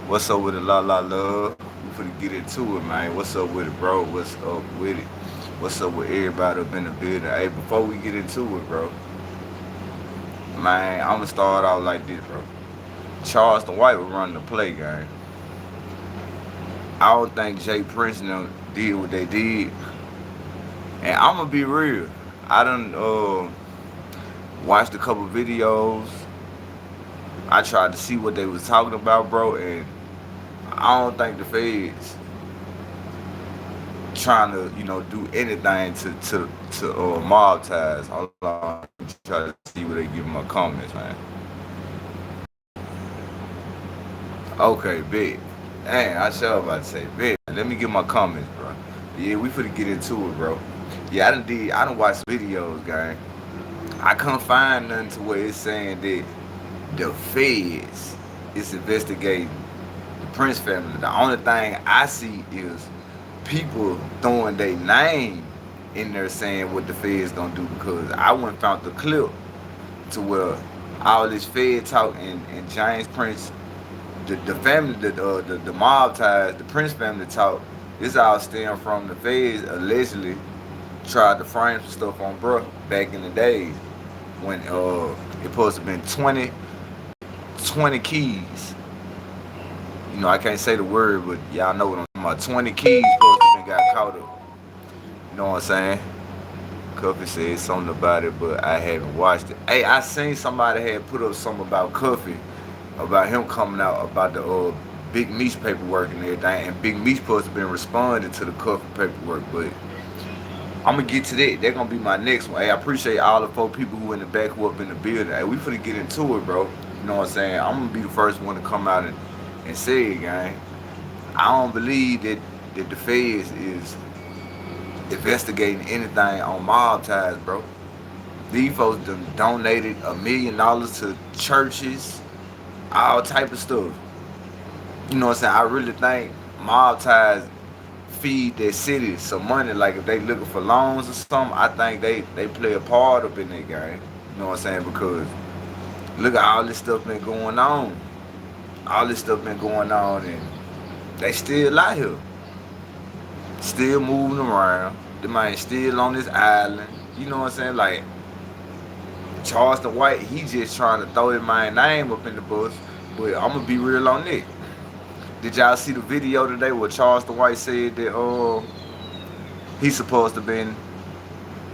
What's up with it, la love? We finna get into it, man. What's up with it, bro? What's up with it? What's up with everybody up in the building? Hey, before we get into it, bro, man, I'ma start out like this, bro. Charleston White was running the play game. I don't think Jay Prince and them did what they did. And I'ma be real. I done watched a couple videos. I tried to see what they was talking about, bro, and I don't think the feds trying to, do anything to mob ties. Hold on, let me try to see what they give my comments, man. Okay, big. Dang, I sure about to say big. Let me get my comments, bro. Yeah, we finna get into it, bro. Yeah, I done watched videos, gang. I couldn't find nothing to where it's saying that the feds is investigating the Prince family. The only thing I see is people throwing their name in there saying what the feds gonna do, because I went and found the clip to where all this Fed talk and James Prince, the family, the mob ties, the Prince family talk. This all stem from the feds allegedly tried to frame some stuff on bruh back in the days when it supposed to have been 20 keys. I can't say the word, but y'all know what I'm talking about. 20 keys supposed to have been got caught up. You know what I'm saying? Cuffy said something about it, but I haven't watched it. Hey, I seen somebody had put up something about Cuffy, about him coming out about the Big Meech paperwork and everything, and Big Meech supposed to have been responding to the Cuffy paperwork, but I'm gonna get to that. They're gonna be my next one. Hey, I appreciate all the 4 people who in the back who up in the building. Hey, we finna get into it, bro. You know what I'm saying? I'm gonna be the first one to come out and say it, gang. I don't believe that the feds is investigating anything on mob ties, bro. These folks done donated $1 million to churches, all type of stuff. You know what I'm saying? I really think mob ties feed their city some money. Like if they looking for loans or something, I think they play a part up in that game. You know what I'm saying? Because look at all this stuff been going on. All this stuff been going on, and they still out here. Still moving around. The man still on this island. You know what I'm saying? Like Charleston White, he just trying to throw his my name up in the bus. But I'm gonna be real on that. Did y'all see the video today where Charleston White said that he's supposed to been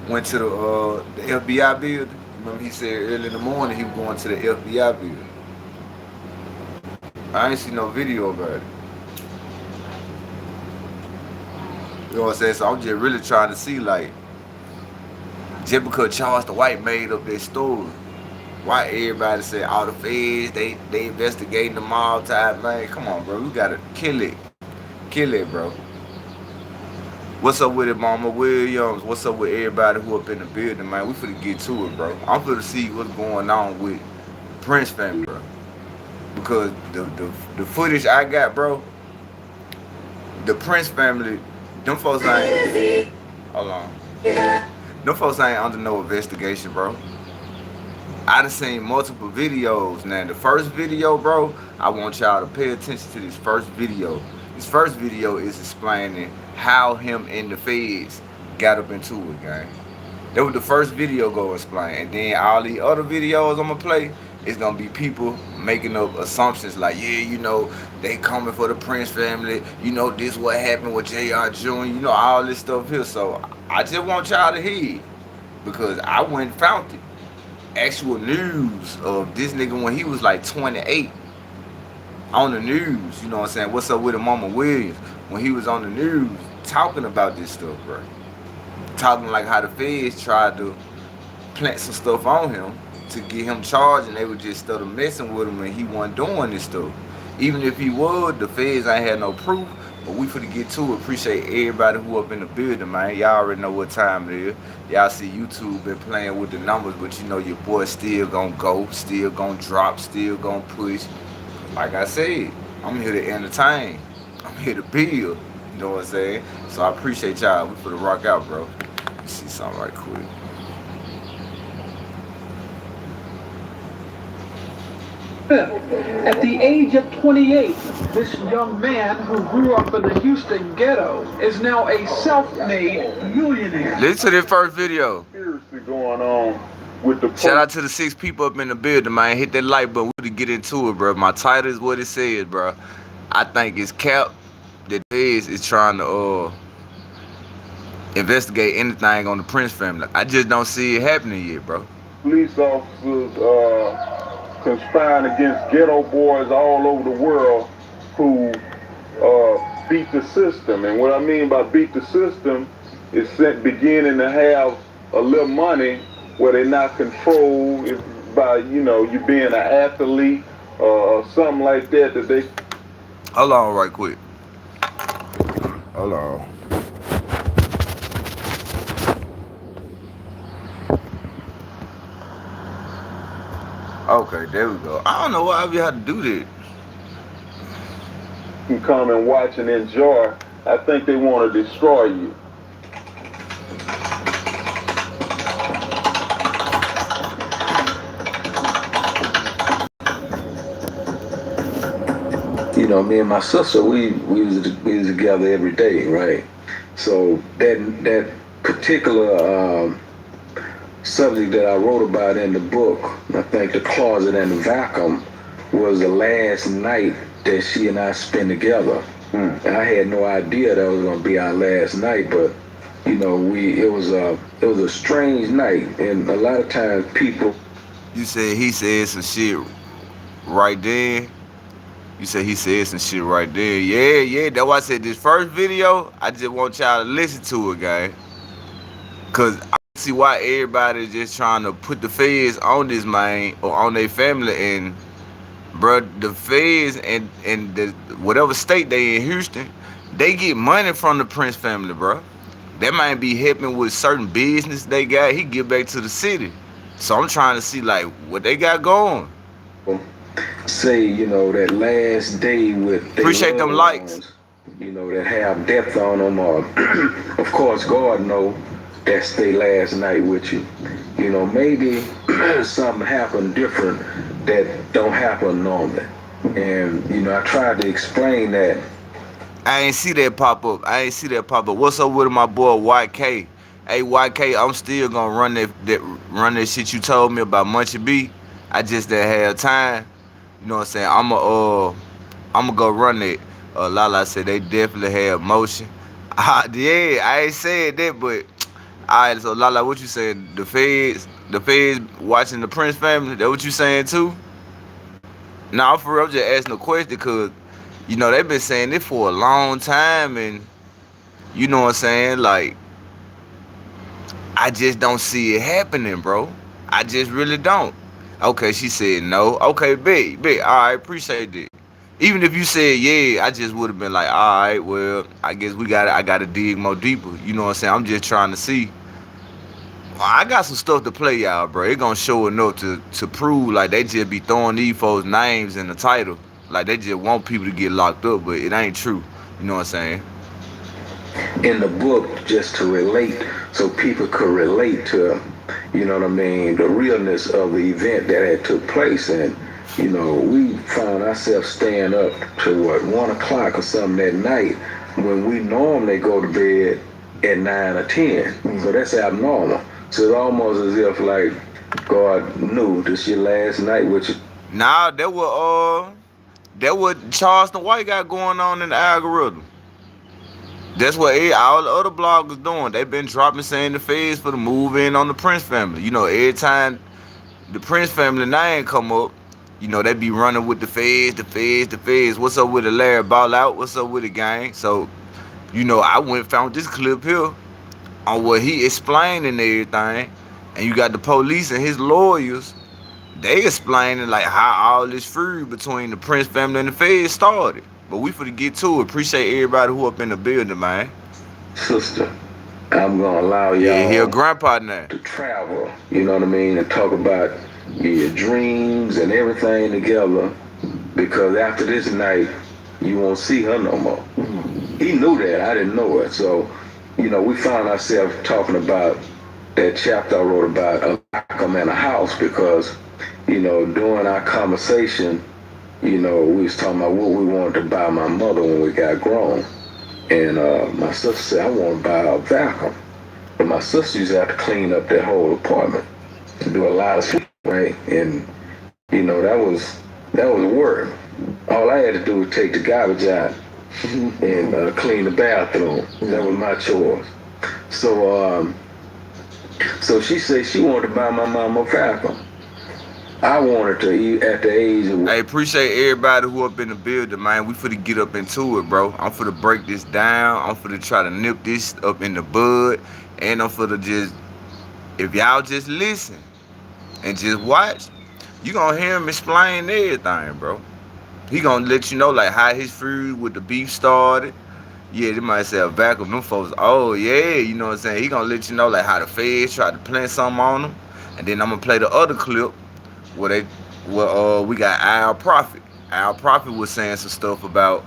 went to the FBI building? Remember he said early in the morning he was going to the FBI building. I ain't seen no video about it. You know what I'm saying? So I'm just really trying to see, like, just because Charleston White made up their story, why everybody say all the feds, they investigating the mob type, man. Come on, bro. We gotta kill it. Kill it, bro. What's up with it, Mama Williams? What's up with everybody who up in the building, man? We finna get to it, bro. I'm finna see what's going on with Prince family, bro. Because the footage I got, bro, the Prince family, them folks ain't, hold on. Them folks ain't under no investigation, bro. I done seen multiple videos. Now, the first video, bro, I want y'all to pay attention to this first video. This first video is explaining how him and the feds got up into it, gang. That was the first video go explain. And then all the other videos I'm gonna play, it's gonna be people making up assumptions like, yeah, they coming for the Prince family. This what happened with J.R. Jr., all this stuff here. So I just want y'all to hear it, because I went and found it. Actual news of this nigga when he was like 28 on the news. You know what I'm saying? What's up with the Mama Williams? When he was on the news talking about this stuff, bro. Talking like how the feds tried to plant some stuff on him to get him charged, and they would just start messing with him, and he wasn't doing this stuff. Even if he would, the feds ain't had no proof. But we finna get to it. Appreciate everybody who up in the building, man. Y'all already know what time it is. Y'all see YouTube been playing with the numbers, but your boy still gonna go, still gonna drop, still gonna push. Like I said, I'm here to entertain. I'm here to build. You know what I'm saying? So I appreciate y'all. We finna rock out, bro. Let's see something right quick. At the age of 28, this young man who grew up in the Houston ghetto is now a self-made millionaire. Listen to this first video. Seriously going on with the Shout out to the 6 people up in the building, man. Hit that like button. We to get into it, bro. My title is what it says, bro. I think it's cap that is trying to investigate anything on the Prince family. I just don't see it happening yet, bro. Police officers conspiring against ghetto boys all over the world who beat the system. And what I mean by beat the system is beginning to have a little money where they're not controlled by, you being an athlete or something like that, that they... Hold on right quick. Hold on. Okay, there we go. I don't know why we had to do that. You can come and watch and enjoy. I think they want to destroy you. You know, me and my sister, we was together every day, right? So that particular subject that I wrote about in the book, I think The Closet and the Vacuum, was the last night that she and I spent together. And I had no idea that was gonna be our last night, but you know, it was a strange night, and a lot of times people. You said he said some shit right there. You said he said some shit right there. Yeah. That's why I said this first video, I just want y'all to listen to it, guys. Cause I see why everybody just trying to put the feds on this man or on their family, and bro, the feds and the whatever state they in Houston, they get money from the Prince family, bro. That might be helping with certain business they got. He give back to the city. So I'm trying to see like what they got going. Say, you know, that last day with appreciate them likes, you know, that have death on them, or of course God know that's their last night with you. You know, maybe something happened different that don't happen normally. And you know, I tried to explain that. I ain't see that pop up. What's up with my boy YK? Hey YK, I'm still gonna run that shit you told me about Munchie B. I just didn't have time. You know what I'm saying? I'ma go run it. Lala said they definitely have motion. Yeah, I ain't said that, but alright. So Lala, what you saying? The feds watching the Prince family. That what you saying too? Nah, for real, I'm just asking a question because you know they've been saying it for a long time, and you know what I'm saying? Like, I just don't see it happening, bro. I just really don't. Okay, she said no. Okay, bet. All right, appreciate that. Even if you said yeah, I just would have been like, all right, well, I guess I gotta dig more deeper. You know what I'm saying? I'm just trying to see. I got some stuff to play, y'all, bro. It gonna show enough to prove like they just be throwing these folks' names in the title. Like they just want people to get locked up, but it ain't true. You know what I'm saying? In the book, just to relate, so people could relate to, you know what I mean, the realness of the event that had took place. And you know, we found ourselves staying up to 1 o'clock or something that night when we normally go to bed at 9 or 10. So that's abnormal. So it's almost as if like God knew this your last night with you. Nah, that what Charleston White got going on in the algorithm. That's what all the other bloggers doing. They been dropping saying the feds for the move in on the Prince family. You know, every time the Prince family name come up, you know, they be running with the feds. What's up with the Larry Ball Out? What's up with the gang? So, you know, I went and found this clip here on what he explained and everything. And you got the police and his lawyers. They explaining like how all this feud between the Prince family and the feds started. But we finna get to it. Appreciate everybody who up in the building, man. Sister, I'm gonna allow y'all he a grandpa now. to travel, you know what I mean, and talk about your dreams and everything together, because after this night, you won't see her no more. He knew that, I didn't know it. So, you know, we found ourselves talking about that chapter I wrote about a vacuum in a house, because, you know, during our conversation, you know, we was talking about what we wanted to buy my mother when we got grown. And my sister said, I want to buy a vacuum. But my sister used to have to clean up that whole apartment to do a lot of shit, right? And, you know, that was work. All I had to do was take the garbage out and clean the bathroom. That was my chores. So, so she said she wanted to buy my mama a vacuum. I wanted to, at the age of... Hey, appreciate everybody who up in the building, man. We finna get up into it, bro. I'm finna break this down. I'm finna try to nip this up in the bud. And I'm finna just, if y'all just listen and just watch, you gonna hear him explain everything, bro. He gonna let you know, like, how his feud with the beef started. Yeah, they might say a vacuum. Them folks, oh, yeah, you know what I'm saying? He gonna let you know, like, how the feds tried to plant something on him. And then I'm gonna play the other clip where we got Al Prophet. Al Prophet was saying some stuff about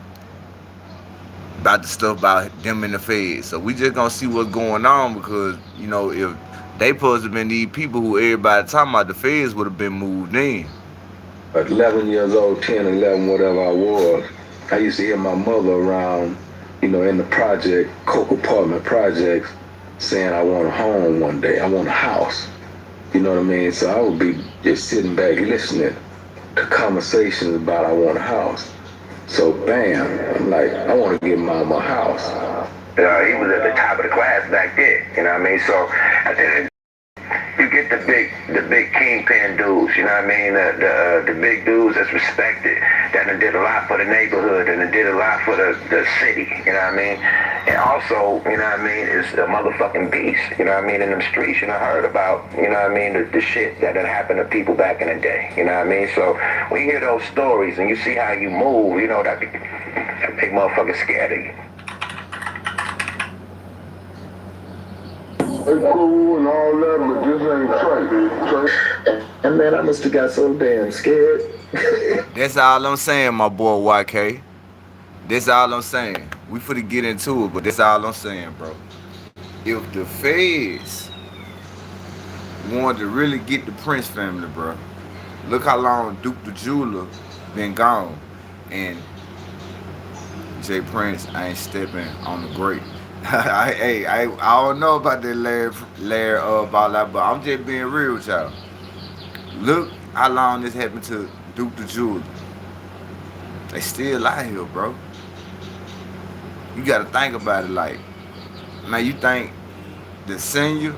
the stuff about them in the feds. So we just gonna see what's going on, because, you know, if they supposed to have been these people who everybody talking about, the feds would have been moved in. At 11 years old, 10, 11, whatever I was, I used to hear my mother around, you know, in the project, Coke apartment projects, saying I want a home one day, I want a house. You know what I mean? So I would be just sitting back listening to conversations about I want a house. So bam, I'm like, I want to give mama a house. He was at the top of the class back then, you know what I mean? So at the end, you get the big kingpin dudes, you know what I mean? The big dudes that's respected, that done did a lot for the neighborhood and did a lot for the city, you know what I mean? And also, you know what I mean, is a motherfucking beast, you know what I mean? In them streets, you know, heard about, you know what I mean, the shit that had happened to people back in the day, you know what I mean? So when you hear those stories and you see how you move, you know, that big motherfucker scared of you. It's cool and all that, but this ain't Trey. And man, I must have got so damn scared. That's all I'm saying, my boy YK. That's all I'm saying. We finna get into it, but that's all I'm saying, bro. If the feds wanted to really get the Prince family, bro, look how long Duke the Jeweler been gone. And Jay Prince ain't stepping on the grate. I don't know about that Larry about that, but I'm just being real with y'all. Look how long this happened to Duke the Jeweler. They still out here, bro. You gotta think about it, like, man, you think the senior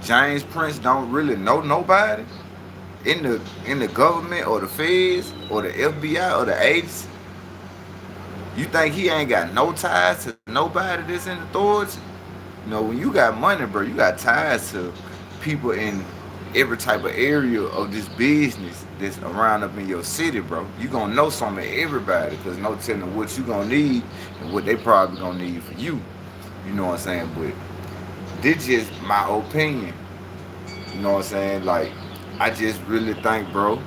James Prince don't really know nobody in the government or the feds or the FBI or the agency? You think he ain't got no ties to nobody that's in authority? You know, when you got money, bro, you got ties to people in every type of area of this business that's around up in your city, bro. You gonna know some of everybody, because no telling what you gonna need and what they probably gonna need for you. You know what I'm saying? But this just my opinion. You know what I'm saying? Like, I just really think, bro,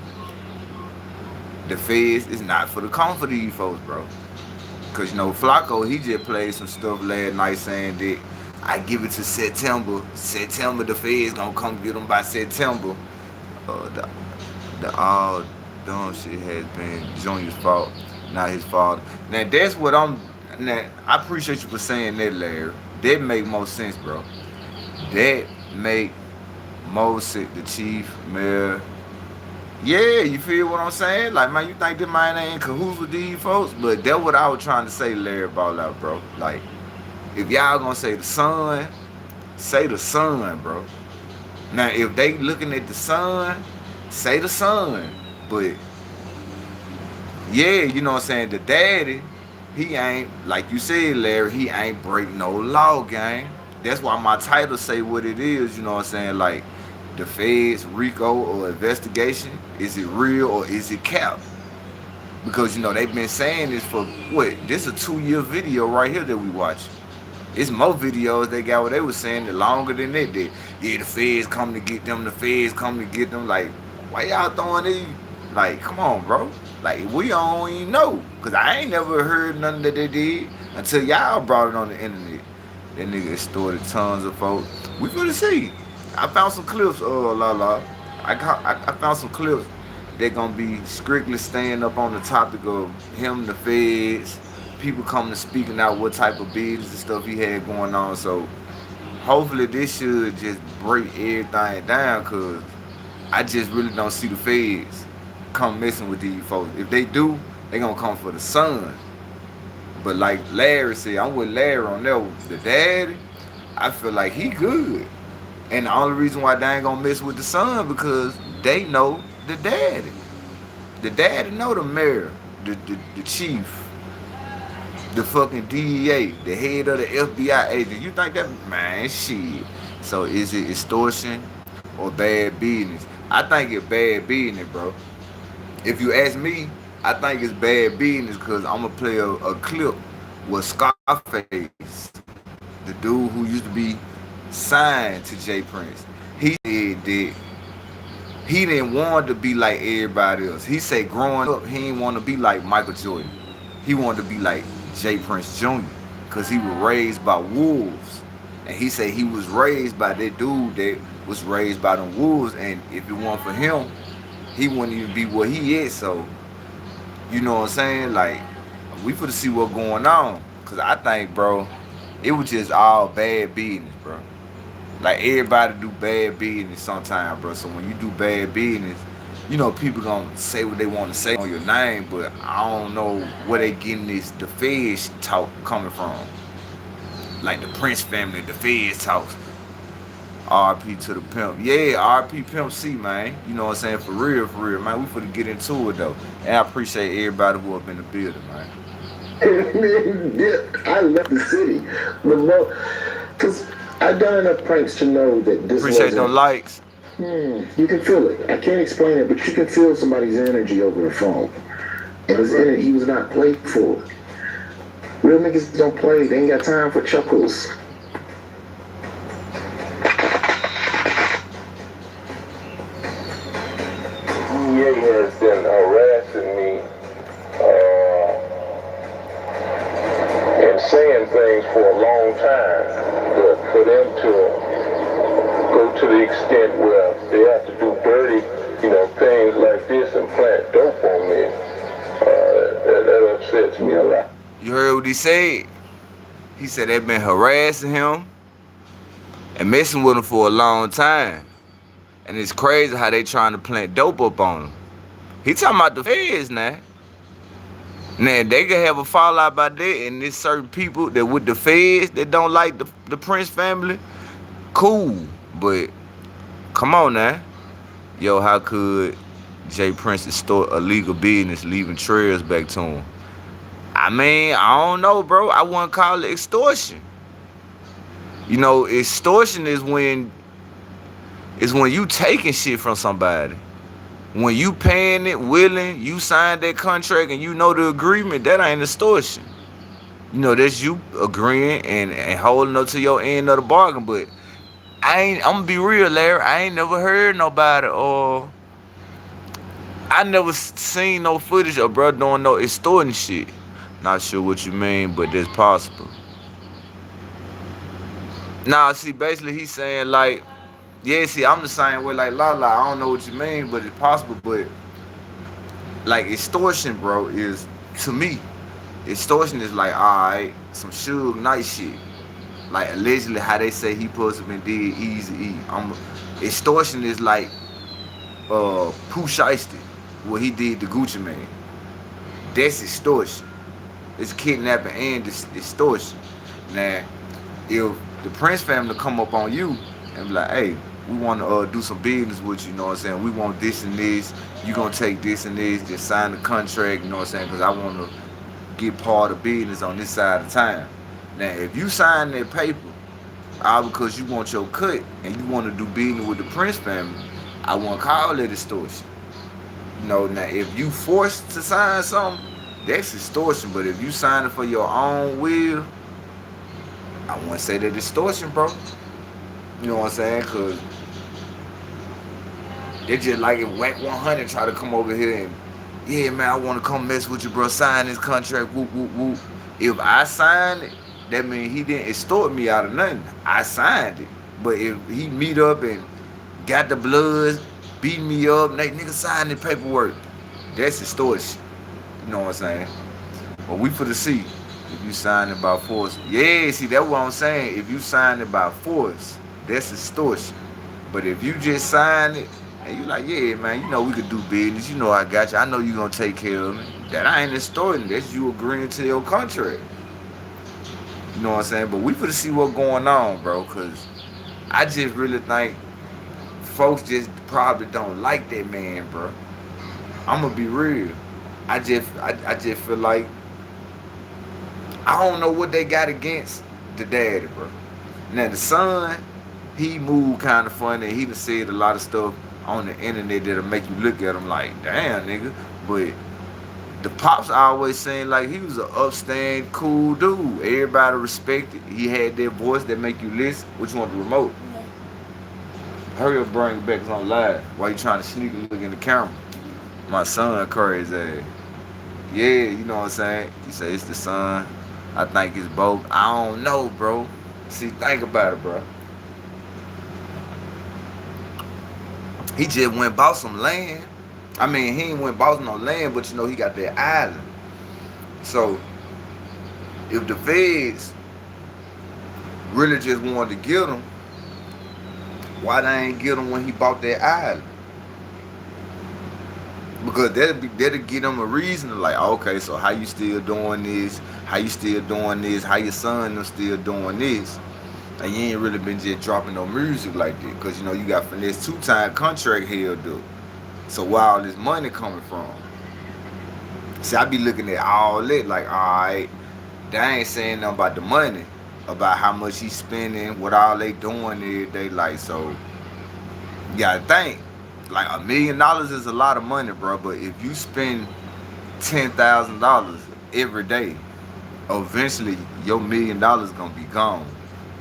the feds is not for the comfort of these folks, bro. Because, you know, Flacco, he just played some stuff last night saying that I give it to September. September, the feds gonna come get them by September. The all dumb shit has been Junior's fault, not his fault. Now, that's what now, I appreciate you for saying that, Larry. That make more sense, bro. That make more sense. The chief, mayor. Yeah, you feel what I'm saying? Like, man, you think this man ain't in cahoots with these folks? But that's what I was trying to say, Larry, about that, bro. Like, if y'all gonna say the sun, say the sun, bro. Now, if they looking at the sun, say the sun. But, yeah, you know what I'm saying? The daddy, he ain't, like you said, Larry, he ain't break no law, gang. That's why my title say what it is, you know what I'm saying? Like, the feds, Rico, or investigation, is it real or is it cap? Because, you know, they've been saying this for, what, this is a 2-year video right here that we watch. It's more videos they got where they was saying it longer than that. Yeah, the feds come to get them, the feds come to get them. Like, why y'all throwing these? Like, come on, bro. Like, we don't even know. Because I ain't never heard nothing that they did until y'all brought it on the internet. That nigga extorted tons of folks. We finna see. I found some clips, I found some clips they're gonna be strictly staying up on the topic of him, the feds, people coming to speaking out what type of business and stuff he had going on. So hopefully this should just break everything down, cause I just really don't see the feds come messing with these folks. If they do, they gonna come for the son. But like Larry said, I'm with Larry on that one. The daddy, I feel like he good. And the only reason why they ain't gonna mess with the son because they know the daddy. The daddy know the mayor, the chief, the fucking DEA, the head of the FBI agent. You think that, man, shit. So is it extortion or bad business? I think it's bad business, bro. If you ask me, I think it's bad business because I'm gonna play a clip with Scarface, the dude who used to be signed to J Prince. He said that he didn't want to be like everybody else. He said growing up, he didn't want to be like Michael Jordan. He wanted to be like J Prince Jr. because he was raised by wolves. And he said he was raised by that dude that was raised by them wolves. And if it weren't for him, he wouldn't even be where he is. So, you know what I'm saying? Like, we finna see what's going on. Because I think, bro, it was just all bad business, bro. Like, everybody do bad business sometimes, bro. So when you do bad business, you know, people gonna say what they want to say on your name, but I don't know where they getting the feds talk coming from. Like the Prince family, the feds talks. RP to the pimp. Yeah, RP Pimp C, man. You know what I'm saying? For real, man. We finna get into it, though. And I appreciate everybody who up in the building, man. I left the city. Because I've done enough pranks to know that this appreciate no likes. You can feel it. I can't explain it, but you can feel somebody's energy over the phone. And he was not playful. Real niggas don't play. They ain't got time for chuckles. DEA has been harassing me and saying things for a long time, but for them to go to the extent where they have to do dirty, things like this and plant dope on me, that upsets me a lot. You heard what he said? He said they've been harassing him and messing with him for a long time. And it's crazy how they trying to plant dope up on him. He talking about the feds now. Now, they can have a fallout about that, and there's certain people that with the feds that don't like the Prince family. Cool, but come on now. Yo, how could J Prince extort illegal business leaving trails back to him? I mean, I don't know, bro. I wouldn't call it extortion. You know, extortion is when you taking shit from somebody. When you paying it, willing, you signed that contract and you know the agreement, that ain't extortion. You know, that's you agreeing and holding up to your end of the bargain. But I'm gonna be real, Larry. I ain't never heard nobody or I never seen no footage of bro doing no extorting shit. Not sure what you mean, but that's possible. Nah, see, basically he's saying like, yeah, see, I'm the same way like Lala. I don't know what you mean, but it's possible. But like extortion, bro, is to me, extortion is like, alright, some Suge Knight shit. Like allegedly how they say he supposed to been did Easy-E. Extortion is like Pooh Shiesty, what he did to Gucci Mane. That's extortion. It's kidnapping and extortion. Now, if the Prince family come up on you and be like, hey, we want to do some business with you, know what I'm saying? We want this and this. You going to take this and this. Just sign the contract, you know what I'm saying? Because I want to get part of business on this side of town. Now, if you sign that paper, all because you want your cut and you want to do business with the Prince family, I won't call it extortion. You know, now, if you forced to sign something, that's extortion. But if you sign it for your own will, I wouldn't say that extortion, bro. You know what I'm saying? Because they just like if Whack 100 try to come over here and, yeah, man, I want to come mess with you, bro. Sign this contract, whoop, whoop, whoop. If I signed it, that means he didn't extort me out of nothing. I signed it. But if he meet up and got the bloods, beating me up. Nigga sign the paperwork. That's extortion. You know what I'm saying? But we for the see. If you sign it by force. Yeah, see, that's what I'm saying. If you sign it by force, that's extortion. But if you just sign it, and you like, yeah, man, you know we could do business. You know I got you. I know you gonna take care of me. That I ain't extorting. That's you agreeing to your contract. You know what I'm saying? But we for to see what's going on, bro. Cause I just really think folks just probably don't like that man, bro. I'm gonna be real. I just feel like I don't know what they got against the daddy, bro. Now the son, he moved kind of funny. He done said a lot of stuff on the internet that'll make you look at him like, damn, nigga. But the pops always saying like he was an upstanding, cool dude. Everybody respected. He had that voice that make you listen. Which one, the remote? Hurry up, bring it back, cause I'm live. Why you trying to sneak and look in the camera? My son crazy ass. Yeah, you know what I'm saying? He say it's the son. I think it's both. I don't know, bro. See, think about it, bro. He just went and bought some land. I mean, he ain't went bought no land, but you know, he got that island. So, if the feds really just wanted to get him, why they ain't get him when he bought that island? Because that'll give them a reason to like, okay, so how you still doing this? How you still doing this? How your son them still doing this? And you ain't really been just dropping no music like that. Because, you know, you got finesse 2-time contract held up. So where all this money coming from? See, I be looking at all that like, all right, they ain't saying nothing about the money, about how much he's spending, what all they doing every day. Like, so you gotta think, like $1 million is a lot of money, bro. But if you spend $10,000 every day, eventually your $1 million gonna be gone.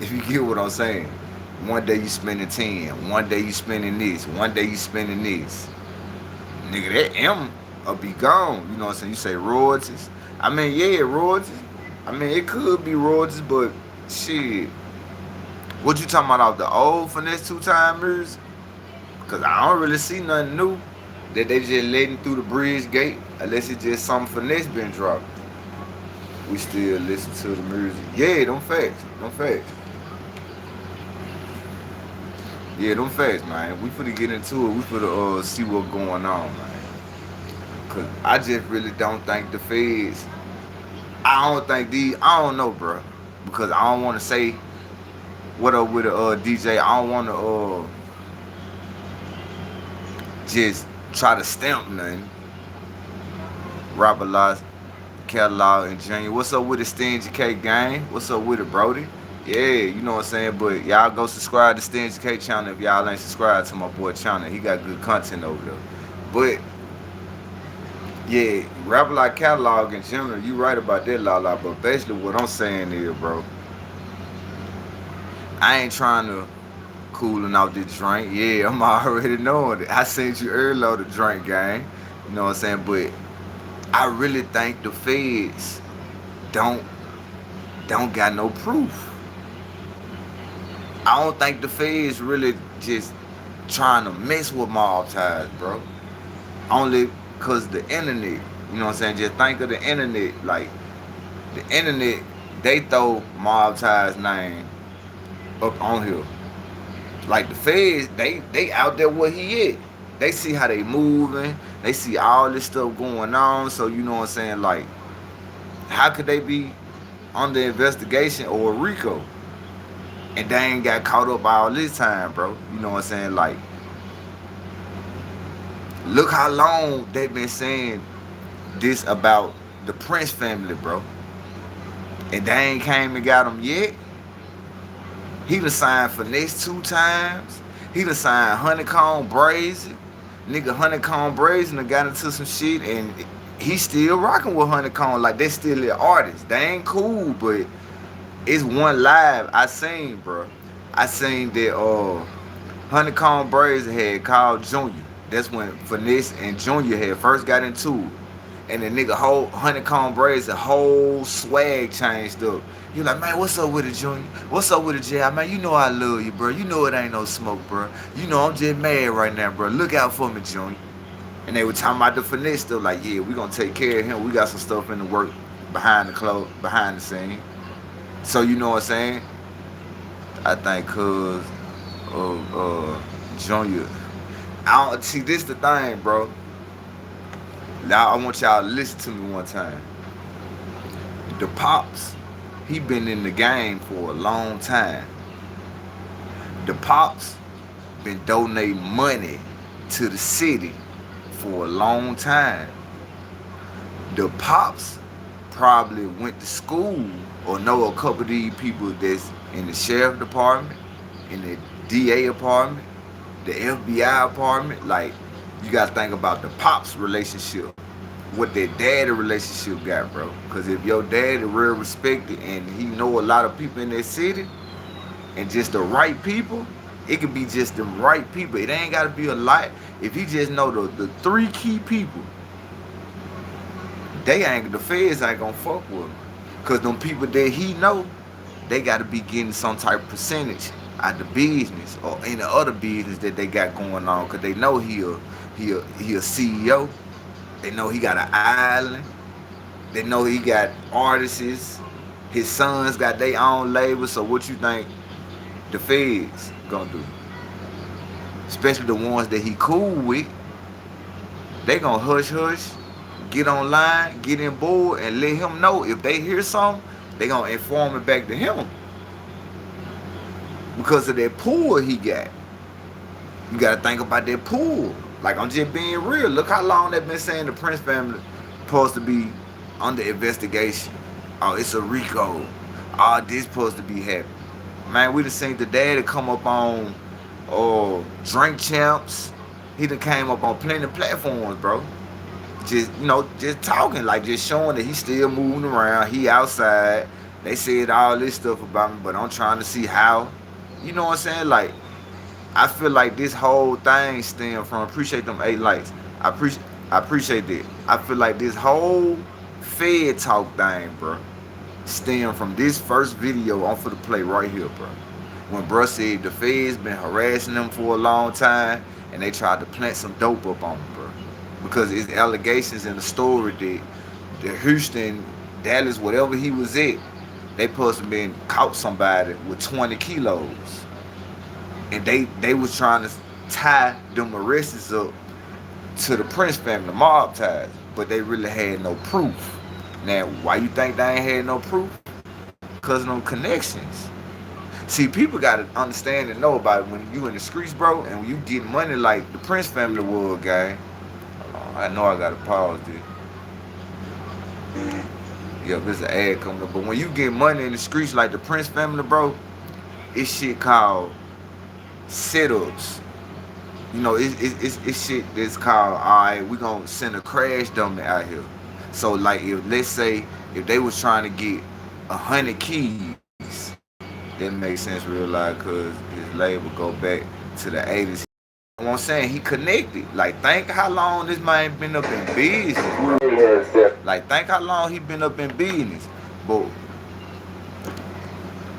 If you get what I'm saying. One day you spending 10, one day you spending this, one day you spending this. Nigga, that M will be gone. You know what I'm saying? You say royalties. I mean, yeah, royalties. I mean, it could be royalties, but shit. What you talking about off the old finesse 2-time music? Because I don't really see nothing new that they just letting through the bridge gate, unless it's just some finesse been dropped. We still listen to the music. Yeah, them facts. Them facts. Yeah, them facts, man. We finna get into it. We finna see what's going on, man. Cause I just really don't think the feds. I don't know, bro. Because I don't want to say what up with the DJ. I don't want to just try to stamp nothing. Robert Lost, Catalog, and Junior. What's up with the Stingy K gang? What's up with it, Brody? Yeah, you know what I'm saying? But y'all go subscribe to Stingy K channel if y'all ain't subscribed to my boy channel. He got good content over there. But yeah, Rapper like Catalog in general, you right about that, Lala. But basically what I'm saying is, bro, I ain't trying to cooling out this drink. Yeah, I'm already knowing it. I sent you earlier the drink, gang. You know what I'm saying? But I really think the feds don't got no proof. I don't think the feds really just trying to mess with mob ties, bro. Only because the internet, you know what I'm saying? Just think of the internet. Like, the internet, they throw mob ties name up on here. Like, the feds, they out there where he at. They see how they moving. They see all this stuff going on. So, you know what I'm saying? Like, how could they be under investigation or Rico? And they ain't got caught up all this time, bro. You know what I'm saying? Like, look how long they've been saying this about the Prince family, bro. And they ain't came and got him yet. He done signed Finesse 2 times. He done signed Honeycomb Brazen. Nigga, Honeycomb Brazen done got into some shit, and he still rocking with Honeycomb. Like, they still the artists. They ain't cool, but it's one live I seen, bro. I seen that Honeycomb Brazen had called Junior. That's when Finesse and Junior had first got into it. And the nigga whole honeycomb braids, the whole swag changed up. You like, man, what's up with it, Junior? What's up with it, Jay? Man, you know I love you, bro. You know it ain't no smoke, bro. You know I'm just mad right now, bro. Look out for me, Junior. And they were talking about the finesse stuff, like, yeah, we gonna take care of him. We got some stuff in the work behind the scene. So you know what I'm saying? I think cause of Junior. See, this the thing, bro. Now I want y'all to listen to me one time. The Pops, he been in the game for a long time. The Pops been donating money to the city for a long time. The Pops probably went to school or know a couple of these people that's in the sheriff department, in the DA department, the FBI department. Like, you gotta think about the Pops relationship, what their daddy relationship got, bro. Because if your daddy real respected and he know a lot of people in that city and just the right people, it could be just the right people. It ain't gotta be a lot. If he just know the three key people, the feds ain't gonna fuck with him. Cause them people that he know, they gotta be getting some type of percentage out the business or any other business that they got going on. Cause they know he a CEO. They know he got an island. They know he got artists. His sons got their own label. So what you think the feds gonna do? Especially the ones that he cool with. They gonna hush, get online, get in board, and let him know if they hear something, they gonna inform it back to him. Because of that pool he got. You gotta think about that pool. Like, I'm just being real. Look how long they've been saying the Prince family supposed to be under investigation. Oh, it's a Rico. Oh, this supposed to be happening. Man, we done seen the daddy come up on Drink Champs. He done came up on plenty of platforms, bro. Just, just talking, like just showing that he's still moving around. He outside. They said all this stuff about me, but I'm trying to see how. You know what I'm saying? Like, I feel like this whole thing stemmed from, appreciate them 8 likes. I appreciate that. I feel like this whole Fed talk thing, bro, stemmed from this first video I'm finna play right here, bro. When bro said the Feds been harassing them for a long time and they tried to plant some dope up on him, bro. Because it's allegations in the story that the Houston, Dallas, whatever he was at, they supposed to been caught somebody with 20 kilos. And they was trying to tie them arrests up to the Prince family, mob ties, but they really had no proof. Now, why you think they ain't had no proof? Because of them connections. See, people got to understand and know about it when you in the streets, bro, and when you get money like the Prince family was, guy. I know I got to pause this. Yeah, there's an ad coming up. But when you get money in the streets like the Prince family, bro, it's shit called sit-ups. It's shit that's called, all right, we gonna send a crash dummy out here. So like, if let's say if they was trying to get 100 keys, that makes sense real life, cause his label go back to the 80s. You know what I'm saying? He connected. Like, think how long this man been up in business. Like, think how long he been up in business. But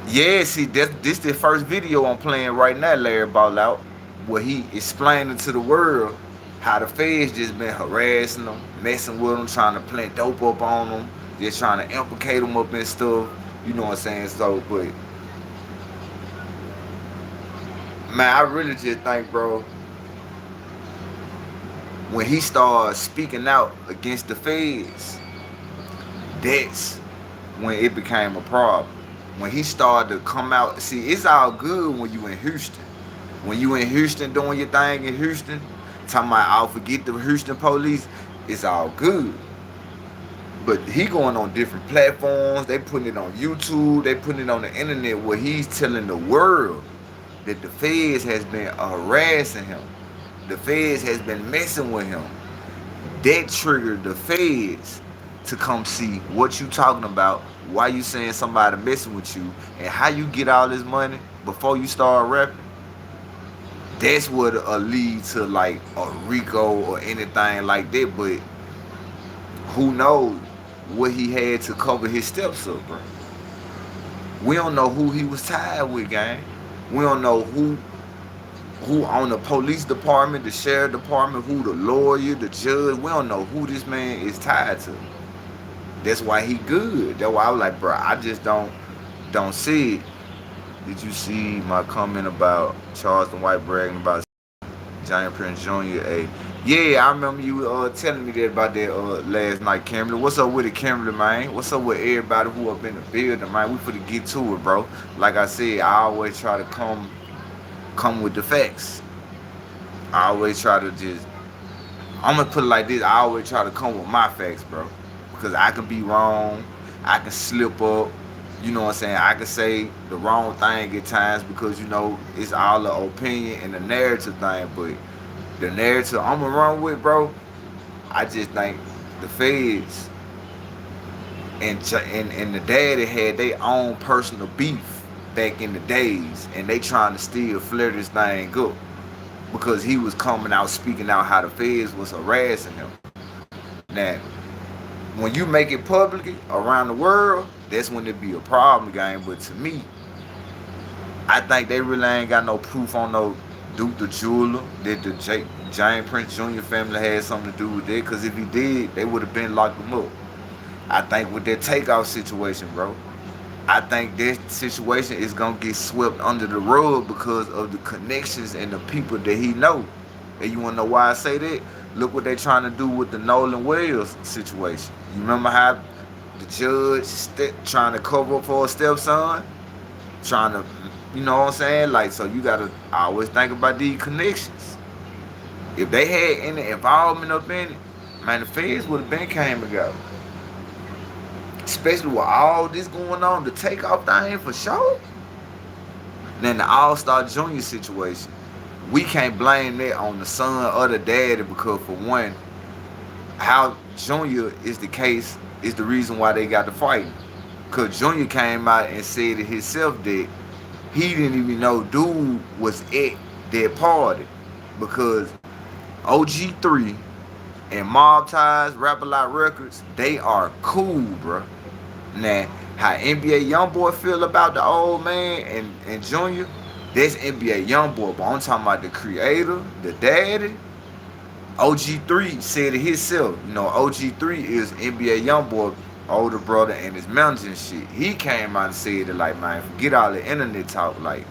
yeah, see, this the first video I'm playing right now, Larry Ball Out, where he explaining to the world how the feds just been harassing them, messing with them, trying to plant dope up on them, just trying to implicate them up in stuff. You know what I'm saying? So, but man, I really just think, bro, when he started speaking out against the feds, that's when it became a problem. When he started to come out, see, it's all good when you in Houston. When you in Houston doing your thing in Houston, talking about, I'll forget the Houston police, it's all good. But he going on different platforms, they putting it on YouTube, they putting it on the internet, where he's telling the world that the feds has been harassing him. The feds has been messing with him. That triggered the feds to come see what you talking about, why you saying somebody messing with you, and how you get all this money before you start rapping. That's what lead to like a Rico or anything like that. But who knows what he had to cover his steps up, bro. We don't know who he was tied with, gang. We don't know who on the police department, the sheriff department, who the lawyer, the judge. We don't know who this man is tied to. That's why he good. That's why I was like, bro, I just don't see it. Did you see my comment about Charleston White bragging about Giant Prince Jr.? Yeah, I remember you telling me that about that last night, Cameron. What's up with it, Cameron, man? What's up with everybody who up in the building, man? We finna get to it, bro. Like I said, I always try to come with the facts. I always try to I'm gonna put it like this. I always try to come with my facts, bro. Because I can be wrong. I can slip up. You know what I'm saying? I can say the wrong thing at times because, you know, it's all the opinion and the narrative thing. But the narrative I'm going to run with, bro, I just think the feds and the daddy had their own personal beef back in the days. And they trying to still flare this thing up because he was coming out speaking out how the feds was harassing him. Now, when you make it public around the world, that's when it be a problem, gang. But to me, I think they really ain't got no proof on no Duke the Jeweler that the Giant Prince Jr. family had something to do with that. Because if he did, they would have been locked him up. I think with that takeoff situation, bro, I think that situation is going to get swept under the rug because of the connections and the people that he know. And you want to know why I say that? Look what they trying to do with the Nolan Wells situation. You remember how the judge trying to cover up for a stepson? Trying to, you know what I'm saying? Like, so you got to always think about these connections. If they had any involvement up in it, man, the feds would have been came and go. Especially with all this going on, the takeoff thing for sure. Then the All-Star Junior situation. We can't blame that on the son or the daddy because, for one, how Junior is the case is the reason why they got to fighting. Because Junior came out and said it himself that he didn't even know dude was at that party because OG3 and Mob Ties, Rap-A-Lot Records, they are cool, bro. Now, how NBA Youngboy feel about the old man and Junior, that's NBA Youngboy, but I'm talking about the creator, the daddy. OG3 said it himself. You know, OG3 is NBA Youngboy older brother and his mountain shit. He came out and said it like, man, forget all the internet talk. Like,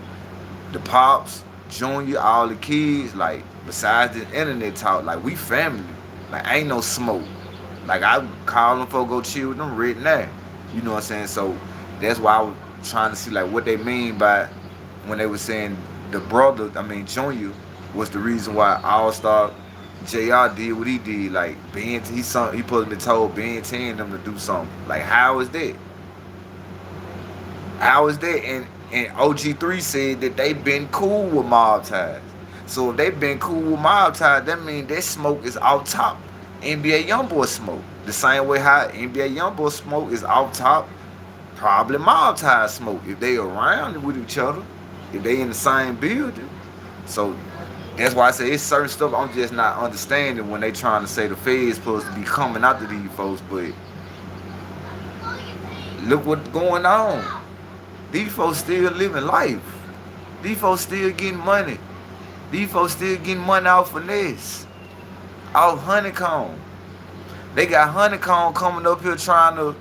the Pops, Junior, all the kids, like, besides the internet talk, like, we family. Like, ain't no smoke. Like, I call them for go chill with them right now. You know what I'm saying? So, that's why I was trying to see, like, what they mean by when they were saying the brother, Junior, was the reason why All-Star JR did what he did. Like, he supposed to be told Ben 10 them to do something. Like, how is that? How is that? And OG3 said that they been cool with Mob Ties. So if they been cool with Mob Ties, that means that smoke is off top NBA Youngboy smoke. The same way how NBA Youngboy smoke is off top probably Mob Ties smoke. If they around with each other, if they in the same building. So that's why I say it's certain stuff I'm just not understanding when they trying to say the feds supposed to be coming after these folks, but look what's going on. These folks still living life. These folks still getting money. These folks still getting money off finesse. Off Honeycomb. They got Honeycomb coming up here trying to,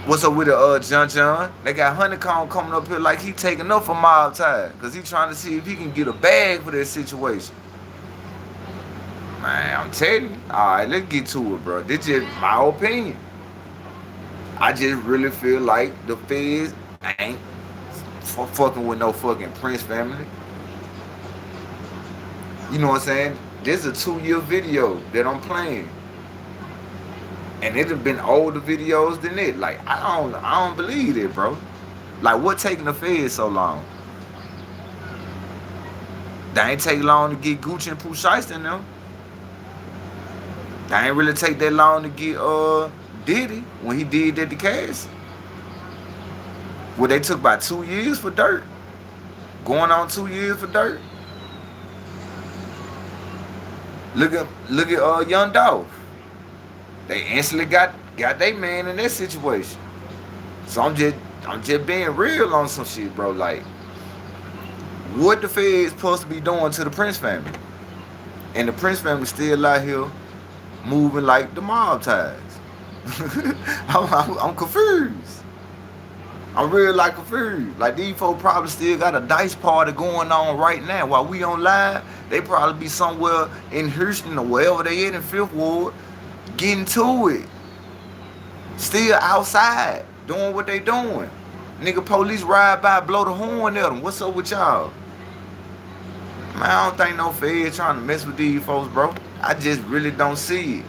what's up with the John? They got Honeycomb coming up here like he taking up for Mob Ties because he trying to see if he can get a bag for that situation. Man, I'm telling you. All right, let's get to it, bro. This is just my opinion. I just really feel like the feds ain't fucking with no fucking Prince family. You know what I'm saying? This is a 2-year video that I'm playing. And it have been older videos than it. Like, I don't believe it, bro. Like, what taking the feds so long? They ain't take long to get Gucci and Pooh Shiesty in them. They ain't really take that long to get Diddy when he did that to Cass. Well, they took about 2 years for Dirt. Going on 2 years for Dirt. Look at Young Dolph. They instantly got their man in that situation. So I'm just being real on some shit, bro. Like, what the Feds supposed to be doing to the Prince family? And the Prince family still out here moving like the mob ties. I'm confused. I'm really like confused. Like, these folks probably still got a dice party going on right now. While we on live, they probably be somewhere in Houston or wherever they in Fifth Ward, getting to it. Still outside, doing what they doing. Nigga, police ride by, blow the horn at them. What's up with y'all? Man, I don't think no Fed trying to mess with these folks, bro. I just really don't see it.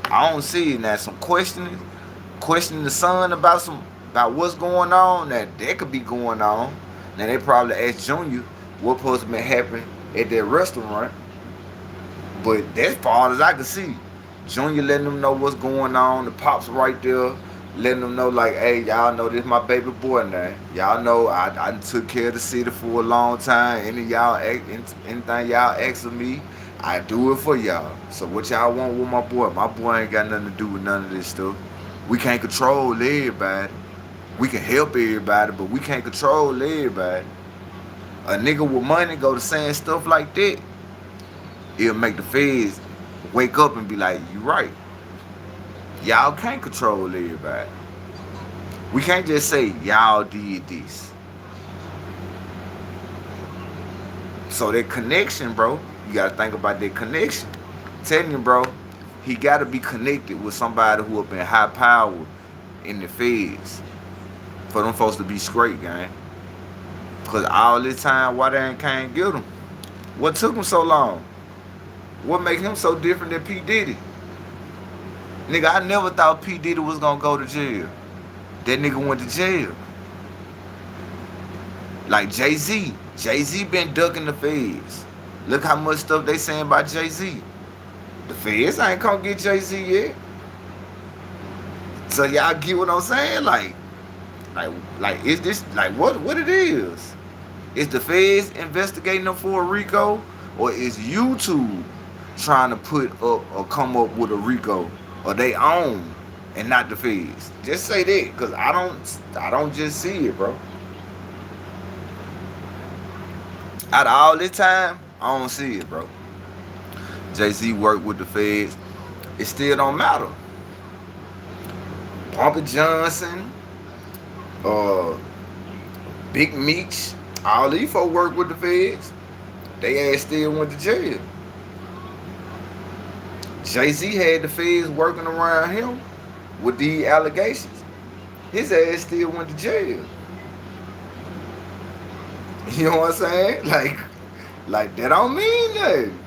I don't see it. Now, some questioning the son about what's going on, that could be going on. Now, they probably asked Junior what supposed to be happening at that restaurant. But that's far as I can see. Junior letting them know what's going on. The pops right there letting them know, like, hey, y'all know this my baby boy now. Y'all know I took care of the city for a long time. Anything y'all ask of me, I do it for y'all. So what y'all want with my boy? My boy ain't got nothing to do with none of this stuff. We can't control everybody. We can help everybody, but we can't control everybody. A nigga with money go to saying stuff like that, it'll make the Feds wake up and be like, you right. Y'all can't control everybody. We can't just say y'all did this. So that connection, bro, you gotta think about that connection. I'm telling you, bro, he gotta be connected with somebody who up in high power in the Feds for them folks to be straight, gang. Cause all this time, why they can't get him? What took him so long? What makes him so different than P. Diddy? Nigga, I never thought P. Diddy was gonna go to jail. That nigga went to jail. Like Jay-Z. Jay-Z been ducking the Feds. Look how much stuff they saying about Jay-Z. The Feds ain't come get Jay-Z yet. So y'all get what I'm saying? Like, is this, like, what it is? Is the Feds investigating them for a Rico? Or is YouTube trying to put up or come up with a Rico or they own and not the Feds? Just say that, because I don't just see it, bro. Out of all this time, I don't see it, bro. Jay-Z worked with the Feds. It still don't matter. Bumpy Johnson, Big Meech, all these folks work with the Feds. They ass still went to jail. Jay-Z had the Feds working around him with these allegations. His ass still went to jail. You know what I'm saying? Like that don't mean nothing.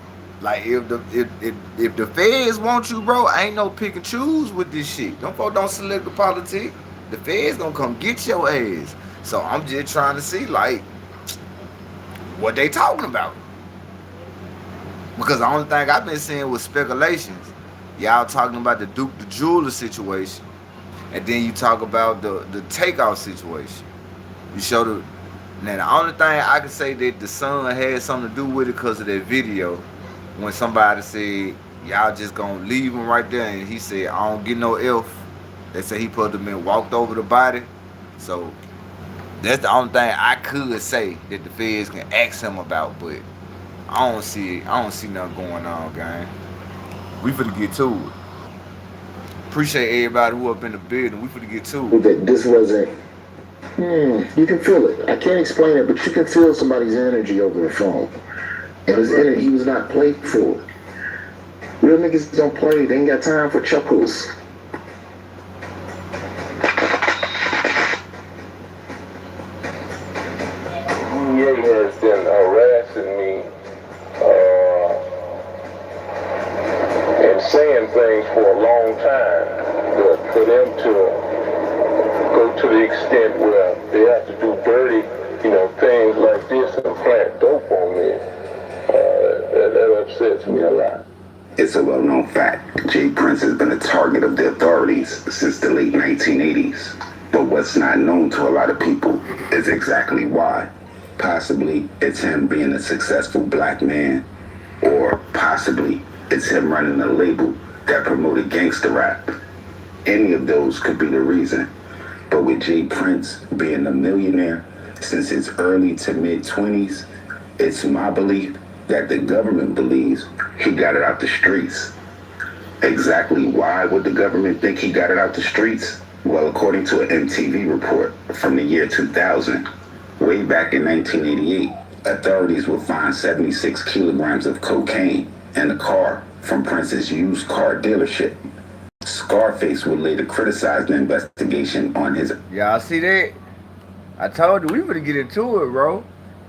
Like, if the Feds want you, bro, ain't no pick and choose with this shit. Them folks don't select the politics. The Feds gonna come get your ass. So I'm just trying to see, like, what they talking about. Because the only thing I've been seeing was speculations. Y'all talking about the Duke the Jeweler situation. And then you talk about the takeout situation. You show the... Now, the only thing I can say that the son had something to do with it because of that video. When somebody said, y'all just gonna leave him right there. And he said, I don't get no F. They said he put them in, walked over the body. So, that's the only thing I could say that the Feds can ask him about. But I don't see nothing going on, gang. We finna get to it. Appreciate everybody who up in the building. We finna get to it. That this wasn't... you can feel it. I can't explain it, but you can feel somebody's energy over the phone. And his energy, he was not playful. Real niggas don't play. They ain't got time for chuckles. DA has been harassing me and saying things for a long time. But for them to go to the extent where they have to do dirty, things like this and plant dope on me, that upsets me a lot. It's a well-known fact. Jay Prince has been a target of the authorities since the late 1980s. But what's not known to a lot of people is exactly why. Possibly it's him being a successful black man, or possibly it's him running a label that promoted gangster rap. Any of those could be the reason. But with Jay Prince being a millionaire since his early to mid-20s, it's my belief that the government believes he got it out the streets. Exactly why would the government think he got it out the streets? Well, according to an MTV report from the year 2000, way back in 1988, authorities would find 76 kilograms of cocaine in a car from Prince's used car dealership. Scarface would later criticize the investigation on his... Y'all see that? I told you we finna get into it, bro.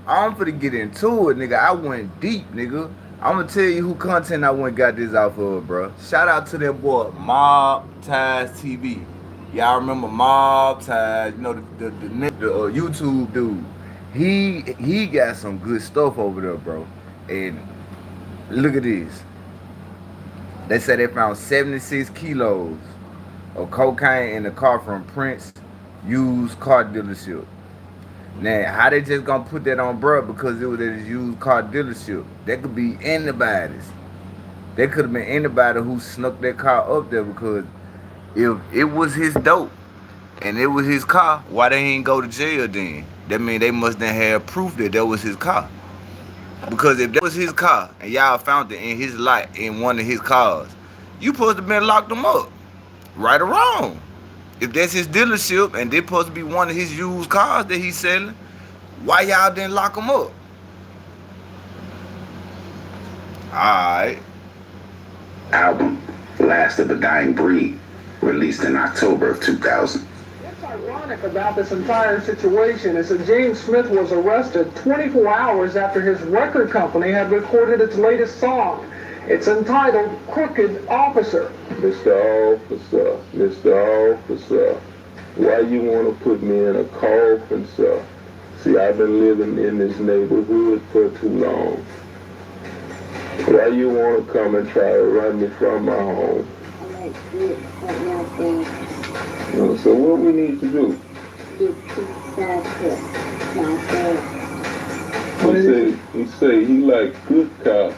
I'm finna get into it, nigga. I went deep, nigga. I'm gonna tell you who content I went got this off of, bro. Shout out to that boy, Mob Ties TV. Y'all remember Mob Ties? You know the YouTube dude. He got some good stuff over there, bro. And look at this. They said they found 76 kilos of cocaine in the car from Prince used car dealership. Now, how they just gonna put that on bro because it was at his used car dealership? That could be anybody's. That could have been anybody who snuck that car up there, because if it was his dope and it was his car, why they ain't go to jail then? That mean they must then have proof that that was his car. Because if that was his car and y'all found it in his lot in one of his cars, you supposed to been locked him up. Right or wrong. If that's his dealership and they supposed to be one of his used cars that he's selling, why y'all didn't lock him up? Alright. Album, Last of a Dying Breed, released in October of 2000. What's ironic about this entire situation is that James Smith was arrested 24 hours after his record company had recorded its latest song. It's entitled Crooked Officer. Mr. Officer, Mr. Officer, why you want to put me in a coffin, sir? See, I've been living in this neighborhood for too long. Why you want to come and try to run me from my home? So what we need to do? He say he like good cops,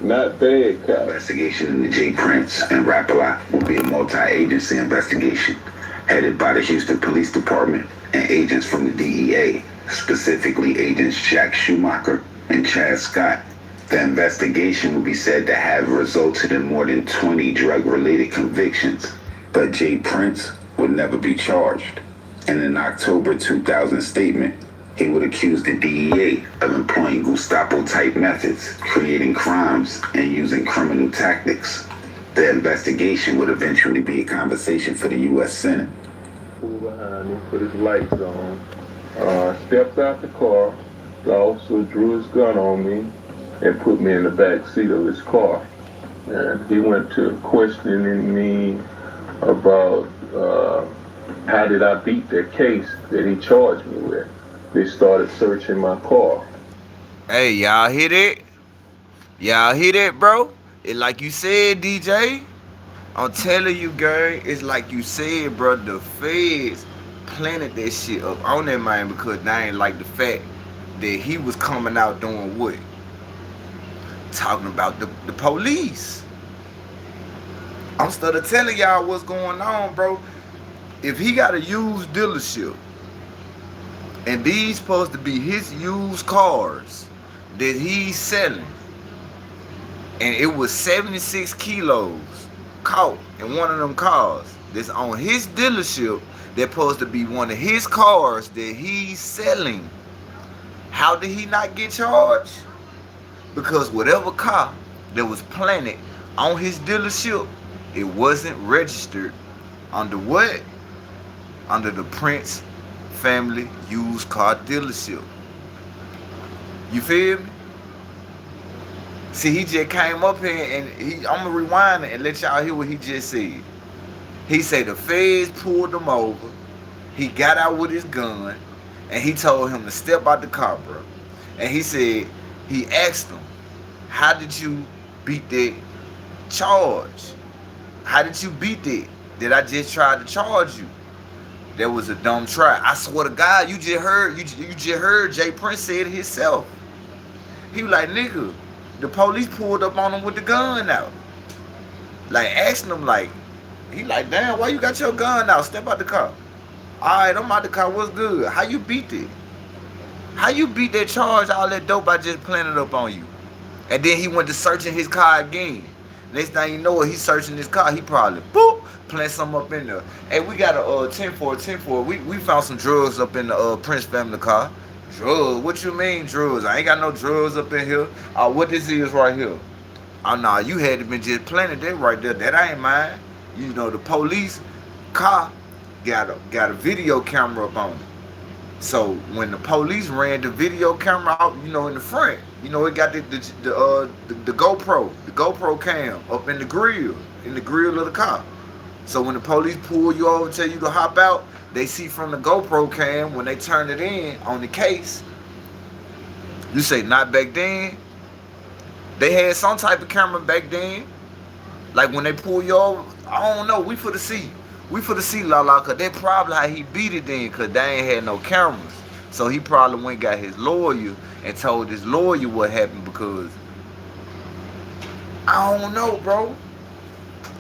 not bad cops. Investigation into Jay Prince and Rap-A-Lot will be a multi-agency investigation headed by the Houston Police Department and agents from the DEA, specifically agents Jack Schumacher and Chad Scott. The investigation will be said to have resulted in more than 20 drug-related convictions, but Jay Prince would never be charged. In an October 2000 statement, he would accuse the DEA of employing Gestapo-type methods, creating crimes, and using criminal tactics. The investigation would eventually be a conversation for the U.S. Senate. Pulled behind me, put his lights on, stepped out the car, the officer drew his gun on me, and put me in the back seat of his car. And he went to questioning me about how did I beat that case that he charged me with. They started searching my car. Hey, y'all hear that? Y'all hear that, bro? It's like you said, DJ. I'm telling you, girl, it's like you said, bro. The feds planted that shit up on that man because they ain't like the fact that he was coming out doing what? Talking about the police. I'm started telling y'all what's going on, bro. If he got a used dealership and these supposed to be his used cars that he's selling, and it was 76 kilos caught in one of them cars that's on his dealership that's supposed to be one of his cars that he's selling, how did he not get charged? Because whatever car that was planted on his dealership, it wasn't registered under what? Under the Prince family used car dealership. You feel me? See, he just came up here and I'm gonna rewind it and let y'all hear what he just said. He said the feds pulled him over. He got out with his gun and he told him to step out the car, bro. And he said, he asked him, how did you beat that charge? How did you beat that I just tried to charge you? That was a dumb try. I swear to God, you just heard Jay Prince say it himself. He was like, nigga, the police pulled up on him with the gun out. Like asking him, like, he like, damn, why you got your gun out? Step out the car. Alright, I'm out the car. What's good? How you beat it? How you beat that charge, all that dope I just planted up on you? And then he went to searching his car again. Next thing you know, he's searching his car. He probably, boop, plant something up in there. Hey, we got a 10-4. We found some drugs up in the Prince family car. Drugs? What you mean drugs? I ain't got no drugs up in here. What this is right here? Oh, nah, you had to been just planted that right there. That ain't mine. You know, the police car got a video camera up on it. So when the police ran the video camera out, you know, in the front, you know, it got the GoPro cam up in the grill of the car. So when the police pull you over, tell you to hop out, they see from the GoPro cam when they turn it in on the case. You say not back then. They had some type of camera back then. Like when they pull you over, I don't know. We for the see. We for the see, Lala, cause that probably how he beat it then, cause they ain't had no cameras. So he probably went and got his lawyer and told his lawyer what happened, because I don't know, bro.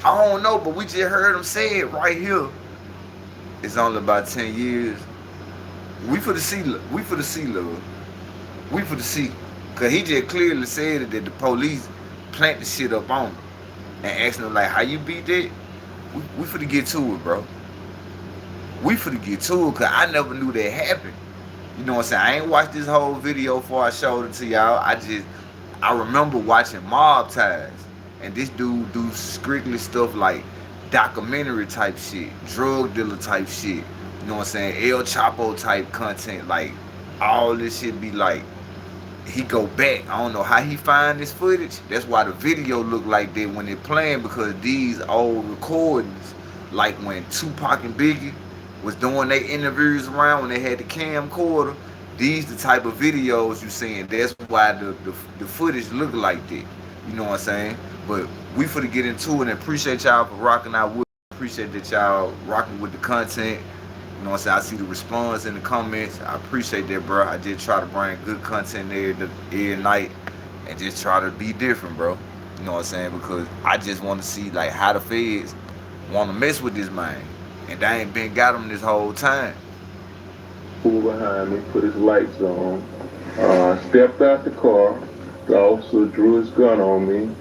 I don't know, but we just heard him say it right here. It's only about 10 years. We for the see, we for the see, love. We for the see. Cause he just clearly said it, that the police planted shit up on him and asking him like, how you beat that? We finna get to it, bro. We finna get to it, cause I never knew that happened. You know what I'm saying? I ain't watched this whole video before I showed it to y'all. I remember watching Mob Ties, and this dude do strictly stuff like documentary type shit, drug dealer type shit. You know what I'm saying? El Chapo type content, like all this shit be like, he go back. I don't know how he find this footage. That's why the video look like that when they playing, because these old recordings, like when Tupac and Biggie was doing their interviews around when they had the camcorder, these the type of videos you seeing. That's why the footage look like that. You know what I'm saying? But we finna get into it, and appreciate y'all for rocking out with. Appreciate that y'all rocking with the content. You know what I'm saying? I see the response in the comments. I appreciate that, bro. I just try to bring good content every night and just try to be different, bro. You know what I'm saying? Because I just want to see like how the feds want to mess with this man, and they ain't been got him this whole time. Pulled behind me, put his lights on, stepped out the car. The officer drew his gun on me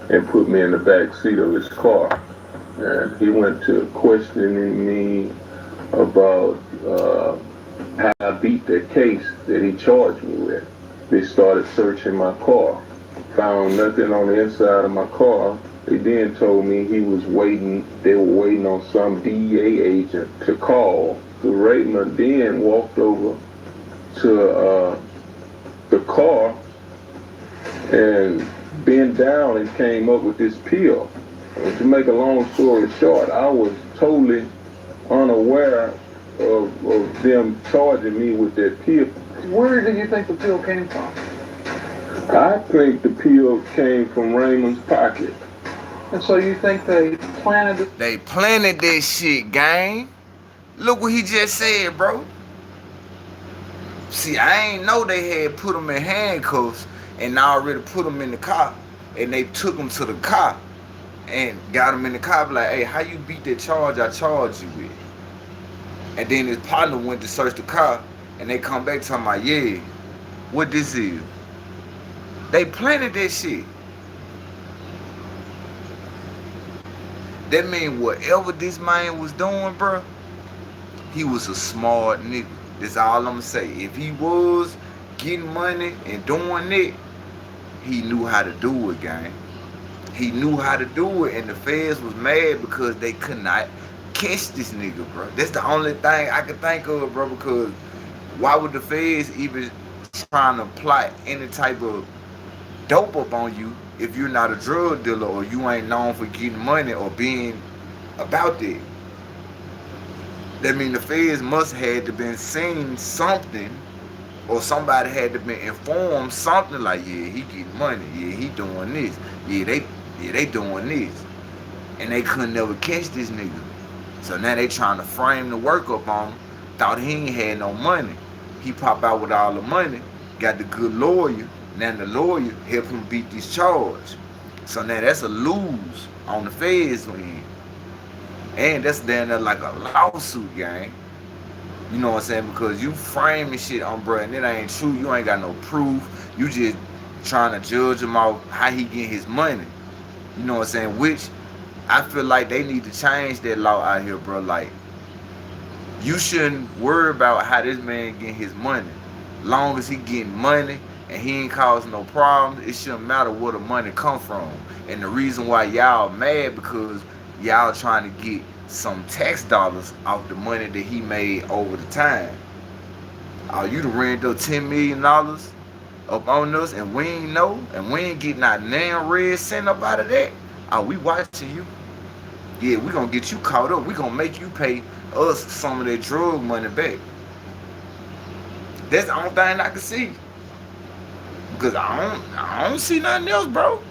and put me in the back seat of his car. And he went to questioning me about how I beat the case that he charged me with. They started searching my car, found nothing on the inside of my car. They then told me they were waiting on some DEA agent to call. So Raymond then walked over to the car and bent down and came up with this pill. And to make a long story short, I was totally unaware of them charging me with that pill. Where did you think the pill came from? I think the pill came from Raymond's pocket. And so you think they planted it? They planted that shit, gang. Look what he just said, bro. See, I ain't know they had put him in handcuffs and already put him in the car, and they took him to the car and got him in the car, like, hey, how you beat that charge I charged you with? And then his partner went to search the car, and they come back talking about, yeah, what this is? They planted that shit. That mean whatever this man was doing, bro, he was a smart nigga. That's all I'm gonna say. If he was getting money and doing it, he knew how to do it, gang. He knew how to do it, and the feds was mad because they could not catch this nigga, bro. That's the only thing I could think of, bro, because why would the feds even trying to plot any type of dope up on you if you're not a drug dealer or you ain't known for getting money or being about that? That mean the feds must had to been seeing something, or somebody had to been informed something like, yeah, he getting money, yeah, he doing this, yeah, they doing this, and they couldn't never catch this nigga. So now they trying to frame the work up on him. Thought he ain't had no money. He pop out with all the money, got the good lawyer. Now the lawyer helped him beat this charge. So now that's a lose on the feds end. And that's down there like a lawsuit, gang. You know what I'm saying? Because you framing shit on bruh and it ain't true. You ain't got no proof. You just trying to judge him off how he get his money. You know what I'm saying? Which I feel like they need to change that law out here, bro. Like, you shouldn't worry about how this man getting his money. Long as he getting money and he ain't causing no problems, it shouldn't matter where the money come from. And the reason why y'all mad because y'all trying to get some tax dollars off the money that he made over the time. Oh, you done ran up $10 million up on us and we ain't know, and we ain't getting our damn red cent up out of that. Oh, we watching you. Yeah, we gonna get you caught up. We gonna make you pay us some of that drug money back. That's the only thing I can see. Because I don't see nothing else, bro.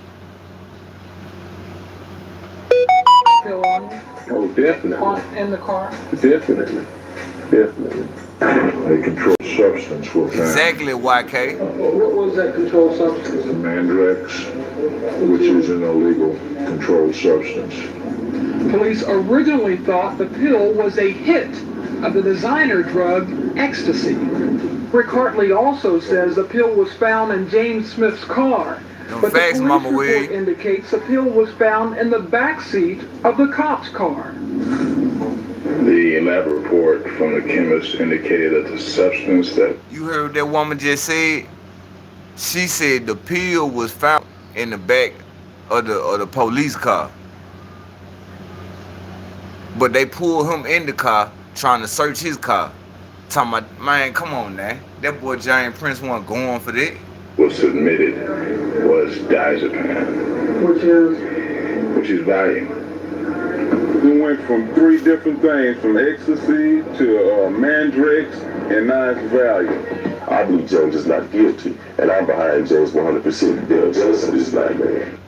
Oh, definitely. In the car. Definitely. A controlled substance was found. Exactly, YK. What was that controlled substance? Mandrex, which is an illegal controlled substance. Police originally thought the pill was a hit of the designer drug ecstasy. Rick Hartley also says the pill was found in James Smith's car. But facts, the Mama police report Wig. indicates the pill was found in the back seat of the cop's car. The lab report from the chemist indicated that the substance that You heard what that woman just said? She said the pill was found in the back of the police car. But they pulled him in the car trying to search his car. Talking about, man, come on now. That boy Giant Prince wasn't going for that. was submitted was diazepam, which is Valium. We went from 3 different things, from ecstasy to Mandrex, and now it's Valium. I believe James is not guilty, and I'm behind James 100%. They're justice of this black man.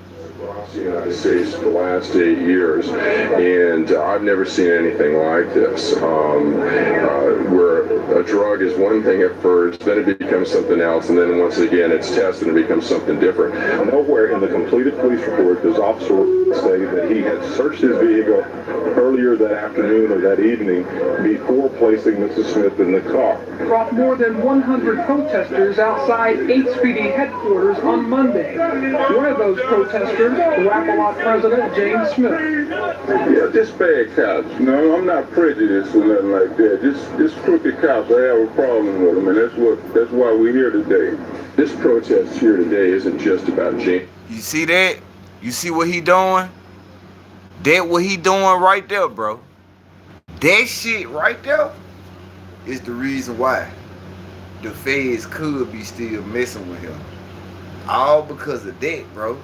The United States for the last 8 years, and I've never seen anything like this. Where a drug is one thing at first, then it becomes something else, and then once again it's tested and it becomes something different. Nowhere in the completed police report does Officer say that he had searched his vehicle earlier that afternoon or that evening before placing Mrs. Smith in the car. Brought more than 100 protesters outside HPD headquarters on Monday. One of those protesters, Rap-A-Lot President James Smith. Yeah, just bad cops. No, I'm not prejudiced or nothing like that. Just crooked cops. I have a problem with them, and that's why we're here today. This protest here today isn't just about James. You see that? You see what he doing? That what he doing right there, bro. That shit right there is the reason why the feds could be still messing with him. All because of that, bro.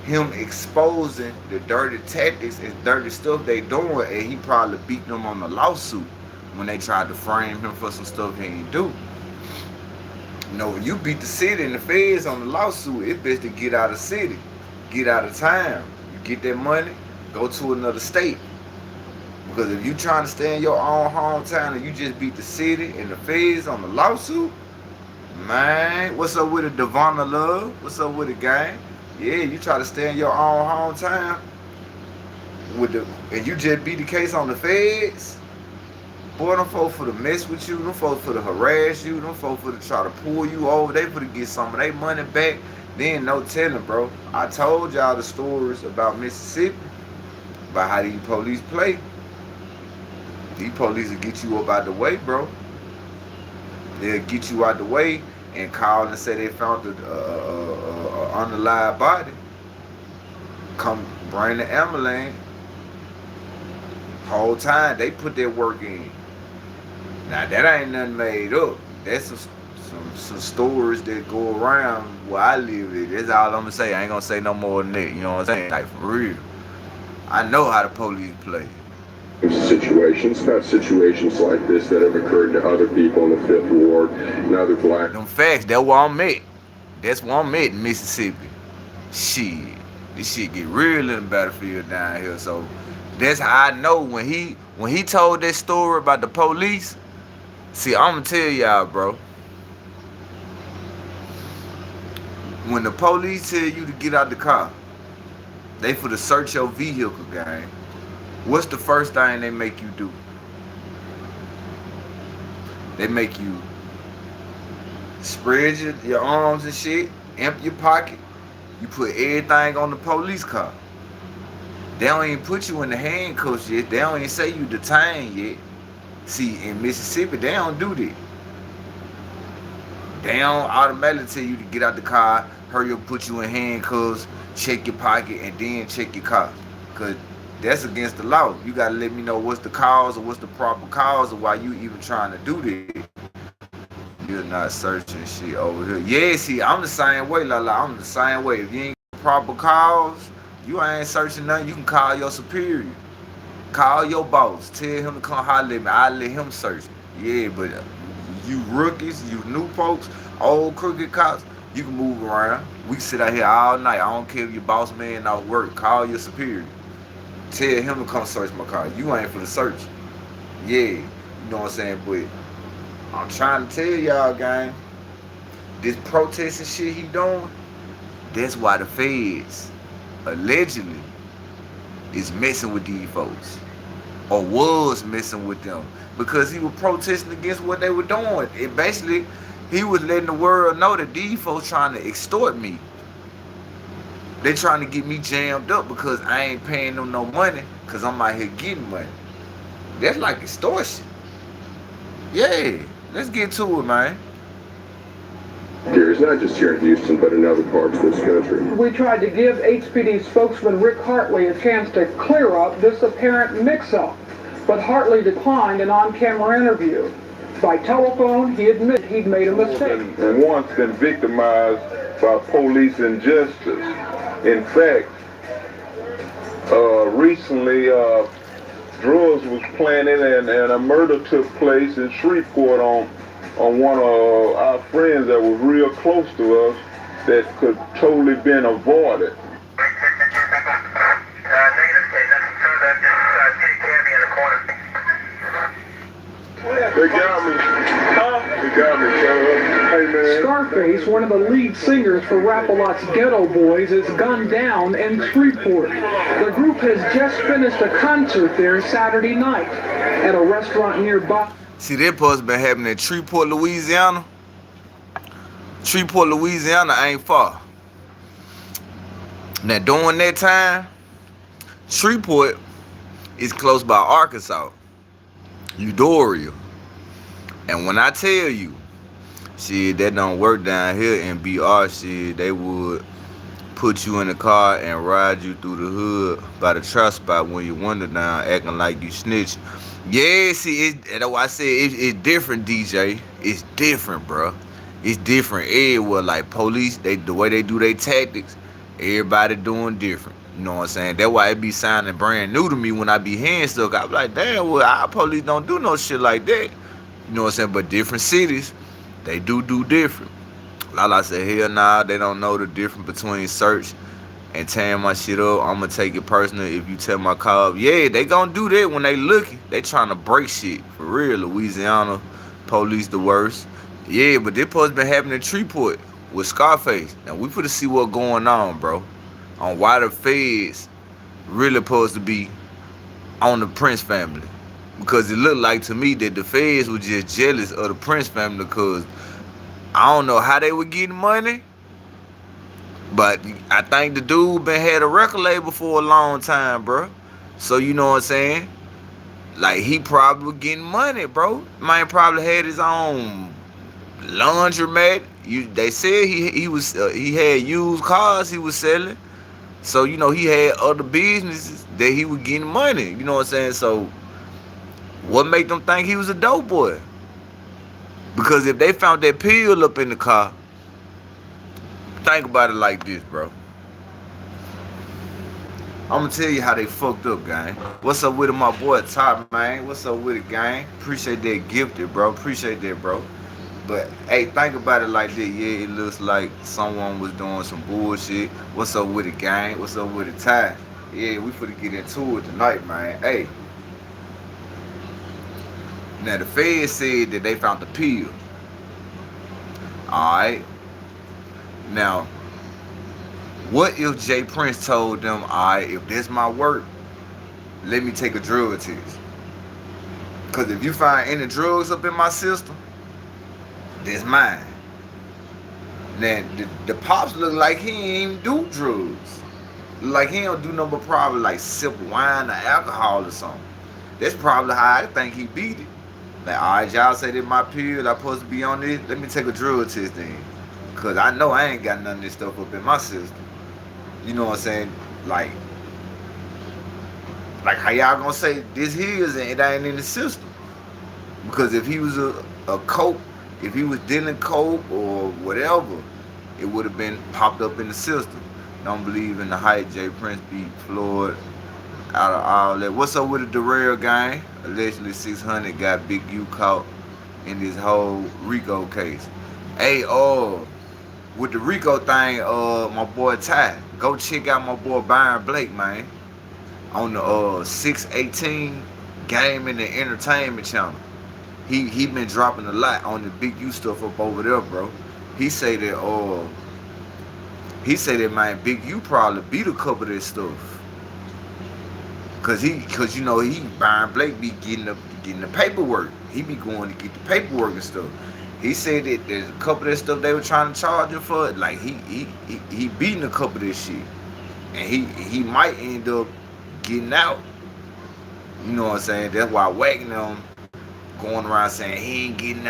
Him exposing the dirty tactics and dirty stuff they doing, and he probably beat them on the lawsuit when they tried to frame him for some stuff he ain't do. You know, when you beat the city and the feds on the lawsuit, it's best to get out of the city, get out of town. You get that money, go to another state. Because if you trying to stay in your own hometown and you just beat the city and the feds on the lawsuit, man, what's up with it, Devonna Love? What's up with it, gang? Yeah, you try to stay in your own hometown and you just beat the case on the feds. Boy, them folks for to mess with you, them folks for to harass you, them folks for to try to pull you over, they for to get some of their money back. Then no telling, bro. I told y'all the stories about Mississippi, about how these police play. These police will get you up out the way, bro. They'll get you out the way and call and say they found the underlying body. Come bring the ambulance. Whole time they put their work in. Now that ain't nothing made up. That's some stories that go around where I live at. That's all I'm gonna say. I ain't gonna say no more than that. You know what I'm saying? Like, for real. I know how the police play. Situations, not situations like this that have occurred to other people in the 5th Ward and other black. Them facts, that's where I'm at. That's where I'm at in Mississippi. Shit. This shit get real in the battlefield down here. So that's how I know when he told that story about the police. See, I'm gonna tell y'all, bro. When the police tell you to get out the car They for to search your vehicle, gang. What's the first thing they make you do? They make you spread your arms and shit, empty your pocket. You put everything on the police car. They don't even put you in the handcuffs yet. They don't even say you detained yet. See, in Mississippi, they don't do that. They don't automatically tell you to get out the car, hurry up, put you in handcuffs, check your pocket, and then check your car. Because that's against the law. You got to let me know what's the cause or what's the proper cause of why you even trying to do that. You're not searching shit over here. Yeah, see, I'm the same way, Lala. I'm the same way. If you ain't got proper cause, you ain't searching nothing. You can call your superior. Call your boss. Tell him to come holler at me. I'll let him search. Yeah, but you rookies, you new folks, old crooked cops, you can move around. We can sit out here all night. I don't care if your boss man not work. Call your superior. Tell him to come search my car. You ain't for the search. Yeah, you know what I'm saying? But I'm trying to tell y'all, gang, this protesting shit he doing, that's why the feds allegedly is messing with these folks, or was messing with them, because he was protesting against what they were doing. And basically, he was letting the world know that these folks trying to extort me. They trying to get me jammed up because I ain't paying them no money, because I'm out here getting money. That's like extortion. Yeah, let's get to it, man. It's not just here in Houston, but in other parts of this country. We tried to give HPD spokesman Rick Hartley a chance to clear up this apparent mix-up, but Hartley declined an on-camera interview. By telephone, he admitted he'd made a mistake. And once been victimized by police injustice. In fact, recently, drugs was planted and a murder took place in Shreveport on one of our friends that was real close to us that could totally been avoided. They got me. They got me, hey, man. Scarface, one of the lead singers for Rap-A-Lot's Ghetto Boys, is gunned down in Shreveport. The group has just finished a concert there Saturday night at a restaurant nearby. See, that supposed to been happening in Shreveport, Louisiana. Shreveport, Louisiana ain't far. Now, during that time, Shreveport is close by Arkansas, Euphoria. And when I tell you, shit, that don't work down here in BR, shit, they would put you in the car and ride you through the hood by the truck spot when you wander down, acting like you snitch. Yeah, see, that's why I said it's different, DJ. It's different, bro. It's different everywhere. Like police, the way they do their tactics, everybody doing different. You know what I'm saying? That's why it be sounding brand new to me when I be hearing stuff. I be like, damn, well, our police don't do no shit like that. You know what I'm saying? But different cities, they do different. Lala said, hell nah, they don't know the difference between search and tearing my shit up. I'm gonna take it personal if you tear my car up. Yeah, they gonna do that when they looking. They trying to break shit. For real, Louisiana police the worst. Yeah, but this supposed to been happening in Shreveport with Scarface. Now we finna see what's going on, bro. On why the feds really supposed to be on the Prince family. Because it looked like to me that the feds were just jealous of the Prince family, because I don't know how they were getting money, but I think the dude been had a record label for a long time, bro. So you know what I'm saying? Like, he probably was getting money, bro. Man probably had his own laundromat. They said he had used cars he was selling. So, you know, he had other businesses that he was getting money. You know what I'm saying? So what made them think he was a dope boy? Because if they found that pill up in the car, think about it like this, bro. I'm gonna tell you how they fucked up, gang. What's up with it, my boy Top, man? What's up with it, gang? Appreciate that gifted, bro. Appreciate that, bro. But hey, think about it like this. Yeah, it looks like someone was doing some bullshit. What's up with it, gang? What's up with it, Ty? Yeah, we finna get into it tonight, man. Hey. Now, the feds said that they found the pill. Alright. Now, What if Jay Prince told them, alright, if this my work, let me take a drug test? Because if you find any drugs up in my system, that's mine. Now, the pops look like he ain't even do drugs. Like he don't do nothing but probably like sip wine or alcohol or something. That's probably how I think he beat it. Like, alright, y'all say that my period, I'm supposed to be on this, let me take a drug test then. Because I know I ain't got none of this stuff up in my system. You know what I'm saying? Like how y'all gonna say this his and it ain't in the system? Because if he was a coke, if he was dealing coke or whatever, it would have been popped up in the system. Don't believe in the hype. Jay Prince beat Floyd out of all that. What's up with the Darrell gang? Allegedly 600 got Big U caught in this whole Rico case. Hey, with the Rico thing, my boy Ty, go check out my boy Byron Blake, man, on the 618 Game and the Entertainment channel. He been dropping a lot on the Big U stuff up over there, bro. He say that man, Big U probably beat a couple of this stuff. Cause you know Byron Blake be getting the paperwork. He be going to get the paperwork and stuff. He said that there's a couple of that stuff they were trying to charge him for. Like he beating a couple of this shit, and he might end up getting out. You know what I'm saying? That's why Wagging them going around saying he ain't getting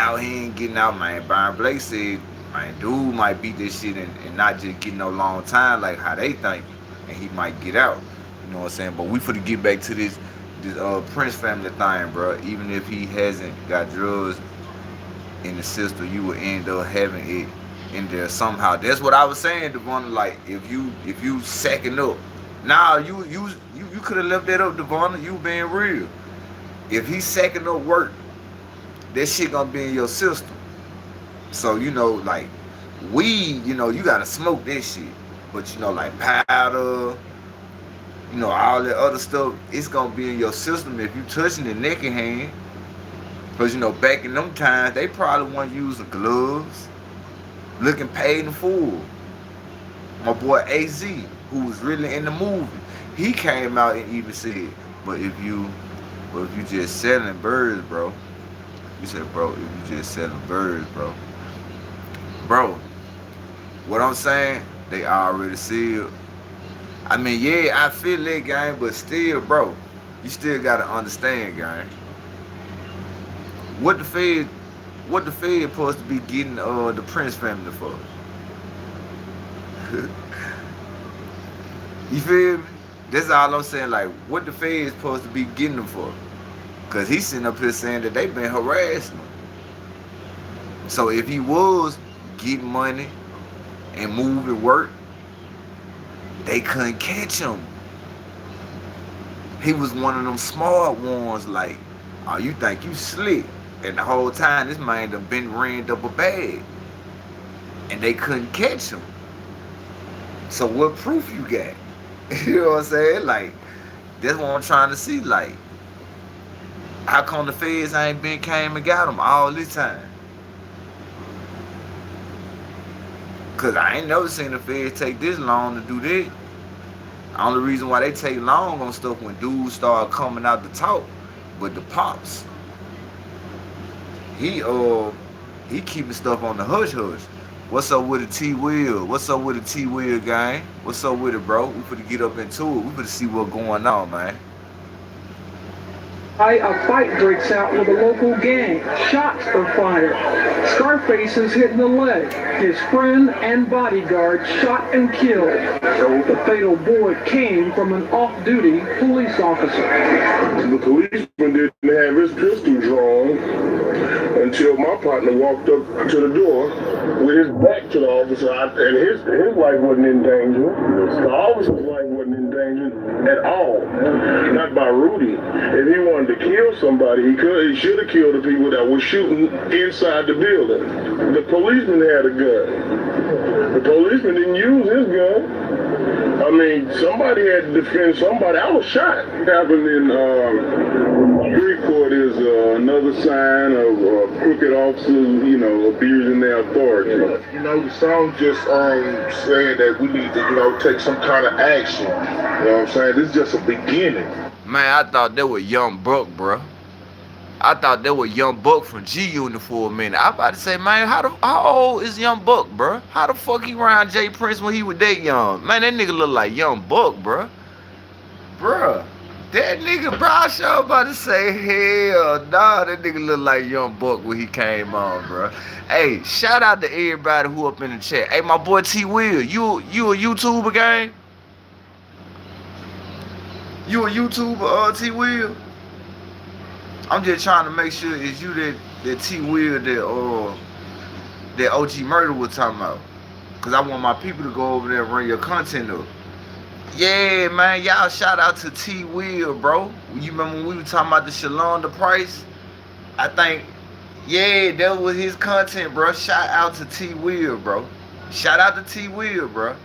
out, man. Byron Blake said, man, dude might beat this shit and not just get no long time like how they think, and he might get out. You know what I'm saying? But we finna get back to this Prince family thing, bro. Even if he hasn't got drugs in the system, you will end up having it in there somehow. That's what I was saying, Devon. Like if you sacking up, now you could have left that up, Devon. You being real. If he's sacking up work, that shit gonna be in your system. So you know, like weed, you know, you gotta smoke this shit. But you know, like powder, you know, all that other stuff, it's gonna be in your system if you touching the naked hand. Because, you know, back in them times, they probably weren't using gloves, looking paid in full. My boy AZ, who was really in the movie, he came out and even said, but if you just selling birds, bro, he said, bro, if you just selling birds, bro, what I'm saying, they already sealed. I mean, yeah, I feel that, gang, but still, bro, you still gotta understand, gang. What the Fed supposed to be getting the Prince family for? You feel me? That's all I'm saying. Like, what the Fed supposed to be getting them for? Cause he's sitting up here saying that they've been harassing him. So if he was getting money and moving work, they couldn't catch him. He was one of them smart ones. Like, oh, you think you slick? And the whole time, this man done been ran up a bag. And they couldn't catch him. So what proof you got? You know what I'm saying? Like, that's what I'm trying to see. Like, how come the feds ain't came and got him all this time? Because I ain't never seen the feds take this long to do that. The only reason why they take long on stuff when dudes start coming out to talk. But the pops, he keeping stuff on the hush hush. What's up with the T-Wheel? What's up with the T-Wheel, gang? What's up with it, bro? We finna get up into it. We finna see what's going on, man. A fight breaks out with a local gang. Shots are fired. Scarface is hit in the leg. His friend and bodyguard shot and killed. The fatal bullet came from an off-duty police officer. The policeman didn't have his pistol drawn until my partner walked up to the door with his back to the officer, and his life wasn't in danger. The officer's life wasn't in danger at all. Not by Rudy. If he wanted to kill somebody, he should have killed the people that were shooting inside the building. The policeman had a gun. The policeman didn't use his gun. I mean, somebody had to defend somebody. I was shot. It happened in street court is another sign of crooked officers, you know, abusing their authority. You know, the song just saying that we need to, you know, take some kind of action. You know what I'm saying? This is just a beginning. Man, I thought they were Young Buck, bro. I thought they were Young Buck from G-Unit for a minute. I about to say, man, how old is Young Buck, bro? How the fuck he around Jay Prince when he was that young? Man, that nigga look like Young Buck, bro. Bruh, that nigga, bro, I sure about to say, hell nah, that nigga look like Young Buck when he came on, bro. Hey, shout out to everybody who up in the chat. Hey, my boy T Will, you a YouTuber, gang? You a YouTuber, T Will? I'm just trying to make sure it's you that T Will that OG Murder was talking about. Cause I want my people to go over there and run your content up. Yeah, man, y'all shout out to T Will, bro. You remember when we were talking about the Shalon the Price? I think, yeah, that was his content, bro. Shout out to T Will, bro. Shout out to T Will, bro.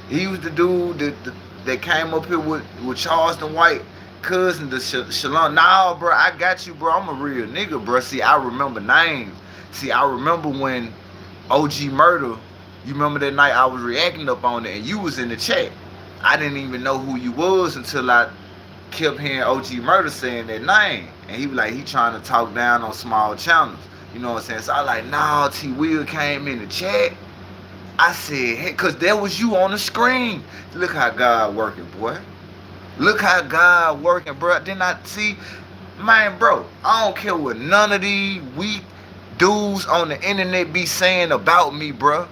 He was the dude that came up here with Charleston White. Cousin to Shalon. Nah, bro, I got you, bro. I'm a real nigga, bro. See, I remember names. See, I remember when OG Murder, you remember that night I was reacting up on it and you was in the chat. I didn't even know who you was until I kept hearing OG Murder saying that name. And he was like, he trying to talk down on small channels. You know what I'm saying? So I like, nah, T Will came in the chat. I said, hey, cause that was you on the screen. Look how God working, boy. Look how God working, bro. Didn't I see? Man, bro, I don't care what none of these weak dudes on the internet be saying about me, bro.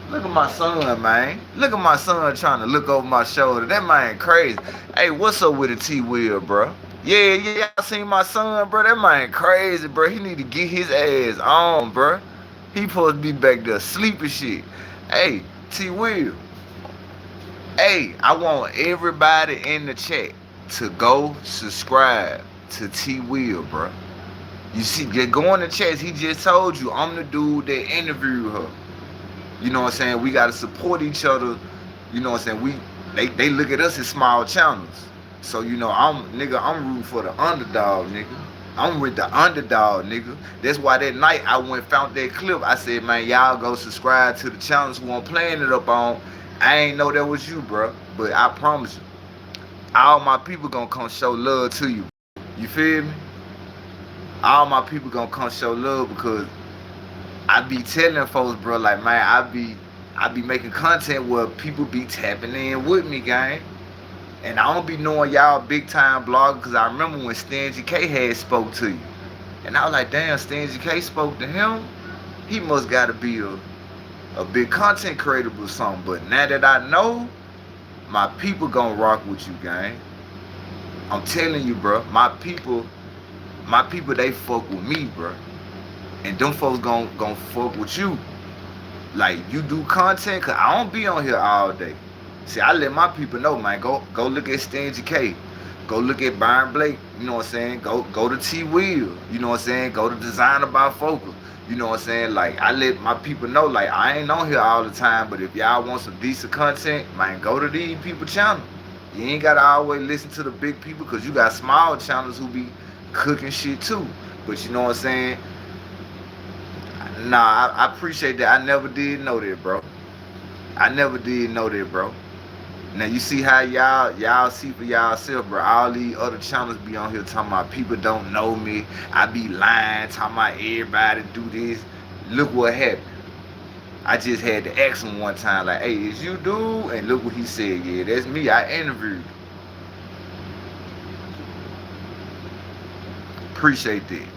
Look at my son, man. Look at my son trying to look over my shoulder. That man crazy. Hey, what's up with the T Will, bro? Yeah, I seen my son, bro. That man crazy, bro. He need to get his ass on, bro. He supposed to be back there sleeping shit. Hey, T Will. Hey, I want everybody in the chat to go subscribe to T Will, bro. You see, just go in the chat. He just told you I'm the dude that interviewed her. You know what I'm saying? We gotta support each other. You know what I'm saying? They look at us as small channels. So you know, I'm rooting for the underdog, nigga. I'm with the underdog, nigga. That's why that night I went and found that clip. I said, man, y'all go subscribe to the channels who I'm playing it up on. I ain't know that was you, bro. But I promise you, all my people gonna come show love to you. You feel me? All my people gonna come show love because I be telling folks, bro, like, man, I be making content where people be tapping in with me, gang. And I don't be knowing y'all big time bloggers because I remember when Stingy K had spoke to you. And I was like, damn, Stingy K spoke to him? He must gotta be a big content creator or something. But now that I know, my people gonna rock with you, gang. I'm telling you, bro, my people, they fuck with me, bro. And them folks gon' fuck with you. Like, you do content, cause I don't be on here all day. See, I let my people know, man, go look at Stingy K. Go look at Byron Blake, you know what I'm saying? Go to T Will, you know what I'm saying? Go to Designer by Focus. You know what I'm saying? Like, I let my people know, like, I ain't on here all the time, but if y'all want some decent content, man, go to these people channel. You ain't gotta always listen to the big people, cause you got small channels who be cooking shit too. But you know what I'm saying? Nah, I appreciate that. I never did know that, bro. I never did know that, bro. Now you see how y'all see for y'allself, bro. All these other channels be on here talking about people don't know me. I be lying, talking about everybody do this. Look what happened. I just had to ask him one time, like, hey, is you dude? And look what he said. Yeah, that's me. I interviewed. Appreciate that.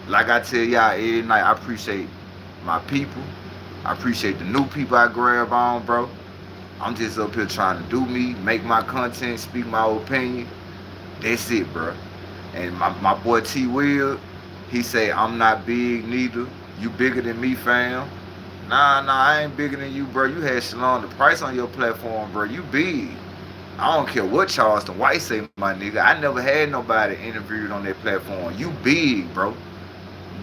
Like I tell y'all every night, I appreciate my people. I appreciate the new people I grab on, bro. I'm just up here trying to do me, make my content, speak my opinion. That's it, bro. And my boy T Will, he say, I'm not big neither. You bigger than me, fam. Nah, I ain't bigger than you, bro. You had Shalon the Price on your platform, bro. You big. I don't care what Charleston White say, my nigga. I never had nobody interviewed on that platform. You big, bro.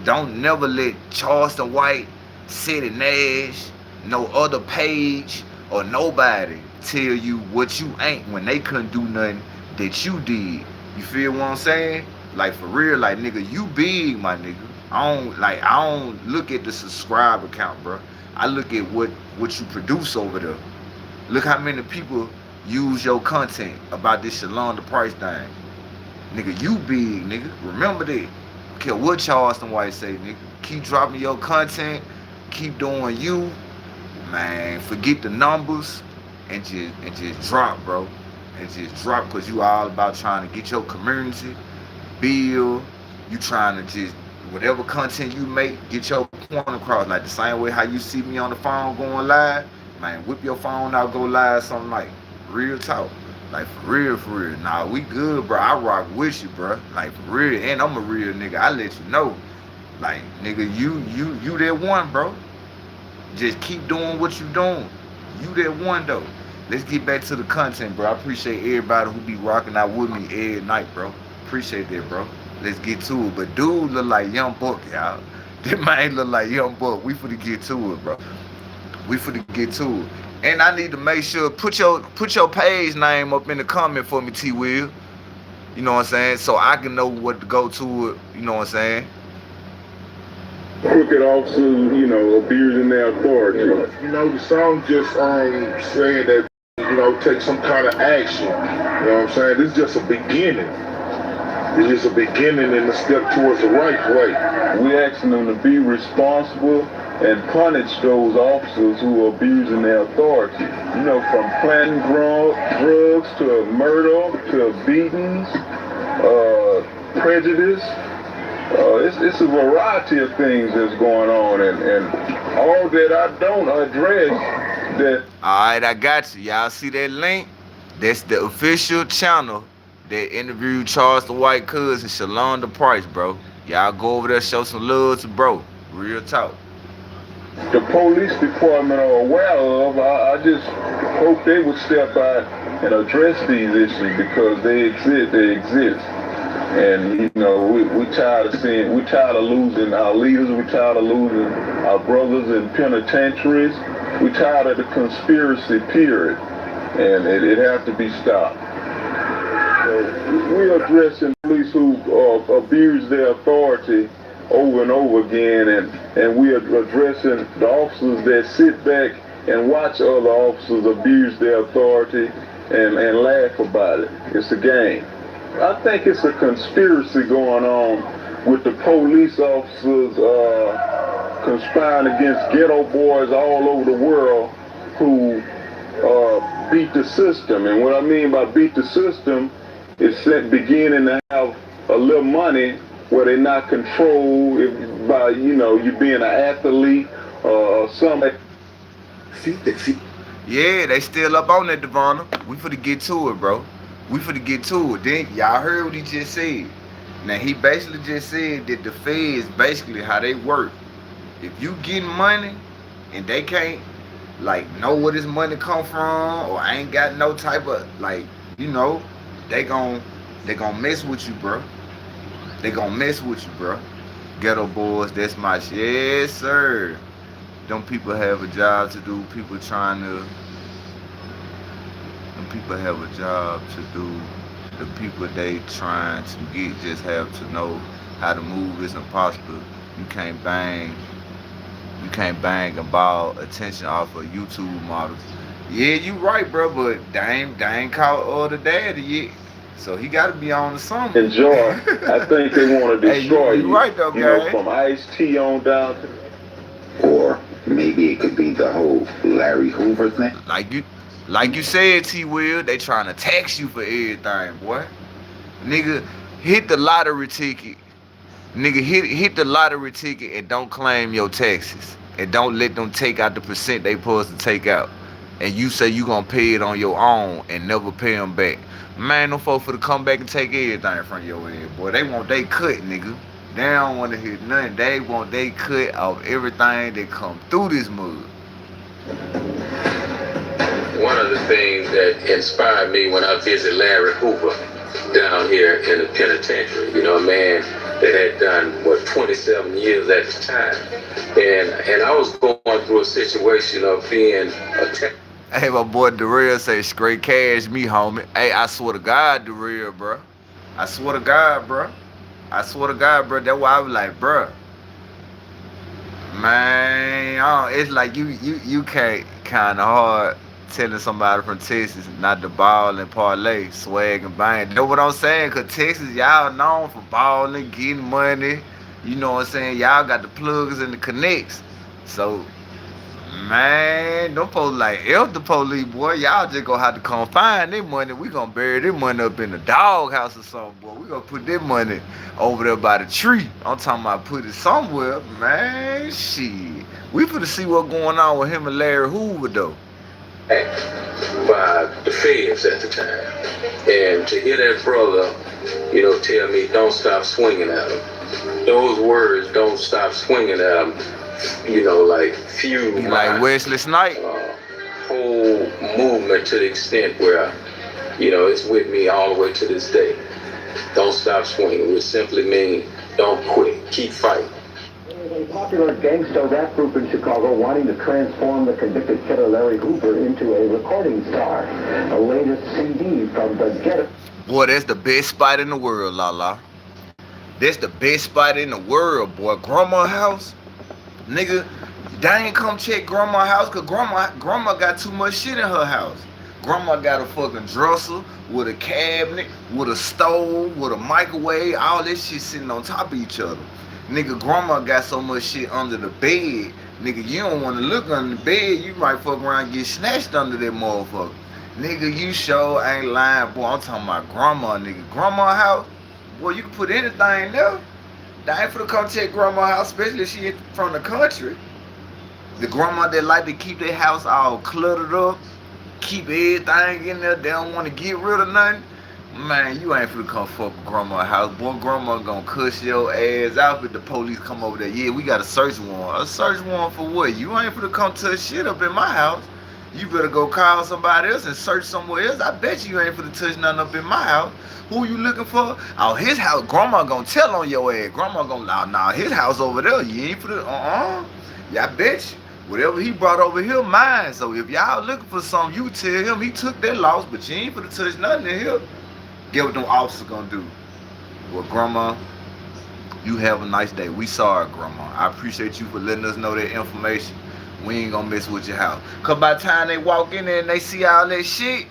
Don't never let Charleston White, City Nash, no other page, or nobody tell you what you ain't when they couldn't do nothing that you did. You feel what I'm saying? Like for real, like nigga, you big, my nigga. I don't look at the subscriber count, bro. I look at what you produce over there. Look how many people use your content about this Shalon the Price thing. Nigga, you big, nigga. Remember that. Don't care what Charleston White say, nigga. Keep dropping your content. Keep doing you. Man, forget the numbers and just drop, bro. And just drop, because you all about trying to get your community, build. You trying to just, whatever content you make, get your point across. Like the same way how you see me on the phone going live, man, whip your phone out, go live, something like real talk. Like for real, for real. Nah, we good, bro. I rock with you, bro. Like for real. And I'm a real nigga. I let you know. Like, nigga, you that one, bro. Just keep doing what you doing. You that one, though. Let's get back to the content, bro. I appreciate everybody who be rocking out with me every night, bro. Appreciate that, bro. Let's get to it. But dude look like Young Buck, y'all. That man look like Young Buck. We finna get to it, bro. We finna get to it. And I need to make sure, put your page name up in the comment for me, T Will. You know what I'm saying? So I can know what to go to it. You know what I'm saying? Crooked officers, you know, abusing their authority. You know, the song just saying that, you know, take some kind of action. You know what I'm saying? This is just a beginning. It's just a beginning and a step towards the right way. We asking them to be responsible and punish those officers who are abusing their authority. You know, from planting drugs to murder to beatings, prejudice. It's a variety of things that's going on, and all that I don't address that. Alright, I got you. Y'all see that link? That's the official channel that interviewed Charleston White cousin Shalon the Price, bro. Y'all go over there, show some love to bro. Real talk. The police department are aware of. I just hope they would step out and address these issues, because they exist. And you know, we tired of losing our leaders. We tired of losing our brothers in penitentiaries. We tired of the conspiracy, period. And it has to be stopped. So we're addressing police who abuse their authority over and over again, and we are addressing the officers that sit back and watch other officers abuse their authority and laugh about it. It's a game. I think it's a conspiracy going on with the police officers conspiring against ghetto boys all over the world who beat the system. And what I mean by beat the system is beginning to have a little money where they're not controlled by, you know, you being an athlete or something. See? Yeah, they still up on that, Devonna. We finna get to it, bro. We finna get to it. Then y'all heard what he just said. Now he basically just said that the feds basically how they work. If you getting money and they can't like know where this money come from, or ain't got no type of like, you know, they gon' mess with you, bro. They gon' mess with you, bro. Ghetto boys, that's my shit. Yes, sir. Them people have a job to do. People have a job to do. The people they trying to get just have to know how to move. It's impossible. You can't bang and ball attention off of YouTube models. Yeah, you right, bro, but they ain't caught the daddy yet. So he gotta be on to something. Enjoy. I think they want to destroy you. Right though, you know, from Ice-T on down to... Or maybe it could be the whole Larry Hoover thing. Like you said, T Will, they trying to tax you for everything, boy. Nigga, hit the lottery ticket. Nigga, hit the lottery ticket and don't claim your taxes. And don't let them take out the percent they supposed to take out. And you say you gonna pay it on your own and never pay them back. Man, them folks for to come back and take everything from your head, boy. They want they cut, nigga. They don't want to hear nothing. They want they cut of everything that come through this mud. One of the things that inspired me when I visited Larry Hoover down here in the penitentiary, you know, a man that had done, 27 years at the time. And I was going through a situation of being attacked. Hey, my boy Darrell say straight cash me, homie. Hey, I swear to God, Darrell, bro. I swear to God, bro. I swear to God, bro. That's why I was like, bro. Man, it's like you can't kind of hard telling somebody from Texas not to ball and parlay, swag and bang. You know what I'm saying? Cause Texas, y'all known for balling, getting money. You know what I'm saying? Y'all got the plugs and the connects. So, man, them folks like F the police, boy. Y'all just gonna have to come find their money. We gonna bury their money up in the doghouse or something, boy. We gonna put their money over there by the tree. I'm talking about put it somewhere, man. Shit. We finna see what's going on with him and Larry Hoover, though. By the feds at the time. And to hear that brother, tell me, don't stop swinging at him. Those words, don't stop swinging at him, like fuel like Wesley Snipes. Whole movement to the extent where, it's with me all the way to this day. Don't stop swinging, which simply means don't quit, keep fighting. A popular gangster rap group in Chicago wanting to transform the convicted killer Larry Hoover into a recording star. The latest CD from the Ghetto. Boy, that's the best spot in the world, Lala. That's the best spot in the world, boy. Grandma's house, nigga. They ain't come check Grandma's house because grandma got too much shit in her house. Grandma got a fucking dresser with a cabinet, with a stove, with a microwave, all this shit sitting on top of each other. Nigga, grandma got so much shit under the bed. Nigga, you don't want to look under the bed. You might fuck around and get snatched under that motherfucker. Nigga, you sure ain't lying, boy. I'm talking about grandma, nigga. Grandma house, boy, you can put anything there. They ain't finna come check grandma house, especially if she from the country. The grandma that like to keep their house all cluttered up, keep everything in there. They don't want to get rid of nothing. Man, you ain't finna come fuck with grandma's house. Boy, grandma gonna cuss your ass out if the police come over there. Yeah, we got a search warrant. A search warrant for what? You ain't finna come touch shit up in my house. You better go call somebody else and search somewhere else. I bet you ain't finna touch nothing up in my house. Who you looking for? Oh, his house. Grandma gonna tell on your ass. Grandma gonna, nah, his house over there. You ain't finna, yeah, I bet you. Whatever he brought over here, mine. So if y'all looking for something, you tell him he took that loss, but you ain't finna touch nothing in here. Get what them officers gonna do. Well, grandma, you have a nice day. We sorry, grandma. I appreciate you for letting us know that information. We ain't gonna mess with your house. Cause by the time they walk in there and they see all that shit,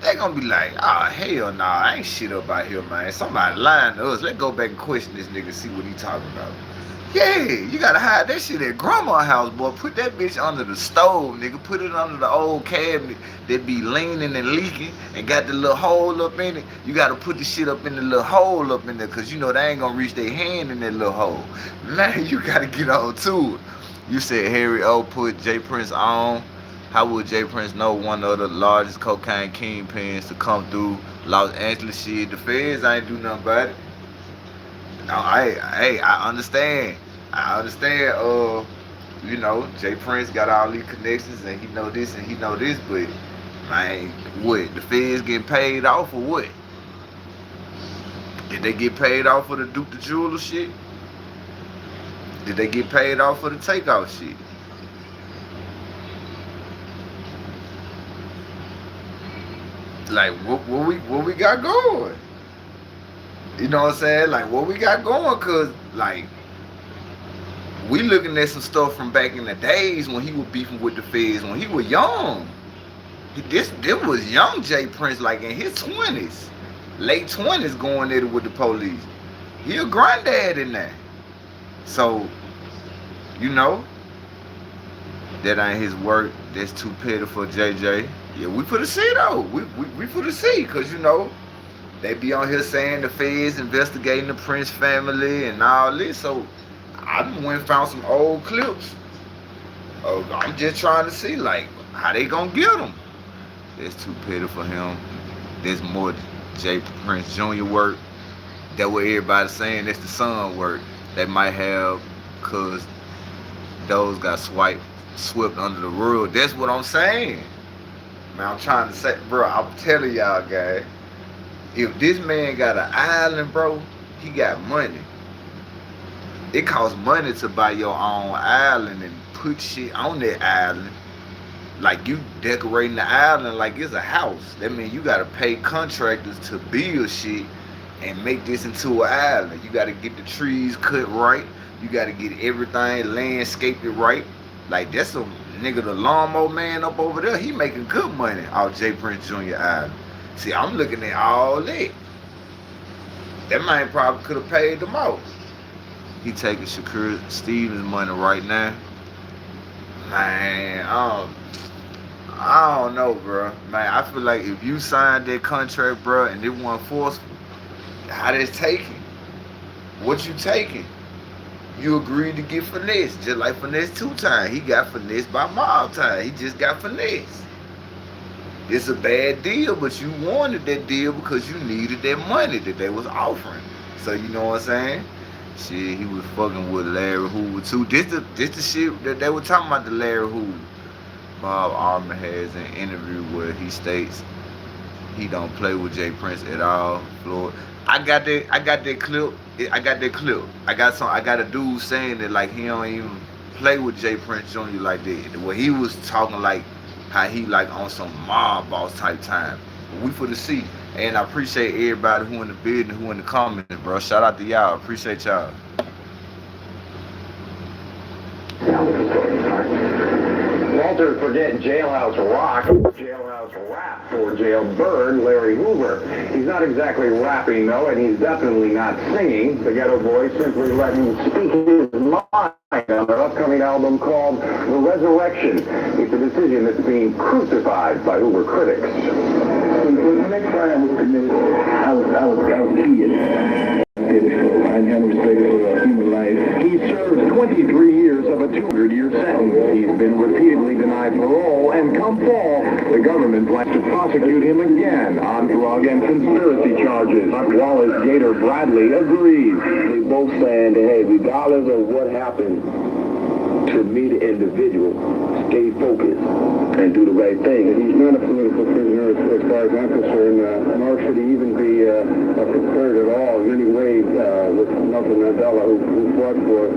they gonna be like, oh, hell nah, I ain't shit up out here, man. Somebody lying to us. Let's go back and question this nigga, see what he talking about. Yeah, you gotta hide that shit at grandma's house, boy. Put that bitch under the stove, nigga. Put it under the old cabinet that be leaning and leaking and got the little hole up in it. You gotta put the shit up in the little hole up in there, cause you know they ain't gonna reach their hand in that little hole. Man, you gotta get on to it. You said Harry O put J Prince on. How would J Prince know one of the largest cocaine kingpins to come through Los Angeles? Shit, the feds ain't do nothing about it. No, I understand. Jay Prince got all these connections and he know this and he know this, but man, what? The feds getting paid off for what? Did they get paid off for the Duke the Jeweler shit? Did they get paid off for the takeout shit? Like what we got going? You know what I'm saying? Like what we got going, cause like we looking at some stuff from back in the days when he was beefing with the feds when he was young. This was young Jay Prince, like in his 20s, late 20s, going at it with the police. He a granddad in there. So, that ain't his work. That's too petty for JJ. Yeah, we for the see though. We for the see, cause they be on here saying the feds investigating the Prince family and all this. So I went and found some old clips. I'm just trying to see like how they gonna get them. That's too petty for him. There's more J Prince Jr. work. That what everybody's saying. That's the son work. They might have, cause those got swept under the rug. That's what I'm saying. Man, I'm trying to say, bro. I'm telling y'all, guys. If this man got an island, bro, he got money. It costs money to buy your own island and put shit on that island. Like you decorating the island like it's a house. That means you gotta pay contractors to build shit and make this into an island. You gotta get the trees cut right. You gotta get everything landscaped right. Like that's a nigga, the lawnmower man up over there. He making good money off J. Prince Jr. Island. See, I'm looking at all that. That man probably could have paid the most. He taking Shakur Stevens' money right now. Man, I don't know, bro. Man, I feel like if you signed that contract, bro, and it wasn't forceful, how that's taken? What you taking? You agreed to get finesse, just like finesse 2 times. He got finesse by mob time. He just got finesse. It's a bad deal, but you wanted that deal because you needed that money that they was offering. So you know what I'm saying? Shit, he was fucking with Larry Hoover too. This the shit that they were talking about, the Larry Hoover. Bob Armin has an interview where he states he don't play with J. Prince at all. Floyd. I got that clip. I got a dude saying that like he don't even play with J. Prince Jr. like that. Where he was talking like how he like on some mob boss type time. We for the see. And I appreciate everybody who in the building, who in the comments, bro. Shout out to y'all. Appreciate y'all. Walter forget Jailhouse Rock, Jailhouse Rap, or Jailbird Larry Hoover. He's not exactly rapping, though, and he's definitely not singing. The Ghetto Boys simply let him speak his mind on their upcoming album called The Resurrection. It's a decision that's being crucified by Hoover critics. When the next crime was committed, I was kid. I never stated for human life. He served 23 years of a 200-year sentence. He's been repeatedly denied parole, and come fall, the government plans to prosecute him again on drug and conspiracy charges. Wallace Gator Bradley agrees. We both saying that, hey, regardless of what happened to me, the individual, stay focused and do the right thing. He's not a political prisoner as far as I'm concerned, nor should he even be compared at all in any way with Nelson Mandela, who fought for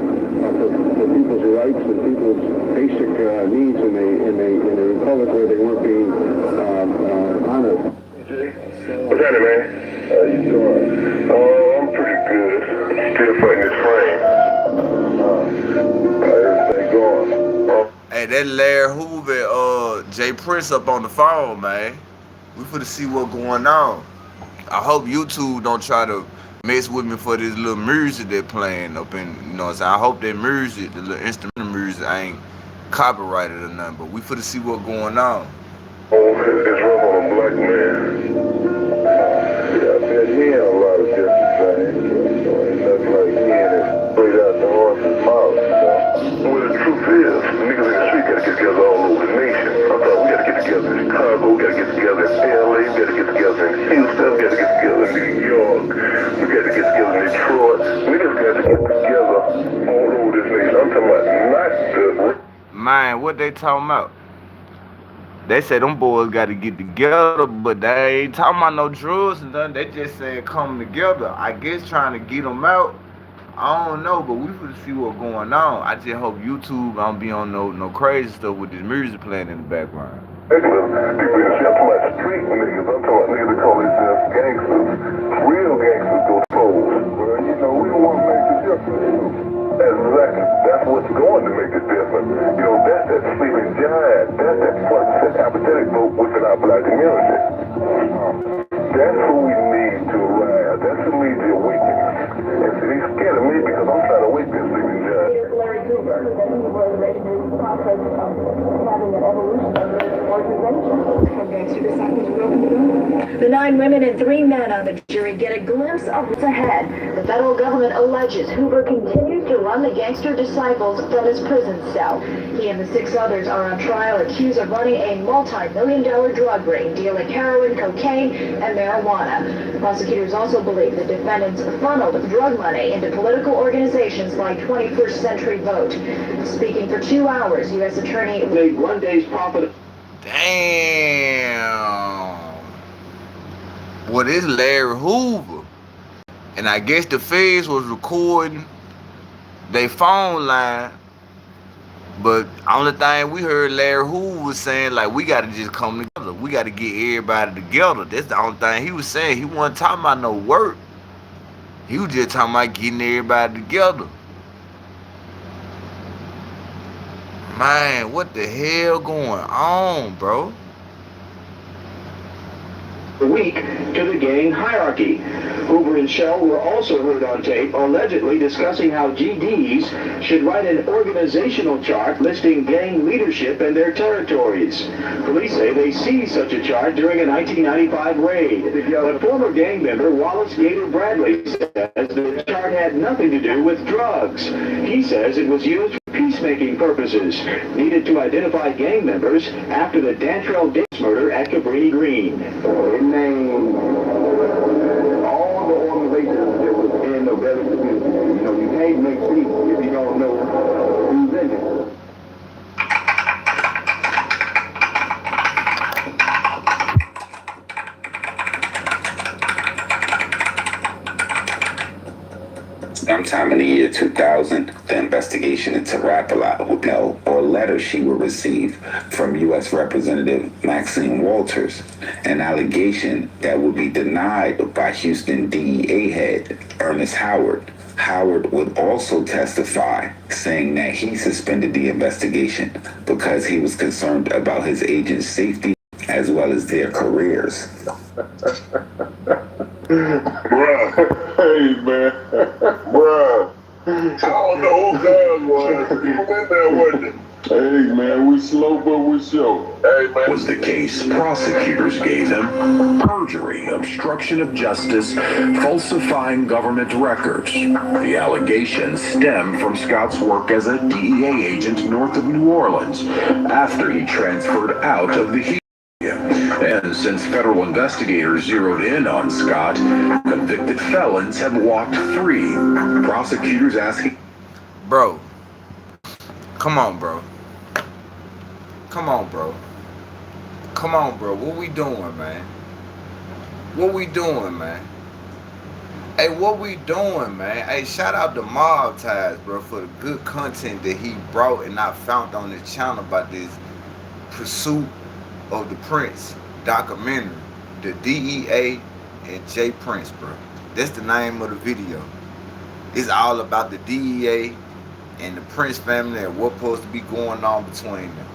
people's rights and people's basic needs in a republic where they weren't being honored. What's happening, man? How you doing? Oh, I'm pretty good. Still fighting this frame. Everything going. Hey, that Larry Hoover, J. Prince up on the phone, man. We finna see what's going on. I hope YouTube don't try to mess with me for this little music they're playing up in, you know what I'm saying? I hope that music, the little instrumental music, ain't copyrighted or nothing, but we finna see what's going on. Oh, it's rough on a black man. Yeah, I've been hearing a lot of different things. So ain't nothing like hearing it straight out the horse's mouth, you know? Well, the truth is, niggas in the street gotta get together all over the nation. I thought we gotta get together in Chicago, we gotta get together in LA, we gotta get together in Houston, we gotta get together in New York, we gotta get together in Detroit. Niggas gotta get together all over this nation. I'm talking about not the... Man, what they talking about? They say them boys got to get together, but they ain't talking about no drugs and nothing. They just saying come together. I guess trying to get them out. I don't know, but we finna see what's going on. I just hope YouTube don't be on no crazy stuff with this music playing in the background. People in the shit, I'm talking about street niggas. I'm talking about niggas that call themselves gangsters. Real gangsters go pose. Well, you know, we don't want to make the difference. Exactly. That's what's going to make the difference. You know, that's that sleeping giant. That's that apathetic vote within our black community. That's who we need to arise. That's who needs the awakening. And see, he's scared of me because I'm trying to wake this sleeping giant. Larry Hoover, that he was in this process of having an evolution of this organization. The 9 women and 3 men on the jury get a glimpse of what's ahead. The federal government alleges Hoover continues to run the gangster disciples from his prison cell. He and the 6 others are on trial accused of running a multi-million-dollar drug ring, dealing heroin, cocaine, and marijuana. Prosecutors also believe the defendants funneled drug money into political organizations like 21st Century Vote. Speaking for 2 hours, U.S. Attorney made one day's profit. Damn. Well, this Larry Hoover. And I guess the feds was recording their phone line But only thing we heard Larry Hoover was saying, like, we got to just come together. We got to get everybody together. That's the only thing he was saying. He wasn't talking about no work. He was just talking about getting everybody together. Man, what the hell going on, bro? Week to the gang hierarchy. Hoover and Shell were also heard on tape allegedly discussing how GDs should write an organizational chart listing gang leadership in their territories. Police say they seized such a chart during a 1995 raid. But former gang member Wallace Gator Bradley says the chart had nothing to do with drugs. He says it was used for peacemaking purposes, needed to identify gang members after the Dantrell Davis murder at Cabrini Green. It named all the organizations that was in the very community. You know, you can't make peace if you don't know who's in it. Sometime in the year 2000, the investigation into Rap-A-Lot would know, or letter she would receive from U.S. Representative Maxine Walters, an allegation that would be denied by Houston DEA head Ernest Howard. Howard would also testify, saying that he suspended the investigation because he was concerned about his agents' safety as well as their careers. Bruh, hey man, bruh, I don't know who God was. You in there, wasn't it? Hey man, we slow but we sure. Hey man. Was the case prosecutors gave him perjury, obstruction of justice, falsifying government records. The allegations stem from Scott's work as a DEA agent north of New Orleans after he transferred out of the Houston. And since federal investigators zeroed in on Scott, convicted felons have walked free. Prosecutors asking... Bro. Come on, bro. Come on, bro. Come on, bro. What we doing, man? What we doing, man? Hey, what we doing, man? Hey, shout out to Mob Ties, bro, for the good content that he brought and I found on his channel about this pursuit of the Prince documentary, the DEA and J Prince, bro. That's the name of the video. It's all about the DEA and the Prince family and what's supposed to be going on between them.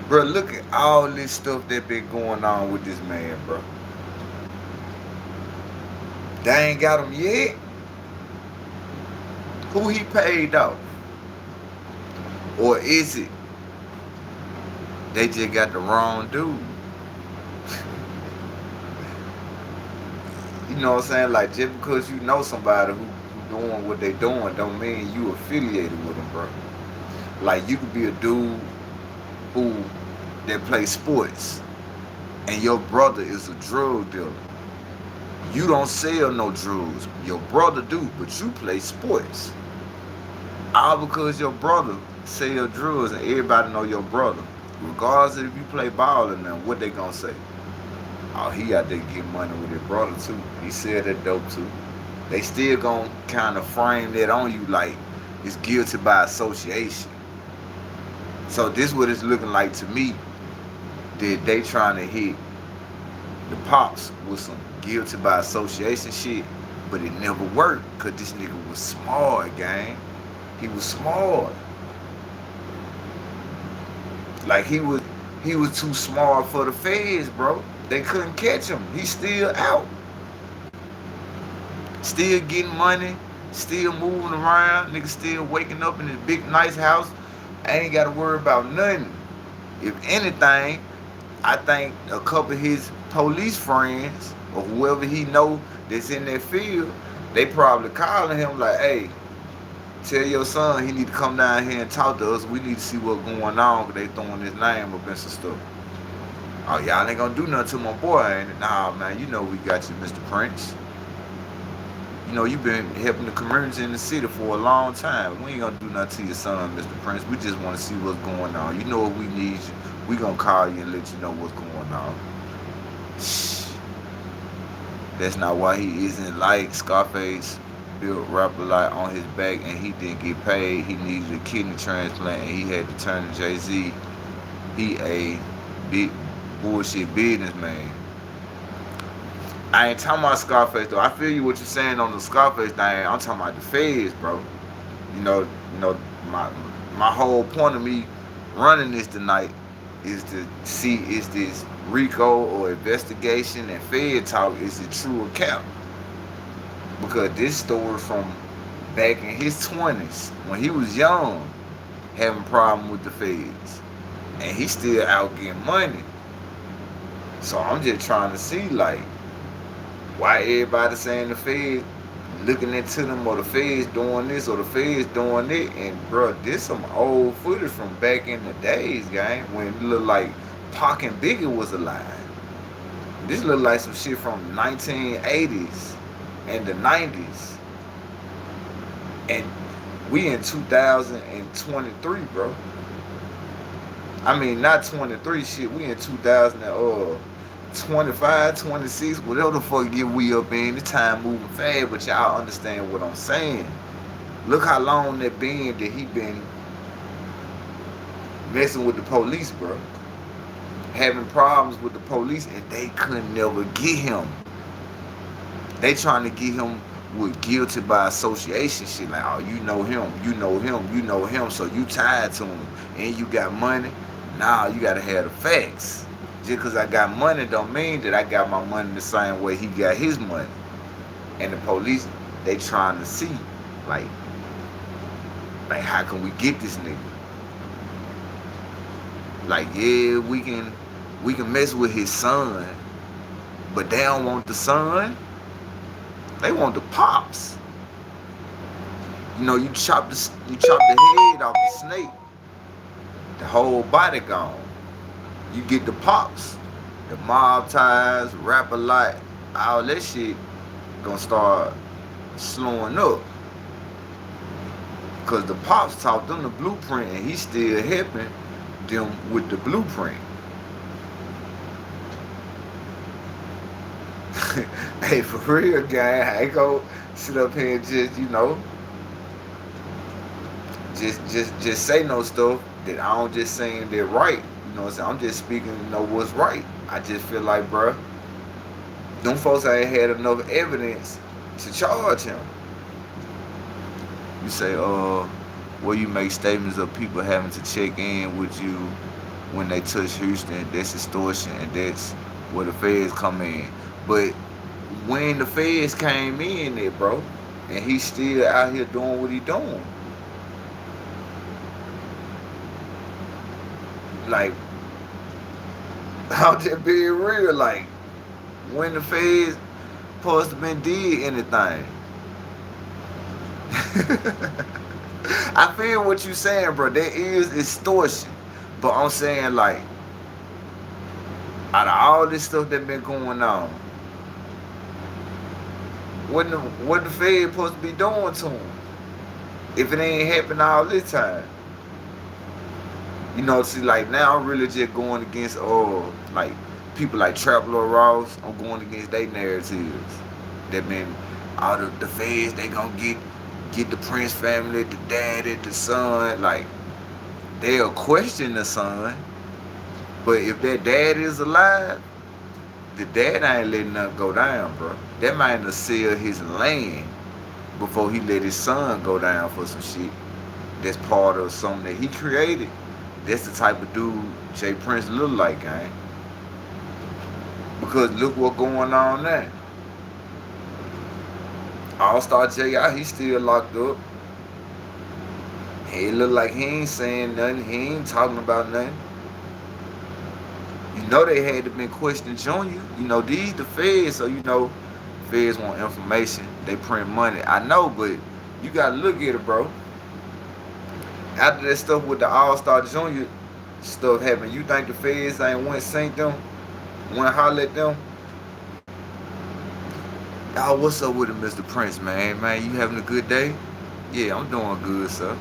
Bro, look at all this stuff that been going on with this man, bro. They ain't got him yet. Who he paid off? Or is it they just got the wrong dude? You know what I'm saying? Like, just because you know somebody who doing what they doing don't mean you affiliated with them, bro. Like, you could be a dude that plays sports and your brother is a drug dealer. You don't sell no drugs. Your brother do, but you play sports. All because your brother sell drugs and everybody know your brother. Regardless if you play ball or not, what they gonna say? Oh, he out there getting money with his brother too. He sell that dope too. They still gonna kind of frame that on you like it's guilty by association. So this what it's looking like to me, that they trying to hit the Pops with some guilty by association shit, but it never worked because this nigga was smart, gang. He was smart. Like he was too smart for the feds, bro. They couldn't catch him. He's still out. Still getting money, still moving around, nigga still waking up in his big nice house. I ain't gotta worry about nothing. If anything, I think a couple of his police friends or whoever he know that's in that field, they probably calling him like, hey, tell your son he need to come down here and talk to us. We need to see what's going on because they throwing his name up and some stuff. Oh, y'all ain't gonna do nothing to my boy, ain't it? Nah, man, you know we got you, Mr. Prince. You know, you've been helping the community in the city for a long time. We ain't gonna do nothing to your son, Mr. Prince. We just want to see what's going on. You know if we need you, we gonna call you and let you know what's going on. Shh. That's not why he isn't like Scarface built rapper like on his back and he didn't get paid. He needed a kidney transplant and he had to turn to Jay-Z. He a big bullshit businessman. I ain't talking about Scarface though. I feel you what you're saying on the Scarface thing. I'm talking about the feds, bro. You know, my whole point of me running this tonight is to see is this Rico or investigation and Fed talk is it true account? Because this story from back in his 20s when he was young having problem with the feds and he still out getting money. So I'm just trying to see like why everybody saying the feds looking into them or the feds doing this or the feds doing it. And bro, this some old footage from back in the days, gang, when it looked like Pac and Biggie was alive. This look like some shit from 1980s and the 90s. And we in 2023, bro. I mean, not 23 shit, we in 2025, 26, whatever the fuck year we up in. The time moving fast, but y'all understand what I'm saying. Look how long that been that he been messing with the police, bro. Having problems with the police and they couldn't never get him. They trying to get him with guilty by association shit. Like, oh, you know him, you know him, you know him, so you tied to him and you got money. Nah, you gotta have the facts. Just because I got money don't mean that I got my money the same way he got his money. And the police, they trying to see, like how can we get this nigga? Like, yeah, we can mess with his son, but they don't want the son. They want the pops. You know, you chop the head off the snake, the whole body gone. You get the pops, the mob ties, rap a lot, all that shit gonna start slowing up. Cause the pops taught them the blueprint and he's still helping them with the blueprint. Hey, for real, gang, I ain't go sit up here and just, you know, just say no stuff that I don't just saying they're right. You know what I'm saying? I'm just speaking, you know, what's right. I just feel like, bruh, them folks ain't had enough evidence to charge him. You say, well, you make statements of people having to check in with you when they touch Houston, that's extortion, and that's where the feds come in. But when the feds came in there, bro, and he's still out here doing what he doing. Like, I'm just being real, like, when the feds supposed to been did anything. I feel what you saying, bro. There is extortion. But I'm saying, like, out of all this stuff that been going on, what the Fed supposed to be doing to him if it ain't happened all this time? You know, see, like, now I'm really just going against like people like Traveler Ross. I'm going against their narratives that been out of the feds. They gonna get the Prince family, the daddy, the son. Like, they'll question the son, but if that dad is alive, the dad ain't letting nothing go down, bro. That might have sealed his land before he let his son go down for some shit that's part of something that he created. That's the type of dude Jay Prince look like, gang. Because look what's going on now. All-Star J.I., he's still locked up. He look like he ain't saying nothing. He ain't talking about nothing. You know they had to been questioning Junior. You know, these the feds, so you know feds want information. They print money. I know, but you gotta look at it, bro. After that stuff with the All-Star Junior stuff happened, you think the feds ain't went sink them? Went holler at them? Oh, what's up with it, Mr. Prince, man? Man, you having a good day? Yeah, I'm doing good, sir.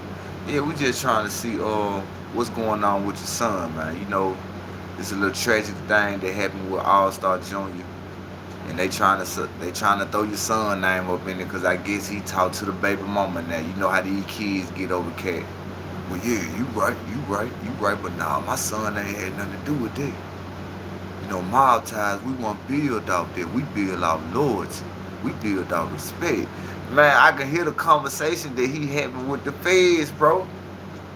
Yeah, we just trying to see what's going on with your son, man. You know, it's a little tragic thing that happened with All-Star Junior. And they trying to throw your son name up in it because I guess he talked to the baby mama now. You know how these kids get over cat. Well, yeah, you right, but nah, my son ain't had nothing to do with that. You know, mob ties, we want to build off that. We build off loyalty. We build off respect. Man, I can hear the conversation that he having with the feds, bro.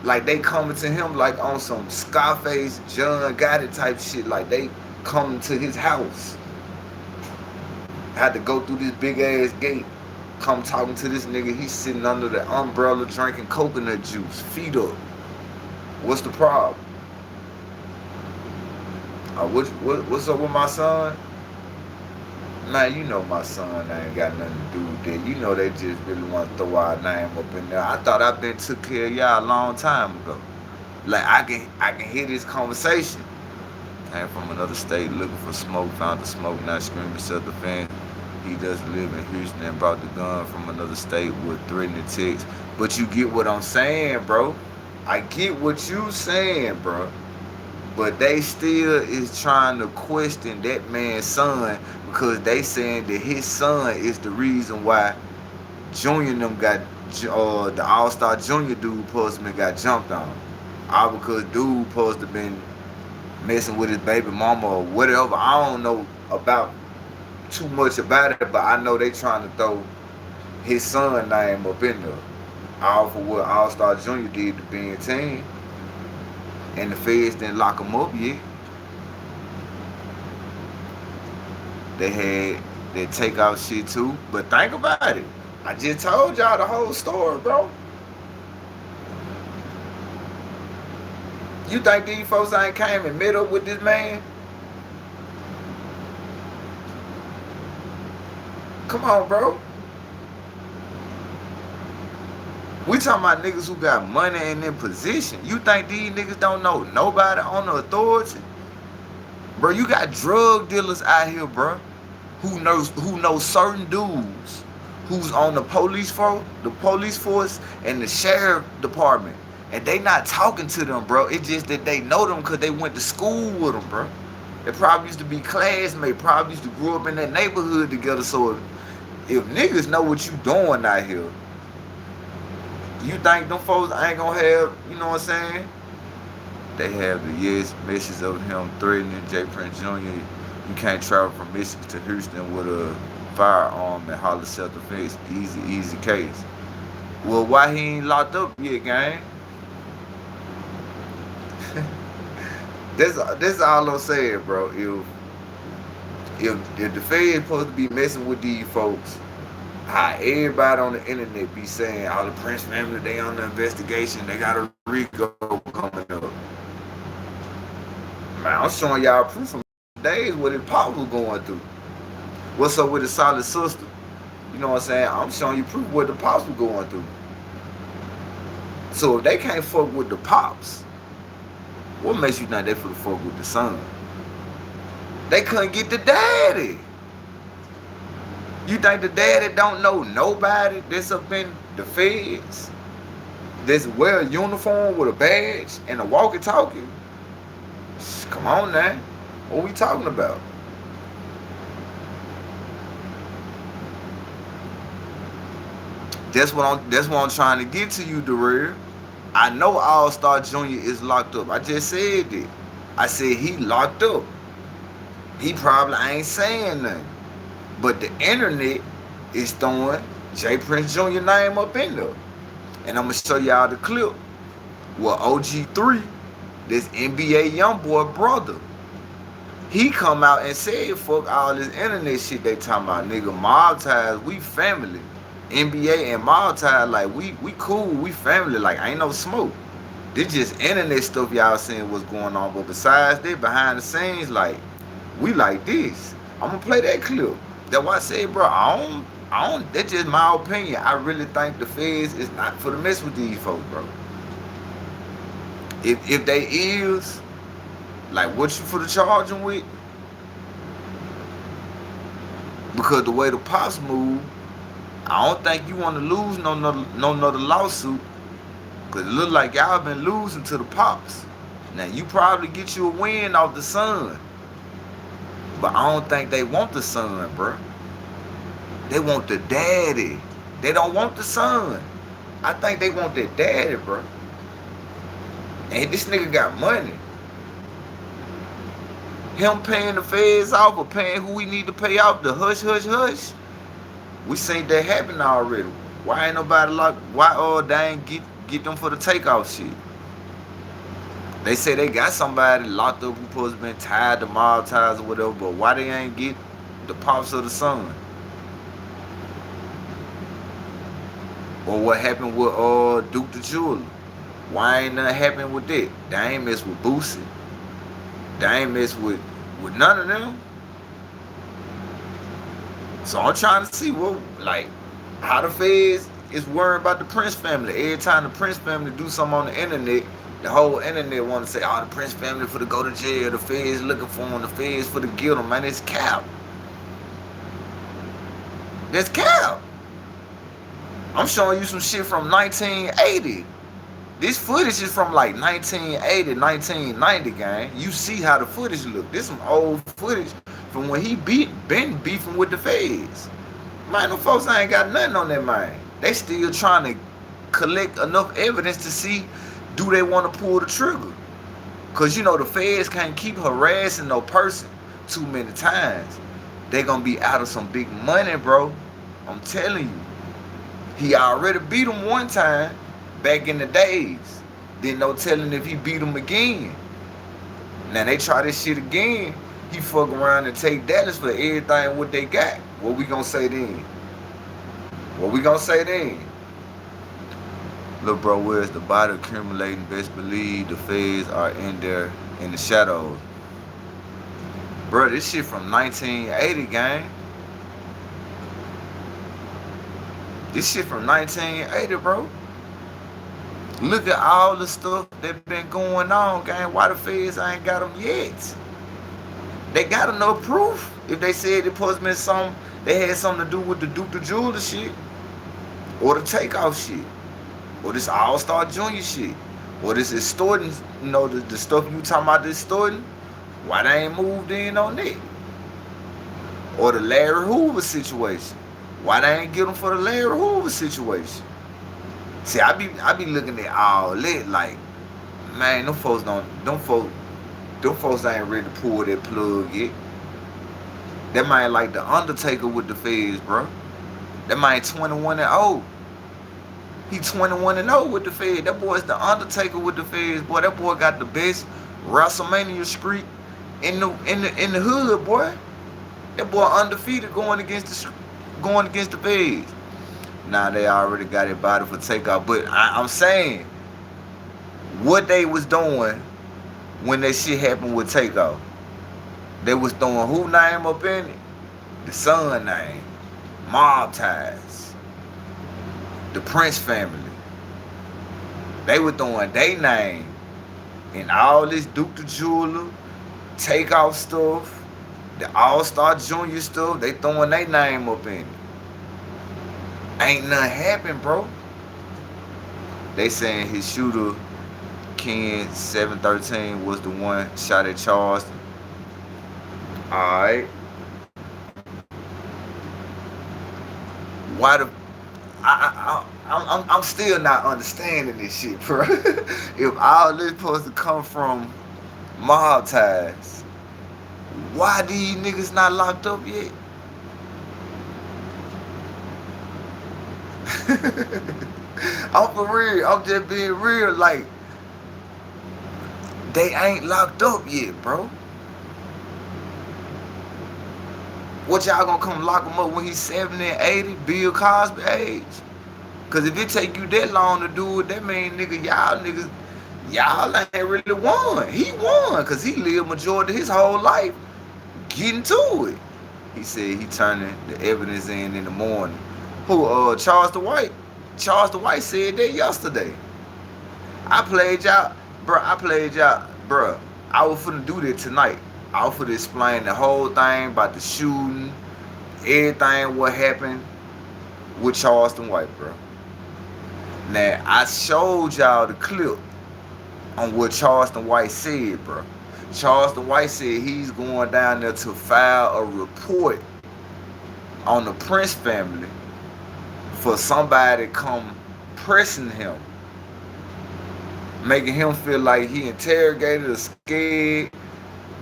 Like, they coming to him like on some Scarface, John Gotti type shit. Like, they coming to his house. Had to go through this big ass gate. Come talking to this nigga. He's sitting under the umbrella drinking coconut juice. Feet up. What's the problem? What's up with my son? Man, you know my son ain't got nothing to do with that. You know they just really want to throw our name up in there. I thought I been took care of y'all a long time ago. Like, I can hear this conversation. Came from another state looking for smoke, found the smoke, not screaming self-defense. He doesn't live in Houston and brought the gun from another state with threatening text. But you get what I'm saying, bro. I get what you saying, bro. But they still is trying to question that man's son because they saying that his son is the reason why Junior and them got, the All-Star Junior dude Postman got jumped on. All because dude supposed to been messing with his baby mama or whatever. I don't know about too much about it, but I know they trying to throw his son name up in there. All for what All-Star Junior did to being team. And the feds didn't lock him up yet. They had their takeout shit too. But think about it. I just told y'all the whole story, bro. You think these folks ain't came and met up with this man? Come on, bro. We talking about niggas who got money and in position. You think these niggas don't know nobody on the authority? Bro, you got drug dealers out here, bro, who knows certain dudes who's on the police force and the sheriff department. And they not talking to them, bro. It's just that they know them because they went to school with them, bro. They probably used to be classmates, probably used to grow up in that neighborhood together. So if niggas know what you doing out here, you think them folks ain't gonna have, you know what I'm saying? They have the message of him threatening J. Prince Jr. You can't travel from Michigan to Houston with a firearm and holler self-defense. Easy case. Well, why he ain't locked up yet, gang? That's all I'm saying, bro. If the Fed supposed to be messing with these folks, how everybody on the internet be saying, all the Prince family, they on the investigation, they got a Rico coming up. Man, I'm showing y'all proof from days what his pop was going through. What's up with his solid sister? You know what I'm saying? I'm showing you proof what the pops was going through. So if they can't fuck with the pops, what makes you think they finna fuck with the son? They couldn't get the daddy. You think the daddy don't know nobody that's up in the feds? That's wear a uniform with a badge and a walkie-talkie? Come on now. What we talking about? That's what I'm trying to get to you, Darrell. I know All-Star Junior is locked up. I just said it. I said he locked up. He probably ain't saying nothing. But the internet is throwing J. Prince Jr. name up in there. And I'm going to show y'all the clip. Well, OG3, this NBA YoungBoy brother, he come out and said, fuck all this internet shit they talking about. Nigga, mob ties, we family. NBA and mob ties, like, we cool, we family. Like, ain't no smoke. This just internet stuff y'all seeing what's going on. But besides that, behind the scenes, like, we like this. I'm going to play that clip. That's why I say, bro, I don't, that's just my opinion. I really think the feds is not for the mess with these folks, bro. If they is, like, what you for the charging with? Because the way the pops move, I don't think you want to lose no another lawsuit. Because it look like y'all been losing to the pops. Now, you probably get you a win off the son. But I don't think they want the son, bro. They want the daddy. They don't want the son. I think they want their daddy, bro. And this nigga got money. Him paying the feds off or paying who we need to pay off, the hush, hush, hush. We seen that happen already. Why ain't nobody locked? Why they ain't get them for the takeoff shit? They say they got somebody locked up who supposed to been tied to mob ties or whatever, but why they ain't get the pops of the son? Or what happened with Duke the Jeweler? Why ain't nothing happened with that? They ain't mess with Boosie. They ain't mess with none of them. So I'm trying to see what, like, how the feds is worried about the Prince family. Every time the Prince family do something on the internet, the whole internet want to say, oh, the Prince family for to go to jail, the feds looking for them, the feds for to kill them. Man, it's cap. That's cap. I'm showing you some shit from 1980. This footage is from like 1980, 1990, gang. You see how the footage look. This some old footage from when he been beefing with the feds. Man, them folks ain't got nothing on their mind. They still trying to collect enough evidence to see, do they want to pull the trigger? Because, you know, the feds can't keep harassing no person too many times. They going to be out of some big money, bro. I'm telling you. He already beat him one time back in the days. Then no telling if he beat him again. Now they try this shit again. He fuck around and take Dallas for everything what they got. What we gonna say then? What we gonna say then? Look, bro, where's the body accumulating? Best believe the feds are in there in the shadows. Bro, this shit from 1980, gang. This shit from 1980, bro. Look at all the stuff that been going on, gang. Why the feds ain't got them yet? They got enough proof. If they said it supposed to be something, they had something to do with the Duke the Jeweler shit, or the takeoff shit, or this All-Star Junior shit, or this extorting, you know, the stuff you talking about, this extorting. Why they ain't moved in on it? Or the Larry Hoover situation. Why they ain't get them for the Larry Hoover situation? See, I be looking at all that like, man, them folks ain't ready to pull that plug yet. That man like the Undertaker with the feds, bro. That man 21-0. He 21-0 with the feds. That boy's the Undertaker with the feds, boy. That boy got the best WrestleMania streak in the hood, boy. That boy undefeated going against the feds. Now they already got it body for takeoff. But I'm saying what they was doing when that shit happened with takeoff. They was throwing who name up in it? The son name. Mob ties. The Prince family. They were throwing their name in all this Duke the Jeweler, takeoff stuff, the All-Star Junior stuff. They throwing their name up in it. Ain't nothing happened, bro. They saying his shooter, Ken 713, was the one shot at Charleston. Alright. Why the I'm still not understanding this shit, bro. If all this supposed to come from mob ties, why these niggas not locked up yet? I'm for real. I'm just being real. Like, they ain't locked up yet, bro. What, y'all gonna come lock him up when he's 70 and 80, Bill Cosby age? Cause if it take you that long to do it, that mean, nigga, y'all ain't really won. He won, cause he lived majority of his whole life getting to it. He said he turning the evidence in the morning. Who, Charleston White? Charleston White said that yesterday. I played y'all, bro. I was finna do that tonight. I was finna explain the whole thing about the shooting, everything what happened with Charleston White, bro. Now, I showed y'all the clip on what Charleston White said, bro. Charleston White said he's going down there to file a report on the Prince family for somebody come pressing him, making him feel like he interrogated or scared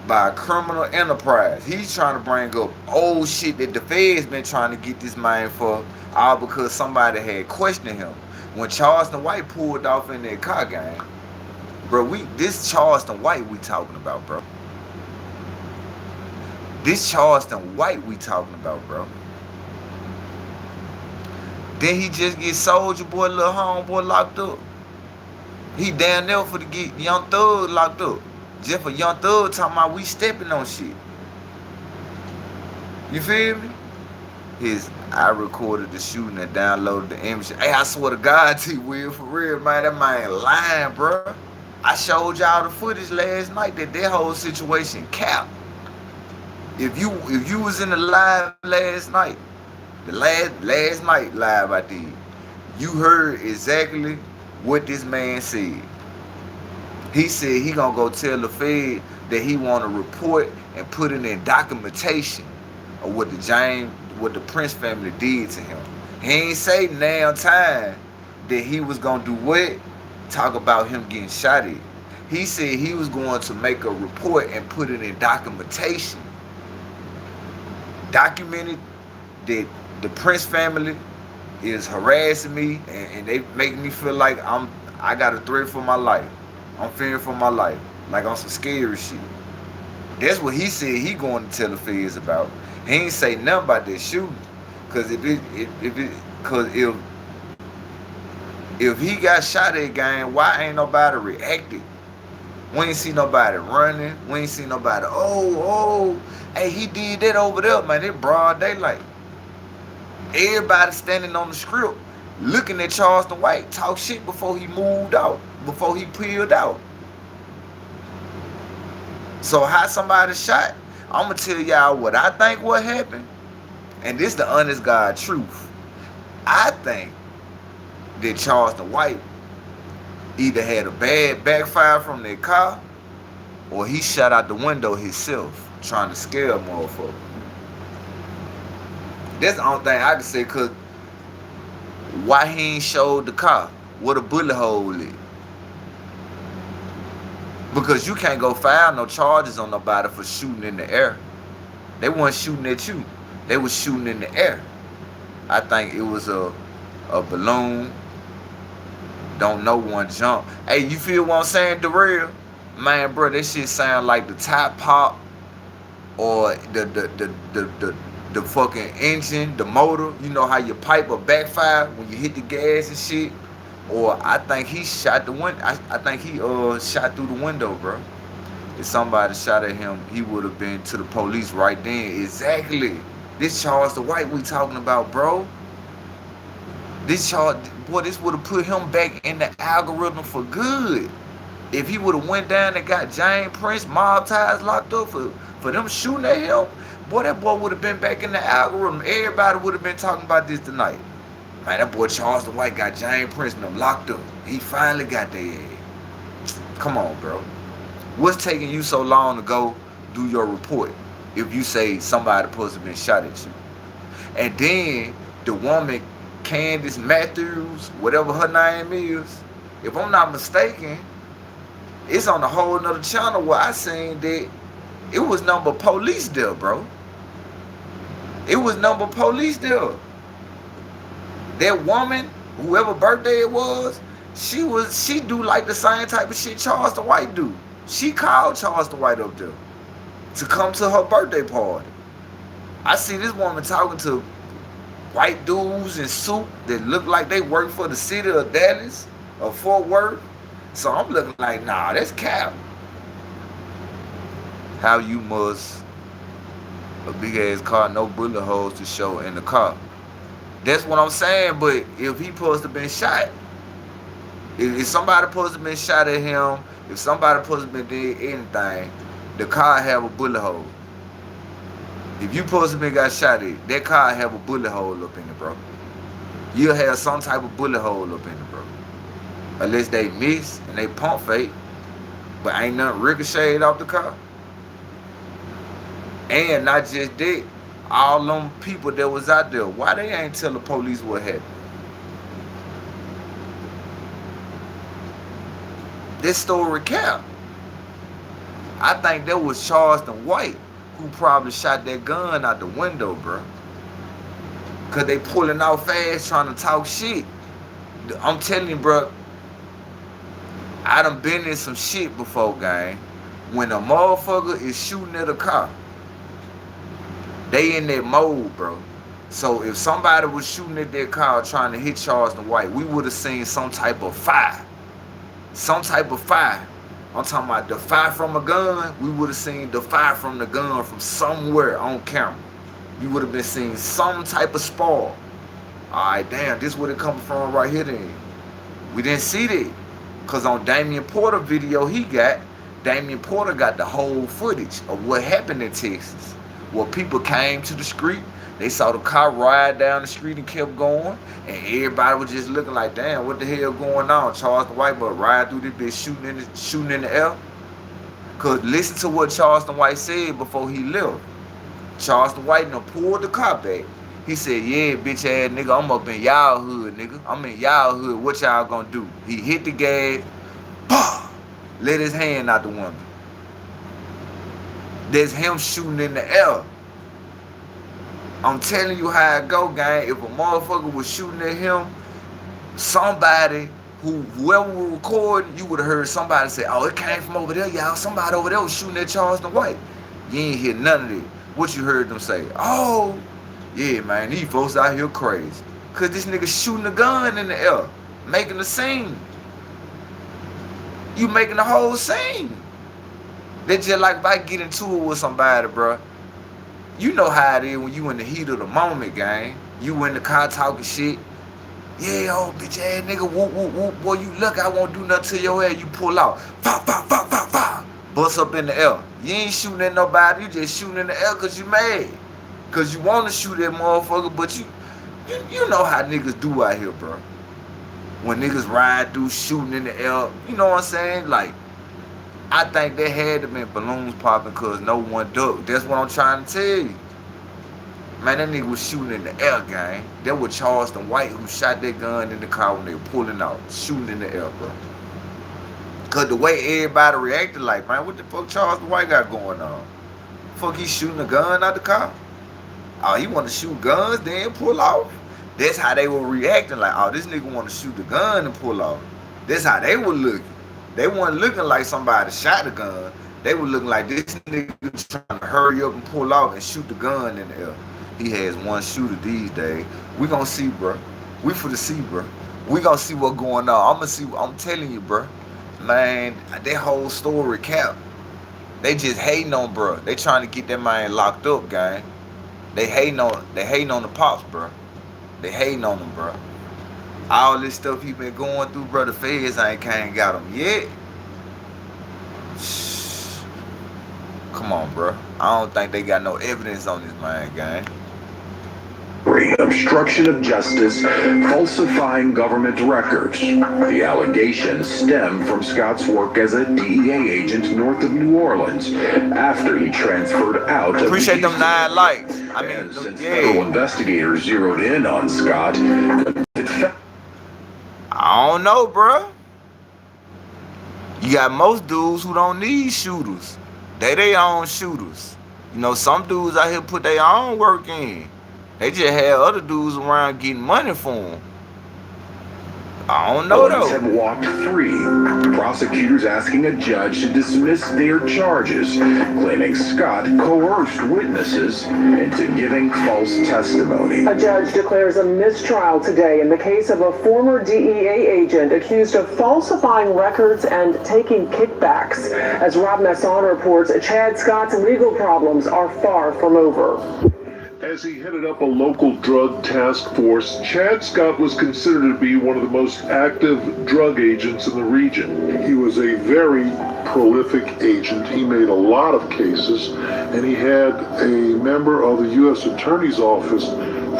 by a criminal enterprise. He's trying to bring up old shit that the feds been trying to get this man for, all because somebody had questioned him. When Charleston White pulled off in that car gang, bro, this Charleston White we talking about, bro. This Charleston White we talking about, bro. Then he just get Soldier Boy, little homeboy locked up. He damn near for to get Young Thug locked up. Just for Young Thug talking about we stepping on shit. You feel me? I recorded the shooting and downloaded the image. Hey, I swear to God, T-Will, for real, man, that man lying, bro. I showed y'all the footage last night that whole situation capped. If you was in the live last night, the last night live I did, you heard exactly what this man said. He said he gonna go tell the Fed that he want to report and put it in documentation of what the Prince family did to him. He ain't say now time that he was gonna do what? Talk about him getting shot at. He said he was going to make a report and put it in documentation. Documented that the Prince family is harassing me and they make me feel like I got a threat for my life. I'm fearing for my life. Like on some scary shit. That's what he said he going to tell the feds about. He ain't say nothing about that shooting. Cause if he got shot at, gang, why ain't nobody reacted? We ain't see nobody running. We ain't see nobody, hey, he did that over there, man. It broad daylight. Everybody standing on the strip looking at Charleston White talk shit before he moved out, before he peeled out. So how somebody shot? I'm going to tell y'all what I think what happened. And this the honest God truth. I think that Charleston White either had a bad backfire from their car or he shot out the window himself trying to scare a motherfucker. That's the only thing I can say, because why he ain't showed the car? What a bullet hole is. Because you can't go file no charges on nobody for shooting in the air. They weren't shooting at you. They was shooting in the air. I think it was a balloon. Don't know one jump. Hey, you feel what I'm saying, Darrell? Man, bro, that shit sound like the top pop or the fucking engine, the motor. You know how your pipe will backfire when you hit the gas and shit? Or I think he shot the window. I think he shot through the window, bro. If somebody shot at him, he would have been to the police right then. Exactly. This Charleston White we talking about, bro. This would have put him back in the algorithm for good. If he would have went down and got James Prince mob ties locked up for them shooting at him, boy, that boy would have been back in the algorithm. Everybody would have been talking about this tonight. Man, that boy Charleston White got James Prince and them locked up. He finally got their ass. Come on, bro. What's taking you so long to go do your report if you say somebody supposed to have been shot at you? And then the woman, Candace Matthews, whatever her name is, if I'm not mistaken, it's on a whole nother channel where I seen that it was number police there, bro. It was number police there. That woman, whoever birthday it was, she do like the same type of shit Charleston White do. She called Charleston White up there to come to her birthday party. I see this woman talking to white dudes in suit that look like they work for the city of Dallas or Fort Worth. So I'm looking like, nah, that's cap. How you must a big ass car, no bullet holes to show in the car. That's what I'm saying. But if he supposed to have been shot, if somebody supposed to have been shot at him, if somebody supposed to have been did anything, the car have a bullet hole. If you supposed to have been got shot at, that car have a bullet hole up in it, bro. You'll have some type of bullet hole up in it, bro. Unless they miss and they pump fake. But ain't nothing ricocheted off the car. And not just that, all them people that was out there, why they ain't tell the police what happened? This story cap. I think that was Charleston White who probably shot that gun out the window, bro. Cause they pulling out fast trying to talk shit. I'm telling you, bro, I done been in some shit before, gang. When a motherfucker is shooting at a car, they in that mode, bro. So if somebody was shooting at their car trying to hit Charleston White, we would have seen some type of fire. Some type of fire. I'm talking about the fire from a gun. We would have seen the fire from the gun from somewhere on camera. You would have been seeing some type of spark. Alright, damn, this would have come from right here then. We didn't see that. Because on Damian Porter video he got, Damian Porter got the whole footage of what happened in Texas. Where people came to the street, they saw the car ride down the street and kept going, and everybody was just looking like, damn, what the hell going on? Charleston White but ride through this bitch shooting in the air. Cause listen to what Charleston White said before he left. Charleston White done pulled the car back. He said, yeah, bitch ass nigga, I'm up in y'all hood, nigga. I'm in y'all hood. What y'all gonna do? He hit the gas, bah, let his hand out the window. There's him shooting in the air. I'm telling you how it go, gang. If a motherfucker was shooting at him, somebody, whoever was recording, you would have heard somebody say, oh, it came from over there, y'all. Somebody over there was shooting at Charleston White. You ain't hear none of it. What you heard them say? Oh, yeah, man, these folks out here crazy. Because this nigga shooting a gun in the air, making a scene. You making the whole scene. They just like if I get into it with somebody, bro. You know how it is when you in the heat of the moment, gang. You in the car talking shit. Yeah, oh, bitch ass nigga, whoop, whoop, whoop. Boy, you lucky I won't do nothing to your ass. You pull out. Pop, pop, pop, pop, pop. Bust up in the air. You ain't shooting at nobody. You just shooting in the air because you mad. Because you want to shoot that motherfucker, but you know how niggas do out here, bro. When niggas ride through shooting in the air, you know what I'm saying? Like, I think there had to been balloons popping because no one ducked. That's what I'm trying to tell you. Man, that nigga was shooting in the air, gang. That was Charleston White who shot that gun in the car when they were pulling out, shooting in the air, bro. Because the way everybody reacted, like, man, what the fuck Charleston White got going on? Fuck, he shooting a gun out the car? Oh, he want to shoot guns, then pull off? That's how they were reacting, like, oh, this nigga want to shoot the gun and pull off. That's how they were looking. They weren't looking like somebody shot a gun. They were looking like this nigga trying to hurry up and pull out and shoot the gun in the air. He has one shooter these days. We gonna see, bro. We for the see, bro. We gonna see what's going on. I'm gonna see. I'm telling you, bro. Man, that whole story cap. They just hating on, bro. They trying to get that man locked up, gang. They hating on the pops, bro. They hating on him, bro. All this stuff he been going through, bro, the feds ain't got him yet. Come on, bro. I don't think they got no evidence on this man, gang. Obstruction of justice, falsifying government records. The allegations stem from Scott's work as a DEA agent north of New Orleans after he transferred out. Appreciate them 9 likes. I mean, since federal investigators zeroed in on Scott. I don't know, bro. You got most dudes who don't need shooters. They their own shooters. You know, some dudes out here put their own work in. They just had other dudes around getting money for them. I don't know, though. Have walked free. Prosecutors asking a judge to dismiss their charges, claiming Scott coerced witnesses into giving false testimony. A judge declares a mistrial today in the case of a former DEA agent accused of falsifying records and taking kickbacks. As Rob Masson reports, Chad Scott's legal problems are far from over. As he headed up a local drug task force, Chad Scott was considered to be one of the most active drug agents in the region. He was a very prolific agent. He made a lot of cases, and he had a member of the U.S. Attorney's Office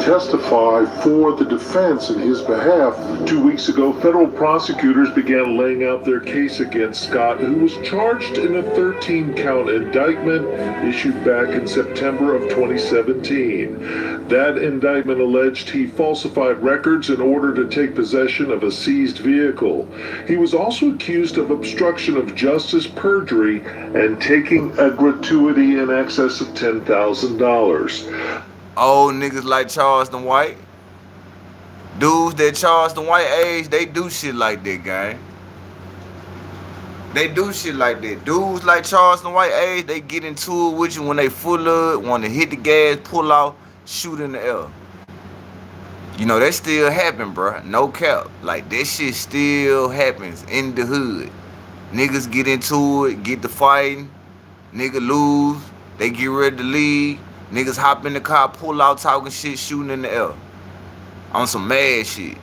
testify for the defense in his behalf. 2 weeks ago, federal prosecutors began laying out their case against Scott, who was charged in a 13-count indictment issued back in September of 2017. That indictment alleged he falsified records in order to take possession of a seized vehicle. He was also accused of obstruction of justice, perjury, and taking a gratuity in excess of $10,000. Old niggas like Charleston White, dudes that Charleston White age, they do shit like that, gang. They do shit like that. Dudes like Charleston White age, they get into it with you when they full of it, want to hit the gas, pull out, shoot in the air. You know, that still happen, bro. No cap. Like, that shit still happens in the hood. Niggas get into it, get to fighting. Nigga lose. They get ready to leave. Niggas hop in the car, pull out, talking shit, shooting in the air. On some mad shit.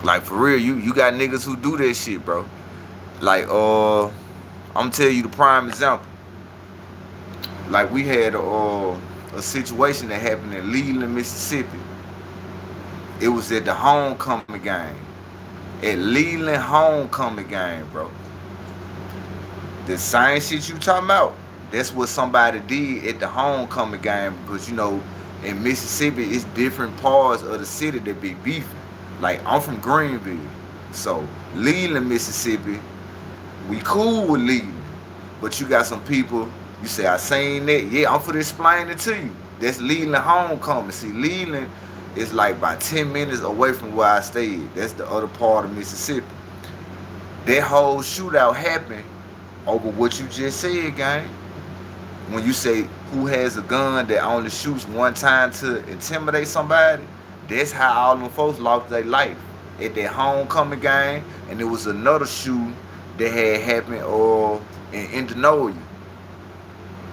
Like, for real, you got niggas who do that shit, bro. Like, I'm telling you the prime example. Like, we had a situation that happened in Leland, Mississippi. It was at the homecoming game. At Leland homecoming game, bro. The same shit you talking about, that's what somebody did at the homecoming game, because, you know, in Mississippi, it's different parts of the city that be beefing. Like, I'm from Greenville. So, Leland, Mississippi, we cool with Leland. But you got some people, you say, I seen that. Yeah, I'm finna explain it to you. That's Leland homecoming. See, Leland is like about 10 minutes away from where I stayed. That's the other part of Mississippi. That whole shootout happened over what you just said, gang. When you say who has a gun that only shoots one time to intimidate somebody, that's how all them folks lost their life at that homecoming game. And there was another shooting that had happened in Indonesia.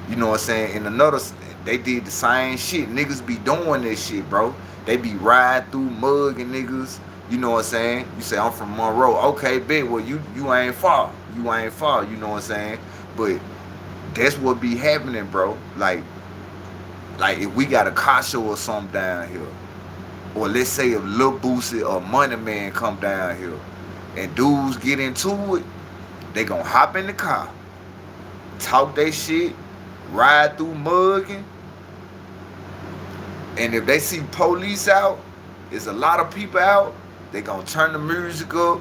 You know what I'm saying? In another, they did the same shit. Niggas be doing this shit, bro. They be riding through mugging niggas. You know what I'm saying? You say, I'm from Monroe. Okay, bet. Well, you ain't far. You ain't far. You know what I'm saying? But that's what be happening, bro. Like if we got a car show or something down here, or let's say if Lil Boosie or Money Man come down here, and dudes get into it, they gonna hop in the car, talk they shit, ride through mugging, and if they see police out, there's a lot of people out, they gonna turn the music up,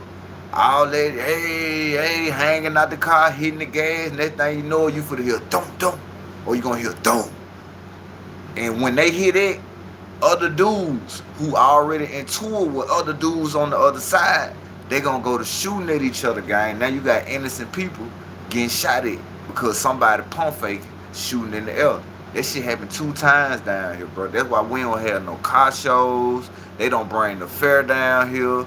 all that, hey, hanging out the car, hitting the gas, next thing you know, you finna hear dum, or you gonna hear dum. And when they hear that, other dudes who already in tour with other dudes on the other side, they gonna go to shooting at each other, gang. Now you got innocent people getting shot at because somebody pump faking, shooting in the air. That shit happened 2 times down here, bro. That's why we don't have no car shows. They don't bring the fair down here.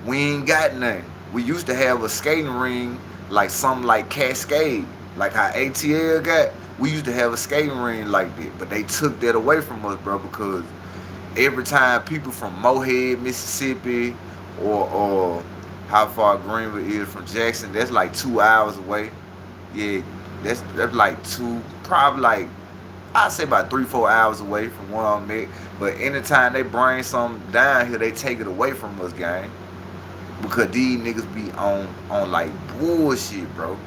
We ain't got nothing. We used to have a skating ring, like something like Cascade, like how ATL got. We used to have a skating ring like that, but they took that away from us, bro, because every time people from Mohead, Mississippi, or how far Greenville is from Jackson, that's like 2 hours away. Yeah, that's like probably like, I'd say about 3-4 hours away from where I'm at. But anytime they bring something down here, they take it away from us, gang. Because these niggas be on like bullshit, bro.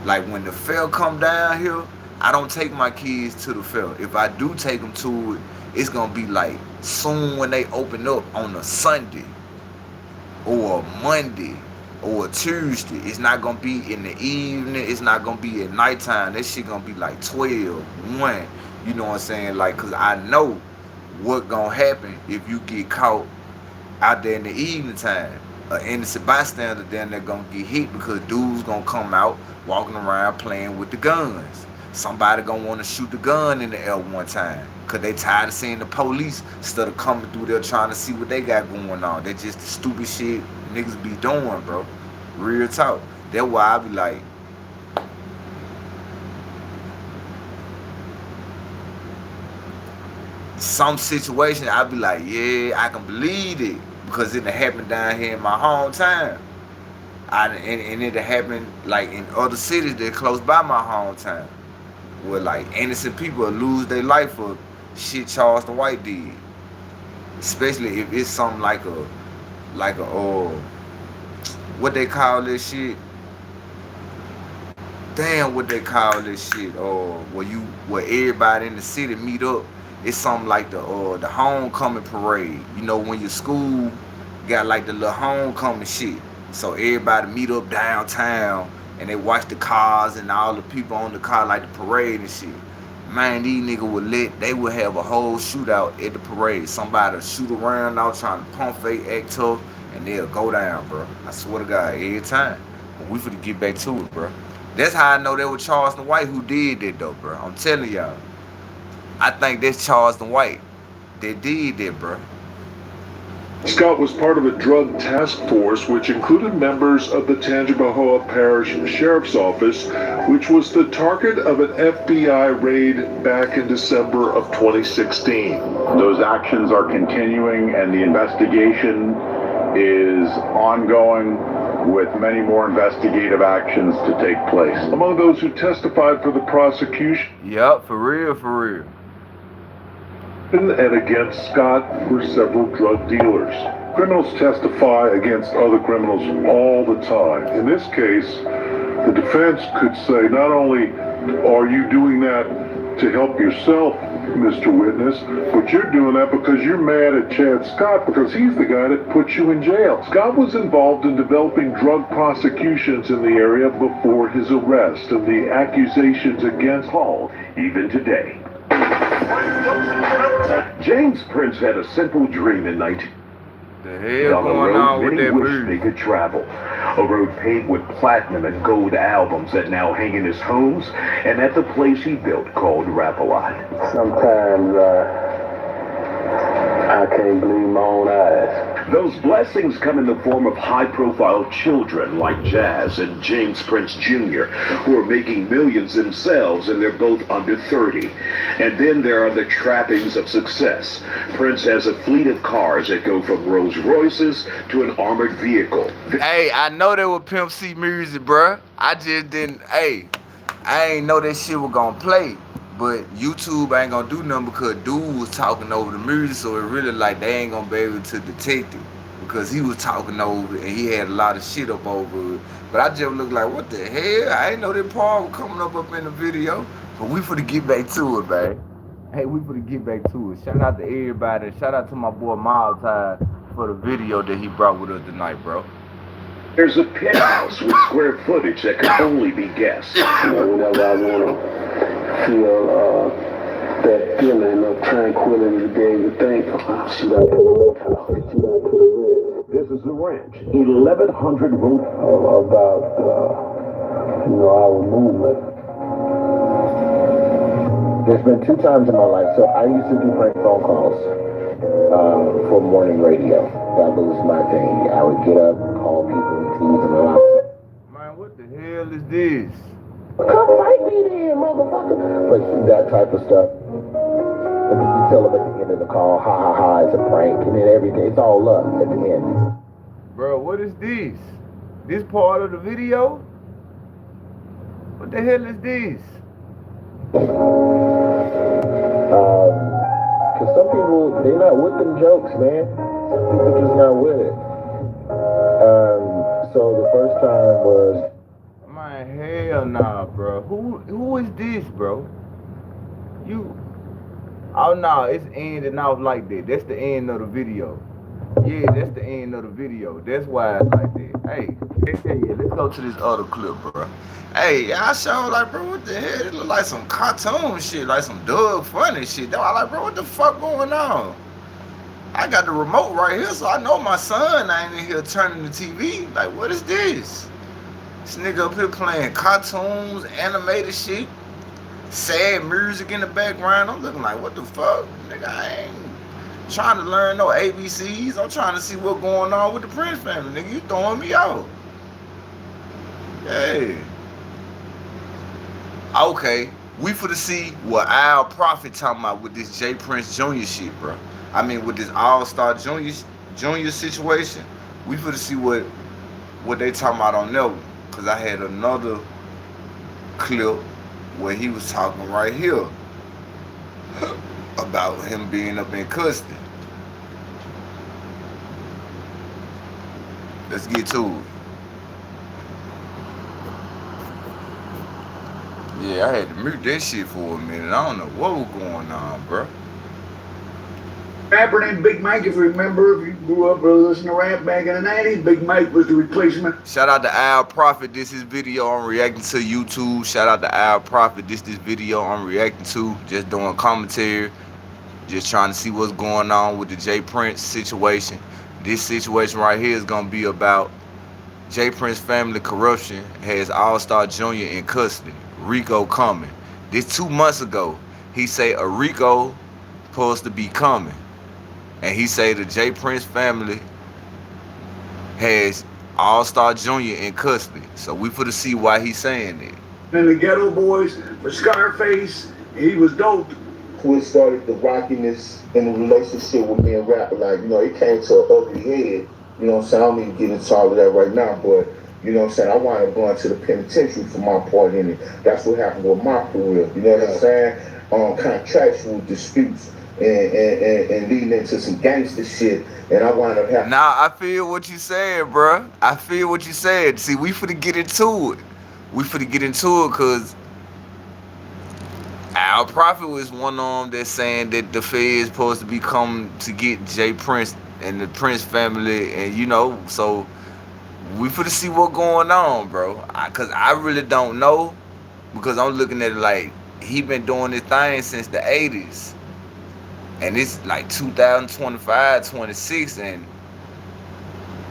Like when the fair come down here, I don't take my kids to the fair. If I do take them to it, it's gonna be like soon when they open up on a Sunday or a Monday or a Tuesday. It's not gonna be in the evening. It's not gonna be at nighttime. That shit gonna be like 12, 1. You know what I'm saying? Like, cause I know what gonna happen if you get caught out there in the evening time. An innocent bystander then they're gonna get hit because dudes gonna come out walking around playing with the guns. Somebody gonna want to shoot the gun in the air one time because they tired of seeing the police instead of coming through there trying to see what they got going on. That's just the stupid shit niggas be doing, bro. Real talk. That's why I be like, some situation I be like, yeah, I can believe it because it happened down here in my hometown. And it happened like in other cities that close by my hometown, where like innocent people lose their life for shit Charleston White did. Especially if it's something like a what they call this shit? Damn, what they call this shit? Where everybody in the city meet up. It's something like the homecoming parade. You know, when your school got like the little homecoming shit. So everybody meet up downtown and they watch the cars and all the people on the car like the parade and shit. Man, these niggas they would have a whole shootout at the parade. Somebody will shoot around out trying to pump fake, act tough, and they'll go down, bro. I swear to God, every time. But we finna get back to it, bro. That's how I know that was Charleston White who did that, though, bro. I'm telling y'all. I think that's Charleston White that did that, bro. Scott was part of a drug task force which included members of the Tangipahoa Parish Sheriff's Office, which was the target of an FBI raid back in December of 2016. Those actions are continuing and the investigation is ongoing with many more investigative actions to take place. Among those who testified for the prosecution, Yup, for real. and against Scott were several drug dealers. Criminals testify against other criminals all the time. In this case, the defense could say, not only are you doing that to help yourself, Mr. Witness, but you're doing that because you're mad at Chad Scott because he's the guy that put you in jail. Scott was involved in developing drug prosecutions in the area before his arrest, and the accusations against Hall Even today. James Prince had a simple dream in 19. The hell going on with that wished they could travel. A road paved with platinum and gold albums that now hang in his homes and at the place he built called Rap-A-Lot. Sometimes I can't believe my own eyes. Those blessings come in the form of high-profile children like Jazz and James Prince Jr., who are making millions themselves, and they're both under 30. And then there are the trappings of success. Prince has a fleet of cars that go from Rolls Royces to an armored vehicle. Hey, I know that was Pimp C music, bruh. I just didn't, I ain't know that shit was gonna play. But YouTube ain't gonna do nothing because dude was talking over the music, so it really like they ain't gonna be able to detect it because he was talking over it and he had a lot of shit up over it. But I just looked like, what the hell? I ain't know that part was coming up in the video. But we finna get back to it, man. Hey, we finna get back to it. Shout out to everybody. Shout out to my boy Maltide for the video that he brought with us tonight, bro. There's a penthouse with square footage that can only be guessed. Whenever I want to feel that feeling of tranquility, to be able to think, should I put a left house? Should I put a red? This is the ranch, 1,100 room. About, our movement. There's been 2 times in my life. So I used to do prank phone calls for morning radio. That was my thing. I would get up, call people, and tease them out. Man, what the hell is this? Come fight me then, motherfucker. Like that type of stuff. And then you tell them at the end of the call, ha ha ha, it's a prank. And then everything, it's all love at the end. Bro, what is this? This part of the video? What the hell is this? Cause some people, they're not with them jokes, man. Some people just not with it. So the first time was, man, hell nah, bro. Who is this, bro? Oh no, it's ending off like that. That's the end of the video. Yeah, that's the end of the video. That's why it's like that. Hey, let's go to this other clip, bro. Hey, I showed like, bro, what the hell? It look like some cartoon shit, like some Doug Funny shit. I like, bro, what the fuck going on? I got the remote right here, so I know my son ain't in here turning the TV. Like, what is this? This nigga up here playing cartoons, animated shit, sad music in the background. I'm looking like, what the fuck? Nigga, I ain't trying to learn no ABCs. I'm trying to see what's going on with the Prince family. Nigga, you throwing me out. Hey. Okay, we finna see what Al Prophet talking about with this J Prince Jr. shit, bro. I mean, with this All-Star Junior situation, we finna see what they talking about on that one. Cause I had another clip where he was talking right here. about him being up in custody. Let's get to it. Yeah, I had to mute that shit for a minute. I don't know what was going on, bro. Rapper named Big Mike, if you remember, if you grew up listening to rap back in the 90s, Big Mike was the replacement. Shout out to Al Prophet. This is video I'm reacting to YouTube. Shout out to Al Prophet. This video I'm reacting to. Just doing commentary. Just trying to see what's going on with the J Prince situation. This situation right here is going to be about J Prince family corruption has All-Star Jr. in custody. Rico coming. This 2 months ago, he say a Rico supposed to be coming. And he say the J Prince family has All-Star Jr. in custody. So we finna see why he's saying it. And the Ghetto Boys for Scarface, he was dope. Who started the rockiness in the relationship with me and rapper, like, you know, it came to an ugly head. You know what I'm saying? I don't even get into all of that right now, but you know what I'm saying? I wound up going to the penitentiary for my part in it. That's what happened with my career. You know what I'm saying? Contractual disputes and leading into some gangster shit. And I wound up having. Nah, I feel what you said, bruh. I feel what you said. See, we finna get into it. We finna get into it because Al Prophet was one of them that's saying that the Fed is supposed to be coming to get J Prince and the Prince family, and you know, so we finna see what's going on, bro. Cause I really don't know, because I'm looking at it like he been doing this thing since the 80s, and it's like 2025, 26, and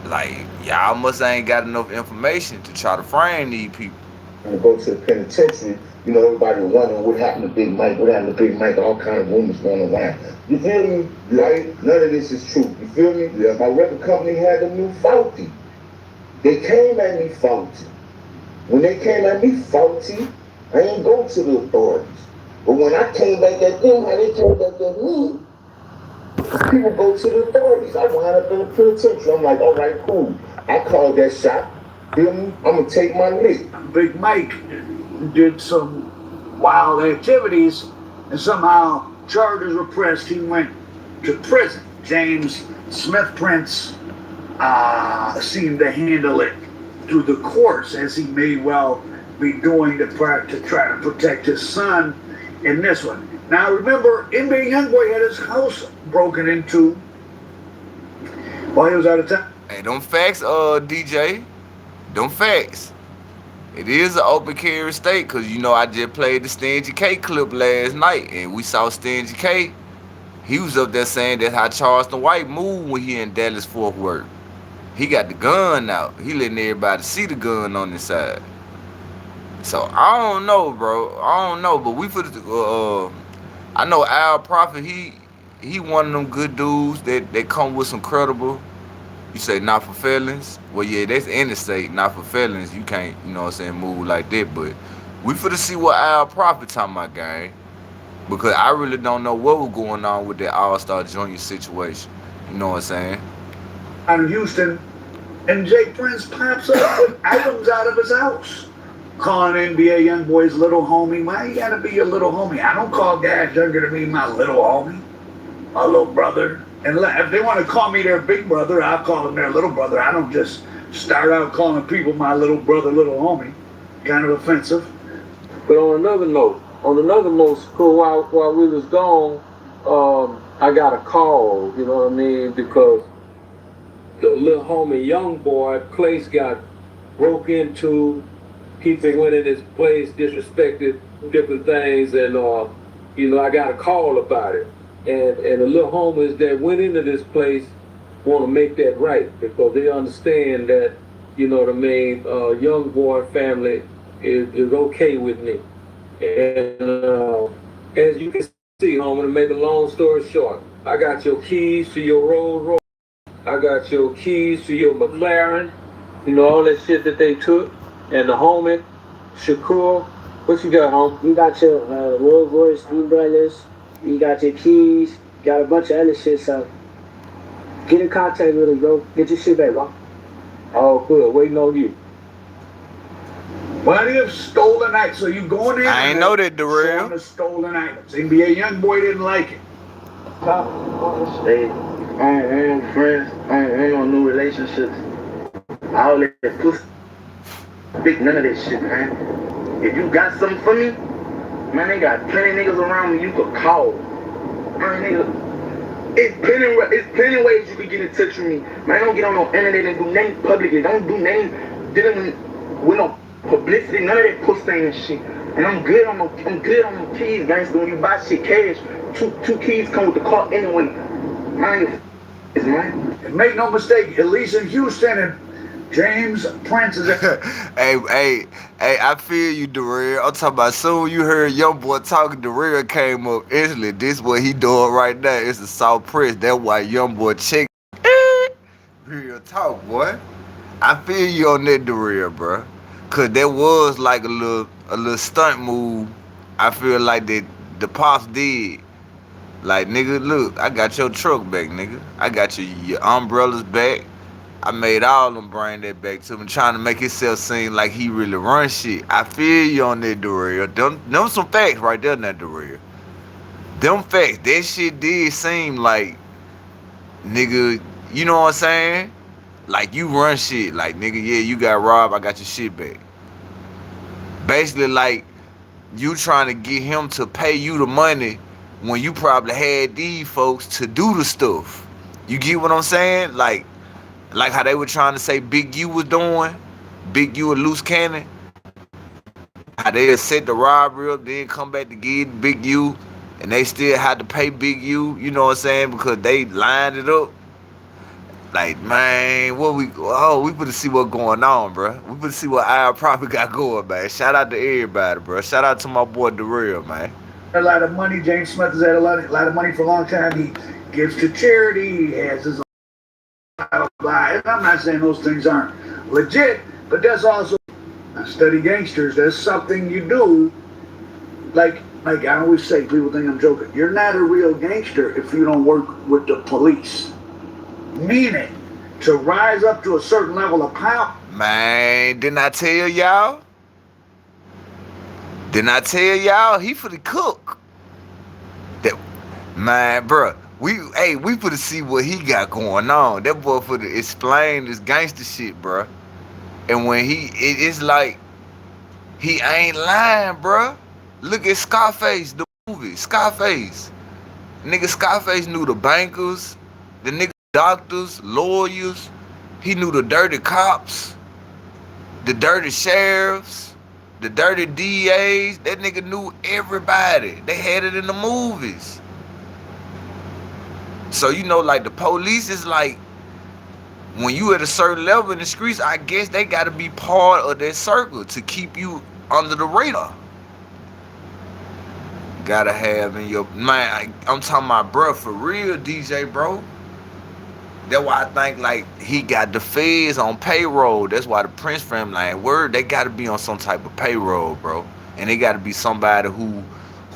like y'all must ain't got enough information to try to frame these people. And go to the penitentiary, you know, everybody wondering what happened to Big Mike, what happened to Big Mike, all kind of rumors going around. You feel me? Right? None of this is true. You feel me? Yeah. My record company had them new faulty. They came at me faulty. When they came at me faulty, I ain't go to the authorities. But when I came back at them, how they came back at me, people go to the authorities. I wound up in the penitentiary. I'm like, all right, cool. I called that shot. Feel me? I'm gonna take my lick. Big Mike did some wild activities, and somehow charges were pressed. He went to prison. James Smith Prince seemed to handle it through the courts, as he may well be doing to try to protect his son in this one. Now remember, NBA Youngboy had his house broken into while he was out of town. Hey, them facts, DJ. Them facts. It is an open carry state, because you know I just played the Stingy K clip last night, and we saw Stingy K. He was up there saying that's how Charleston White moved when he in Dallas Fort Worth. He got the gun out. He letting everybody see the gun on the side. So I don't know, bro. I don't know, but we for the I know Al Prophet. He one of them good dudes that come with some credible. You say not for felons? Well, yeah, that's interstate. Not for felons. You can't, you know what I'm saying, move like that. But we finna see what Al Prophet talking about, gang. Because I really don't know what was going on with that All-Star Junior situation. You know what I'm saying? Out in Houston, and J Prince pops up with items out of his house, calling NBA Youngboy's little homie. Why you gotta be your little homie? I don't call guys younger than me my little homie, my little brother. And if they want to call me their big brother, I'll call them their little brother. I don't just start out calling people my little brother, little homie. Kind of offensive. But on another note, cool, while we was gone, I got a call, you know what I mean, because the little homie young boy place got broke into. He went in his place, disrespected different things, and you know, I got a call about it. And the little homies that went into this place want to make that right, because they understand that, you know what I mean, young boy family is okay with me. And as you can see, homie, to make a long story short, I got your keys to your Rolls Royce. I got your keys to your McLaren, you know, all that shit that they took. And the homie, Shakur, what you got, homie? You got your Rolls Royce umbrellas, you got your keys, got a bunch of other shit, so get in contact with him, bro. Get your shit back, bro. Oh, good. Waiting on you. Plenty of stolen items. So you going in? I ain't know that, the real. The stolen items. NBA Youngboy didn't like it. Hey, on friends, on new relationships. All that pussy, big none of that shit, man. If you got something for me, man, they got plenty niggas around me you could call. Man, nigga, it's plenty ways you can get in touch with me. Man, don't get on no internet and do nothing publicly. Don't do nothing dealing with no publicity, none of that pussy and shit. And I'm good on no keys, gangster. When you buy shit cash, two keys come with the car anyway. Man, and make no mistake, at least in Houston, and James Prince is hey, I feel you, Darrell. I'm talking about soon you heard young boy talking, Darrell came up instantly. This what he doing right now. It's a soft press. That's why young boy check. Real talk, boy. I feel you on that, Darrell, bro. Cause that was like a little stunt move. I feel like that the pops did. Like, nigga, look, I got your truck back, nigga. I got your umbrellas back. I made all them bring that back to him, trying to make himself seem like he really run shit. I feel you on that, Darrell. Them some facts right there, now, Darrell. Them facts. That shit did seem like, nigga, you know what I'm saying? Like, you run shit. Like, nigga, yeah, you got robbed, I got your shit back. Basically, like, you trying to get him to pay you the money when you probably had these folks to do the stuff. You get what I'm saying? Like how they were trying to say Big U was doing, Big U a loose cannon. How they had set the robbery up, then come back to get Big U, and they still had to pay Big U, you know what I'm saying, because they lined it up. Like, man, we better see what's going on, bro. We better see what our prophet got going, man. Shout out to everybody, bro. Shout out to my boy Darrell, man. A lot of money. James Smith has had a lot of money for a long time. He gives to charity. He has his own blah, blah. And I'm not saying those things aren't legit, but that's also study gangsters. That's something you do. Like I always say, people think I'm joking. You're not a real gangster if you don't work with the police. Meaning, to rise up to a certain level of power. Man, didn't I tell y'all? Didn't I tell y'all he for the cook? That man, bro. We for to see what he got going on. That boy for to explain this gangster shit, bro. And when it's like he ain't lying, bro. Look at Scarface, the movie Scarface. Nigga, Scarface knew the bankers, the nigga doctors, lawyers. He knew the dirty cops, the dirty sheriffs, the dirty DAs. That nigga knew everybody. They had it in the movies. So, you know, like the police is like, when you at a certain level in the streets, I guess they got to be part of that circle to keep you under the radar. Gotta have in your man. I'm talking about, bro, for real, DJ, bro. That's why I think like he got the feds on payroll. That's why the Prince family, like, word, they gotta be on some type of payroll, bro. And they gotta be somebody who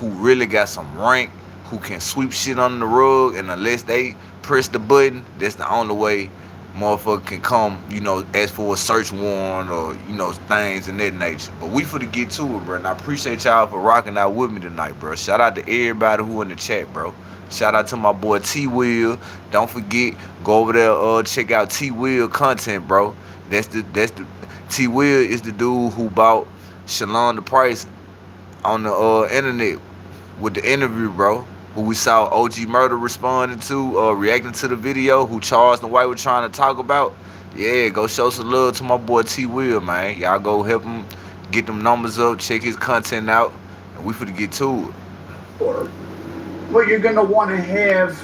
really got some rank, who can sweep shit under the rug. And unless they press the button, that's the only way motherfucker can come, you know, ask for a search warrant or, you know, things in that nature. But we finna get to it, bro. And I appreciate y'all for rocking out with me tonight, bro. Shout out to everybody who in the chat, bro. Shout out to my boy T Will. Don't forget, go over there, check out T Will content, bro. That's the T Will is the dude who bought Shalon the Price on the internet with the interview, bro. Who we saw OG Murder responding to, reacting to the video, who Charleston White was trying to talk about. Yeah, go show some love to my boy T Will, man. Y'all go help him get them numbers up, check his content out, and we finna get to it. Well, you're gonna want to have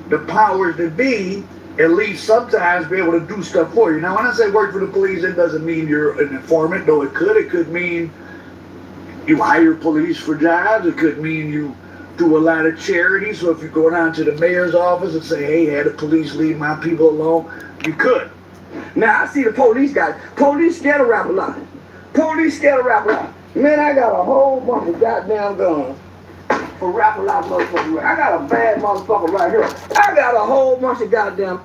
the powers that be, at least sometimes, be able to do stuff for you. Now, when I say work for the police, it doesn't mean you're an informant, though it could. It could mean you hire police for jobs. It could mean you do a lot of charity. So if you go down to the mayor's office and say, hey, had the police leave my people alone, you could. Now, I see the police guys. Police scared of rap a lot. Police scared of rap a lot. Man, I got a whole bunch of goddamn guns for rap a lot motherfuckers. I got a bad motherfucker right here. I got a whole bunch of goddamn...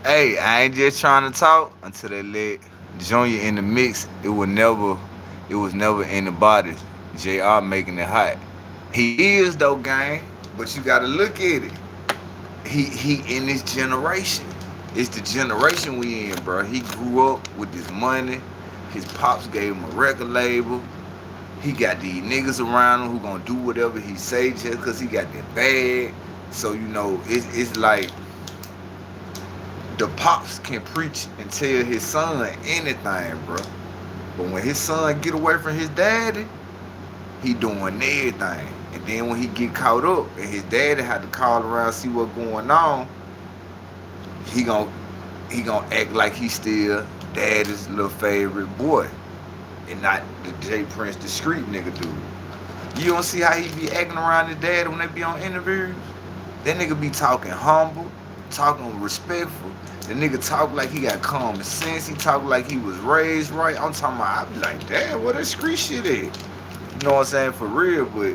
Hey, I ain't just trying to talk until they let Junior in the mix. It was never anybody. JR making it hot. He is though, gang. But you gotta look at it. He in this generation. It's the generation we in, bro. He grew up with this money. His pops gave him a record label. He got these niggas around him who gonna do whatever he say just because he got that bag. So, you know, it's like the pops can preach and tell his son anything, bro. But when his son get away from his daddy, he doing everything. And then when he get caught up and his daddy had to call around see what's going on, he gonna act like he's still daddy's little favorite boy and not the J Prince, the street nigga dude. You don't see how he be acting around his daddy when they be on interviews? That nigga be talking humble, talking respectful. The nigga talk like he got common sense. He talk like he was raised right. I'm talking about, I be like, damn, what that street shit is? You know what I'm saying? For real, but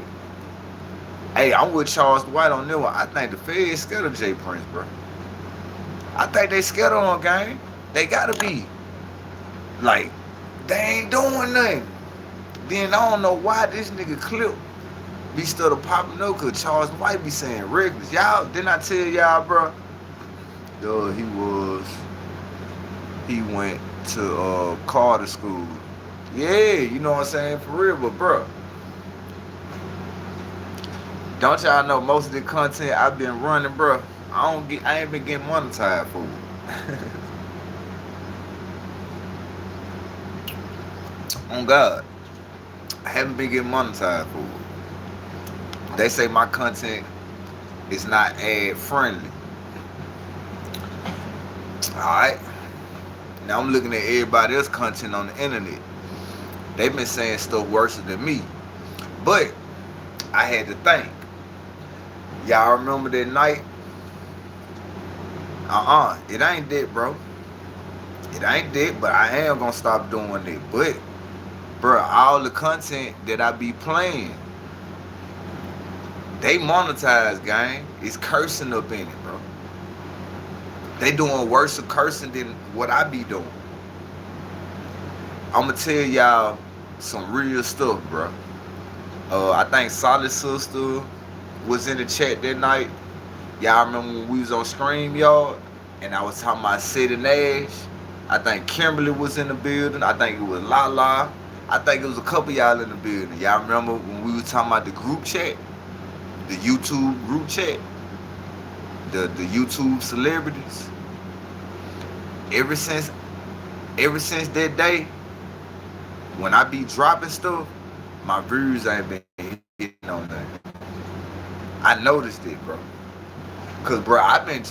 hey, I'm with Charleston White on that one. I think the feds scared of J Prince, bro. I think they scared of him, gang. They gotta be. Like, they ain't doing nothing. Then I don't know why this nigga Clip be still popping up, cause Charleston White be saying reckless. Y'all, didn't I tell y'all, bro? He went to Carter School. Yeah, you know what I'm saying? For real, but bro, don't y'all know most of the content I've been running, bro? I ain't been getting monetized for it. On God, I haven't been getting monetized for it. They say my content is not ad friendly. Alright. Now I'm looking at everybody else's content on the internet. They've been saying stuff worse than me. But I had to think. Y'all remember that night? It ain't that, bro. It ain't that, but I am gonna stop doing it. But, bro, all the content that I be playing, they monetize, gang. It's cursing up in it, bro. They doing worse of cursing than what I be doing. I'ma tell y'all some real stuff, bro. I think Solid Sister was in the chat that night. Y'all remember when we was on StreamYard and I was talking about Sid and Nash? I think Kimberly was in the building. I think it was Lala. I think it was a couple y'all in the building. Y'all remember when we was talking about the group chat? The YouTube group chat? The YouTube celebrities? Ever since that day, when I be dropping stuff, my views ain't been hitting on that. I noticed it, bro. Cause bro, I've been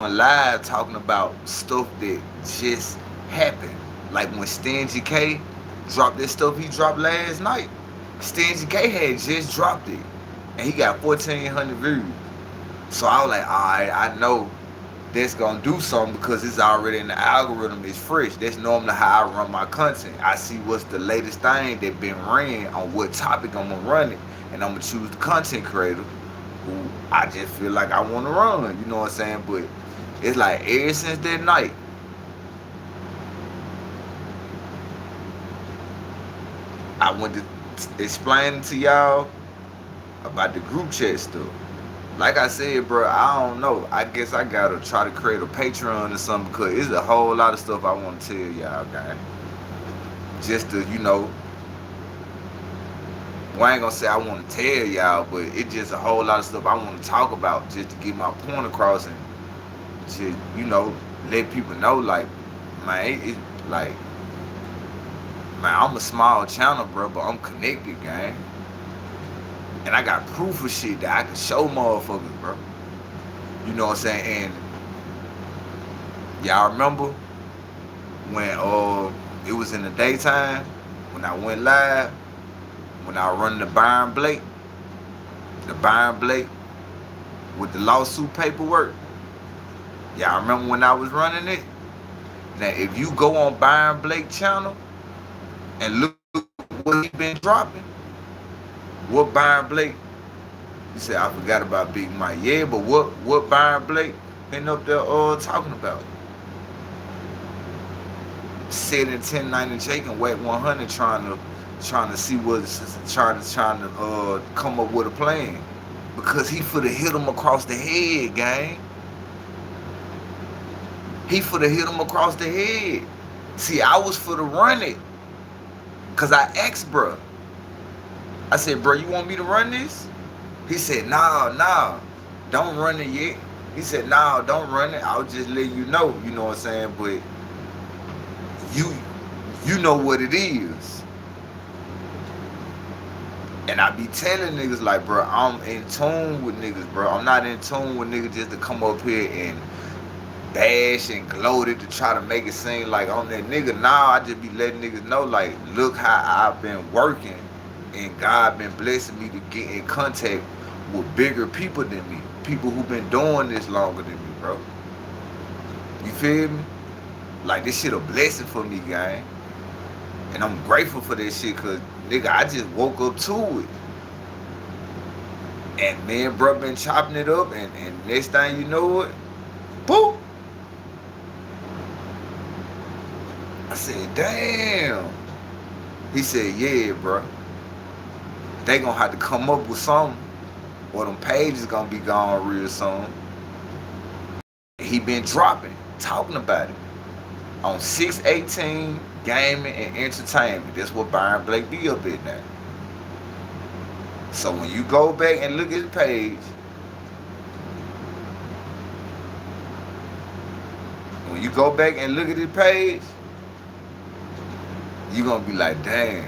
on live talking about stuff that just happened. Like when Stingy K dropped that stuff he dropped last night. Stingy K had just dropped it. And he got 1,400 views. So I was like, alright, I know that's gonna do something because it's already in the algorithm, it's fresh. That's normally how I run my content. I see what's the latest thing that been ran on what topic I'm gonna run it. And I'm gonna choose the content creator who I just feel like I wanna run, you know what I'm saying? But it's like ever since that night, I went to explain to y'all about the group chat stuff. Like I said, bro, I don't know. I guess I gotta try to create a Patreon or something because it's a whole lot of stuff I want to tell y'all, guys. Just to, you know, well, I ain't gonna say I want to tell y'all, but it's just a whole lot of stuff I want to talk about just to get my point across and to, you know, let people know, like, man, it's like, man, I'm a small channel, bro, but I'm connected, gang. And I got proof of shit that I can show motherfuckers, bro. You know what I'm saying? And y'all remember when it was in the daytime, when I went live, when I was running the Byron Blake with the lawsuit paperwork. Y'all remember when I was running it? Now, if you go on Byron Blake channel and look what he been dropping, what Byron Blake, you said I forgot about Big Mike. Yeah, but what Byron Blake been up there talking about? Sitting 1090 Jake and Whack 100 trying to see what's trying to come up with a plan. Because he finna hit him across the head, gang. He finna hit him across the head. See, I was finna run it. Cause I asked bro. I said, bro, you want me to run this? He said, nah, don't run it yet. He said, nah, don't run it. I'll just let you know, you know what I'm saying? But you know what it is. And I be telling niggas like, bro, I'm in tune with niggas, bro. I'm not in tune with niggas just to come up here and bash and gloat it to try to make it seem like I'm that nigga. Nah, I just be letting niggas know, like, look how I've been working and God been blessing me to get in contact with bigger people than me. People who been doing this longer than me, bro. You feel me? Like, this shit a blessing for me, gang. And I'm grateful for that shit, cause nigga, I just woke up to it. And me and bro been chopping it up, and next thing you know it, boop. I said, damn. He said, yeah, bro. They gonna have to come up with something, or them pages gonna be gone real soon. He been dropping, talking about it on 618 Gaming and Entertainment. That's what Byron Blake be up at now. So when you go back and look at his page, you gonna be like, damn,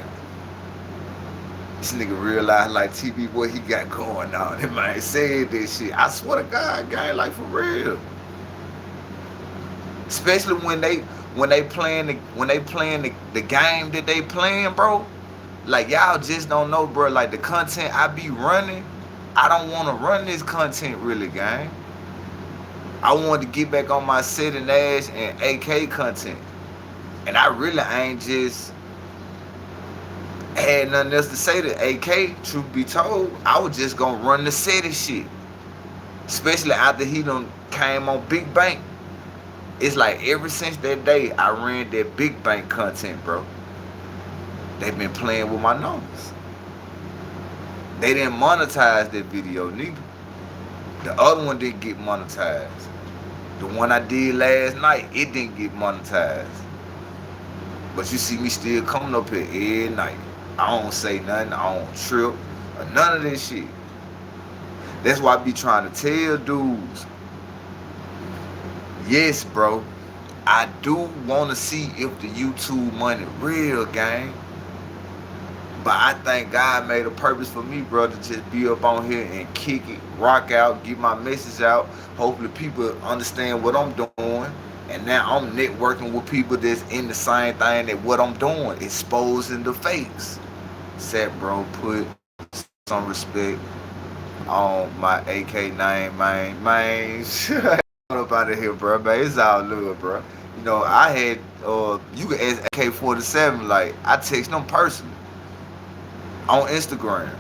this nigga Realize Life TV, what he got going on. That man said this shit. I swear to God, guy, like for real. Especially when they playing the game that they playing, bro. Like, y'all just don't know, bro. Like, the content I be running, I don't want to run this content really, gang. I wanted to get back on my Sid and Ash and AK content. And I really ain't just had nothing else to say to AK, truth be told. I was just gonna run the city shit. Especially after he done came on Big Bank. It's like ever since that day, I ran that Big Bank content, bro. They've been playing with my numbers. They didn't monetize that video, neither. The other one didn't get monetized. The one I did last night, it didn't get monetized. But you see me still coming up here every night. I don't say nothing, I don't trip, or none of this shit. That's why I be trying to tell dudes, yes, bro, I do want to see if the YouTube money real, gang. But I think God made a purpose for me, bro, to just be up on here and kick it, rock out, get my message out. Hopefully people understand what I'm doing. And now I'm networking with people that's in the same thing that what I'm doing, exposing the fakes. Said, bro, put some respect on my AK name, man. Up out of here, bro, man. It's all love, bro. You know, I had, you can ask AK-47, like, I text them personally on Instagram.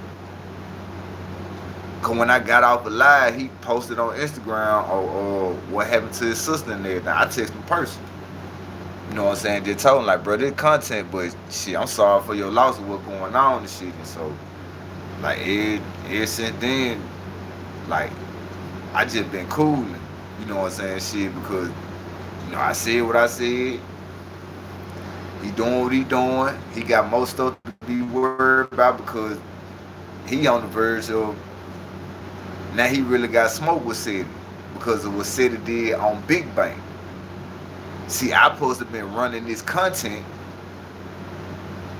Cause when I got off the live, he posted on Instagram or what happened to his sister and everything. I text him personally. You know what I'm saying? Just told him, like, bro, this content, but shit, I'm sorry for your loss of what's going on and shit. And so, like, ever since then, like, I just been cooling. You know what I'm saying? Shit, because, you know, I said what I said. He doing what he doing. He got most stuff to be worried about because he on the verge of, now he really got smoked with City because of what City did on Big Bang. See, I supposed to been running this content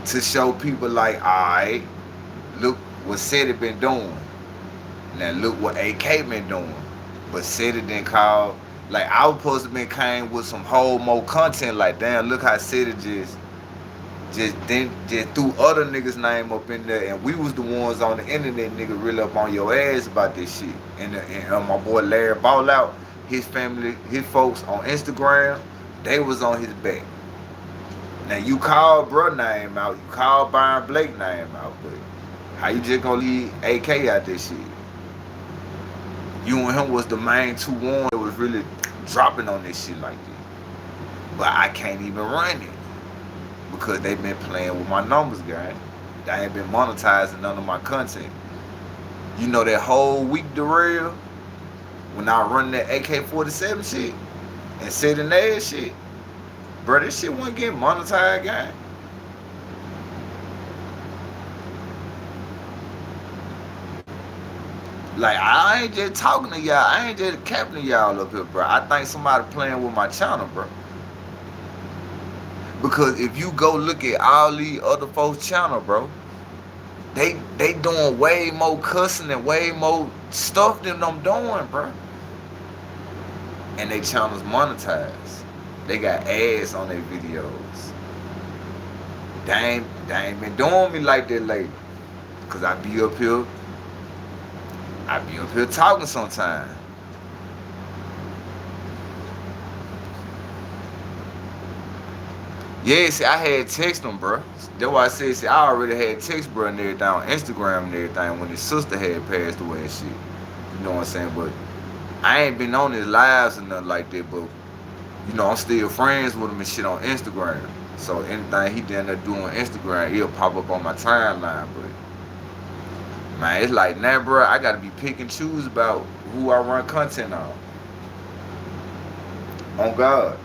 to show people like, alright, look what City been doing. Now look what AK been doing. But City didn't call, like, I was supposed to been came with some whole more content, like, damn, look how City just threw other niggas' name up in there, and we was the ones on the internet, nigga, really up on your ass about this shit. And my boy Larry Ball Out, his family, his folks on Instagram, they was on his back. Now you call bro name out, you call Byron Blake name out, but how you just gonna leave AK out this shit? You and him was the main two ones that was really dropping on this shit like that. But I can't even run it because they been playing with my numbers, guys. I ain't been monetizing none of my content. You know that whole week, the real, when I run that AK-47 shit and sit in there shit, bro, this shit wasn't getting monetized, gang. Like, I ain't just talking to y'all. I ain't just capping to y'all up here, bro. I think somebody playing with my channel, bro. Because if you go look at all these other folks' channel, bro, they doing way more cussing and way more stuff than I'm doing, bro. And they channels monetized. They got ads on their videos. They ain't been doing me like that lately. Cause I be up here talking sometimes. Yeah, see, I had text them, bro. That's why I said, see, I already had text bro and everything on Instagram and everything when his sister had passed away and shit. You know what I'm saying? But I ain't been on his lives or nothing like that, but you know, I'm still friends with him and shit on Instagram. So anything he down there doing on Instagram, he'll pop up on my timeline. But man, it's like, nah, bro, I gotta be pick and choose about who I run content on. On God.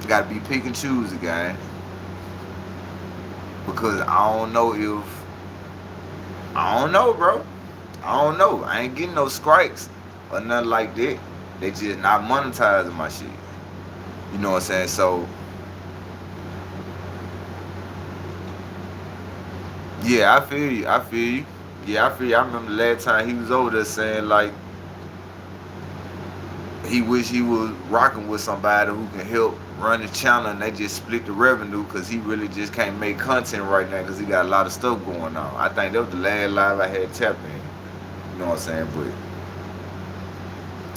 Gotta be pick and choose again. Because I don't know, bro. I don't know. I ain't getting no strikes or nothing like that. They just not monetizing my shit. You know what I'm saying? So yeah, I feel you. Yeah, I feel you. I remember the last time he was over there saying like he wish he was rocking with somebody who can help run his channel and they just split the revenue because he really just can't make content right now because he got a lot of stuff going on. I think that was the last live I had tapped in. You know what I'm saying?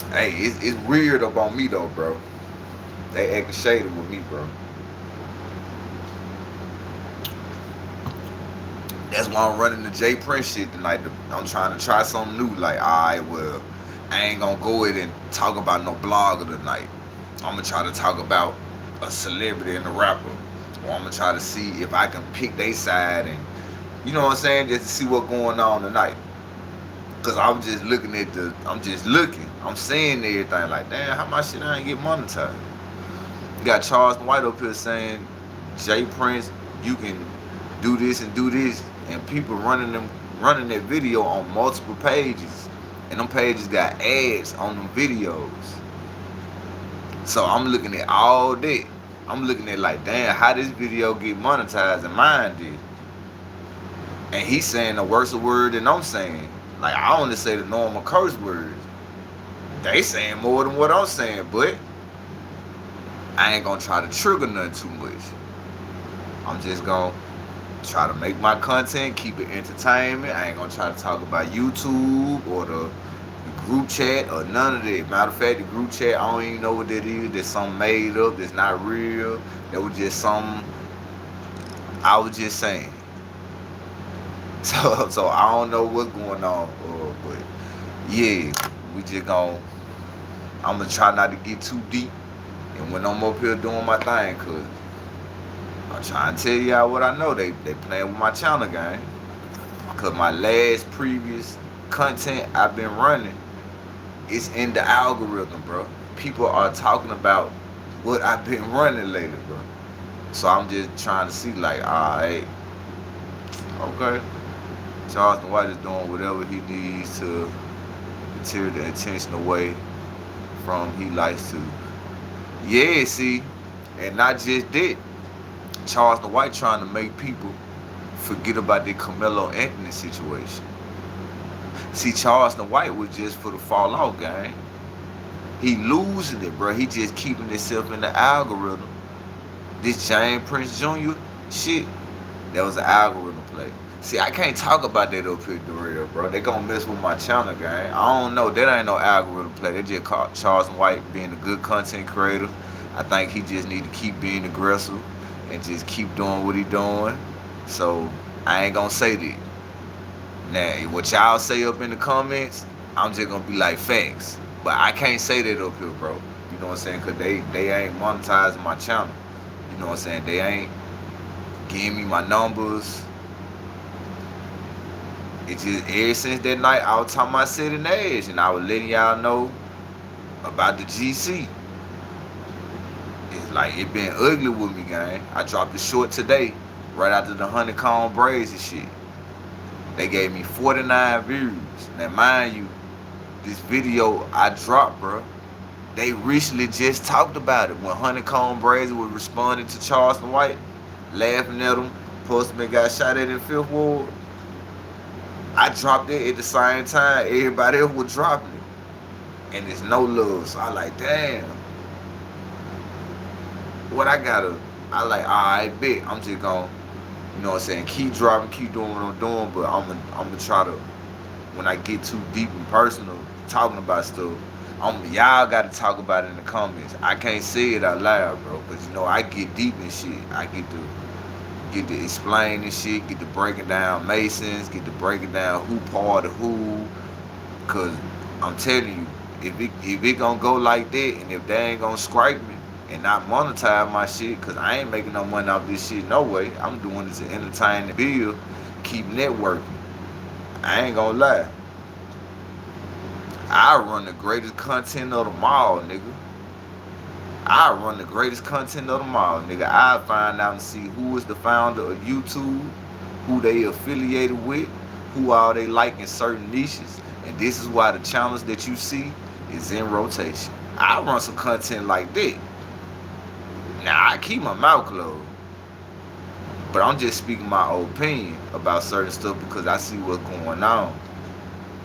But hey, it's weird up on me though, bro. They acting shady with me, bro. That's why I'm running the J Prince shit tonight. I'm trying to try something new. Like, alright, well, I ain't gonna go in and talk about no blogger tonight. I'm gonna try to talk about a celebrity and a rapper. Or I'm gonna try to see if I can pick their side and, you know what I'm saying, just to see what's going on tonight. Cause I'm just looking at I'm seeing everything like, damn, how much shit I ain't get monetized. You got Charleston White up here saying, J Prince, you can do this and do this, and people running that video on multiple pages, and them pages got ads on them videos. So I'm looking at all that. I'm looking at like, damn, how this video get monetized and mine did. And he's saying a worse word than I'm saying. Like, I only say the normal curse words. They saying more than what I'm saying, but I ain't gonna try to trigger nothing too much. I'm just gonna try to make my content, keep it entertainment. I ain't gonna try to talk about YouTube or the group chat or none of that. Matter of fact, the group chat, I don't even know what that is. That's something made up, that's not real. That was just something I was just saying. So I don't know what's going on, but yeah, I'm gonna try not to get too deep. And when I'm up here doing my thing, cause I'm trying to tell y'all what I know. They playing with my channel, gang. Cause my last previous content I've been running is in the algorithm, bro. People are talking about what I've been running lately, bro. So I'm just trying to see, like, alright, okay. Charleston White is doing whatever he needs to tear the attention away from he likes to. Yeah, see, and not just that. Charleston White trying to make people forget about the Carmelo Anthony situation. See, Charleston White was just for the fall off, gang. He losing it, bro. He just keeping himself in the algorithm. This James Prince Jr. shit, that was an algorithm play. See, I can't talk about that up here, the real, bro. They gonna mess with my channel, gang. I don't know. That ain't no algorithm play. They just caught Charleston White being a good content creator. I think he just need to keep being aggressive and just keep doing what he doing. So I ain't gonna say that. Now, what y'all say up in the comments, I'm just gonna be like facts. But I can't say that up here, bro. You know what I'm saying? Cause they ain't monetizing my channel. You know what I'm saying? They ain't giving me my numbers. It just ever since that night I was talking about setting edge, and I was letting y'all know about the GC. It's like it been ugly with me, gang. I dropped the short today, right after the honeycomb braids and shit. They gave me 49 views. Now mind you, this video I dropped, bro, they recently just talked about it when honeycomb braids was responding to Charleston White, laughing at him. Postman got shot at in 5th Ward. I dropped it at the same time everybody else was dropping it. And there's no love. So I like, damn. What I gotta, I like, alright, bet. I'm just gonna, you know what I'm saying, keep dropping, keep doing what I'm doing, but I'm gonna try to, when I get too deep and personal, talking about stuff, y'all gotta talk about it in the comments. I can't say it out loud, bro, because you know, I get deep in shit. I get to explain this shit, get to breaking down Masons, get to breaking down who part of who, because I'm telling you, if it gonna go like that, and if they ain't gonna scrape me and not monetize my shit, because I ain't making no money off this shit, no way. I'm doing this to entertain the bill, keep networking. I ain't gonna lie. I run the greatest content of them all, nigga. I run the greatest content of them all, nigga. I find out and see who is the founder of YouTube, who they affiliated with, who all they like in certain niches, and this is why the channels that you see is in rotation. I run some content like that. Now, I keep my mouth closed, but I'm just speaking my opinion about certain stuff because I see what's going on.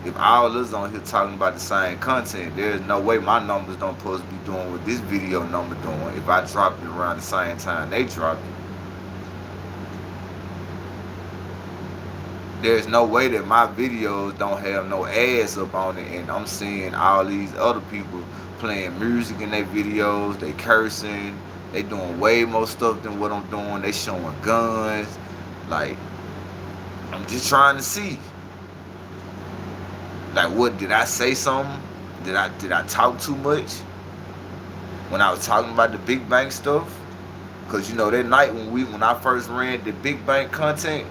If all of us on here talking about the same content, there's no way my numbers don't supposed to be doing what this video number doing if I dropped it around the same time they dropped it. There's no way that my videos don't have no ads up on it, and I'm seeing all these other people playing music in their videos, they cursing, they doing way more stuff than what I'm doing, they showing guns. Like, I'm just trying to see. Like, what, did I say something? Did I talk too much when I was talking about the big bank stuff? Cause you know that night when I first ran the big bank content,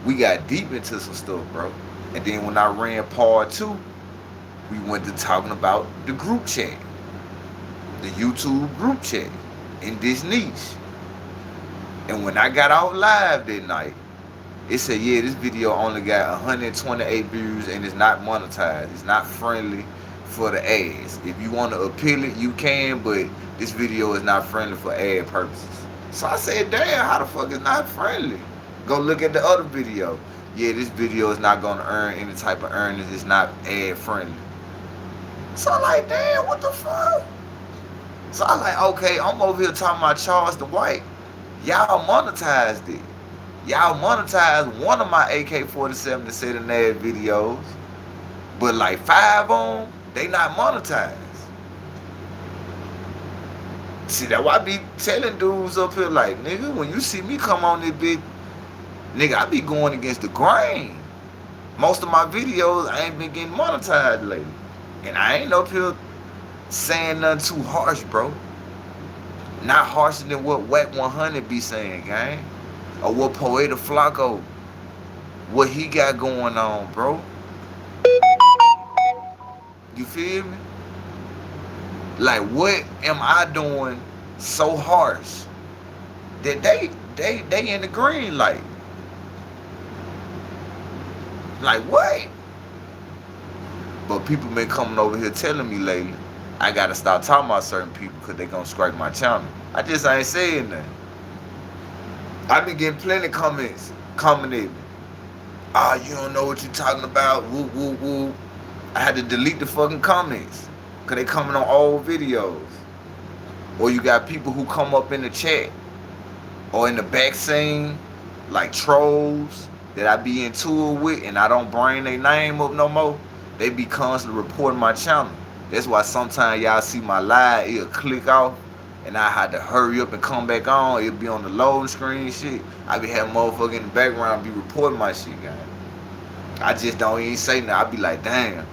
we got deep into some stuff, bro. And then when I ran part 2, we went to talking about the group chat, the YouTube group chat in this niche. And when I got out live that night, it said, yeah, this video only got 128 views and it's not monetized. It's not friendly for the ads. If you want to appeal it, you can, but this video is not friendly for ad purposes. So I said, damn, how the fuck is not friendly? Go look at the other video. Yeah, this video is not going to earn any type of earnings. It's not ad friendly. So I'm like, damn, what the fuck? So I'm like, okay, I'm over here talking about Charleston White. Y'all monetized it. Y'all monetized one of my AK-47 to set in their videos, but like 5 on them, they not monetized. See, that's why I be telling dudes up here like, nigga, when you see me come on this bitch, nigga, I be going against the grain. Most of my videos, I ain't been getting monetized lately. And I ain't up here saying nothing too harsh, bro. Not harsher than what Whack 100 be saying, gang. Or what Poeta Flacco, what he got going on, bro. You feel me? Like, what am I doing so harsh that they in the green light? Like, what? But people been coming over here telling me lately, I gotta stop talking about certain people because they gonna scrape my channel. I just ain't saying that. I been getting plenty of comments coming at me. Ah, you don't know what you talking about, whoop, whoop, whoop. I had to delete the fucking comments because they coming on old videos. Or you got people who come up in the chat or in the back scene, like trolls that I be in tour with and I don't bring their name up no more. They be constantly reporting my channel. That's why sometimes y'all see my live, it'll click off and I had to hurry up and come back on. It'll be on the loading screen shit. I be having motherfuckers in the background be reporting my shit, gang. I just don't even say nothing. I be like, damn.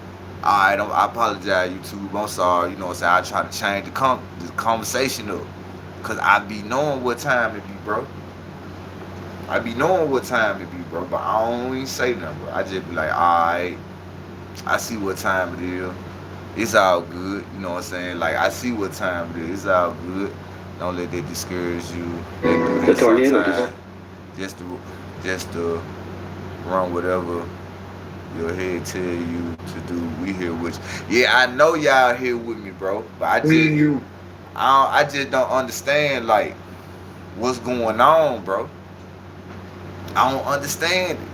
Alright, I apologize, YouTube. I'm sorry. You know what I'm saying? I try to change the conversation up. Because I be knowing what time it be, bro. I be knowing what time it be, bro, but I don't even say nothing, bro. I just be like, alright, I see what time it is. It's all good, you know what I'm saying? Like, I see what time it is. It's all good. Don't let that discourage you. They do that sometimes just to run whatever your head tell you to do. We here with you. Yeah, I know y'all here with me, bro. But I just don't understand, like, what's going on, bro. I don't understand it.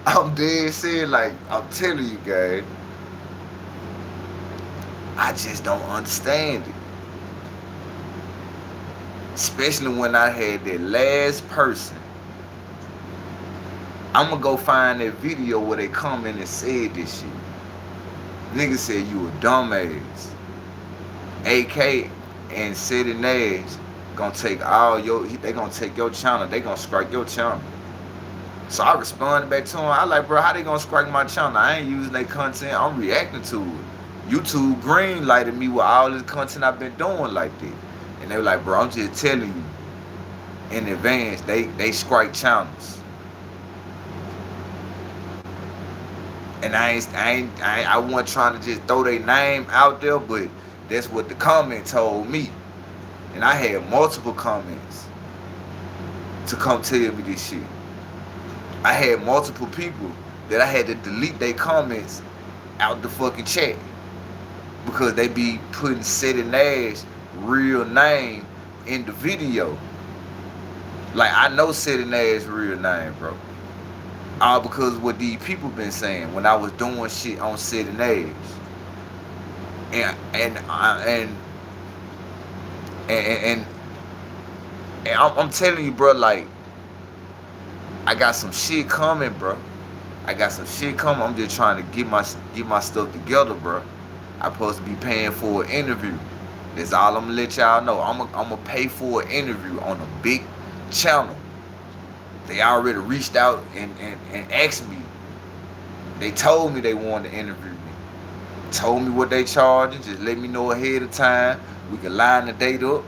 I'm dead serious, like, I'm telling you guys. I just don't understand it. Especially when I had that last person. I'm gonna go find that video where they come in and said this shit. Nigga said you a dumbass. AK and City Nash gonna take all your, they gonna take your channel, they gonna strike your channel. So I responded back to him. I like, bro, how they gonna strike my channel? I ain't using their content, I'm reacting to it. YouTube green lighted me with all this content I've been doing like that. And they were like, bro, I'm just telling you in advance, they strike channels. And I wasn't trying to just throw their name out there, but that's what the comment told me. And I had multiple comments to come tell me this shit. I had multiple people that I had to delete their comments out the fucking chat because they be putting City Nash real name in the video. Like, I know City Nash real name, bro. All because of what these people been saying when I was doing shit on City Nash. And I'm telling you, bro, like, I got some shit coming, bro. I got some shit coming. I'm just trying to get my stuff together, bro. I'm supposed to be paying for an interview. That's all I'm gonna let y'all know. I'm gonna pay for an interview on a big channel. They already reached out and asked me. They told me they wanted to interview me. Told me what they charging. Just let me know ahead of time. We can line the date up.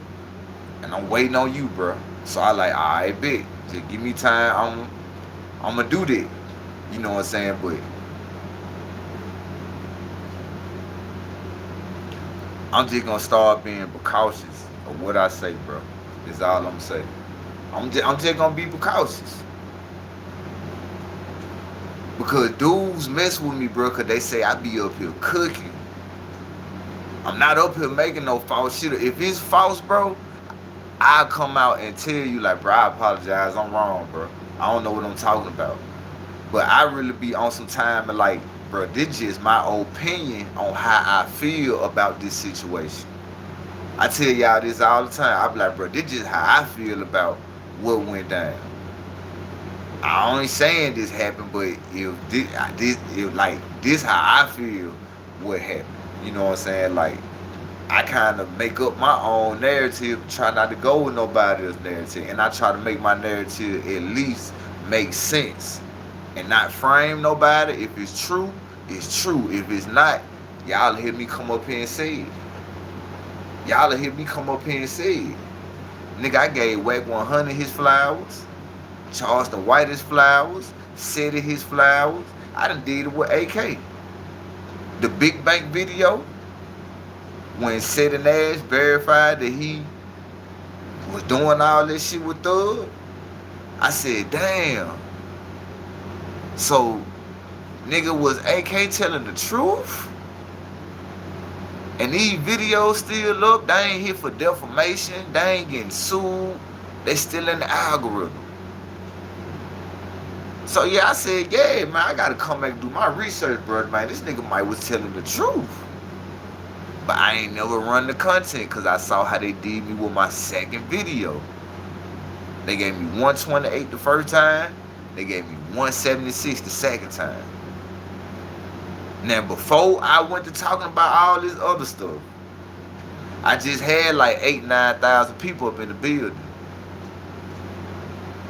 And I'm waiting on you, bro. So I like, all right, bet. Just give me time. I'm gonna do that. You know what I'm saying? But I'm just gonna start being precautious of what I say, bro. That's all I'm gonna say. I'm just gonna be precautious. Because dudes mess with me, bro, because they say I be up here cooking. I'm not up here making no false shit. If it's false, bro, I'll come out and tell you, like, bro, I apologize, I'm wrong, bro. I don't know what I'm talking about. But I really be on some time and like, bro, this is just my opinion on how I feel about this situation. I tell y'all this all the time. I be like, bro, this is just how I feel about what went down. I only saying this happened, but this how I feel what happened. You know what I'm saying? Like, I kind of make up my own narrative, try not to go with nobody else's narrative, and I try to make my narrative at least make sense and not frame nobody. If it's true, it's true. If it's not, y'all hear me come up here and say it. Y'all hear me come up here and say it. Nigga, I gave Wack 100 his flowers, Charleston White his flowers, City his flowers. I done did it with AK. The Big Bank video, when City Nash verified that he was doing all this shit with Thug, I said, damn. So, nigga, was AK telling the truth? And these videos still up. They ain't here for defamation. They ain't getting sued. They still in the algorithm. So, yeah, I said, yeah, man, I got to come back and do my research, bro. Man, this nigga might was telling the truth. But I ain't never run the content because I saw how they did me with my second video. They gave me 128 the first time. They gave me 176 the second time. Now, before I went to talking about all this other stuff, I just had like 8,000-9,000 people up in the building.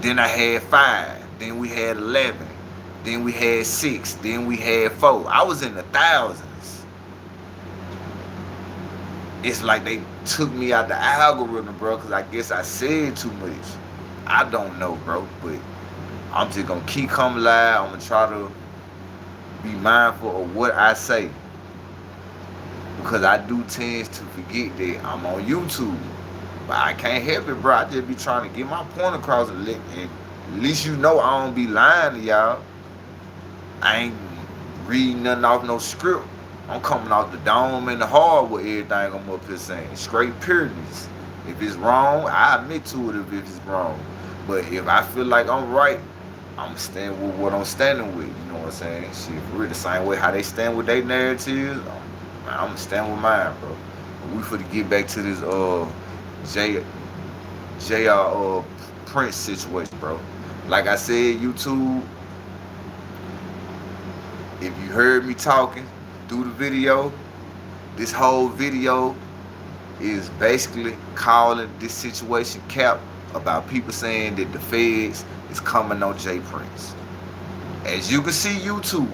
Then I had 5. Then we had 11. Then we had 6. Then we had 4. I was in the thousands. it's like they took me out the algorithm, bro, because I guess I said too much. I don't know, bro, but I'm just gonna keep coming live. I'm gonna try to be mindful of what I say, because I do tend to forget that I'm on YouTube. But I can't help it, bro. I just be trying to get my point across, and at least you know I don't be lying to y'all. I ain't reading nothing off no script. I'm coming off the dome and the heart with everything I'm up here saying. Straight periods. If it's wrong, I admit to it if it's wrong. But if I feel like I'm right, I'm stand with what I'm standing with. You know what I'm saying? Shit, for real, the same way how they stand with their narratives, I'm gonna stand with mine, bro. But we finna get back to this J.R. Prince situation, bro. Like I said, YouTube, if you heard me talking through the video, this whole video is basically calling this situation cap about people saying that the feds is coming on J Prince. As you can see, YouTube,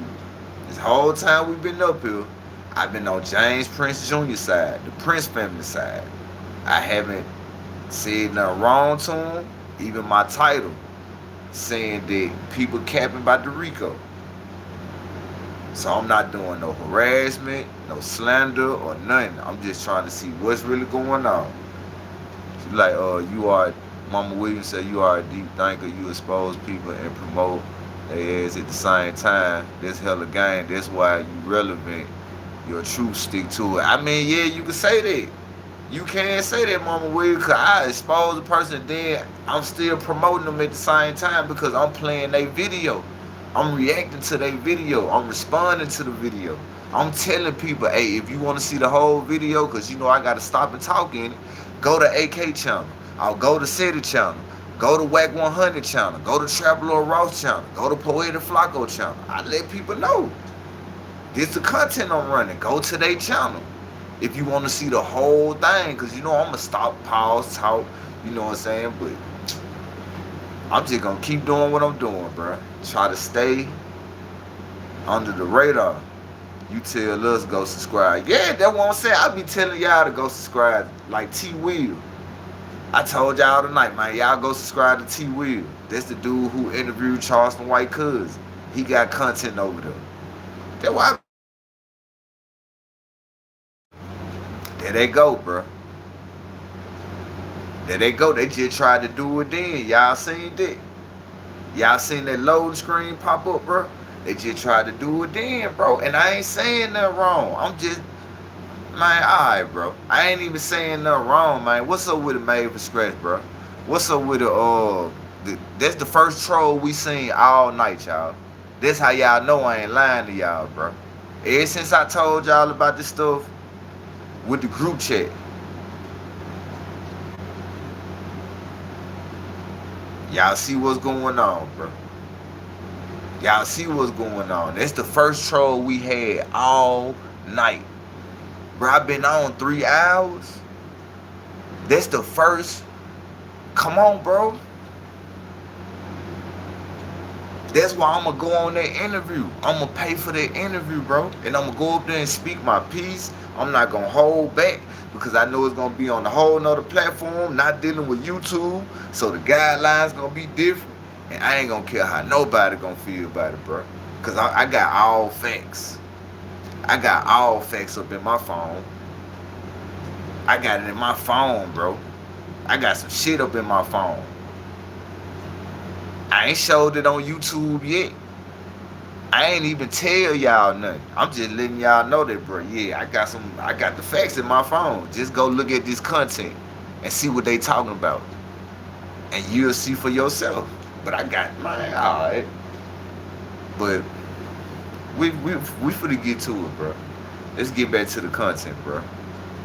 this whole time we've been up here, I've been on James Prince Jr. side, the Prince family side. I haven't said nothing wrong to him. Even my title saying that people capping about the Rico. So I'm not doing no harassment, no slander, or nothing. I'm just trying to see what's really going on. She's like, you are, Mama Williams said, you are a deep thinker. You expose people and promote their ass at the same time. That's hella game. That's why you relevant. Your truth stick to it. I mean, yeah, you can say that. You can say that, Mama Williams, because I expose the person, then I'm still promoting them at the same time because I'm playing their video. I'm reacting to their video. I'm responding to the video. I'm telling people, hey, if you want to see the whole video, because you know I got to stop and talk in it, go to AK channel. I'll go to City channel. Go to Whack 100 channel. Go to Traveler Ross channel. Go to Poeta Flacco channel. I let people know. This the content I'm running. Go to their channel if you want to see the whole thing, because you know I'm going to stop, pause, talk, you know what I'm saying? But I'm just going to keep doing what I'm doing, bro. Try to stay under the radar. You tell us go subscribe. Yeah, that's what I'm saying. I be telling y'all to go subscribe like T-Will. I told y'all tonight, man, y'all go subscribe to T-Will. That's the dude who interviewed Charleston White cousin. He got content over there. That's why. There they go, bro. There they go. They just tried to do it then. Y'all seen that? Y'all seen that loading screen pop up, bro? They just tried to do it then, bro. And I ain't saying nothing wrong. I'm just, man, alright, bro. I ain't even saying nothing wrong, man. What's up with it Made for Scratch, bro? What's up with it, that's the first troll we seen all night, y'all. That's how y'all know I ain't lying to y'all, bro. Ever since I told y'all about this stuff with the group chat, y'all see what's going on, bro. Y'all see what's going on. That's the first troll we had all night. Bro, I've been on 3 hours. That's the first. Come on, bro. That's why I'm going to go on that interview. I'm going to pay for that interview, bro. And I'm going to go up there and speak my piece. I'm not going to hold back because I know it's going to be on a whole nother platform, not dealing with YouTube. So the guidelines going to be different. And I ain't going to care how nobody going to feel about it, bro. Because I got all facts. I got all facts up in my phone. I got it in my phone, bro. I got some shit up in my phone. I ain't showed it on YouTube yet. I ain't even tell y'all nothing. I'm just letting y'all know that, bro. Yeah, I got the facts in my phone. Just go look at this content and see what they talking about. And you'll see for yourself. But I got mine, alright. But we finna get to it, bro. Let's get back to the content, bro.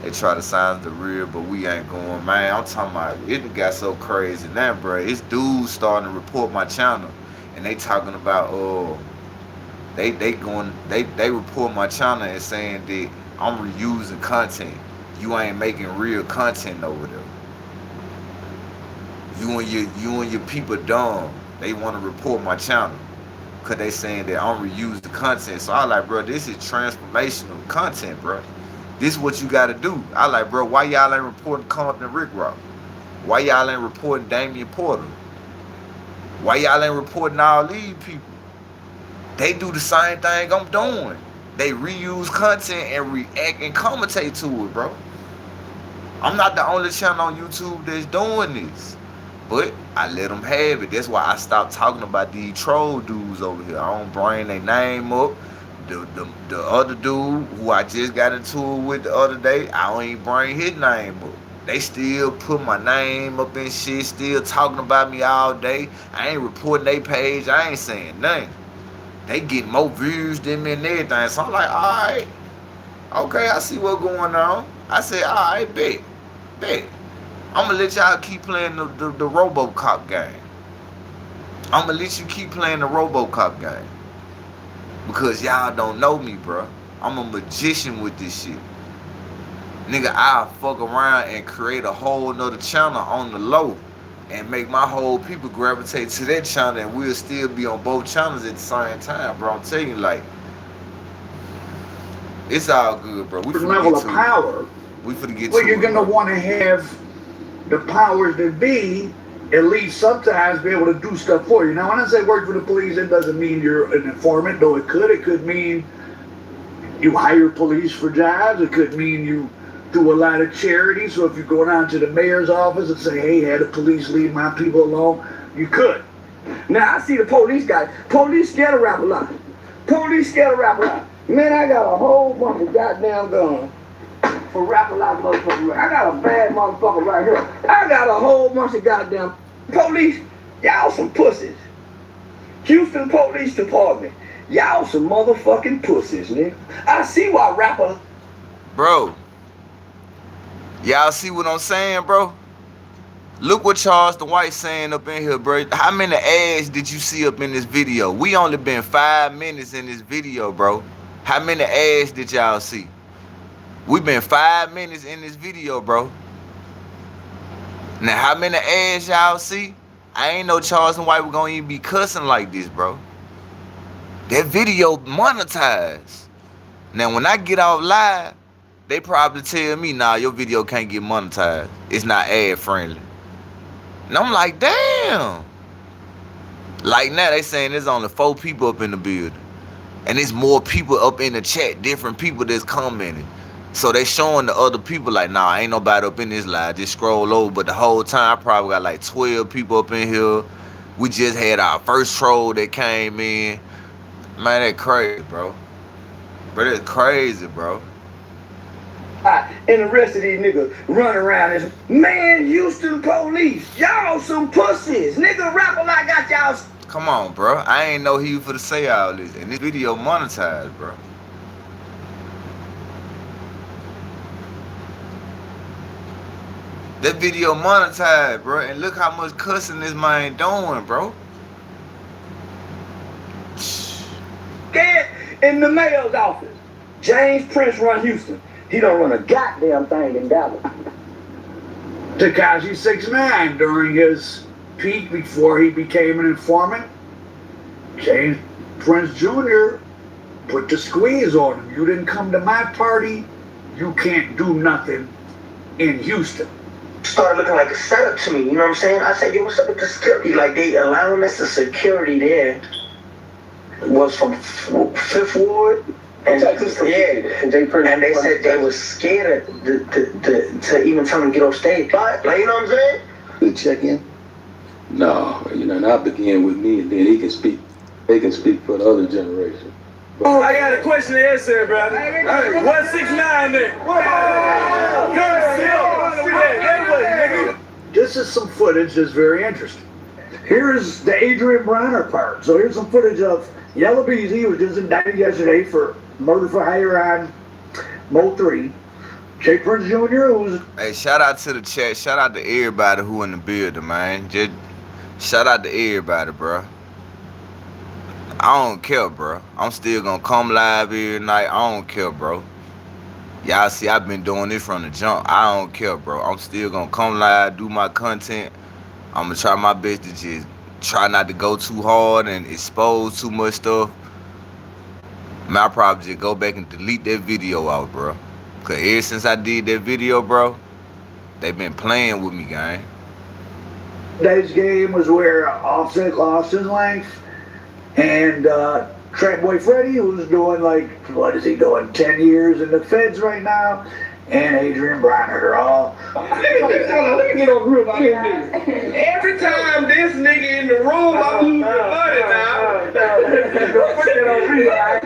They try to silence the real, but we ain't going, man. I'm talking about it got so crazy now, bro. It's dudes starting to report my channel, and they talking about they report my channel and saying that I'm reusing content. You ain't making real content over there. You and your people dumb. They want to report my channel because they saying that I'm reusing the content. So I like, bro, this is transformational content, bro. This is what you gotta do. I like, bro, why y'all ain't reporting Compton Rick Rock? Why y'all ain't reporting Damian Porter? Why y'all ain't reporting all these people? They do the same thing I'm doing. They reuse content and react and commentate to it, bro. I'm not the only channel on YouTube that's doing this. But I let them have it. That's why I stopped talking about these troll dudes over here. I don't bring their name up. The other dude who I just got into it with the other day, I don't even bring his name up. They still put my name up in shit, still talking about me all day. I ain't reporting their page. I ain't saying nothing. They get more views than me and everything. So I'm like, all right. Okay, I see what's going on. I said, all right, bet. I'm going to let y'all keep playing the RoboCop game. I'm going to let you keep playing the RoboCop game. Because y'all don't know me, bro. I'm a magician with this shit. Nigga, I'll fuck around and create a whole nother channel on the low and make my whole people gravitate to that channel, and we'll still be on both channels at the same time, bro. I'm telling you, like, it's all good, bro. We finna level get of to power. We finna get well, to you're it, gonna bro. want to have the powers that be at least sometimes be able to do stuff for you. Now, when I say work for the police, it doesn't mean you're an informant, though it could. It could mean you hire police for jobs. It could mean you do a lot of charity. So if you go down to the mayor's office and say, hey, had the police leave my people alone, you could. Now, I see the police guys. Police scared of rap a lot. Police scared of rap a lot. Man, I got a whole bunch of goddamn guns for rap a lot motherfuckers. I got a bad motherfucker right here. I got a whole bunch of goddamn police. Y'all some pussies. Houston Police Department. Y'all some motherfucking pussies, nigga. I see why rappers. Bro, y'all see what I'm saying, bro? Look what Charleston White saying up in here, bro. How many ads did you see up in this video? We only been 5 minutes in this video, bro. How many ads did y'all see? We been 5 minutes in this video, bro. Now, how many ads y'all see? I ain't know Charleston White was gonna even be cussing like this, bro. That video monetized. Now, when I get off live, they probably tell me, nah, your video can't get monetized. It's not ad friendly. And I'm like, damn. Like now, they saying there's only 4 people up in the building. And there's more people up in the chat, different people that's commenting. So they showing the other people like, nah, ain't nobody up in this live. Just scroll over. But the whole time, I probably got like 12 people up in here. We just had our first troll that came in. Man, that crazy, bro. But it's crazy, bro. And the rest of these niggas running around this. Man, Houston Police. Y'all some pussies. Nigga rapper like got y'all. Come on, bro. I ain't know he was for to say all this. And this video monetized, bro. That video monetized, bro. And look how much cussing this man doing, bro. Scared in the mayor's office. James Prince run Houston. He don't run a goddamn thing in Dallas. Tekashi 6ix9ine during his peak before he became an informant. James Prince Jr. put the squeeze on him. You didn't come to my party, you can't do nothing in Houston. Started looking like a setup to me, you know what I'm saying? I said, yo, what's up with the security? Like, they allowing us the security there was from 5th Ward. And, yeah, and they said they was scared to even tell them to get off stage. Like, you know what I'm saying? The check-in? No, you know, not begin with me, and then he can speak. They can speak for the other generation. Oh, I got a question to answer, brother. Hey, what's 6ix9ine there? This is some footage that's very interesting. Here's the Adrian Bronner part. So here's some footage of Yellow Beezy, who was just indicted yesterday for murder for hire on Mo 3. Jay Prince Jr., who's... Hey, shout out to the chat. Shout out to everybody who in the building, man. Just shout out to everybody, bro. I don't care, bro. I'm still gonna come live every night. I don't care, bro. Y'all see, I've been doing this from the jump. I don't care, bro. I'm still gonna come live, do my content. I'm gonna try my best to just try not to go too hard and expose too much stuff. Man, I'll probably just go back and delete that video out, bro. Cause ever since I did that video, bro, they been playing with me, gang. Today's game was where Offset lost his length, and Trap Boy Freddy, who's doing like, what is he doing, 10 years in the feds right now, and Adrian Bronner are all. Let me get on real about this nigga. Every time this nigga in the room, I'm losing money now.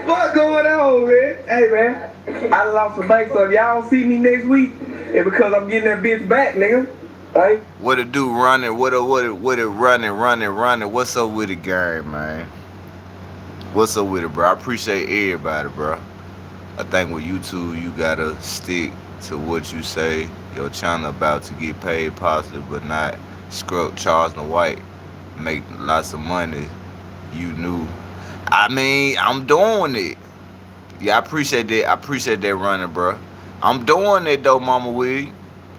What's going on, man? Hey, man, I lost some bank, so if y'all don't see me next week, it's because I'm getting that bitch back, nigga. Right? What it do running? What it running? What's up with it, gang, man? What's up with it, bro? I appreciate everybody, bro. I think with YouTube, you gotta stick to what you say. Your channel about to get paid positive, but not scrub Charleston White, make lots of money. You knew. I mean, I'm doing it. Yeah, I appreciate that. I appreciate that running, bro. I'm doing it though, Mama Wig.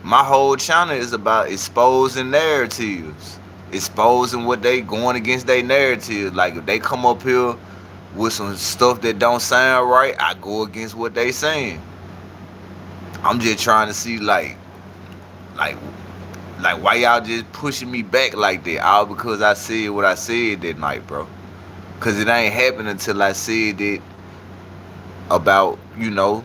My whole channel is about exposing narratives, exposing what they going against their narratives. Like if they come up here with some stuff that don't sound right, I go against what they saying. I'm just trying to see like why y'all just pushing me back like that? All because I said what I said that night, bro. Cause it ain't happened until I said it about, you know,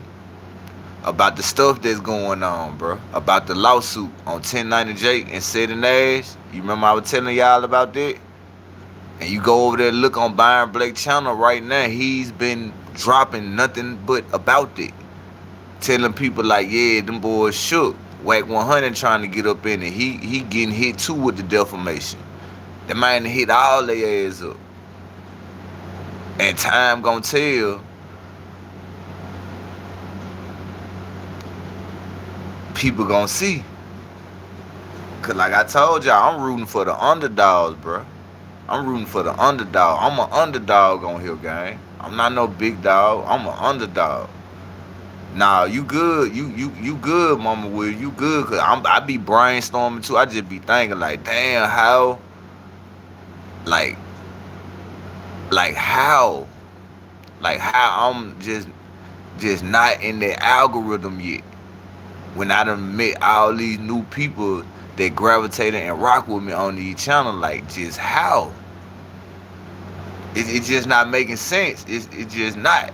about the stuff that's going on, bro. About the lawsuit on 1090 Jake and Sid and Ash. You remember I was telling y'all about that? And you go over there and look on Byron Blake channel right now, he's been dropping nothing but about it. Telling people like, yeah, them boys shook. Whack 100 trying to get up in it. He getting hit too with the defamation. That man hit all their ass up. And time gonna tell. People gonna see. Cause like I told y'all, I'm rooting for the underdogs, bro. I'm rooting for the underdog. I'm an underdog on here, gang. I'm not no big dog. I'm an underdog. Nah, you good. You good, Mama Will. You good. Cause I be brainstorming too. I just be thinking like, damn, how? Like how? Like how I'm just not in the algorithm yet. When I done met all these new people that gravitated and rock with me on these channel, like just how? It's just not making sense. It's just not.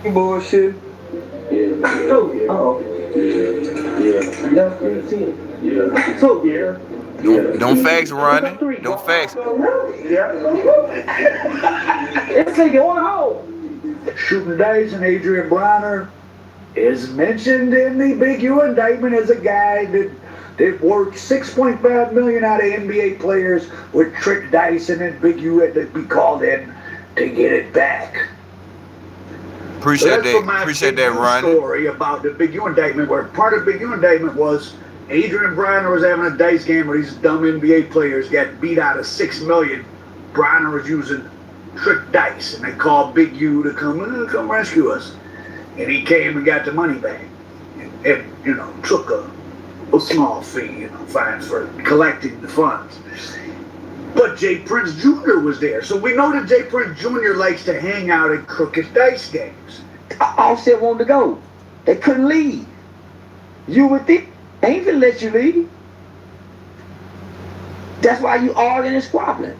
Bullshit. Yeah. Oh. Yeah. So yeah. Don't facts running. Don't facts. Yeah. It's taking one home. Shooting dice and Adrian Bronner is mentioned in the Big U indictment as a guy that worked $6.5 million out of NBA players with trick dice, and then Big U had to be called in to get it back. Appreciate that, Ron. Story about the Big U indictment, where part of the Big U indictment was Adrian Bronner was having a dice game where these dumb NBA players got beat out of $6 million. Bronner was using trick dice, and they called Big U to come rescue us. And he came and got the money back. And you know, took a small fee, you know, fines for collecting the funds. But Jay Prince Jr. was there. So we know that Jay Prince Jr. likes to hang out at crooked dice games. Offset wanted to go. They couldn't leave. You would think they ain't gonna let you leave. That's why you arguing and squabbling.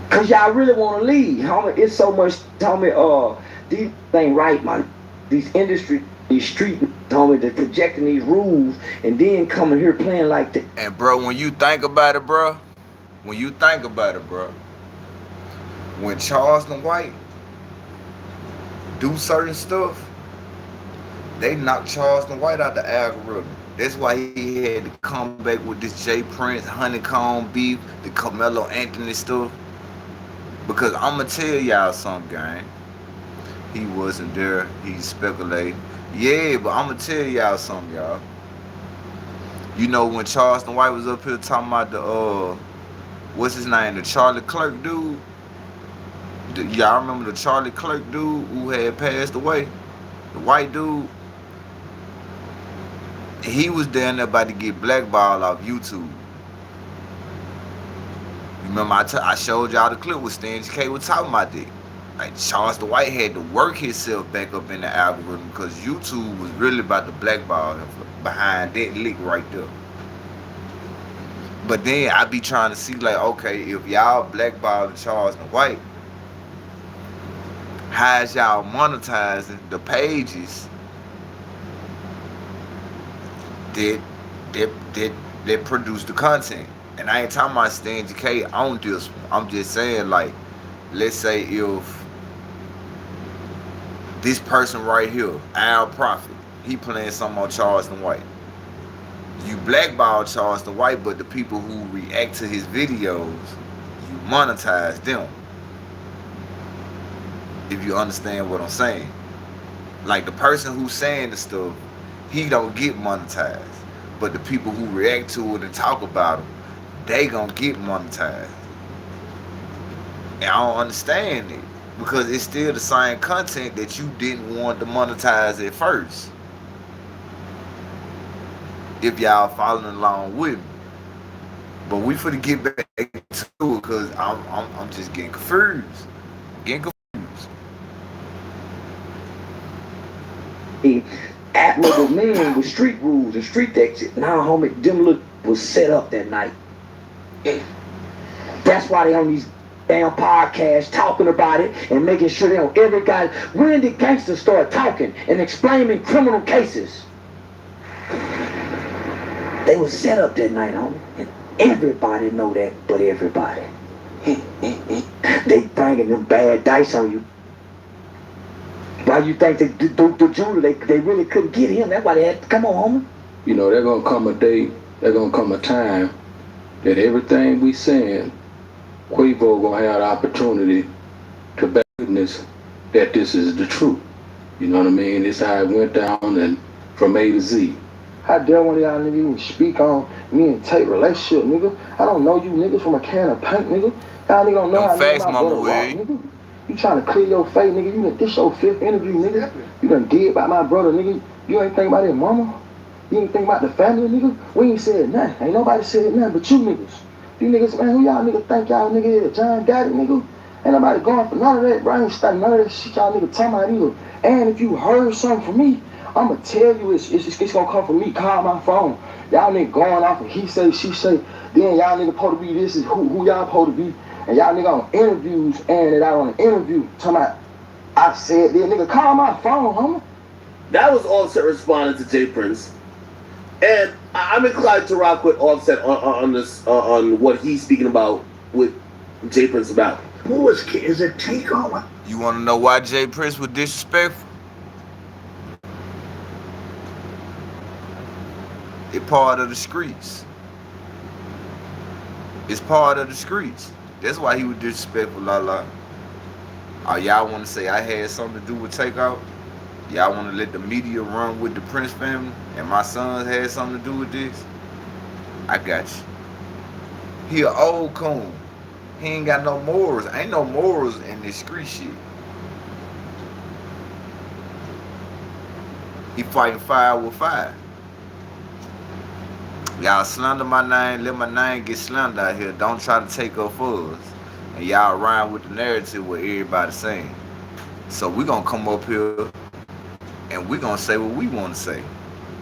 Cause y'all really want to leave. Homie, it's so much, homie, these ain't right, man. These industry, these street, homie, they're projecting these rules and then coming here playing like that. And bro, when you think about it, bro, when Charleston White do certain stuff, they knock Charleston White out the algorithm. That's why he had to come back with this Jay Prince, Honeycomb beef, the Carmelo Anthony stuff. Because I'm going to tell y'all something, gang. He wasn't there. He's speculating. Yeah, but I'm going to tell y'all something, y'all. You know, when Charleston White was up here talking about the, what's his name? The Charlie Clerk dude. Y'all remember the Charlie Clerk dude who had passed away? The white dude. He was down there about to get blackballed off YouTube. Remember I showed y'all the clip with Stan K was talking about that. Like Charleston White had to work himself back up in the algorithm because YouTube was really about to blackball him behind that lick right there. But then I be trying to see like, okay, if y'all blackballing Charleston White, how's y'all monetizing the pages that produce the content? And I ain't talking about Stan K on this one. I'm just saying, like, let's say if this person right here, Al Prophet, he playing something on Charleston White. You blackball Charleston White, but the people who react to his videos, you monetize them. If you understand what I'm saying. Like the person who's saying the stuff, he don't get monetized. But the people who react to it and talk about him, they gonna get monetized. And I don't understand it. Because it's still the same content that you didn't want to monetize at first. If y'all following along with me. But we finna get back to it because I'm just getting confused. Admirable man with street rules and street exit. Now, homie, them look was set up that night. That's why they on these damn podcasts talking about it and making sure they on every guy. When did gangsters start talking and explaining criminal cases? They was set up that night, homie. And everybody know that, but everybody. They bringing them bad dice on you. Why you think they do the jeweler? They really couldn't get him. That's why they had to come on, homie. You know, there's gonna come a day, there's gonna come a time that everything we saying, Quavo gonna have the opportunity to bear witness that this is the truth. You know what I mean? This how it went down and from A to Z. How dare one of y'all niggas even speak on me and Tate relationship, nigga? I don't know you niggas from a can of paint, nigga. Y'all niggas don't know how nigga my brother rock, nigga. You trying to clear your face, nigga. This your 5th interview, nigga. You done did about my brother, nigga. You ain't think about his mama. You ain't think about the family, nigga. We ain't said nothing. Ain't nobody said nothing but you niggas. You niggas, man, who y'all niggas think y'all nigga is? John got it, nigga. Ain't nobody going for none of that brain stuff, none of that shit y'all niggas talking about either. And if you heard something from me, I'ma tell you it's gonna come from me. Call my phone. Y'all niggas going off and he say, she say. Then y'all niggas supposed to be this is who y'all supposed to be. And y'all nigga on interviews and it out on an interview talking about I said this nigga call my phone, homie. That was Offset responding to Jay Prince. And I'm inclined to rock with Offset on this on what he's speaking about with Jay Prince about. Who is it Takeover? You wanna know why Jay Prince was disrespectful? It's part of the streets. It's part of the streets. That's why he was disrespectful, la. Oh, y'all want to say I had something to do with Takeout? Y'all want to let the media run with the Prince family and my sons had something to do with this? I got you. He an old coon. He ain't got no morals. Ain't no morals in this street shit. He fighting fire with fire. Y'all slander my name, let my name get slandered out here. Don't try to take up for us. And y'all rhyme with the narrative what everybody's saying. So we gonna come up here and we gonna say what we wanna say.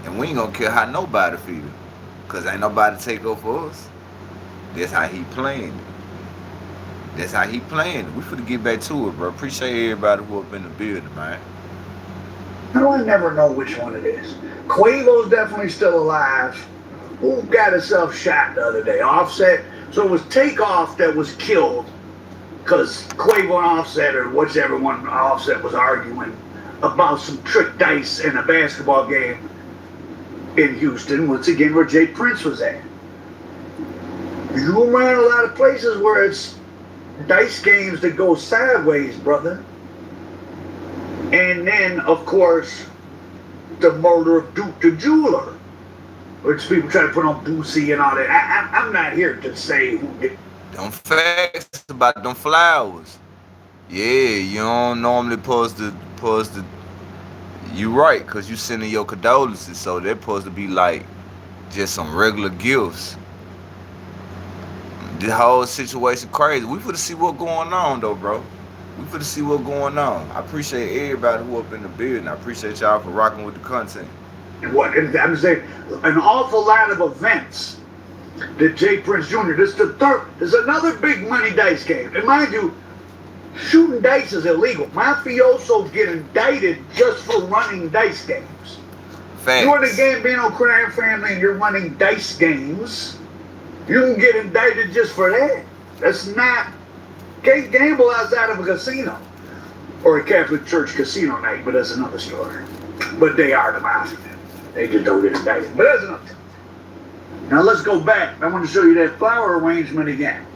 And we ain't gonna care how nobody feel. Cause ain't nobody take up for us. That's how he playing it. That's how he playing it. We finna get back to it, bro. Appreciate everybody who up in the building, man. I never know which one it is. Quavo's definitely still alive. Who got himself shot the other day? Offset. So it was Takeoff that was killed because Quavo and Offset, or whichever one Offset was arguing about some trick dice in a basketball game in Houston, once again where Jay Prince was at. You go around a lot of places where it's dice games that go sideways, brother. And then, of course, the murder of Duke the Jeweler, which people try to put on Boosie and all that. I'm not here to say who did. Them facts about them flowers. Yeah, you don't normally post the. You right, cause you sending your condolences, so they're supposed to be like just some regular gifts. The whole situation crazy. We finna see what's going on though, bro. We finna see what's going on. I appreciate everybody who up in the building. I appreciate y'all for rocking with the content. What I'm saying, an awful lot of events that Jay Prince Jr. This is the third. There's another big money dice game, and mind you, shooting dice is illegal. Mafiosos get indicted just for running dice games. Facts. You're the Gambino crime family and you're running dice games. You can get indicted just for that. That's not. Can't gamble outside of a casino or a Catholic Church casino night, but that's another story. But they are the mafia. They just don't get indicted. But that's another. Now let's go back. I want to show you that flower arrangement again.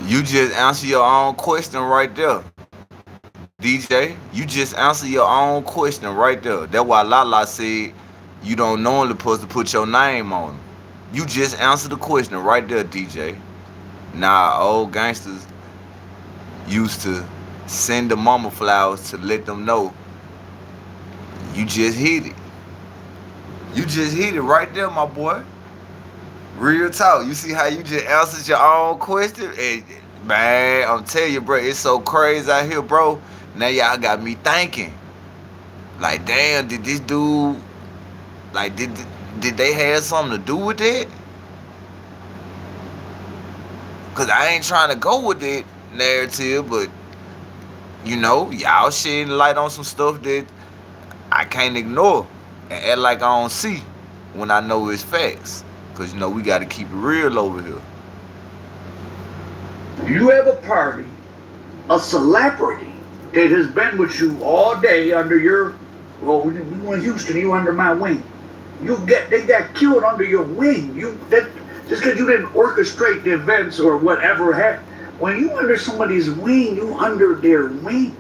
You just answer your own question right there, DJ. You just answer your own question right there. That's why Lala said you don't normally supposed to put your name on them. You just answered the question right there, DJ. Nah, old gangsters used to send the mama flowers to let them know you just hit it. You just hit it right there, my boy. Real talk. You see how you just answered your own question? And man, I'm telling you, bro, it's so crazy out here, bro. Now y'all got me thinking. Like, damn, did this dude, like, did they have something to do with it? Because I ain't trying to go with that narrative, but, you know, y'all shedding light on some stuff that I can't ignore and act like I don't see when I know it's facts. Because, you know, we got to keep it real over here. You have a party, a celebrity that has been with you all day under your, well, you in Houston, you under my wing. They got killed under your wing. Just because you didn't orchestrate the events or whatever happened. When you under somebody's wing, you under their wing.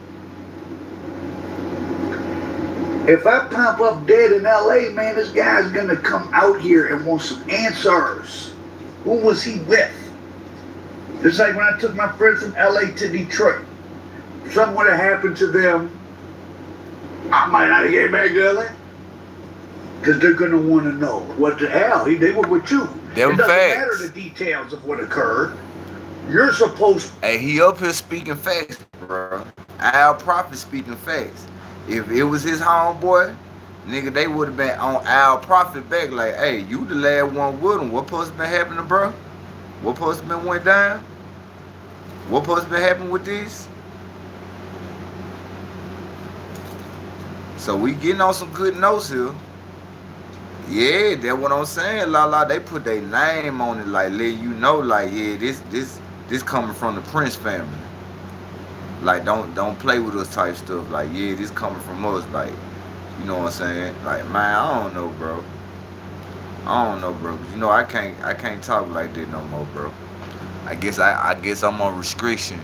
If I pop up dead in LA, man, this guy's gonna come out here and want some answers. Who was he with? It's like when I took my friends from LA to Detroit. If something would have happened to them, I might not get back to LA. Because they're gonna want to know what the hell. They were with you. Them it doesn't facts. matter the details of what occurred. You're supposed to. Hey, he up here speaking facts, bro. Al Prophet speaking facts. If it was his homeboy, nigga, they would have been on Al Prophet back like, hey, you the last one with him. What supposed to been happening, bro? What supposed to been went down? What supposed to been happening with this? So we getting on some good notes here. Yeah, that's what I'm saying, Lala. They put their name on it, like let you know, like, yeah, this coming from the Prince family. Like, don't play with us type stuff. Like, yeah, this coming from us. Like, you know what I'm saying? Like, man, I don't know, bro. You know, I can't talk like that no more, bro. I guess I'm on restriction.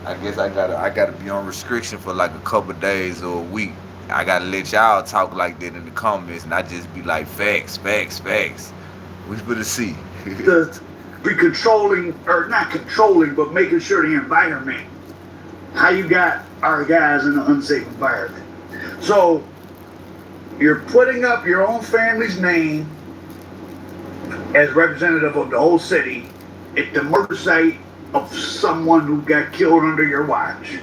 I guess I gotta be on restriction for like a couple days or a week. I gotta let y'all talk like that in the comments, and I just be like, facts. We better see. Be controlling, or not controlling, but making sure the environment. How you got our guys in an unsafe environment. So you're putting up your own family's name as representative of the whole city at the murder site of someone who got killed under your watch.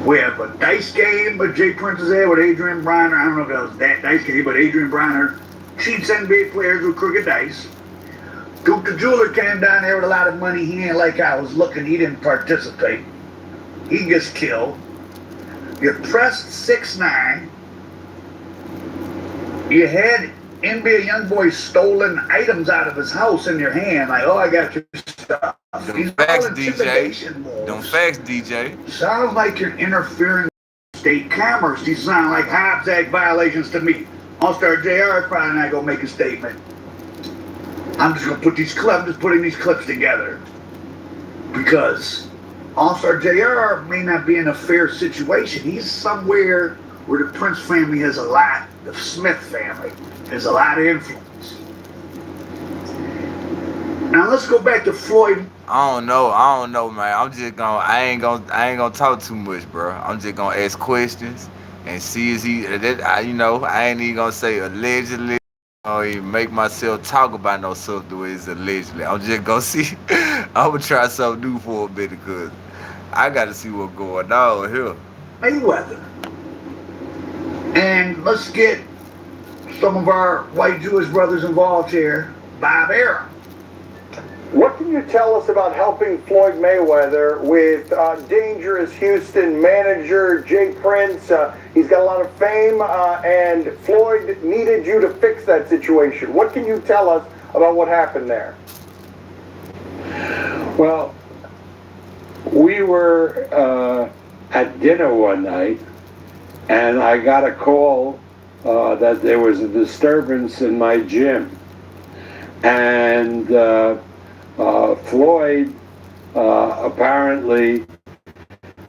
We have a dice game with Jay Prince's head with Adrian Bronner. I don't know if that was that dice game, but Adrian Bronner cheats NBA players with crooked dice. Duke the Jeweler came down there with a lot of money. He ain't like I was looking. He didn't participate. He gets killed. You pressed 6'9". You had NBA YoungBoy stolen items out of his house in your hand. Like, oh, I got your stuff. Them facts, DJ. Them facts, DJ. Sounds like you're interfering with state commerce. These sound like Hobbs Act violations to me. All-Star JR is probably not going to make a statement. I'm just going to put these clips, I'm just putting these clips together. Because All-Star JR may not be in a fair situation. He's somewhere where the Prince family has a lot, the Smith family has a lot of influence. Now let's go back to Floyd. I don't know, man. I ain't gonna talk too much, bro. I'm just gonna ask questions and see is he, I ain't even gonna say allegedly. I don't even make myself talk about no something where it's allegedly. I'm just gonna see. I'm gonna try something new for a minute because I gotta see what's going on here. Mayweather. And let's get some of our white Jewish brothers involved here. Bob Arum. What can you tell us about helping Floyd Mayweather with dangerous Houston manager Jay Prince? He's got a lot of fame, and Floyd needed you to fix that situation. What can you tell us about what happened there? Well, we were at dinner one night, and I got a call that there was a disturbance in my gym. And Floyd apparently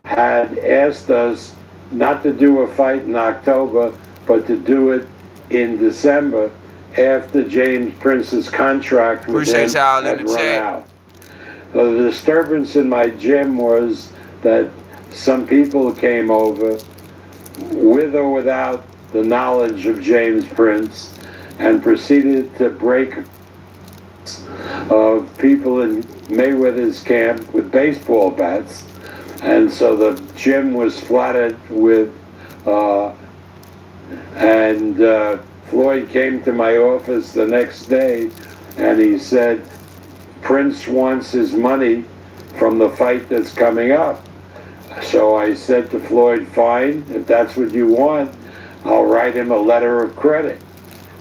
had asked us not to do a fight in October, but to do it in December after James Prince's contract with him had run out. So the disturbance in my gym was that some people came over with or without the knowledge of James Prince and proceeded to break of people in Mayweather's camp with baseball bats, and so the gym was flooded with Floyd came to my office the next day and he said Prince wants his money from the fight that's coming up. So I said to Floyd, fine, if that's what you want, I'll write him a letter of credit.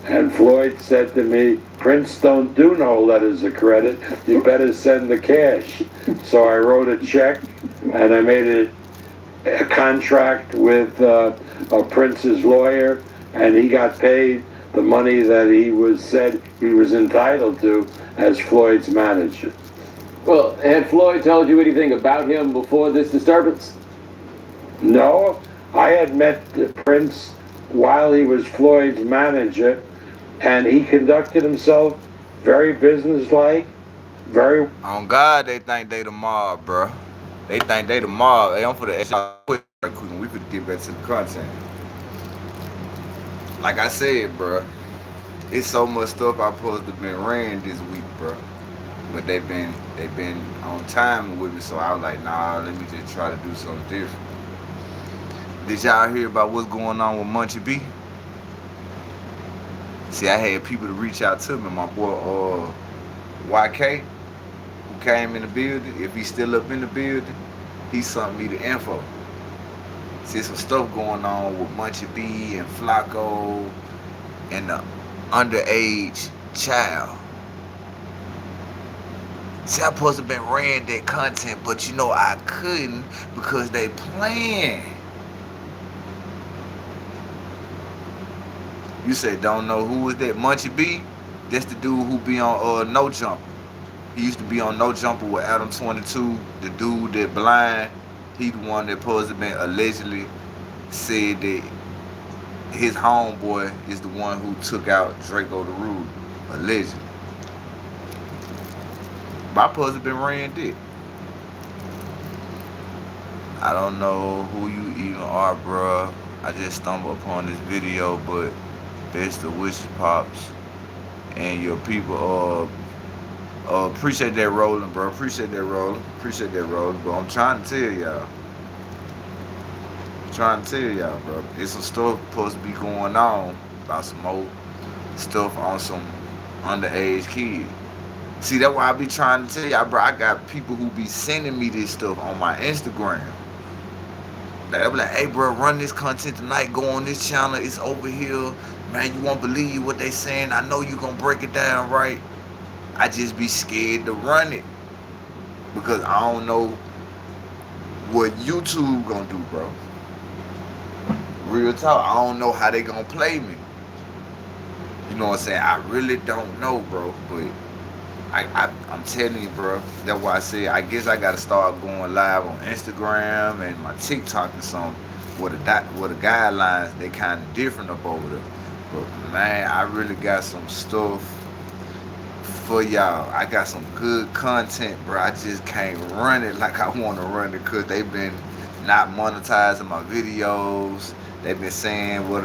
And Floyd said to me, Prince don't do no letters of credit. You better send the cash. So I wrote a check and I made a contract with Prince's lawyer, and he got paid the money that he said he was entitled to as Floyd's manager. Well, had Floyd told you anything about him before this disturbance? No, I had met Prince while he was Floyd's manager, and he conducted himself very businesslike, very... On God, they think they the mob, bro. They think they the mob. Hey, I'm for the quick. We could get back to the content. Like I said, bro, it's so much stuff I supposed to been ran this week, bro. But they've been on time with me, so I was like, nah, let me just try to do something different. Did y'all hear about what's going on with Munchie B? See, I had people to reach out to me. My boy YK, who came in the building, if he's still up in the building, he sent me the info. See, some stuff going on with Munchie B and Flacco and the underage child. See, I supposed to have been ran that content, but you know I couldn't because they playing. You say don't know who was that? Munchie B? That's the dude who be on No Jumper. He used to be on No Jumper with Adam 22, the dude that blind. He the one that supposed to have been allegedly said that his homeboy is the one who took out Draco the Rude, allegedly. But I supposed to have been ran dick. I don't know who you even are, bruh. I just stumbled upon this video, but best of wishes, Pops, and your people. Appreciate that rolling, bro. Appreciate that rolling. But I'm trying to tell y'all. Bro. There's some stuff supposed to be going on about some more stuff on some underage kids. See, that's why I be trying to tell y'all, bro. I got people who be sending me this stuff on my Instagram. They'll be like, hey, bro, run this content tonight. Go on this channel. It's over here. Man, you won't believe what they saying. I know you gonna break it down right. I just be scared to run it because I don't know what YouTube gonna do, bro. Real talk, I don't know how they gonna play me. You know what I'm saying? I really don't know, bro. But I'm telling you, bro. That's why I say I guess I gotta start going live on Instagram and my TikTok or something. Where the guidelines they kind of different up over there. But man, I really got some stuff for y'all. I got some good content, bro. I just can't run it like I want to run it because they've been not monetizing my videos. They've been saying what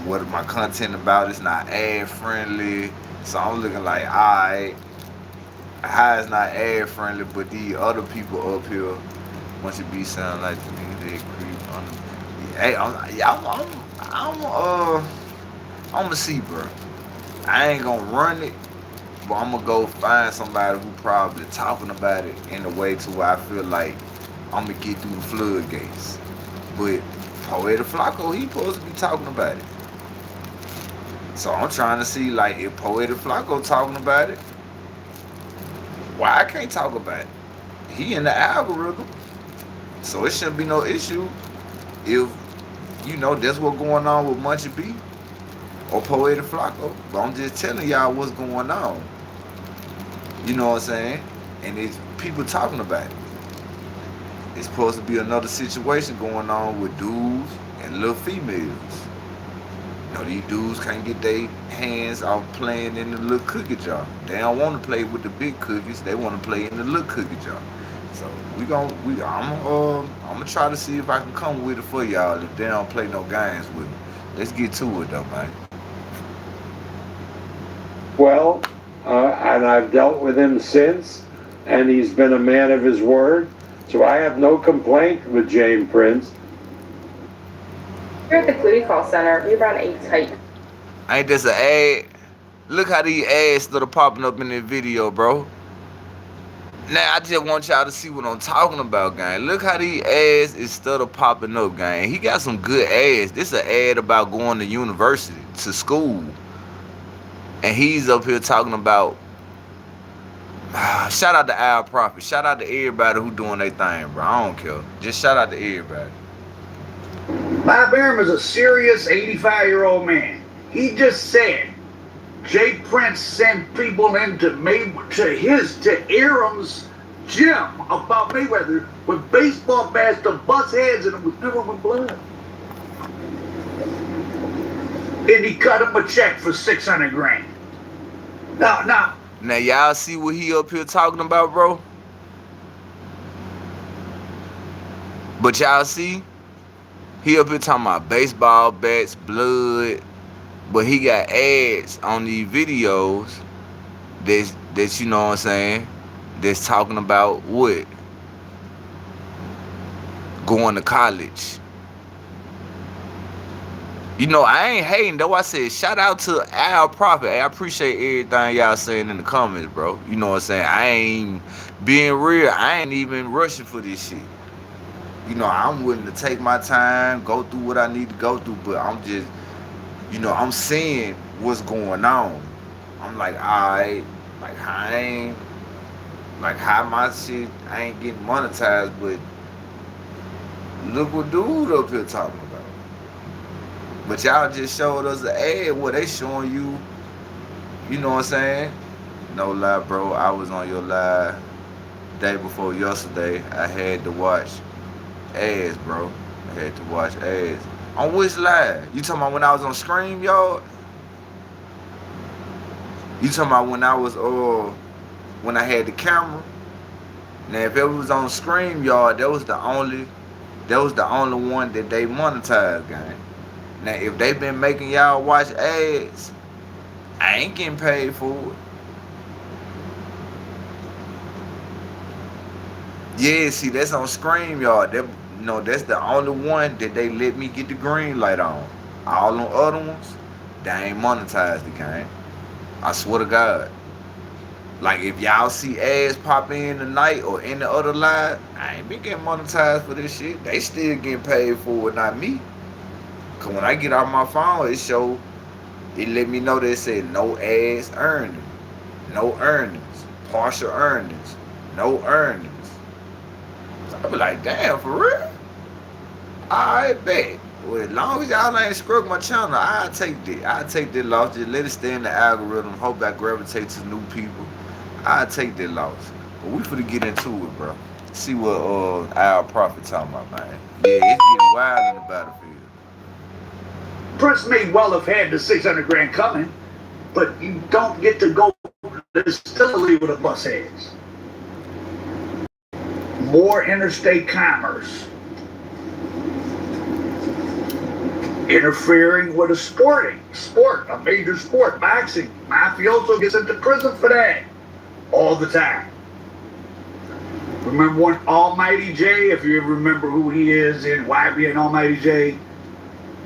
what my content about is not ad friendly. So I'm looking like, alright, how it's not ad friendly, but these other people up here want to be sound like the nigga that creep on the, hey, I'm gonna see, bro. I ain't gonna run it, but I'm gonna go find somebody who probably talking about it in a way to where I feel like I'm gonna get through the floodgates. But Poeta Flacco, he supposed to be talking about it. So I'm trying to see, like, if Poeta Flacco talking about it, why I can't talk about it? He in the algorithm, so it shouldn't be no issue if, you know, that's what's going on with Munchie B or Poeta Flacco. But I'm just telling y'all what's going on. You know what I'm saying? And it's people talking about it. It's supposed to be another situation going on with dudes and little females. You know, these dudes can't get their hands off playing in the little cookie jar. They don't want to play with the big cookies. They want to play in the little cookie jar. So I'm gonna try to see if I can come with it for y'all if they don't play no games with me. Let's get to it though, man. Well, and I've dealt with him since, and he's been a man of his word. So I have no complaint with Jane Prince. Here at the Booty Call Center, we run a tight. Ain't this an ad? Look how these ads that are popping up in this video, bro. Now, I just want y'all to see what I'm talking about, gang. Look how these ads is still popping up, gang. He got some good ads. This is an ad about going to university, to school. And he's up here talking about, shout out to Al Prophet. Shout out to everybody who doing their thing, bro. I don't care. Just shout out to everybody. Bob Arum is a serious 85-year-old man. He just said Jay Prince sent people into Aram's gym about Mayweather with baseball bats to bust heads, and it was never with blood. And he cut him a check for $600 grand. Now y'all see what he up here talking about, bro? But y'all see, he up here talking about baseball bats, blood, but he got ads on these videos that's you know what I'm saying, that's talking about what? Going to college. You know, I ain't hating though. I said shout out to Al Prophet. Hey, I appreciate everything y'all saying in the comments, bro. You know what I'm saying? I ain't being real. I ain't even rushing for this shit. You know, I'm willing to take my time, go through what I need to go through, but I'm just, you know, I'm seeing what's going on. I'm like, alright, like how my shit, I ain't getting monetized, but look what dude up here talking about. But y'all just showed us the ad where they showing you, you know what I'm saying? No lie, bro. I was on your live day before yesterday. I had to watch ads, bro. I had to watch ads. On which live? You talking about when I was on StreamYard? You talking about when I was when I had the camera? Now if it was on StreamYard, that was the only one that they monetized, gang. Now if they been making y'all watch ads, I ain't getting paid for it. Yeah, see, that's on StreamYard. That, you know, that's the only one that they let me get the green light on. All them other ones, they ain't monetized the game. I swear to God. Like, if y'all see ads pop in tonight or in the other live, I ain't been getting monetized for this shit. They still getting paid for it, not me. Cause when I get off my phone, it let me know that it said no ads earnings, no earnings, partial earnings, no earnings. So I be like, damn, for real? I bet. Well, as long as y'all ain't screwed my channel, I'll take that loss. Just let it stay in the algorithm. Hope I gravitate to new people. I'll take that loss. But we finna get into it, bro. See what Al Prophet talking about, man. Yeah, it's getting wild in the battlefield. Prince may well have had the $600 grand coming, but you don't get to go to the distillery with a bus heads. More interstate commerce. interfering with a sport, a major sport, boxing. Mafioso gets into prison for that all the time. Remember when Almighty J, if you ever remember who he is in YB and Almighty J,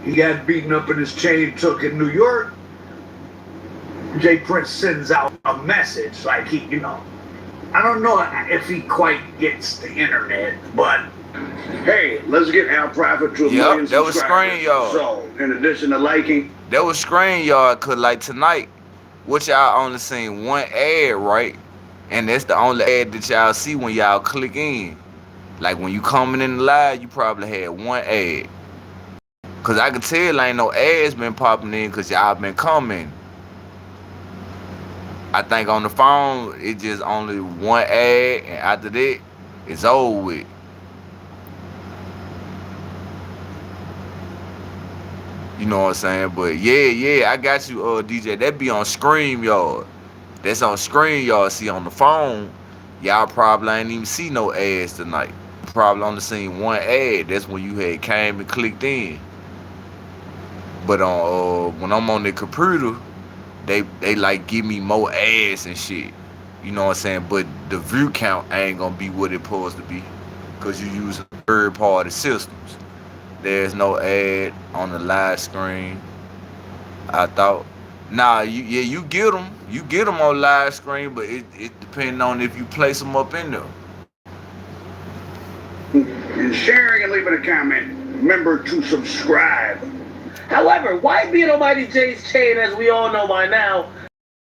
he got beaten up and his chain took in New York. Jay Prince sends out a message like he, I don't know if he quite gets the internet, but hey, let's get our profit to a million that was subscribers. ScreenYard. So, in addition to liking, that was ScreenYard, cause like tonight, what y'all only seen one ad, right? And that's the only ad that y'all see when y'all click in. Like when you coming in the live, you probably had one ad. Cause I can tell ain't no ads been popping in, cause y'all been coming. I think on the phone, it just only one ad, and after that, it's over with. You know what I'm saying? But yeah, I got you, DJ. That be on ScreenYard. That's on ScreenYard. See, on the phone, y'all probably ain't even see no ads tonight. Probably only seen one ad. That's when you had came and clicked in. But on when I'm on the computer, they like give me more ads and shit. You know what I'm saying? But the view count ain't gonna be what it supposed to be, cause you use third party systems. There's no ad on the live screen. I thought, nah, you get them on live screen, but it depends on if you place them up in there. and sharing and leaving a comment. Remember to subscribe. However, why be Almighty J's chain, as we all know by now,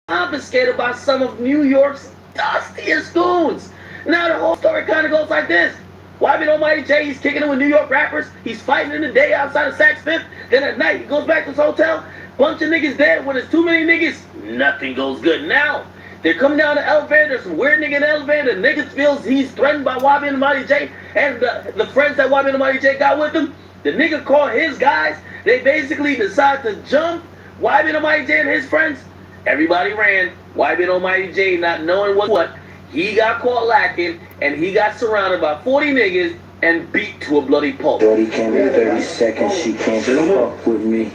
confiscated by some of New York's dustiest goons? Now the whole story kind of goes like this. Why be Almighty J, he's kicking it with New York rappers, he's fighting in the day outside of Saks Fifth, then at night he goes back to his hotel, bunch of niggas dead. When there's too many niggas, nothing goes good. Now, they're coming down the elevator, there's some weird nigga in the elevator, the niggas feels he's threatened by YB and Almighty J, and the friends that YB and Almighty J got with him, the nigga called his guys, they basically decide to jump YB and Almighty J and his friends. Everybody ran. YB and Almighty J, not knowing what, he got caught lacking, and he got surrounded by 40 niggas and beat to a bloody pulp. Shorty came in 30 seconds, she can't fuck with me.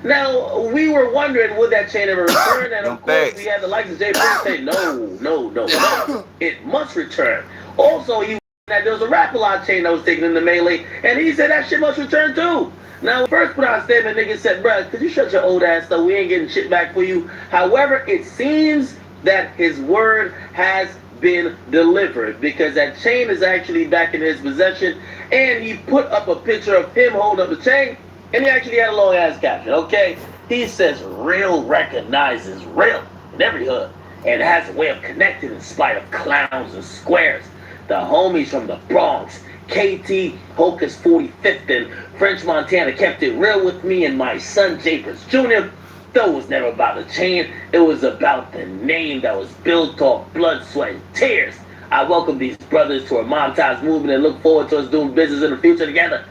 Now, we were wondering, would that chain ever return? And of course, we had the likes of Jay Prince say, no, it must return. Also, that there was a Rap-A-Lot chain that was taken in the melee, and he said that shit must return too. Now, first put out a statement, nigga said, bruh, could you shut your old ass up? We ain't getting shit back for you. However, it seems that his word has been delivered, because that chain is actually back in his possession, and he put up a picture of him holding up the chain, and he actually had a long ass caption, okay? He says, real recognizes real in every hood, and has a way of connecting in spite of clowns and squares. The homies from the Bronx, KT, Hocus 45th, and French Montana kept it real with me and my son, Jay Prince Jr. Though it was never about the chain, it was about the name that was built off blood, sweat, and tears. I welcome these brothers to our Mob Ties movement and look forward to us doing business in the future together.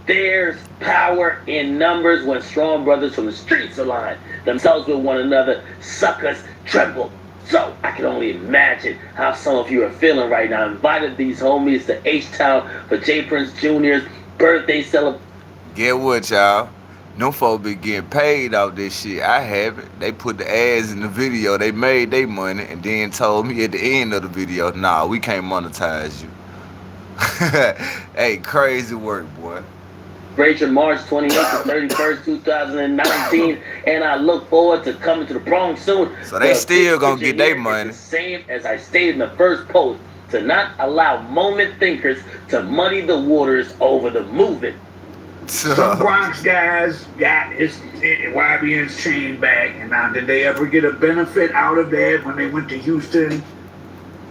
There's power in numbers when strong brothers from the streets align themselves with one another. Suckers tremble. So I can only imagine how some of you are feeling right now. I invited these homies to H-Town for Jay Prince Jr.'s birthday celebration. Get what, y'all? No folks be getting paid out this shit. I haven't. They put the ads in the video. They made their money and then told me at the end of the video, nah, we can't monetize you. Hey, crazy work, boy. March 28th to 31st, 2019, and I look forward to coming to the Bronx soon. So they still gonna get their money. The same as I stated in the first post, to not allow moment thinkers to muddy the waters over the movement. Some Bronx guys got his YBN's chain back, and now did they ever get a benefit out of that when they went to Houston?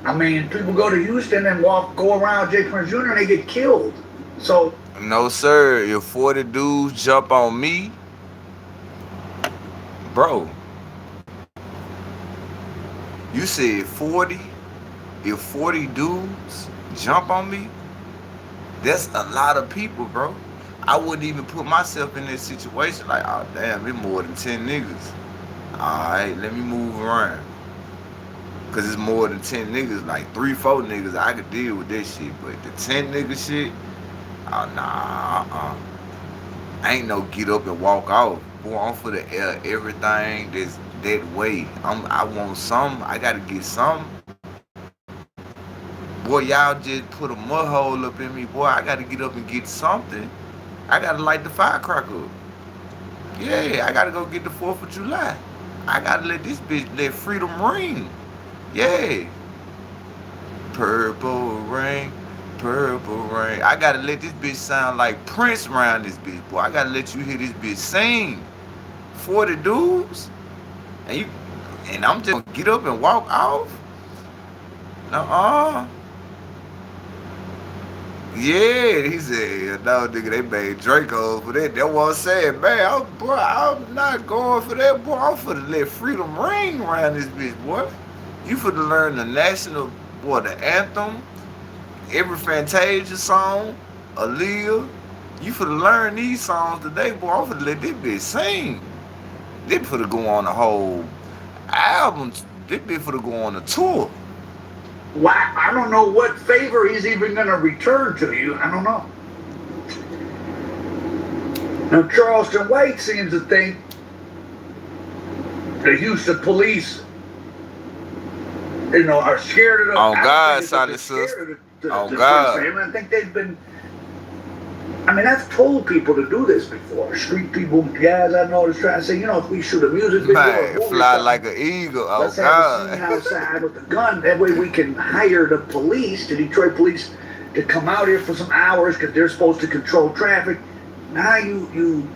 I mean, people go to Houston and go around Jay Prince Jr. and they get killed. So no, sir. If 40 dudes jump on me, bro, you said 40? If 40 dudes jump on me, that's a lot of people, bro. I wouldn't even put myself in this situation like, oh, damn, it's more than 10 niggas. All right, let me move around. Cause it's more than 10 niggas, like 3-4 niggas, I could deal with this shit. But the 10 nigga shit, oh nah, ain't no get up and walk off. Boy, I'm for the air everything that's that way. I want some, I gotta get some. Boy, y'all just put a mud hole up in me, boy. I gotta get up and get something. I gotta light the firecracker up. Yeah, I gotta go get the 4th of July. I gotta let this bitch let freedom ring. Yeah. Purple rain, purple rain. I gotta let this bitch sound like Prince around this bitch, boy. I gotta let you hear this bitch sing. 40 dudes, and I'm just gonna get up and walk off. Yeah, he said, no, nigga, they made Draco for that. That's what I'm saying, man. I'm not going for that, boy. I'm for to let freedom ring around this bitch, boy. You for to learn the national, boy, the anthem, every Fantasia song, Aaliyah. You for to learn these songs today, boy. I'm for to let this bitch sing. This for to go on the whole album. This bitch for to go on a tour. Why? I don't know what favor he's even going to return to you. I don't know. Now, Charleston White seems to think the Houston police, are scared of the... Oh, God, son, sister. Oh, God. I think they've been... I've told people to do this before. Street people, guys I know, is trying to say, if we shoot a music video, man, fly like an eagle. Oh, let's God. have a scene outside with a gun. That way we can hire the police, the Detroit police, to come out here for some hours because they're supposed to control traffic. Now you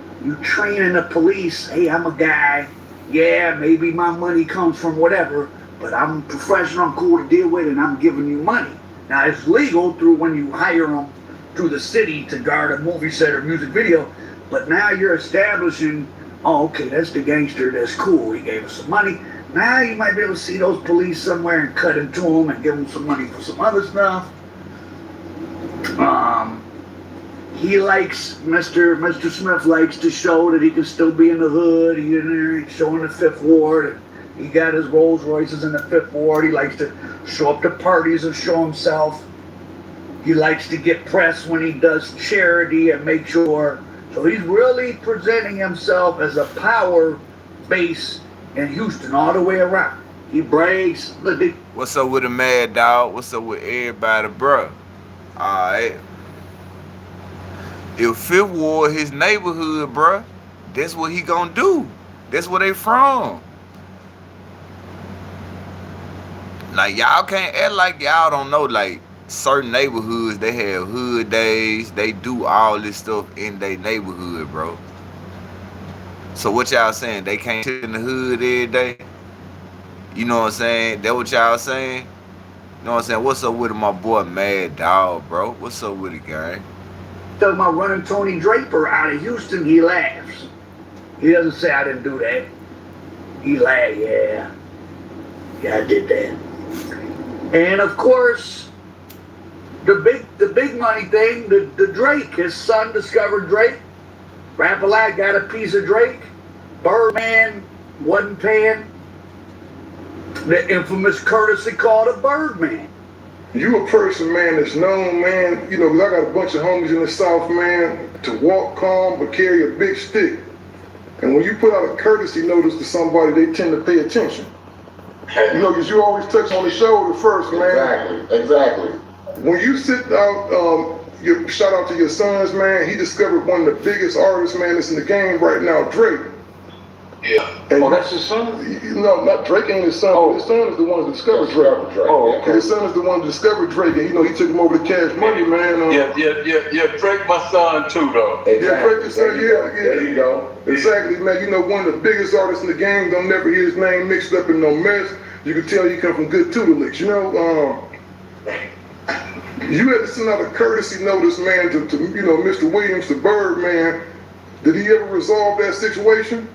training the police. Hey, I'm a guy. Yeah, maybe my money comes from whatever, but I'm professional. I'm cool to deal with, and I'm giving you money. Now it's legal through when you hire them through the city to guard a movie set or music video, but now you're establishing, oh, okay, that's the gangster, that's cool, he gave us some money. Now you might be able to see those police somewhere and cut into them and give them some money for some other stuff. He likes, Mr. Smith likes to show that he can still be in the hood. He's in there, he's showing the 5th Ward. He got his Rolls Royces in the 5th Ward. He likes to show up to parties and show himself. He likes to get press when he does charity and make sure. So he's really presenting himself as a power base in Houston all the way around. He brags. What's up with the Mad Dog? What's up with everybody, bro? Alright. If 5th Ward his neighborhood, bro, that's what he gonna do. That's where they from. Like, y'all can't act like y'all don't know, like, certain neighborhoods, they have hood days. They do all this stuff in their neighborhood, bro. So what y'all saying? They can't sit in the hood every day? You know what I'm saying? That what y'all saying? You know what I'm saying? What's up with my boy Mad Dog, bro? What's up with it, gang? Talking about running Tony Draper out of Houston, he laughs. He doesn't say I didn't do that. He laughs, yeah, I did that. And of course, the big money thing, the Drake, his son discovered Drake. Rap-A-Lot got a piece of Drake. Birdman wasn't paying the infamous courtesy call to Birdman. You a person, man, that's known, man, because I got a bunch of homies in the South, man, to walk calm but carry a big stick. And when you put out a courtesy notice to somebody, they tend to pay attention. Because you always touch on the shoulder first, man. Exactly. When you sit out, shout out to your sons, man. He discovered one of the biggest artists, man, that's in the game right now, Drake. Yeah. And that's his son? No, not Drake ain't his son. Oh. His son is the one who discovered Drake. Oh, okay. His son is the one who discovered Drake, and he took him over to Cash Money, man. Yeah, Drake my son too, though. Exactly. Yeah, Drake your son, yeah. There you go. Exactly, man. One of the biggest artists in the game, don't never hear his name mixed up in no mess. You can tell you come from good tutelage, You had to send out a courtesy notice, man, to Mr. Williams, the Bird, man. Did he ever resolve that situation?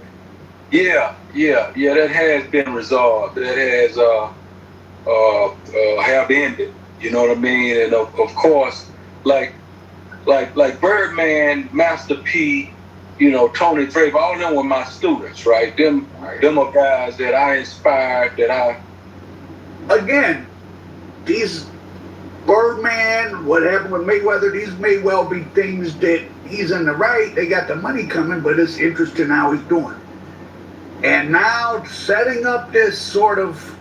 Yeah, that has been resolved. That has have ended. You know what I mean? And of course, like Birdman, Master P, Tony Draper, all of them were my students, right? Them are guys that I inspired, that again, these Birdman, what happened with Mayweather, these may well be things that he's in the right. They got the money coming, but it's interesting how he's doing. And now setting up this sort of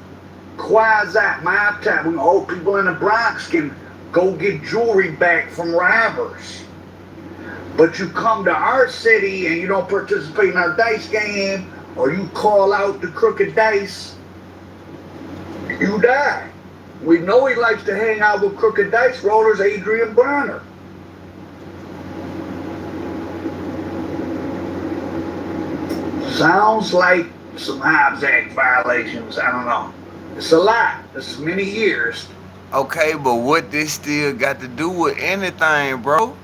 quasi-mob type, when old people in the Bronx can go get jewelry back from robbers. But you come to our city and you don't participate in our dice game, or you call out the crooked dice, you die. We know he likes to hang out with crooked dice rollers, Adrian Bronner. Sounds like some Hobbs Act violations. I don't know. It's a lot. It's many years. Okay, but what this still got to do with anything, bro?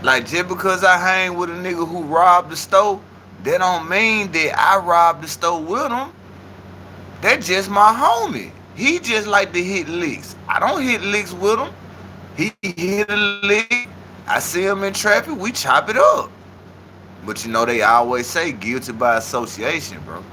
Like, just because I hang with a nigga who robbed the store, that don't mean that I robbed the store with him. That's just my homie. He just like to hit licks. I don't hit licks with him. He hit a lick. I see him in traffic. We chop it up. But you know they always say guilty by association, bro.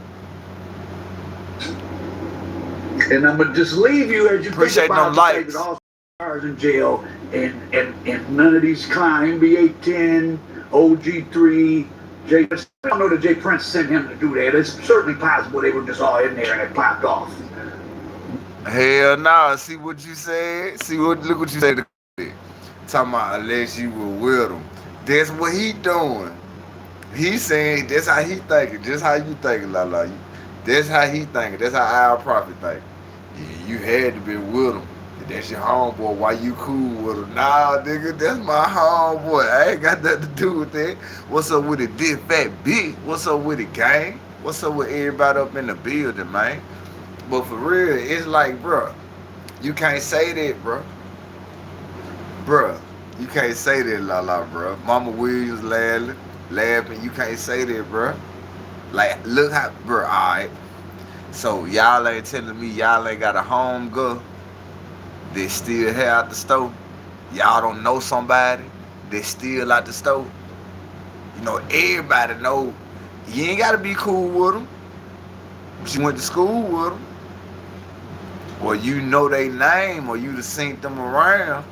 And I'm gonna just leave you as you appreciate think about them likes. That all stars in jail and none of these crimes. NBA 10, OG3. I don't know that Jay Prince sent him to do that. It's certainly possible they were just all in there and it popped off. Hell nah. See what you said? Look what you said. Talking about unless you were with him. That's what he doing. He saying that's how he thinking. Just how you thinking, Lala. That's how he thinking. That's how our prophet think. Yeah, you had to be with him. That's your homeboy. Why you cool with him? Nah, nigga, that's my homeboy. I ain't got nothing to do with that. What's up with it, big fat bitch? What's up with it, gang? What's up with everybody up in the building, man? But for real, it's like, bro, you can't say that, bro. Bro, you can't say that, Lala, bro. Mama Williams laughing. You can't say that, bro. Like, look how, bro, all right. So y'all ain't telling me y'all ain't got a home girl that still here at the store. Y'all don't know somebody that still at the store. You know, everybody know you ain't got to be cool with them. But you went to school with them. Or you know their name, or you done seen them around.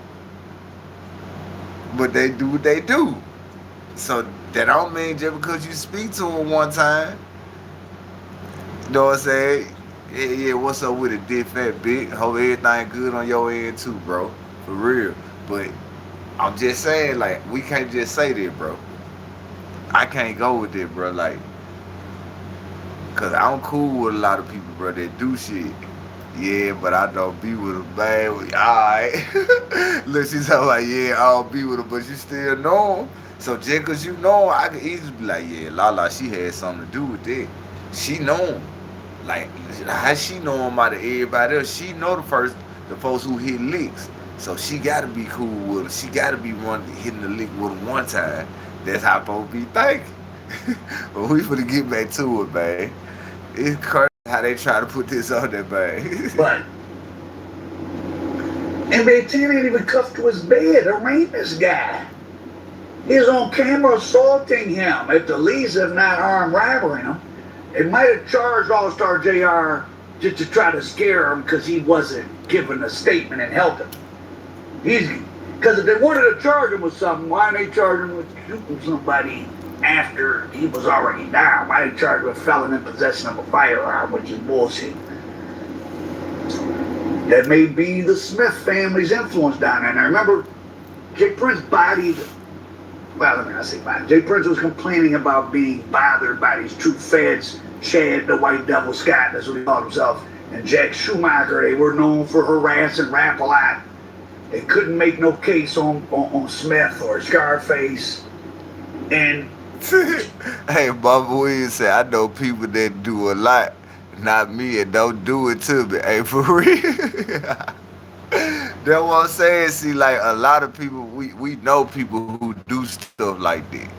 But they do what they do. So that don't mean just because you speak to them one time. You know what I'm saying? Yeah, what's up with it, dick fat bitch? Hope everything good on your end too, bro. For real. But I'm just saying, like, we can't just say that, bro. I can't go with it, bro. Like, cause I'm cool with a lot of people, bro, that do shit. Yeah, but I don't be with them, man. Alright. Look, she's like, yeah, I don't be with them, but you still know them. So just cause you know, I could easily be like, yeah, Lala, she had something to do with that. She know him. Like, how she know him out of everybody else? She know the folks who hit licks. So she gotta be cool with them. She gotta be hitting the lick with them one time. That's how folks be thinking. But we finna get back to it, man. It's crazy how they try to put this on there, man. But NBA 10 ain't even cuffed to his bed, arraigned this guy. He's on camera assaulting him at the least, if not armed robbery him. It might have charged All-Star JR just to try to scare him because he wasn't giving a statement and held him. Because if they wanted to charge him with something, why didn't they charge him with shooting somebody after he was already down? Why did they charge him with felon in possession of a firearm, which is bullshit? That may be the Smith family's influence down there. And I remember Jay Prince bodied, well, let me not say bodied. Jay Prince was complaining about being bothered by these true feds, Chad the White Devil Scott, that's what he called himself, and Jack Schumacher. They were known for harassing rap a lot. They couldn't make no case on Smith or Scarface. And hey, Bubba Williams said, I know people that do a lot, not me, and don't do it to me. Hey, for real. That's what I'm saying. See, like, a lot of people, we know people who do stuff like that.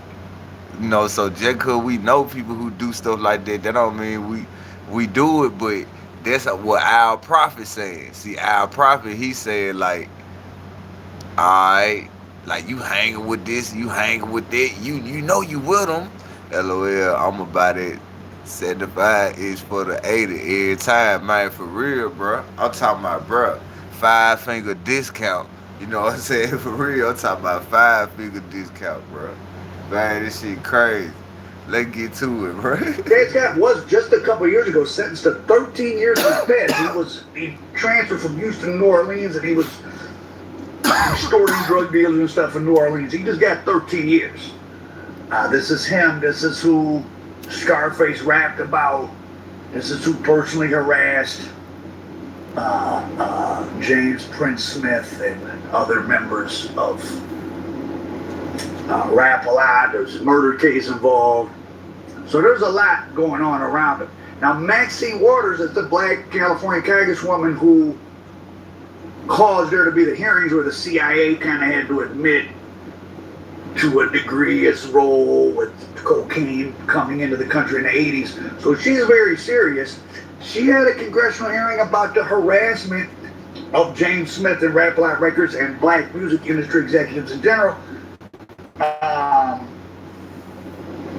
You know, so just because we know people who do stuff like that, that don't mean we do it, but that's what our prophet saying. See, our prophet, he said, like, alright, like, you hanging with this, you hanging with that, you know you with them. LOL, I'm about it. 75 is for the 80 every time, man, for real, bro. I'm talking about, bro, 5-finger discount. You know what I'm saying? For real, I'm talking about 5-finger discount, bro. Man, this shit crazy. Let's get to it, bro. That guy was just a couple of years ago sentenced to 13 years in bed. He transferred from Houston to New Orleans, and he was extorting drug dealers and stuff in New Orleans. He just got 13 years. This is him. This is who Scarface rapped about. This is who personally harassed James Prince Smith and other members of Rap-A-Lot. There's a murder case involved. So there's a lot going on around him. Now, Maxine Waters is the black California congresswoman who caused there to be the hearings where the CIA kind of had to admit to a degree its role with cocaine coming into the country in the 80s. So she's very serious. She had a congressional hearing about the harassment of James Smith and Rap-A-Lot Records and black music industry executives in general.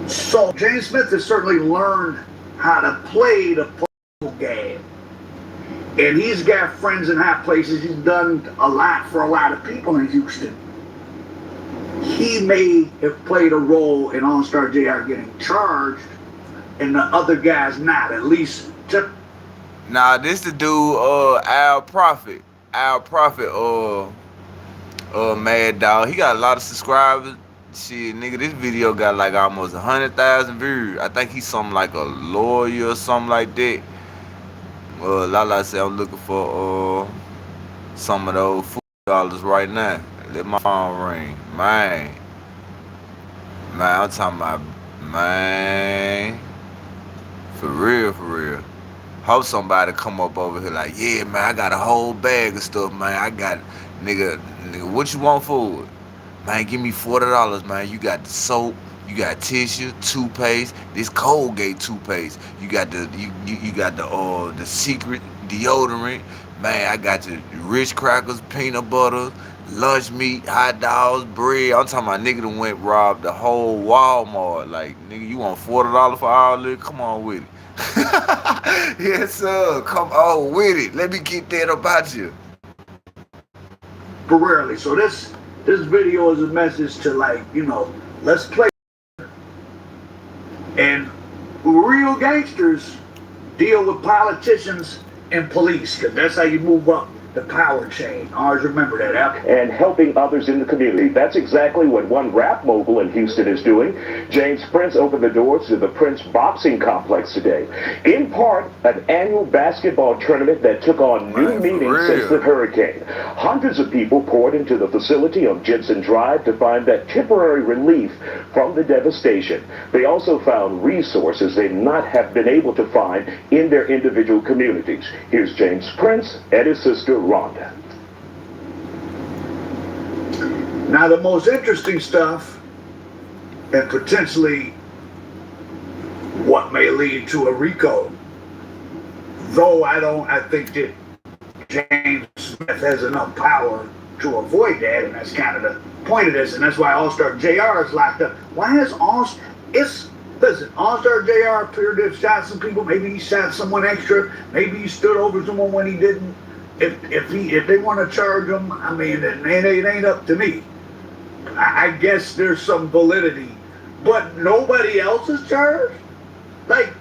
So James Smith has certainly learned how to play the political game. And he's got friends in high places. He's done a lot for a lot of people in Houston. He may have played a role in All-Star JR getting charged and the other guys not, at least. Nah, this the dude, Al Prophet. Mad Dog. He got a lot of subscribers. Shit, nigga, this video got like almost 100,000 views. I think he's something like a lawyer or something like that. Lala said I'm looking for some of those $4 right now. Let my phone ring. Man, I'm talking about, man, for real. Hope somebody come up over here like, yeah, man, I got a whole bag of stuff, man. I got, nigga, what you want for it? Man, give me $40, man. You got the soap, you got tissue, toothpaste, this Colgate toothpaste. You got the you got the secret deodorant. Man, I got the Ritz crackers, peanut butter, lunch meat, hot dogs, bread. I'm talking about nigga that went robbed the whole Walmart. Like, nigga, you want $40 for all this? Come on with it. Yes, sir. Come on with it. Let me get that about you. Temporarily. So this video is a message to, like, you know, let's play. And real gangsters deal with politicians and police, because that's how you move up the power chain. Always remember that, Al. And helping others in the community. That's exactly what one rap mogul in Houston is doing. James Prince opened the doors to the Prince Boxing Complex today. In part, an annual basketball tournament that took on new meaning since the hurricane. Hundreds of people poured into the facility on Jensen Drive to find that temporary relief from the devastation. They also found resources they not have been able to find in their individual communities. Here's James Prince and his sister Rhonda. Now, the most interesting stuff, and potentially what may lead to a Rico, though I think that James Smith has enough power to avoid that, and that's kind of the point of this, and that's why All-Star JR is locked up. Why has All-Star JR appeared to have shot some people. Maybe he shot someone extra. Maybe he stood over someone when he didn't. If they want to charge him, I mean, it ain't up to me. I guess there's some validity, but nobody else is charged. Like,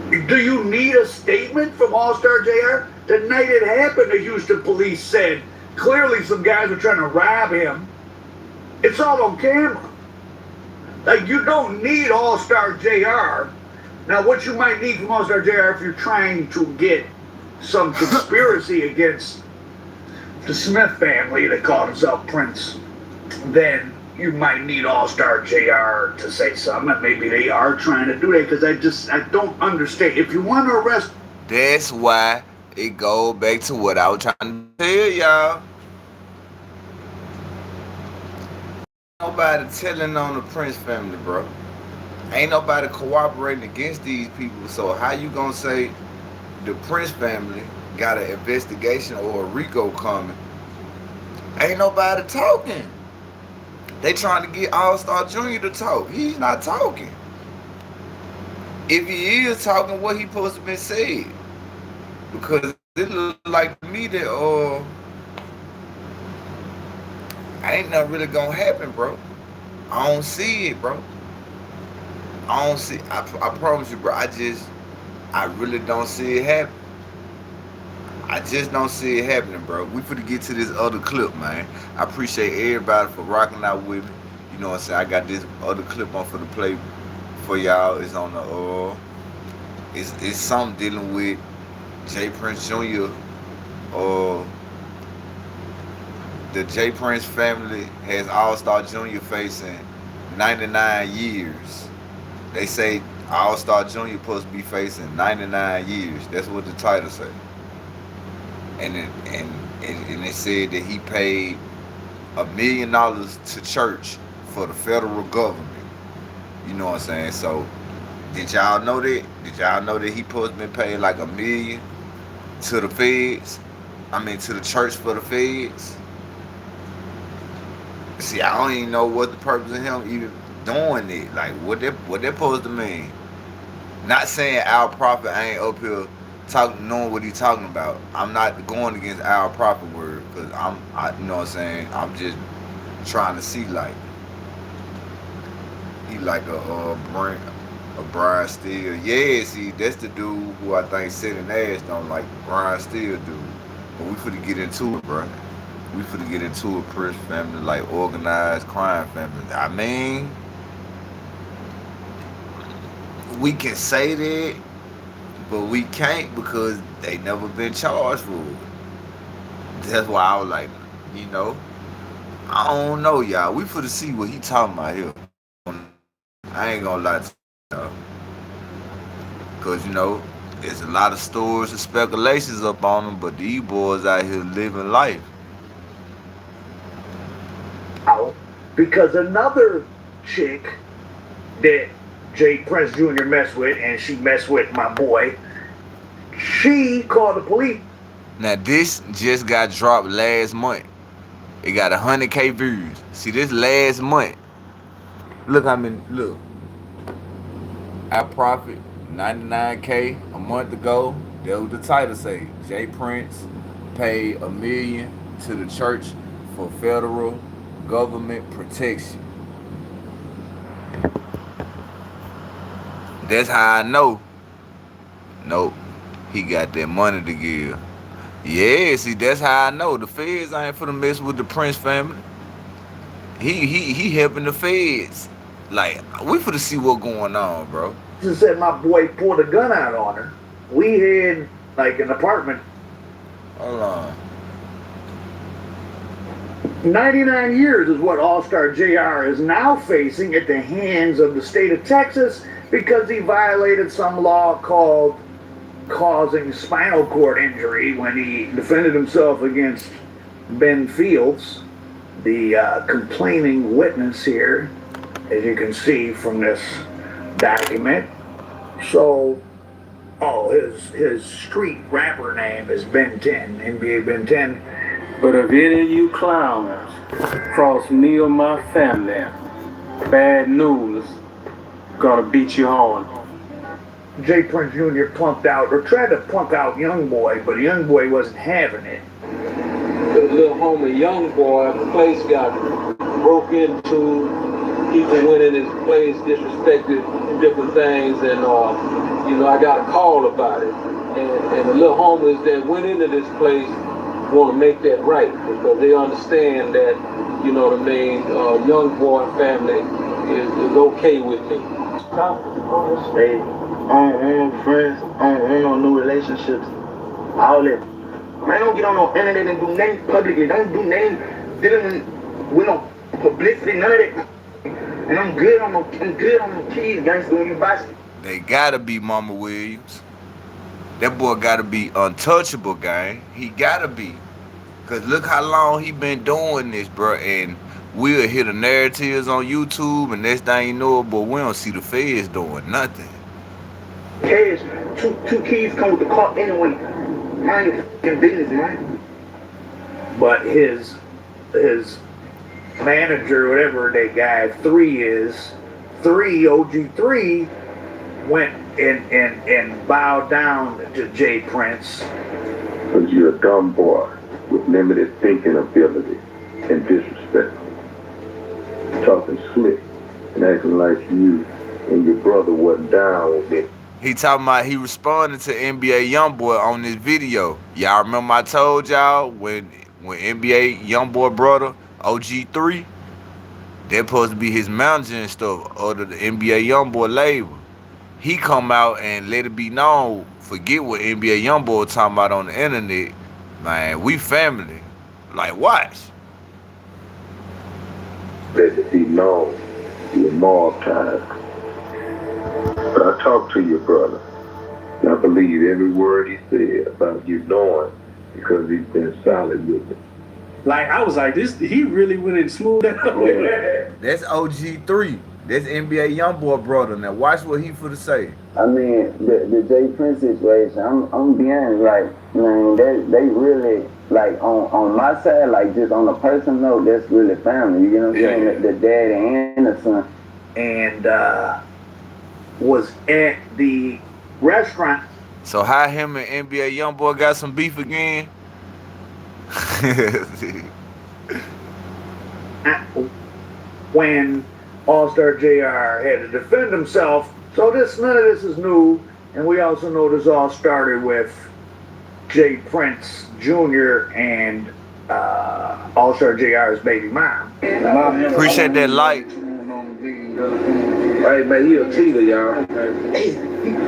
do you need a statement from All-Star JR? The night it happened, the Houston police said clearly some guys were trying to rob him. It's all on camera. Like, you don't need All-Star JR. Now, what you might need from All-Star JR if you're trying to get some conspiracy against the Smith family that called himself Prince, then you might need All-Star JR to say something. Maybe they are trying to do that, because I don't understand. If you want to arrest... That's why it goes back to what I was trying to tell y'all. Nobody telling on the Prince family, bro. Ain't nobody cooperating against these people. So how you gonna say the Prince family got an investigation or a Rico coming? Ain't nobody talking. They trying to get All-Star Jr. to talk. He's not talking. If he is talking, what he supposed to be saying? Because it look like to me that ain't nothing really gonna happen, bro. I don't see it, bro. I don't see. I promise you, bro. I really don't see it happen. I just don't see it happening, bro. We finna get to this other clip, man. I appreciate everybody for rocking out with me. You know what I'm saying? I got this other clip on for the play for y'all. It's on the it's something dealing with J. Prince Jr. The J. Prince family has All-Star Jr. facing 99 years. They say All-Star Jr. supposed to be facing 99 years. That's what the title say. And it said that he paid $1 million to church for the federal government. You know what I'm saying? So did y'all know that? Did y'all know that he supposed to be paid like $1 million to the feds? I mean to the church for the feds? See, I don't even know what the purpose of him even doing it. Like what they supposed to mean. Not saying Al Prophet ain't up here knowing what he's talking about. I'm not going against Al Prophet word because you know what I'm saying. I'm just trying to see like he like a Brian Steele. Yeah, see, that's the dude who I think Sid Nash don't like Brian Steele dude. But we finna get into it, bro. We finna get into it, Prince family, like organized crime family. I mean, we can say that, but we can't because they never been charged for it. That's why I was like, you know, I don't know, y'all. We finna see what he talking about here. I ain't gonna lie to you, because, you know, there's a lot of stories and speculations up on them, but these boys out here living life. Because another chick that J. Prince Jr. messed with, and she messed with my boy, she called the police. Now this just got dropped last month. It got 100K views. See, this last month. Look how many, look. I profit 99K a month ago. That was the title say. J. Prince paid $1 million to the church for federal government protection. That's how I know. Nope. He got that money to give. Yeah, see, that's how I know. The feds ain't finna mess with the Prince family. He helping the feds. Like, we finna see what's going on, bro. She said my boy pulled a gun out on her. We had, like, an apartment. Hold on. 99 years is what All-Star JR is now facing at the hands of the state of Texas because he violated some law called causing spinal cord injury when he defended himself against Ben Fields, the complaining witness here, as you can see from this document. So, his street rapper name is Ben 10, NBA Ben 10. But if any of you clowns cross me or my family, bad news, gonna beat you hard. J. Prince Jr. plunked out, or tried to plunk out Young Boy, but Young Boy wasn't having it. The little homie Young Boy, the place got broke into. People went in his place, disrespected different things, and you know, I got a call about it. And the little homies that went into this place want to make that right because they understand that, you know what I mean, Young Boy family is okay with me. Hey, I don't want friends, I don't want no new relationships. All that. Man, don't get on no internet and do nothing publicly. Don't do nothing dealing with no publicity, none of that. And I'm good on the keys, gangster, when you buy. They gotta be Mama Williams. That boy gotta be untouchable, gang. He gotta be. Cause look how long he been doing this, bro. And we'll hear the narratives on YouTube, and next thing you know, but we don't see the feds doing nothing. Cash, two keys come with the car anyway. Mind your fucking business, man. But his manager, whatever that guy 3 is, OG3, went and bow down to Jay Prince. Because you're a dumb boy with limited thinking ability and disrespect. Talking slick and acting like you and your brother wasn't down with it. He talking about he responded to NBA Youngboy on this video. Y'all remember I told y'all when NBA Youngboy brother OG3, they're supposed to be his manager and stuff under the NBA Youngboy label. He come out and let it be known, forget what NBA Youngboy talking about on the internet. Man, we family. Like, watch. Let it be known you're mob time. But I talked to your brother, and I believe every word he said about you knowing because he's been solid with it. Like, I was like, this, he really went and smoothed that up. Yeah. That's OG3. That's NBA Youngboy brother. Now watch what he for to say. I mean, the Jay Prince situation, I'm being honest, like, man, they really, like, on my side, like, just on a personal note, that's really family, you know what I'm saying? Yeah. The daddy and the son. And was at the restaurant. So how him and NBA Youngboy got some beef again? When All-Star JR had to defend himself. So none of this is new, and we also know this all started with Jay Prince Jr. and All-Star JR's baby mom. Appreciate that like. Hey man, he a cheater, y'all.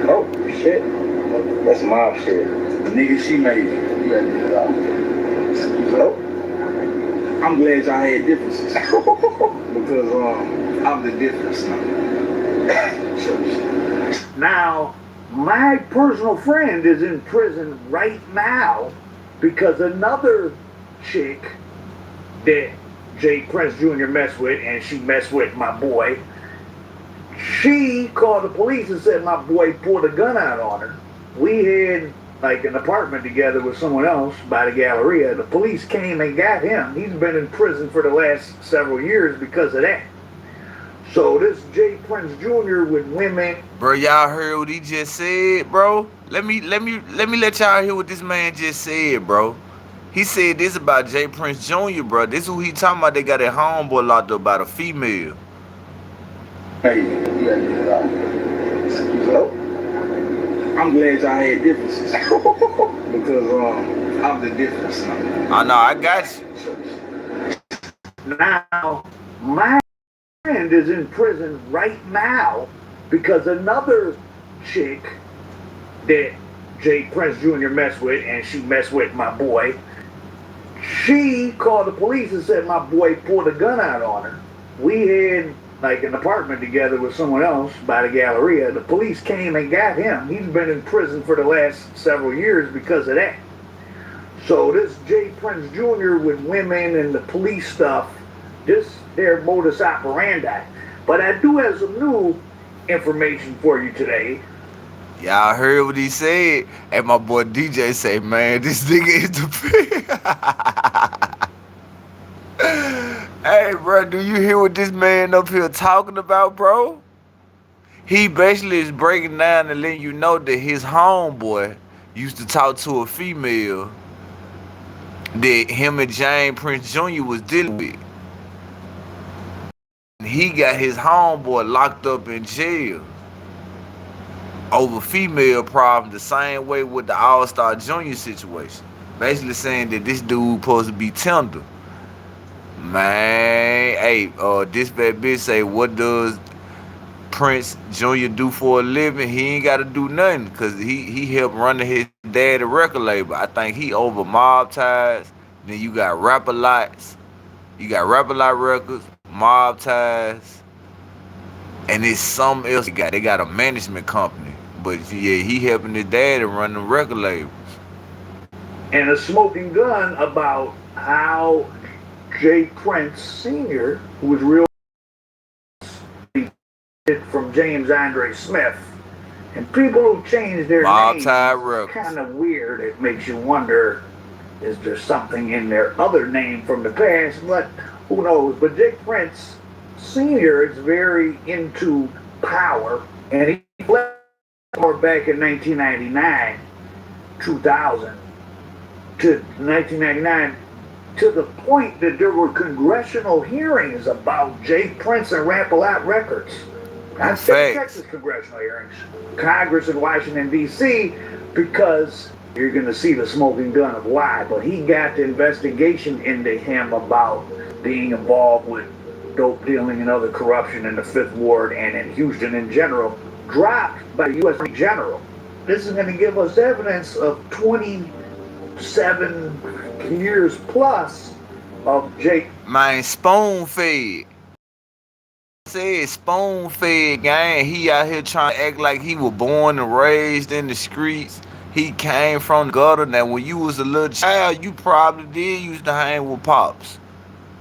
Oh shit, that's mob shit. The nigga she made. Oh. I'm glad y'all had differences because I'm the difference now. My personal friend is in prison right now because another chick that Jay Prince Jr. messed with, and she messed with my boy. She called the police and said my boy pulled a gun out on her. We had like an apartment together with someone else by the Galleria. The police came and got him. He's been in prison for the last several years because of that. So this Jay Prince Jr. with women. Bro, y'all heard what he just said, bro? Let me let y'all hear what this man just said, bro. He said this about Jay Prince Jr., bro. This is who he talking about. They got that homeboy locked up by the female. Hey, I'm glad y'all had differences because I'm the difference. I know, I got you. Now, my friend is in prison right now because another chick that Jay Prince Jr. messed with, and she messed with my boy. She called the police and said my boy pulled a gun out on her. We had like an apartment together with someone else by the Galleria. The police came and got him. He's been in prison for the last several years because of that. So this Jay Prince Jr. with women and the police stuff, this their modus operandi. But I do have some new information for you today. Y'all heard what he said, and my boy DJ say, man, this nigga is the Hey, bro, do you hear what this man up here talking about, bro? He basically is breaking down and letting you know that his homeboy used to talk to a female that him and James Prince Jr. was dealing with. He got his homeboy locked up in jail over female problems the same way with the All-Star Junior situation. Basically saying that this dude supposed to be tender. Man, hey, this bad bitch say, what does Prince Jr. do for a living? He ain't got to do nothing because he helped run his daddy record label. I think he over Mob Ties. Then you got Rap-A-Lots. You got Rap-A-Lot Records, Mob Ties, and it's something else. They got a management company. But yeah, he helping his daddy run the record labels. And a smoking gun about how Jay Prince Sr., who was real from James Andre Smith, and people who change their names kind of weird. It makes you wonder, is there something in their other name from the past? But who knows? But Jay Prince Sr. is very into power, and he back in 1999, 2000 to 1999, to the point that there were congressional hearings about Jay Prince and Rap-A-Lot Records. Not state Texas congressional hearings. Congress in Washington, D.C., because you're going to see the smoking gun of why. But he got the investigation into him about being involved with dope dealing and other corruption in the 5th Ward and in Houston in general, dropped by the U.S. Attorney General. This is going to give us evidence of 27 years plus of Jake. Man, spoon-fed. Said spoon-fed, gang. He out here trying to act like he was born and raised in the streets. He came from the gutter. Now, when you was a little child, you probably did used to hang with pops.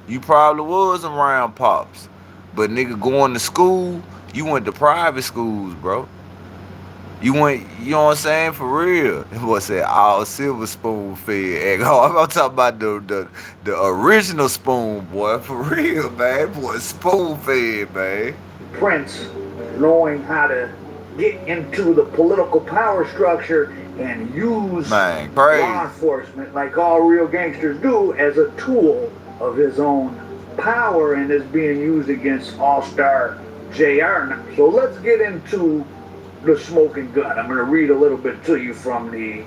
You probably was around pops. But nigga, going to school, you went to private schools, bro. You went, you know what I'm saying? For real. It was said all silver spoon fed. I'm talking about the original spoon, boy. For real, man. Boy, spoon fed, man. Prince knowing how to get into the political power structure and use law enforcement like all real gangsters do as a tool of his own power, and is being used against All-Star JR now. So let's get into the smoking gun. I'm going to read a little bit to you from the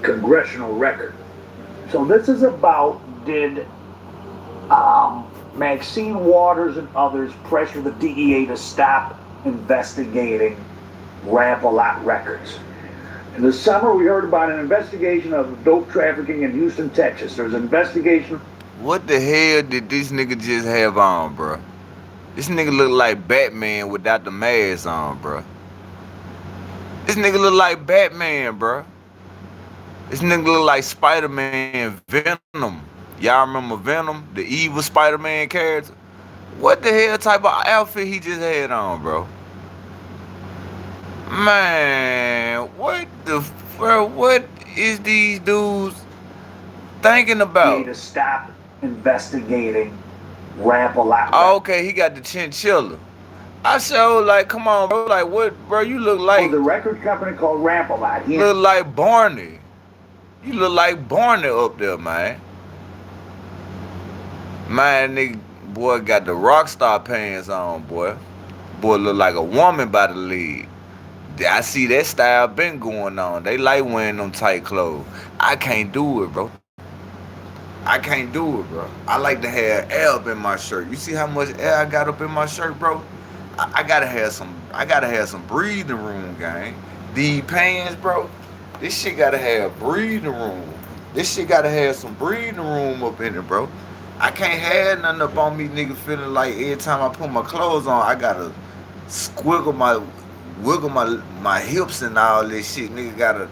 congressional record. So this is about, did Maxine Waters and others pressure the DEA to stop investigating Rap-A-Lot Records? In the summer, we heard about an investigation of dope trafficking in Houston, Texas. There's an investigation. What the hell did this nigga just have on, bro? This nigga look like Batman without the mask on, bro. This nigga look like Batman, bro. This nigga look like Spider-Man, Venom. Y'all remember Venom, the evil Spider-Man character? What the hell type of outfit he just had on, bro? Man, what is these dudes thinking about? To stop investigating Rap-A-Lot. Oh, okay, he got the chinchilla. I showed like, come on, bro. Like, what, bro? You look like the record company called Rap-A-Lot. You look like Barney. You look like Barney up there, man. Man, nigga, boy, got the rock star pants on, boy. Boy, look like a woman by the leg. I see that style been going on. They like wearing them tight clothes. I can't do it, bro. I can't do it, bro. I like to have air up in my shirt. You see how much air I got up in my shirt, bro? I gotta have some breathing room, gang. These pants, bro, this shit gotta have breathing room. This shit gotta have some breathing room up in it, bro. I can't have nothing up on me, nigga, feeling like every time I put my clothes on, I gotta wiggle my hips and all this shit. Nigga gotta,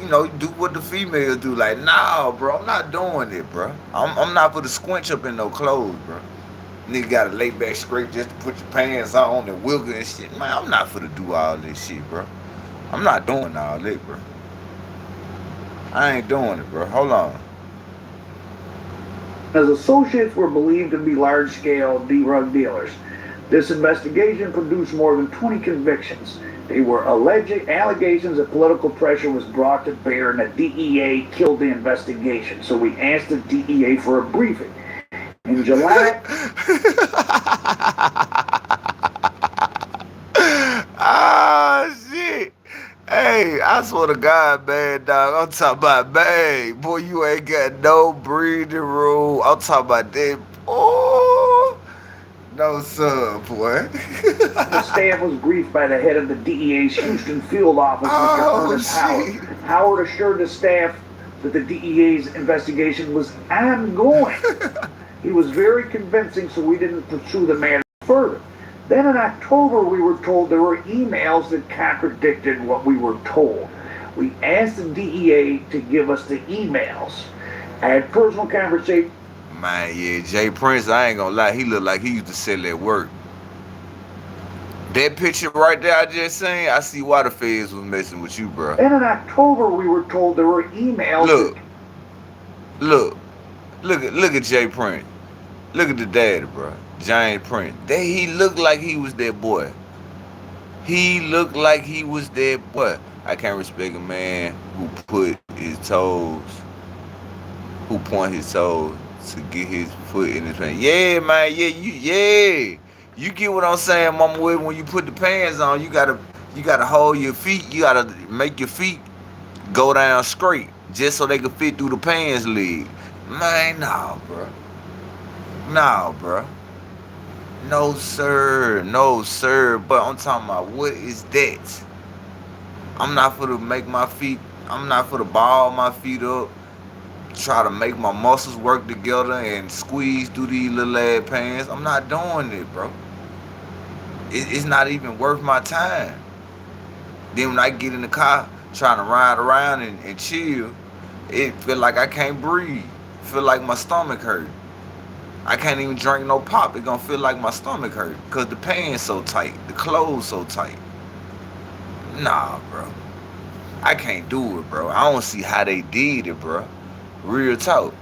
you know, do what the females do. Like, nah, bro, I'm not doing it, bro. I'm not for the squinch up in no clothes, bro. Nigga gotta lay back straight just to put your pants on and wiggle and shit. Man, I'm not for to do all this shit, bro. I'm not doing all that, bro. I ain't doing it, bro. Hold on. As associates were believed to be large-scale drug dealers. This investigation produced more than 20 convictions. They were alleged allegations that political pressure was brought to bear and the DEA killed the investigation. So we asked the DEA for a briefing. In July... Ah, shit. Hey, I swear to God, man, dog. I'm talking about, man, boy, you ain't got no breathing room. I'm talking about that. Oh, no, sir, boy. The staff was briefed by the head of the DEA's Houston field office, Mr. Ernest Howard. Howard assured the staff that the DEA's investigation was ongoing. He was very convincing, so we didn't pursue the matter further. Then in October, we were told there were emails that contradicted what we were told. We asked the DEA to give us the emails. I had personal conversation. Man, yeah, Jay Prince, I ain't gonna lie, he looked like he used to sell at work. That picture right there I just seen, I see why the feds was messing with you, bro. Then in October, we were told there were emails. Look at Jay Prince. Look at the daddy, bro. Giant Prince. He looked like he was that boy. He looked like he was there. What? I can't respect a man who put his toes, who point his toes to get his foot in his pants. Yeah, man. Yeah. You get what I'm saying, Mama? When you put the pants on, you gotta hold your feet. You gotta make your feet go down straight, just so they can fit through the pants leg. Man, nah, bro. No, sir. But I'm talking about, what is that? I'm not for to make my feet. I'm not for to ball my feet up, try to make my muscles work together and squeeze through these little ass pants. I'm not doing it, bro. It's not even worth my time. Then when I get in the car trying to ride around and chill, it feel like I can't breathe. Feel like my stomach hurt. I can't even drink no pop. It gonna feel like my stomach hurt because the pants so tight, the clothes so tight. Nah, bro. I can't do it, bro. I don't see how they did it, bro. Real talk.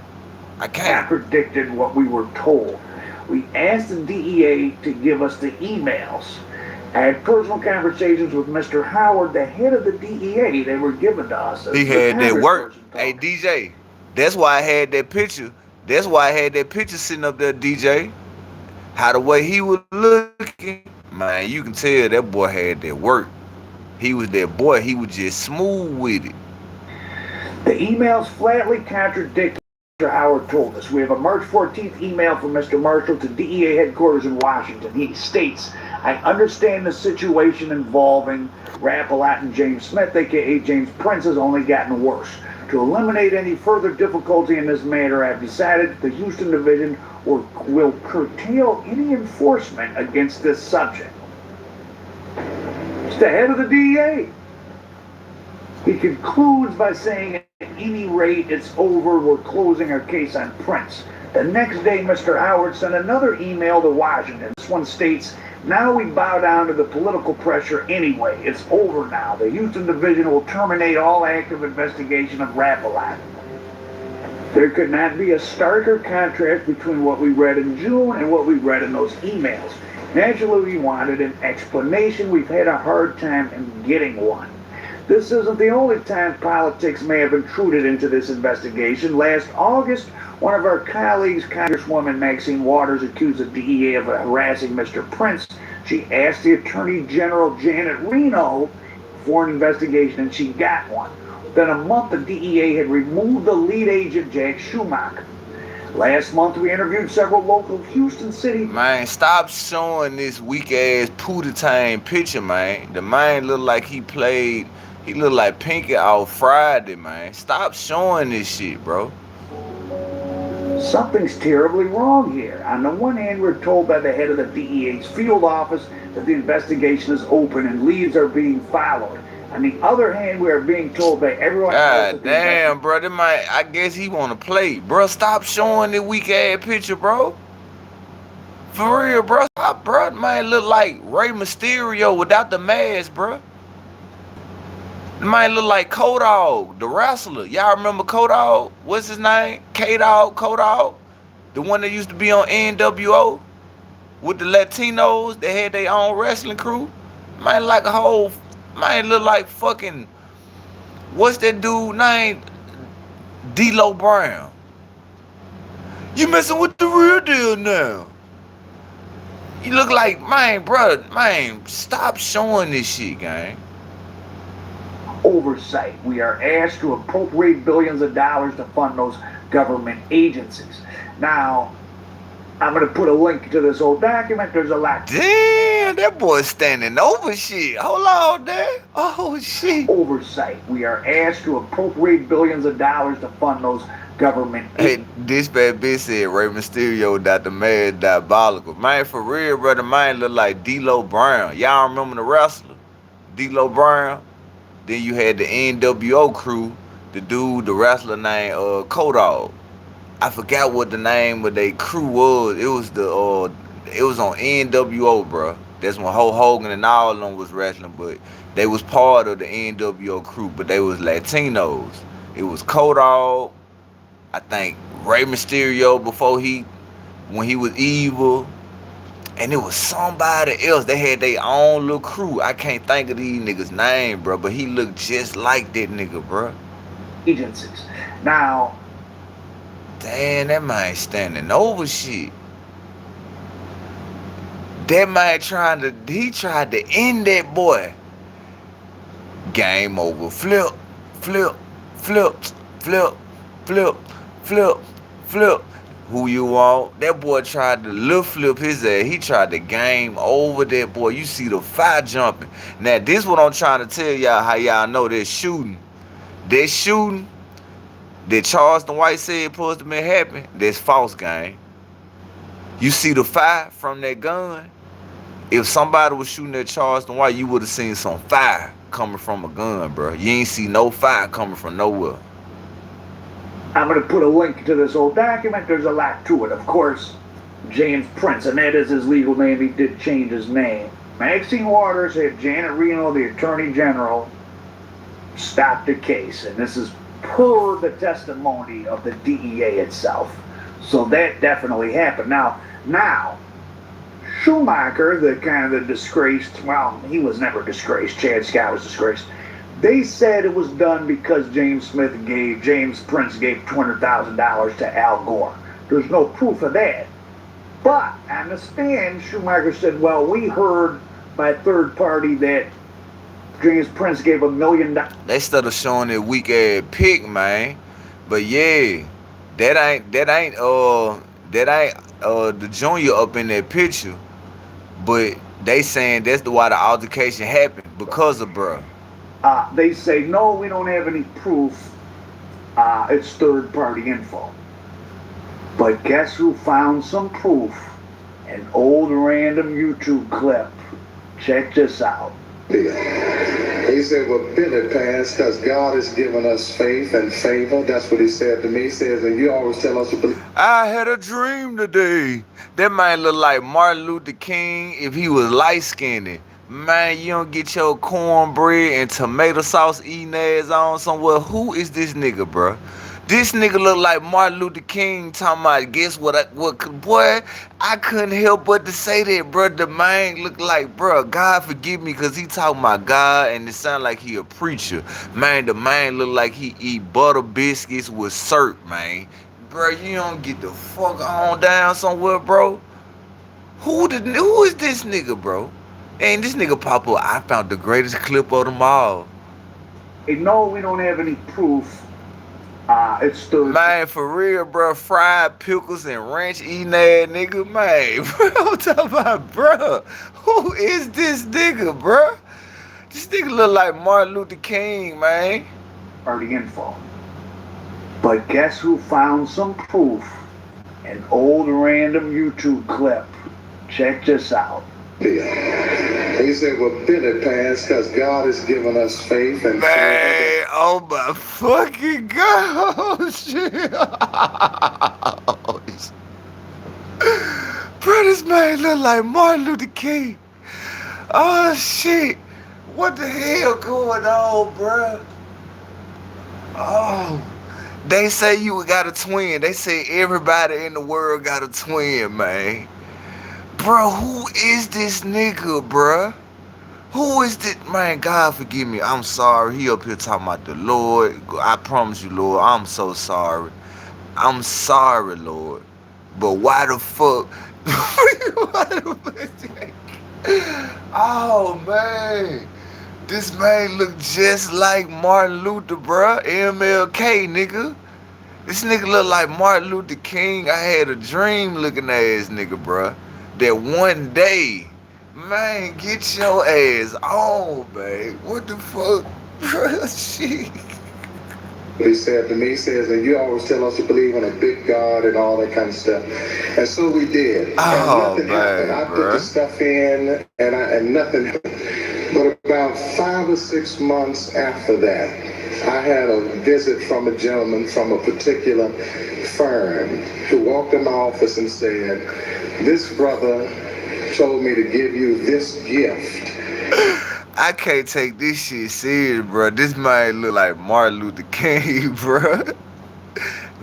I can't. Predicted what we were told. We asked the DEA to give us the emails. I had personal conversations with Mr. Howard, the head of the DEA. They were given to us. He had that work. Hey, DJ, that's why I had that picture. That's why I had that picture sitting up there, DJ. How the way he was looking, man, you can tell that boy had that work. He was that boy. He was just smooth with it. The emails flatly contradict what Mr. Howard told us. We have a March 14th email from Mr. Marshall to DEA headquarters in Washington. He states, I understand the situation involving Rap-A-Lot and James Smith, a.k.a. James Prince, has only gotten worse. To eliminate any further difficulty in this matter, I have decided the Houston Division will curtail any enforcement against this subject. It's the head of the DEA. He concludes by saying, at any rate, it's over. We're closing our case on Prince. The next day, Mr. Howard sent another email to Washington. This one states, now we bow down to the political pressure anyway. It's over now. The Houston Division will terminate all active investigation of Rap-A-Lot. There could not be a starker contrast between what we read in June and what we read in those emails. Naturally, we wanted an explanation. We've had a hard time in getting one. This isn't the only time politics may have intruded into this investigation. Last August, one of our colleagues, Congresswoman Maxine Waters, accused the DEA of harassing Mr. Prince. She asked the Attorney General Janet Reno for an investigation, and she got one. Within a month, the DEA had removed the lead agent, Jack Schumacher. Last month, we interviewed several local Houston city... Man, stop showing this weak-ass Pootie-Tang picture, man. The man looked like he played... He looked like Pinky off Friday, man. Stop showing this shit, bro. Something's terribly wrong here. On the one hand, we're told by the head of the DEA's field office that the investigation is open and leads are being followed. On the other hand, we are being told by everyone else... God damn, bro. I guess he want to play. Bro, stop showing the weak-ass picture, bro. For real, bro. Stop, bro. Man, look like Rey Mysterio without the mask, bro. The man look like K-Dog, the wrestler. Y'all remember K-Dog? What's his name? K-Dog, K-Dog? The one that used to be on NWO with the Latinos. They had their own wrestling crew. Man, like a whole... Man, look like fucking... What's that dude name? D-Lo Brown. You messing with the real deal now. You look like... Man, bro. Man, stop showing this shit, gang. Oversight. We are asked to appropriate billions of dollars to fund those government agencies. Now, I'm going to put a link to this old document. There's a lot. Damn, that boy's standing over shit. Hold on there. Oh, shit. Oversight. We are asked to appropriate billions of dollars to fund those government agencies. Hey, this bad bitch said Rey Mysterio got the man diabolical. Man, for real, brother, mine look like D-Lo Brown. Y'all remember the wrestler? D-Lo Brown? Then you had the NWO crew, the dude, the wrestler named K-Dog. I forgot what the name of their crew was. It was it was on NWO, bro. That's when Hulk Hogan and all of them was wrestling, but they was part of the NWO crew, but they was Latinos. It was K-Dog, I think Rey Mysterio when he was evil. And it was somebody else. They had their own little crew. I can't think of these niggas' name, bro. But he looked just like that nigga, bro. Agencies. Now, damn, that man standing over shit. That man tried to end that boy. Game over. Flip, flip, flip, flip, flip, flip, flip. Who you want? That boy tried to lip flip his ass. He tried to game over that boy. You see the fire jumping. Now, this what I'm trying to tell y'all how y'all know that shooting. That shooting that Charleston White said supposed to be happening, that's false, gang. You see the fire from that gun? If somebody was shooting at Charleston White, you would have seen some fire coming from a gun, bro. You ain't see no fire coming from nowhere. I'm going to put a link to this old document. There's a lot to it. Of course, James Prince, and that is his legal name. He did change his name. Maxine Waters had Janet Reno, the Attorney General, stop the case. And this is per the testimony of the DEA itself. So that definitely happened. Now, Schumacher, the kind of the disgraced, well, he was never disgraced. Chad Scott was disgraced. They said it was done because James Prince gave $200,000 to Al Gore. There's no proof of that. But on the stand, Schumacher said, well, we heard by a third party that James Prince gave $1 million. They started showing that weak ass pic, man. But yeah, that ain't the junior up in that picture. But they saying that's why the altercation happened, because of bruh. They say, no, we don't have any proof. It's third-party info. But guess who found some proof? An old random YouTube clip. Check this out. He said, well, Billy passed because God has given us faith and favor. That's what he said to me. He says, and you always tell us to believe. I had a dream today. That man look like Martin Luther King if he was light-skinned. Man, you don't get your cornbread and tomato sauce eating ass on somewhere. Who is this nigga, bro? This nigga look like Martin Luther King talking about, guess what, boy, I couldn't help but to say that, bro. The man look like, bro, God forgive me, because he talking about God and it sound like he a preacher. Man, the man look like he eat butter biscuits with syrup, man. Bro, you don't get the fuck on down somewhere, bro. Who is this nigga, bro? And this nigga pop up, I found the greatest clip of them all. Hey, no, we don't have any proof. It's the man, for real, bro. Fried pickles and ranch eating ass nigga, man. Bro, I'm talking about, bro. Who is this nigga, bro? This nigga look like Martin Luther King, man. Party info. But guess who found some proof? An old random YouTube clip. Check this out. He said, well, Billy passed because God has given us faith and man, oh my fucking God. Shit. Bro, this man look like Martin Luther King. Oh shit. What the hell going on, bro? Oh, they say you got a twin. They say everybody in the world got a twin, man. Bro, who is this nigga, bro? Who is this? Man, God forgive me. I'm sorry. He up here talking about the Lord. I promise you, Lord, I'm so sorry. I'm sorry, Lord. But why the fuck? Oh, man. This man look just like Martin Luther, bro. MLK, nigga. This nigga look like Martin Luther King. I had a dream looking ass nigga, bro. That one day, man, get your ass on, man. What the fuck, bro? Shit. He said to me, he says, and you always tell us to believe in a big God and all that kind of stuff. And so we did. Oh, and nothing man, happened. I put the stuff in, and nothing happened. But about 5 or 6 months after that, I had a visit from a gentleman from a particular firm who walked in my office and said, this brother told me to give you this gift. I can't take this shit serious, bro. This man look like Martin Luther King, bro.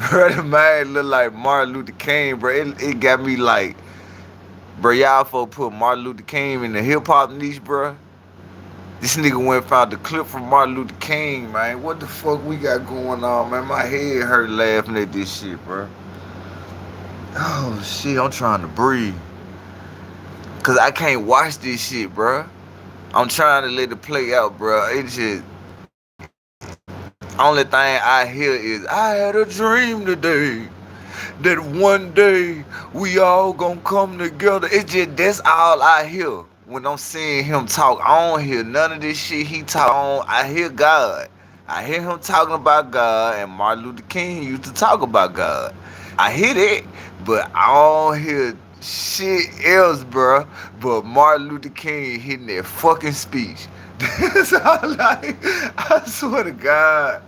Bro, the man look like Martin Luther King, bro. It got me like, Bro, y'all folk put Martin Luther King in the hip-hop niche, bro. This nigga went and found the clip from Martin Luther King, man. What the fuck we got going on, man? My head hurt laughing at this shit, bro. Oh, shit, I'm trying to breathe. Because I can't watch this shit, bro. I'm trying to let it play out, bro. It's just... Only thing I hear is, I had a dream today that one day we all gonna come together. It's just, that's all I hear when I'm seeing him talk. I don't hear none of this shit he talk on. I hear God. I hear him talking about God, and Martin Luther King used to talk about God. I hear that, but I don't hear shit else, bro. But Martin Luther King hitting that fucking speech. That's all I swear to God.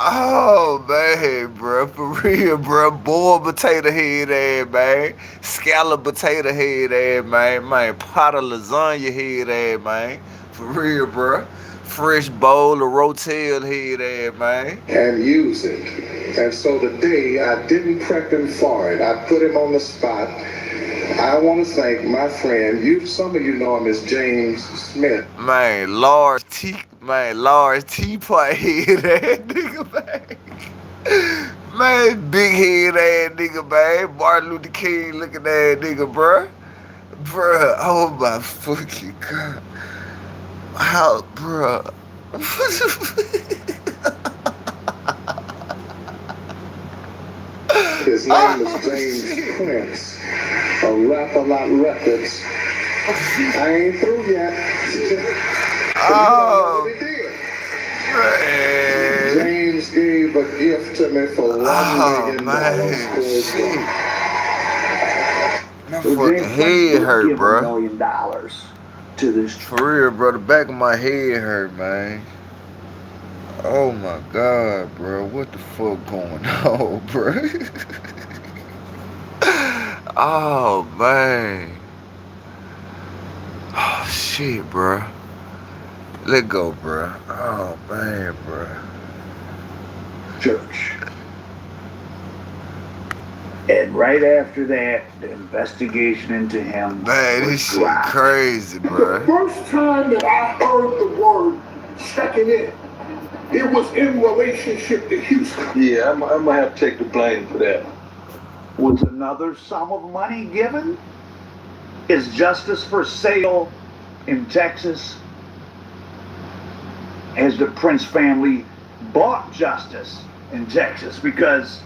Oh, man, bro. For real, bro. Boiled potato head ass, man. Scallop potato head ass, man. Man, pot of lasagna head ass, man. For real, bro. Fresh bowl of rotel head ass, man. And use it. And so today, I didn't prep him for it. I put him on the spot. I want to thank my friend, some of you know him as James Smith. Man, large teapot head ass nigga, man. Man, big head ass nigga, man. Martin Luther King looking ass nigga, bruh. Bruh, oh my fucking God. How, bruh. His name is James Prince of Rap-A-Lot Records. I ain't through yet. Oh, man. James gave a gift to me for $1 million. My fucking head hurt, bro. $1 million to this. For real, bro. The back of my head hurt, man. Oh my God, bro. What the fuck going on, bro? Oh, man. Oh, shit, bro. Let go, bro. Oh, man, bro. Church. And right after that, the investigation into him. Man, this shit crazy, bro. The first time that I heard the word checking in, it was in relationship to Houston. Yeah, I'm gonna have to take the blame for that. Was another sum of money given? Is justice for sale in Texas? Has the Prince family bought justice in Texas? Because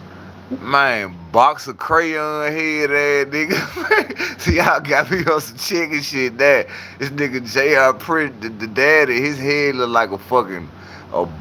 man, box of crayon head ass nigga. See, y'all got me on some chicken shit there. This nigga J.R. Prince, the daddy, his head look like a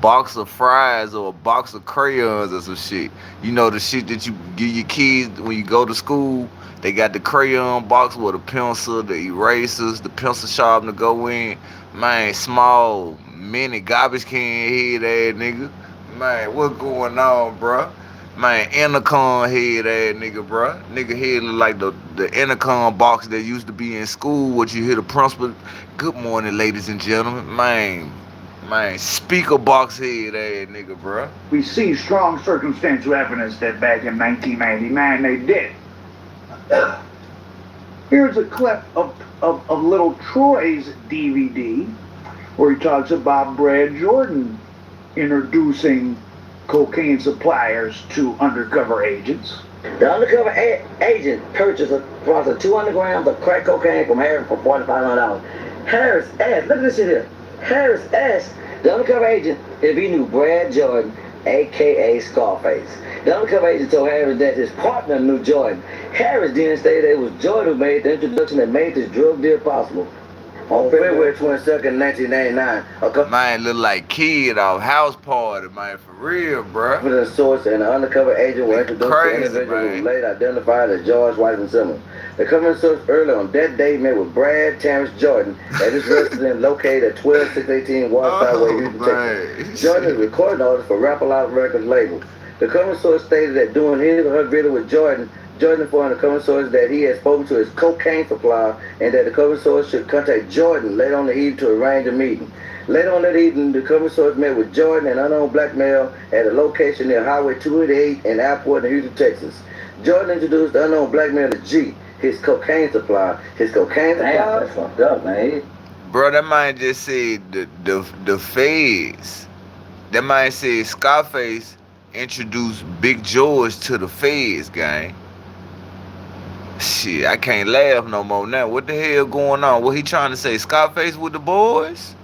box of fries or a box of crayons or some shit. You know the shit that you give your kids when you go to school? They got the crayon box with a pencil, the erasers, the pencil sharpener to go in. Man, small, mini garbage can head ass nigga. Man, what going on, bruh? Man, intercom head ass nigga, bruh. Nigga head look like the intercom box that used to be in school, what you hear the principal. Good morning, ladies and gentlemen. Man, speaker box head ass nigga, bruh. we see strong circumstantial evidence that back in 1999 they did. Here's a clip of little Troy's DVD where he talks about Brad Jordan introducing cocaine suppliers to undercover agents. The undercover agent purchased approximately 200 grams of crack cocaine from Harris for $4,500. Harris asked, look at this shit here. Harris asked the undercover agent if he knew Brad Jordan, a.k.a. Scarface. The undercover agent told Harris that his partner knew Jordan. Harris then stated that it was Jordan who made the introduction that made this drug deal possible. On February 22nd, 1999, man, look like kid off house party, man, for real, bruh. The source and the undercover agent were introduced to an individual who was later identified as George White and Simmons. The government source early on that day met with Brad Terrence Jordan at his residence located at 12618 Waterside Way, Houston, Texas. Jordan is recording artist for RealizeLyfe Records label. The government source stated that during his or her video with Jordan informed the cover source that he had spoken to his cocaine supplier and that the cover source should contact Jordan later on the evening to arrange a meeting. Later on that evening, the cover source met with Jordan and unknown black male at a location near Highway 288 in Airport in Houston, Texas. Jordan introduced the unknown black male as G. his cocaine supply. His cocaine supply. Damn, that's fucked up, man. Bro, that man just said the feds. That man said Scarface introduced Big George to the feds, gang. Shit, I can't laugh no more now. What the hell going on? What he trying to say? Scarface with the boys?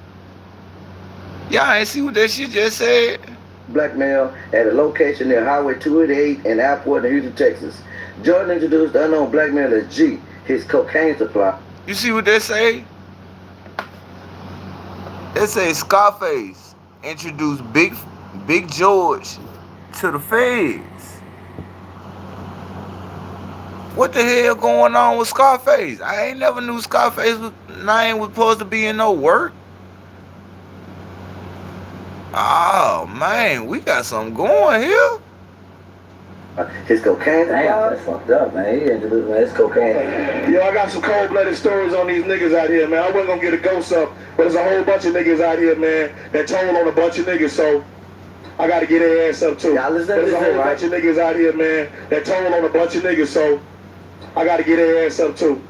Y'all ain't see what that shit just said? Blackmail at a location near Highway 288 and Airport in Houston, Texas. Jordan introduced the unknown blackmailer as G, his cocaine supply. You see what they say? They say Scarface introduced Big George to the feds. What the hell going on with Scarface? I ain't never knew Scarface name was supposed to be in no work. Oh man, we got something going here. His cocaine. Damn, that's fucked up, man. He introduced his cocaine. Yo, I got some cold-blooded stories on these niggas out here, man. I wasn't gonna get a ghost up, but there's a whole bunch of niggas out here, man, that told on a bunch of niggas, so I gotta get their ass up too. There's a whole bunch of niggas out here, man, that told on a bunch of niggas, so I gotta get their ass up too.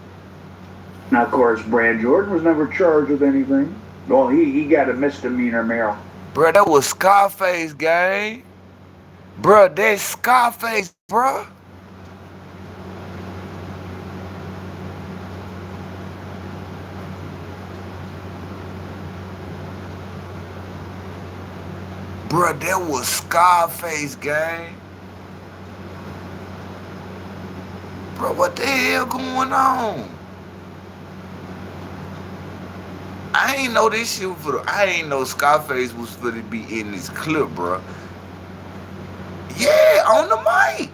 Now, of course, Brad Jordan was never charged with anything. Well, he got a misdemeanor, Merrill. Bro, that was Scarface, gang. Bro, that's Scarface, bro. Bro, that was Scarface, gang. Bro, what the hell going on? I ain't know this shit I ain't know Scarface was for to be in this clip, bro. Yeah, on the mic.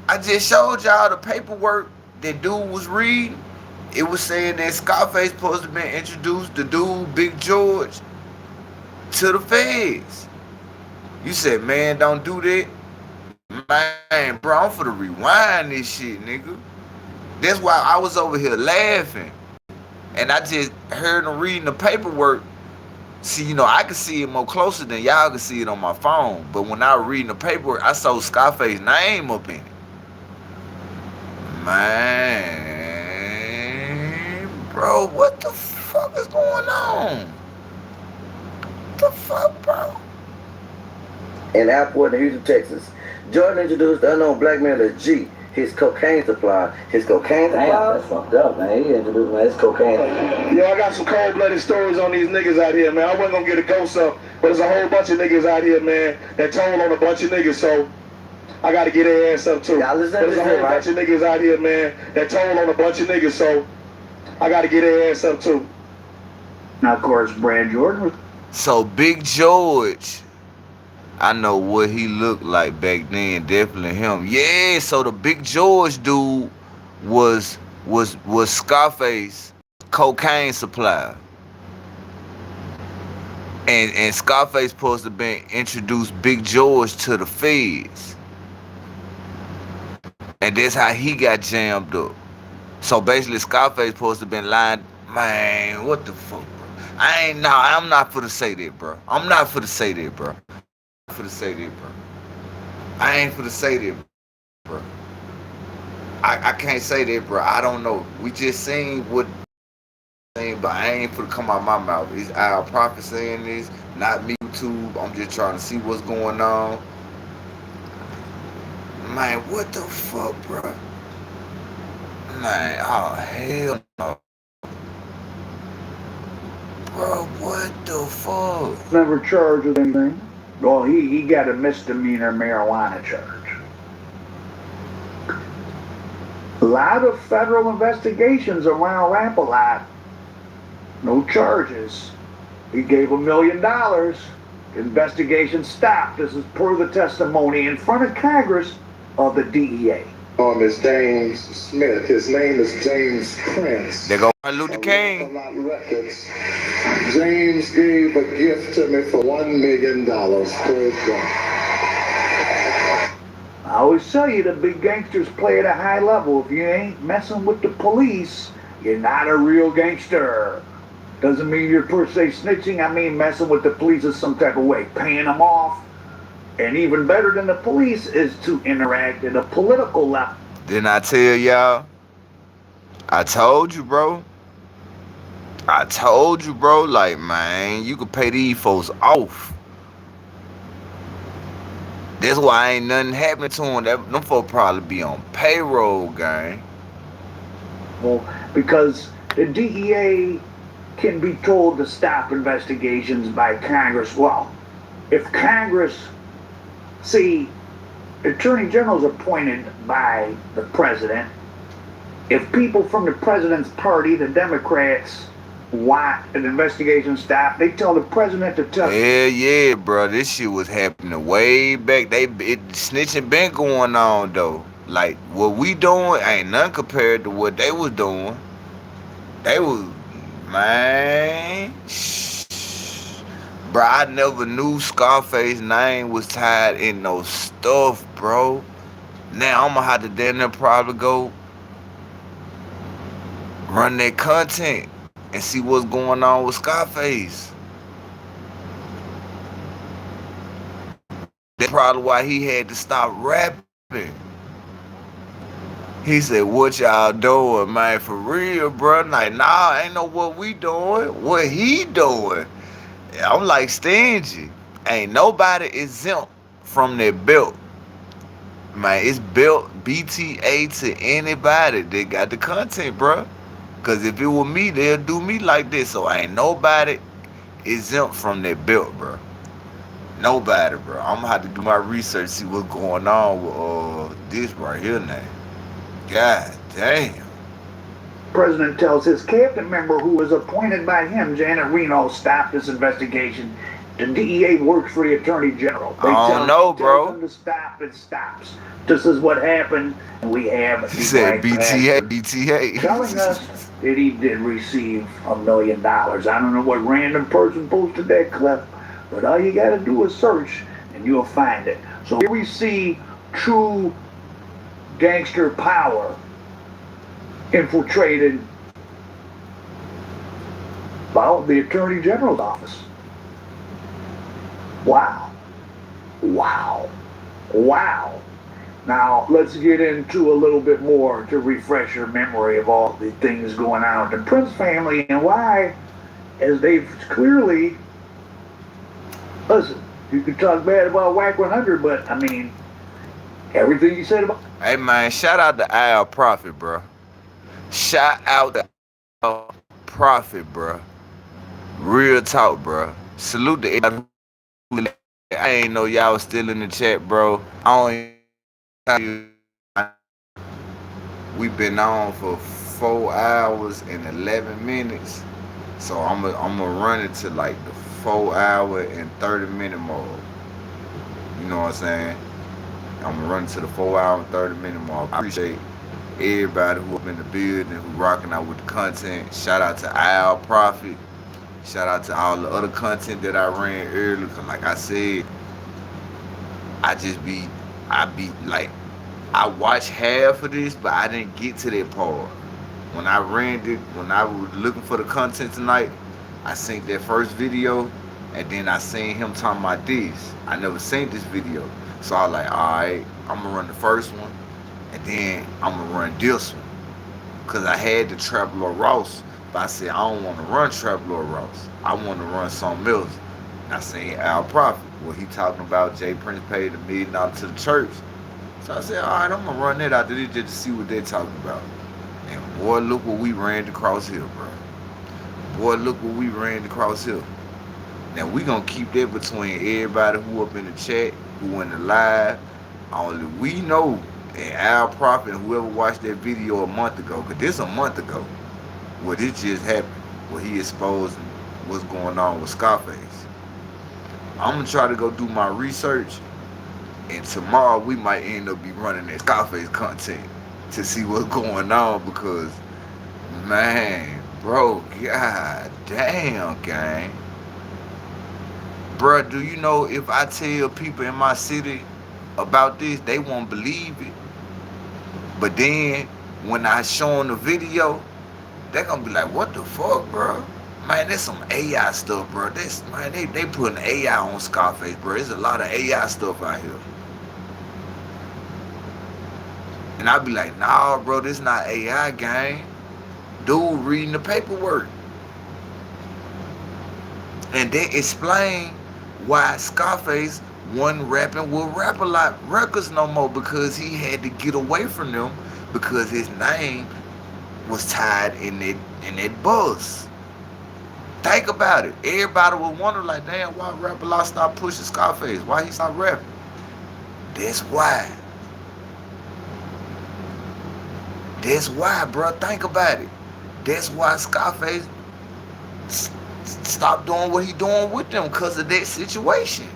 I just showed y'all the paperwork that dude was reading. It was saying that Scarface supposed to be introduced the dude, Big George, to the feds. You said, man, don't do that. Man, bro, I'm finna rewind this shit, nigga. That's why I was over here laughing. And I just heard him reading the paperwork. See, you know, I can see it more closer than y'all can see it on my phone. But when I was reading the paperwork, I saw Scarface's name up in it. Man, bro, what the fuck is going on? What the fuck, bro? In Airport in Houston, Texas. Jordan introduced the unknown blackmailer as G, his cocaine supply. His cocaine supply? Damn, that's fucked up, man. He introduced his cocaine. Yo, I got some cold-blooded stories on these niggas out here, man. I wasn't gonna get a ghost up, but there's a whole bunch of niggas out here, man, that told on a bunch of niggas, so I gotta get their ass up too. There's a whole bunch of niggas out here, man, that told on a bunch of niggas, so I gotta get their ass up too. Now, of course, Brad Jordan. So Big George, I know what he looked like back then. Definitely him. Yeah. So the Big George dude was Scarface cocaine supplier, and Scarface supposed to be introduced Big George to the feds, and that's how he got jammed up. So basically, Scarface supposed to been lying. Man, what the fuck, bro? I'm not for to say that, bro. I'm not for to say that, bro. For to say that, bro. I ain't for to say that, bro. I can't say that, bro. I don't know. We just seen what, but I ain't for to come out my mouth. It's our prophet saying this, not me, YouTube. I'm just trying to see what's going on. Man, what the fuck, bro? Man, oh hell no. Bro, what the fuck? Never charged with anything. Well, he got a misdemeanor marijuana charge. A lot of federal investigations around Rap-A-Lot. No charges. He gave $1 million. Investigation stopped. This is per the testimony in front of Congress of the DEA. Is James Smith. His name is James Prince. They go Martin Luther King. Records. James gave a gift to me for $1 million. I always tell you the big gangsters play at a high level. If you ain't messing with the police, you're not a real gangster. Doesn't mean you're per se snitching. I mean messing with the police in some type of way, paying them off. And even better than the police is to interact at a political level. Didn't I tell y'all? I told you, bro. I told you, bro. Like, man, you could pay these folks off. That's why ain't nothing happening to them. Them folks probably be on payroll, gang. Well, because the DEA can be told to stop investigations by Congress. Well, if Congress, see, Attorney General's appointed by the president. If people from the president's party, the Democrats, want an investigation stopped, they tell the president to tell. Yeah, bro. This shit was happening way back. Snitching been going on though. Like what we doing ain't nothing compared to what they was doing. They was, man. Bro, I never knew Scarface's name was tied in no stuff, bro. Now I'm gonna have to damn near probably go run that content and see what's going on with Scarface. That's probably why he had to stop rapping. He said, what y'all doing, man? For real, bro? Like, nah, ain't know what we doing. What he doing? I'm like, stingy. Ain't nobody exempt from their belt. Man, it's built BTA to anybody that got the content, bro. Because if it were me, they'll do me like this. So ain't nobody exempt from their belt, bro. Nobody, bro. I'm going to have to do my research, see what's going on with this right here now. God damn. President tells his cabinet member who was appointed by him, Janet Reno, stop this investigation. The DEA works for the Attorney General. They don't know, bro. Tell them to stop, it stops. This is what happened, and we have. He said BTA. Telling us that he did receive $1 million. I don't know what random person posted that clip, but all you got to do is search, and you'll find it. So here we see true gangster power infiltrated by the Attorney General's office. Wow. Wow. Wow. Now, let's get into a little bit more to refresh your memory of all the things going on with the Prince family and why, as they've clearly, listen, you can talk bad about Whack 100, but, I mean, everything you said about... Hey, man, shout out to Al Prophet, bro. Shout out to Al Prophet, bro. Real talk, bro. Salute to everybody. I ain't know y'all was still in the chat, bro. I don't even. We've been on for 4 hours and 11 minutes. So I'm gonna run it to like the 4 hour and 30 minute mode. You know what I'm saying? I'm gonna run it to the 4 hour and 30 minute mode. I appreciate everybody who up in the building, who rocking out with the content. Shout out to Al Prophet. Shout out to all the other content that I ran earlier. Cause like I said, I watched half of this, but I didn't get to that part. When I ran it, when I was looking for the content tonight, I seen that first video, and then I seen him talking about this. I never seen this video. So I was like, alright, I'm gonna run the first one, and then I'm gonna run this one. Cause I had the Traveler Ross. But I said, I don't want to run Traveler Ross. I want to run something else. And I seen Al Prophet. Well, he talking about Jay Prince paid $1 million to the church. So I said, all right, I'm going to run that out there just to see what they're talking about. And boy, look what we ran across here, bro. Boy, look what we ran across here. Now, we going to keep that between everybody who up in the chat, who in the live. Only we know, and Al Prophet, and whoever watched that video a month ago, because this a month ago, what it just happened, where he exposed what's going on with Scarface. I'm gonna try to go do my research, and tomorrow we might end up be running that Scarface content to see what's going on, because man, bro, god damn, gang. Bro, do you know if I tell people in my city about this, they won't believe it. But then when I show them the video, they're gonna be like, what the fuck, bro? Man, that's some AI stuff, bro. This, man, they putting AI on Scarface, bro. There's a lot of AI stuff out here. And I'll be like, nah, bro, this not AI, gang. dude reading the paperwork. And they explain why Scarface wasn't rapping with Rap-A-Lot Records no more, because he had to get away from them because his name was tied in that buzz. Think about it. Everybody would wonder, like, damn, why Rap-A-Lot stopped pushing Scarface? Why he stopped rapping? That's why. That's why, bro. Think about it. That's why Scarface stopped doing what he doing with them, because of that situation.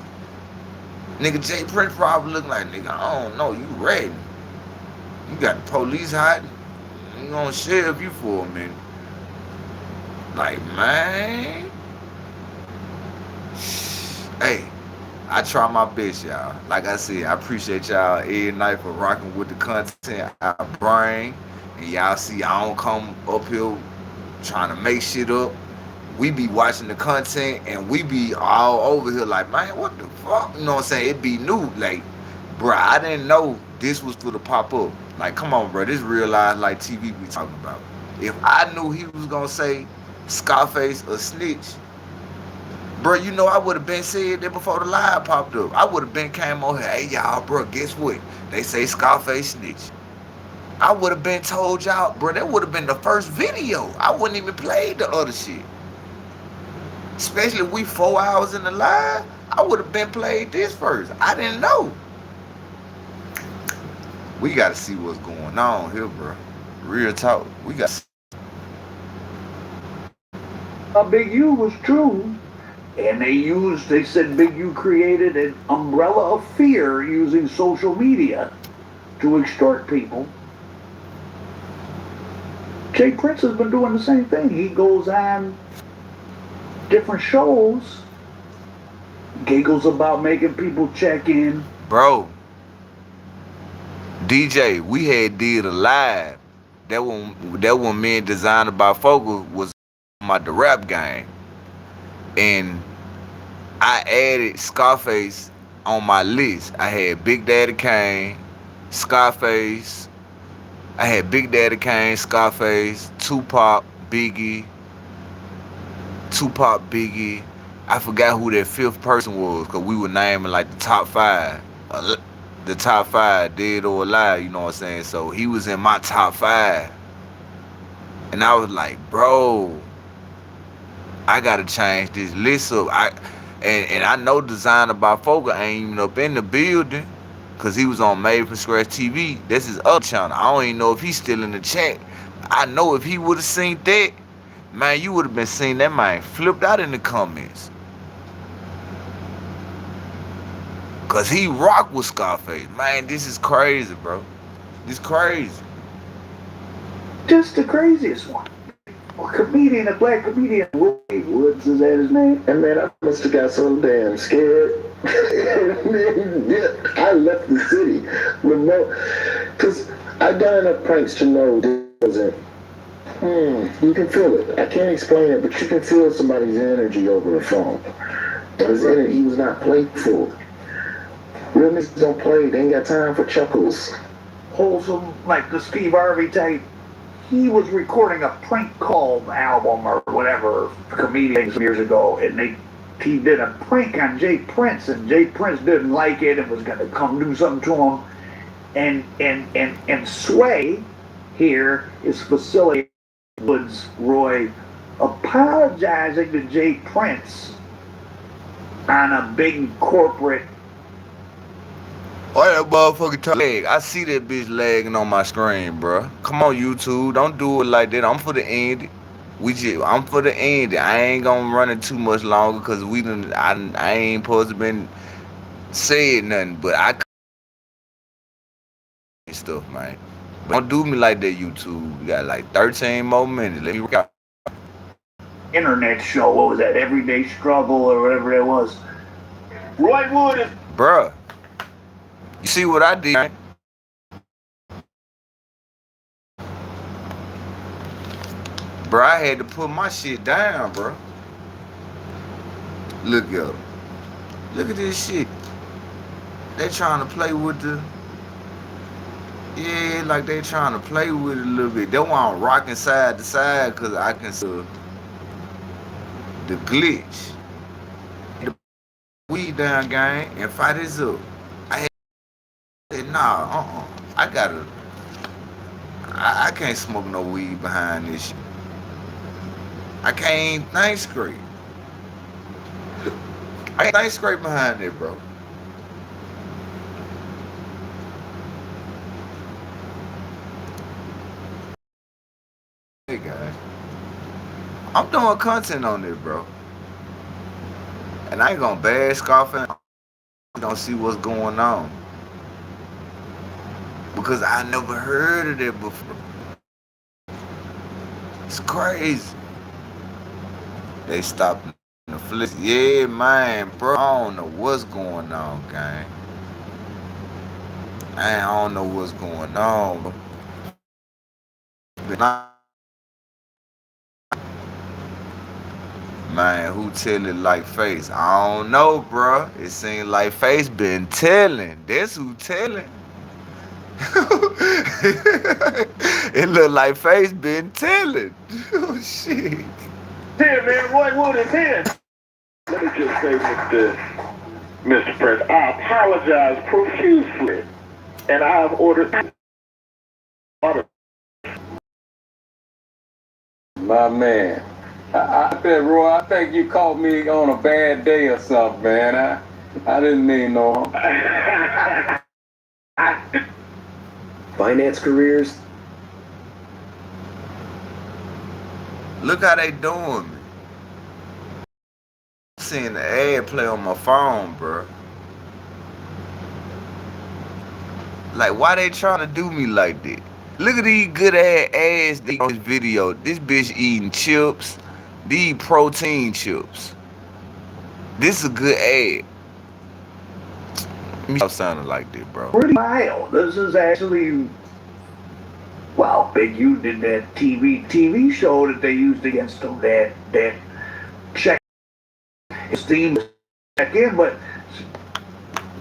Nigga, Jay Prince probably looking like, nigga, I don't know, you ready. You got the police hiding. You gonna sheriff you for a minute. Like, man. Hey, I try my best, y'all. Like I said, I appreciate y'all every night for rocking with the content I bring. And y'all see, I don't come up here trying to make shit up. We be watching the content and we be all over here like, man, what the fuck? You know what I'm saying? It be new. Like, bruh, I didn't know this was for the pop-up. Like, come on, bro. This RealizeLyfeTV we talking about. If I knew he was gonna say Scarface a snitch, bro, you know I would have been said that before the live popped up. I would have been came on here, hey, y'all, bro, guess what? They say Scarface snitch. I would have been told y'all, bro, that would have been the first video. I wouldn't even play the other shit. Especially if we 4 hours in the live, I would have been played this first. I didn't know. We got to see what's going on here, bro. Real talk. We got to Big U was true. And they said Big U created an umbrella of fear using social media to extort people. Jay Prince has been doing the same thing. He goes on different shows, giggles about making people check in. Bro, DJ, we had did a live. That one me and Designer by Focal was about the rap game. And I added Scarface on my list. I had Big Daddy Kane, Scarface. I had Big Daddy Kane, Scarface, Tupac, Biggie. I forgot who that fifth person was, because we were naming like the top 5. The top 5, dead or alive, you know what I'm saying? So he was in my top 5. And I was like, bro, I gotta change this list up. And I know Designer by Focal ain't even up in the building, because he was on Made from Scratch TV. This is other channel. I don't even know if he's still in the chat. I know if he would have seen that, man, you would have been seeing that man flipped out in the comments. Because he rocked with Scarface. Man, this is crazy, bro. This crazy. Just the craziest one. A black comedian, Roy Woods, is that his name? And man, I must have got so damn scared. I left the city. Because I done enough pranks to know this wasn't. You can feel it. I can't explain it, but you can feel somebody's energy over the phone. His energy, he was not playful. Real niggas don't play. They ain't got time for chuckles. Wholesome, like the Steve Harvey type. He was recording a prank call album or whatever, comedians years ago, and he did a prank on Jay Prince, and Jay Prince didn't like it and was going to come do something to him. And Sway here is facilitating Woods Roy apologizing to Jay Prince on a big corporate. Why that motherfucking leg? I see that bitch lagging on my screen, bro. Come on, YouTube. Don't do it like that. I'm for the end. I'm for the end. I ain't gonna run it too much longer, because I ain't supposed to been saying nothing, but I stuff, man. But don't do me like that, YouTube. We got like 13 more minutes. Let me work out. Internet show. What was that? Everyday Struggle or whatever that was. Roy Wood. Bruh. You see what I did? Bro, I had to put my shit down, bro. Look at them. Look at this shit. They trying to play with the... Yeah, like they trying to play with it a little bit. They want I'm rocking side to side because I can see the glitch. The weed down gang and fight this up. I said, nah, I can't smoke no weed behind this shit. I can't think straight. I can't think straight behind it, bro. Hey guys, I'm doing content on this, bro. And I ain't gonna bash Scarface. I don't see what's going on. Because I never heard of it before. It's crazy. They stopped the flip. Yeah, man, bro. I don't know what's going on, gang. I don't know what's going on, bro. Man, who tell it like Face? I don't know, bro. It seems like Face been telling. That's who telling. It look like Face been telling. Oh shit. Here, man, Roy Wood is here. Let me just say, Mr. President, I apologize profusely, and I have ordered. My man. I said, Roy, I think you caught me on a bad day or something, man. I didn't mean no harm. Finance careers. Look how they doing me. I'm seeing the ad play on my phone, bro. Like, why they trying to do me like that? Look at these good ass on this video. This bitch eating chips. These protein chips. This is a good ad. Let me stop sounding like that, bro. Pretty mild. This is actually, well, Big U did that TV show that they used against them. That check his team check in, but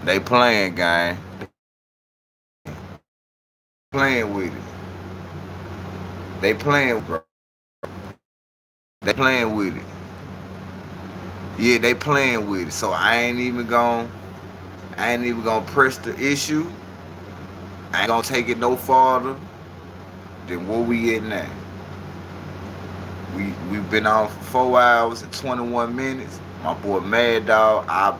they playing, gang. Playing with it. They playing, bro. They playing with it. Yeah, they playing with it. So I ain't even gonna press the issue. I ain't gonna take it no farther than where we at now. We've been on for 4 hours and 21 minutes. My boy Mad Dog, I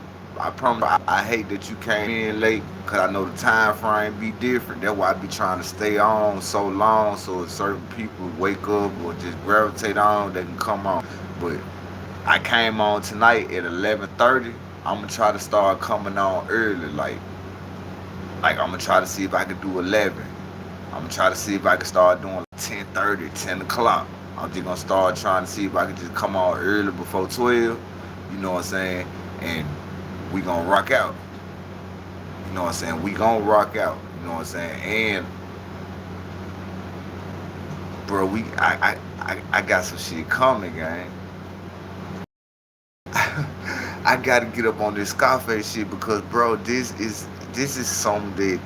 promise I hate that you came in late because I know the time frame be different. That's why I be trying to stay on so long so if certain people wake up or just gravitate on, they can come on. But I came on tonight at 11:30. I'm gonna try to start coming on early, like I'm gonna try to see if I can do 11. I'm gonna try to see if I can start doing 10:30, 10 o'clock. I'm just gonna start trying to see if I can just come on early before 12. You know what I'm saying? And we gonna rock out. You know what I'm saying? We gonna rock out. You know what I'm saying? And bro, I got some shit coming, gang. I gotta get up on this Scarface shit because, bro, this is something that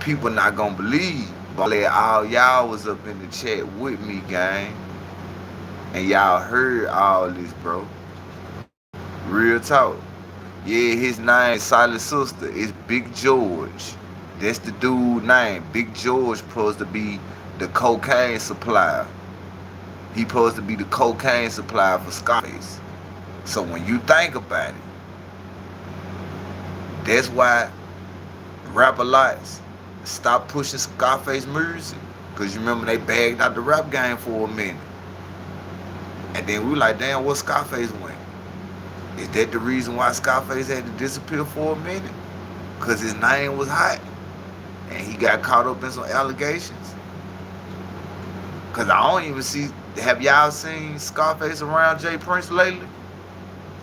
people not gonna believe. But all y'all was up in the chat with me, gang, and y'all heard all this, bro. Real talk. Yeah, his name, Silent Sister, is Big George. That's the dude name. Big George supposed to be the cocaine supplier. He supposed to be the cocaine supplier for Scarface. So when you think about it, that's why Rap-A-Lots stopped pushing Scarface music. Because you remember they bagged out the rap game for a minute. And then we were like, damn, what Scarface went? Is that the reason why Scarface had to disappear for a minute? Because his name was hot. And he got caught up in some allegations. Because I don't even see, have y'all seen Scarface around Jay Prince lately?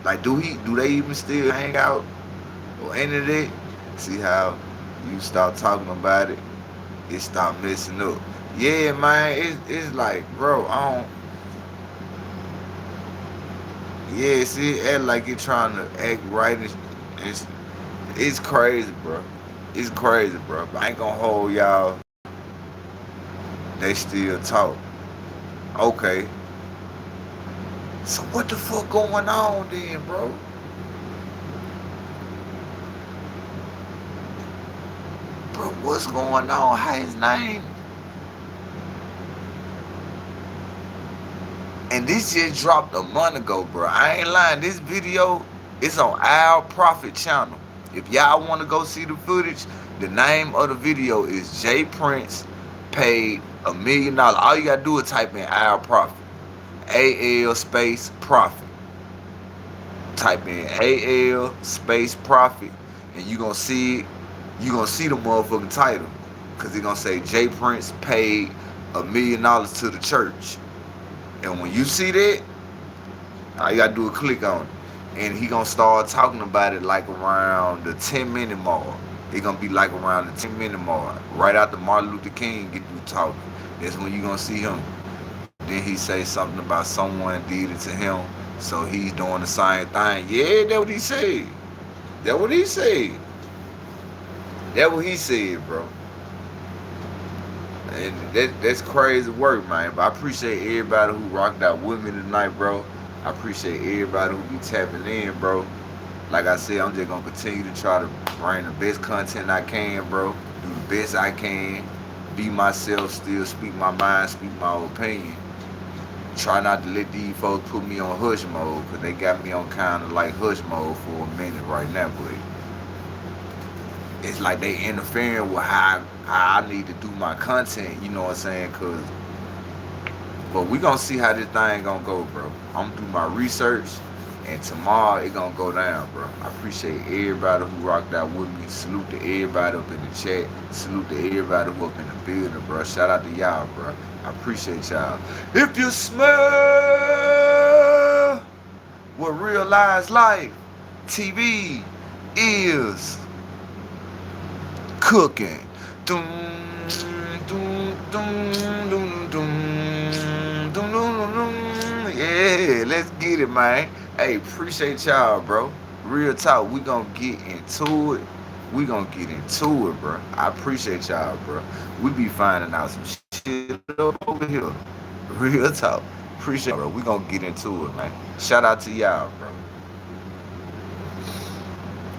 Like, do they even still hang out or any of that? See how you start talking about it, it start messing up. Yeah, man, it's like, bro, yeah, see, act like it trying to act right. It's crazy, bro. It's crazy, bro. But I ain't gonna hold y'all. They still talk. Okay. So what the fuck going on then, bro? Bro, what's going on? How his name? And this just dropped a month ago, bro. I ain't lying. This video is on our Profit channel. If y'all want to go see the footage, the name of the video is Jay Prince paid $1 million. All you gotta do is type in our Profit. AL space profit. Type in AL space profit, and you gonna see the motherfucking title, cause it's gonna say Jay Prince paid $1 million to the church. And when you see that, all you gotta do is click on it, and he gonna start talking about it like around the 10-minute mark. It gonna be like around the 10-minute mark, right after Martin Luther King get through talking. That's when you gonna see him. Then he say something about someone did it to him, so he's doing the same thing. Yeah, that's what he said. That's what he said. That's what he said, bro. And that's crazy work, man. But I appreciate everybody who rocked out with me tonight, bro. I appreciate everybody who be tapping in, bro. Like I said, I'm just gonna continue to try to bring the best content I can, bro. Do the best I can. Be myself, still speak my mind, speak my opinion. Try not to let these folks put me on hush mode, because they got me on kind of like hush mode for a minute right now, but it's like they interfering with how I need to do my content, you know what I'm saying? But we gonna see how this thing gonna go, bro. I'm gonna do my research, and tomorrow it gonna go down, bro. I appreciate everybody who rocked out with me. Salute to everybody up in the chat. Salute to everybody who up in the building, bro. Shout out to y'all, bro. I appreciate y'all. If you smell what Realize Life TV is cooking. Dum, dum, dum, dum, dum, dum, dum, dum. Yeah, let's get it, man. Hey, appreciate y'all, bro. Real talk, we gonna get into it. We gonna get into it, bro. I appreciate y'all, bro. We be finding out some shit over here. Real talk. Appreciate it, bro. We gonna get into it, man. Shout out to y'all, bro.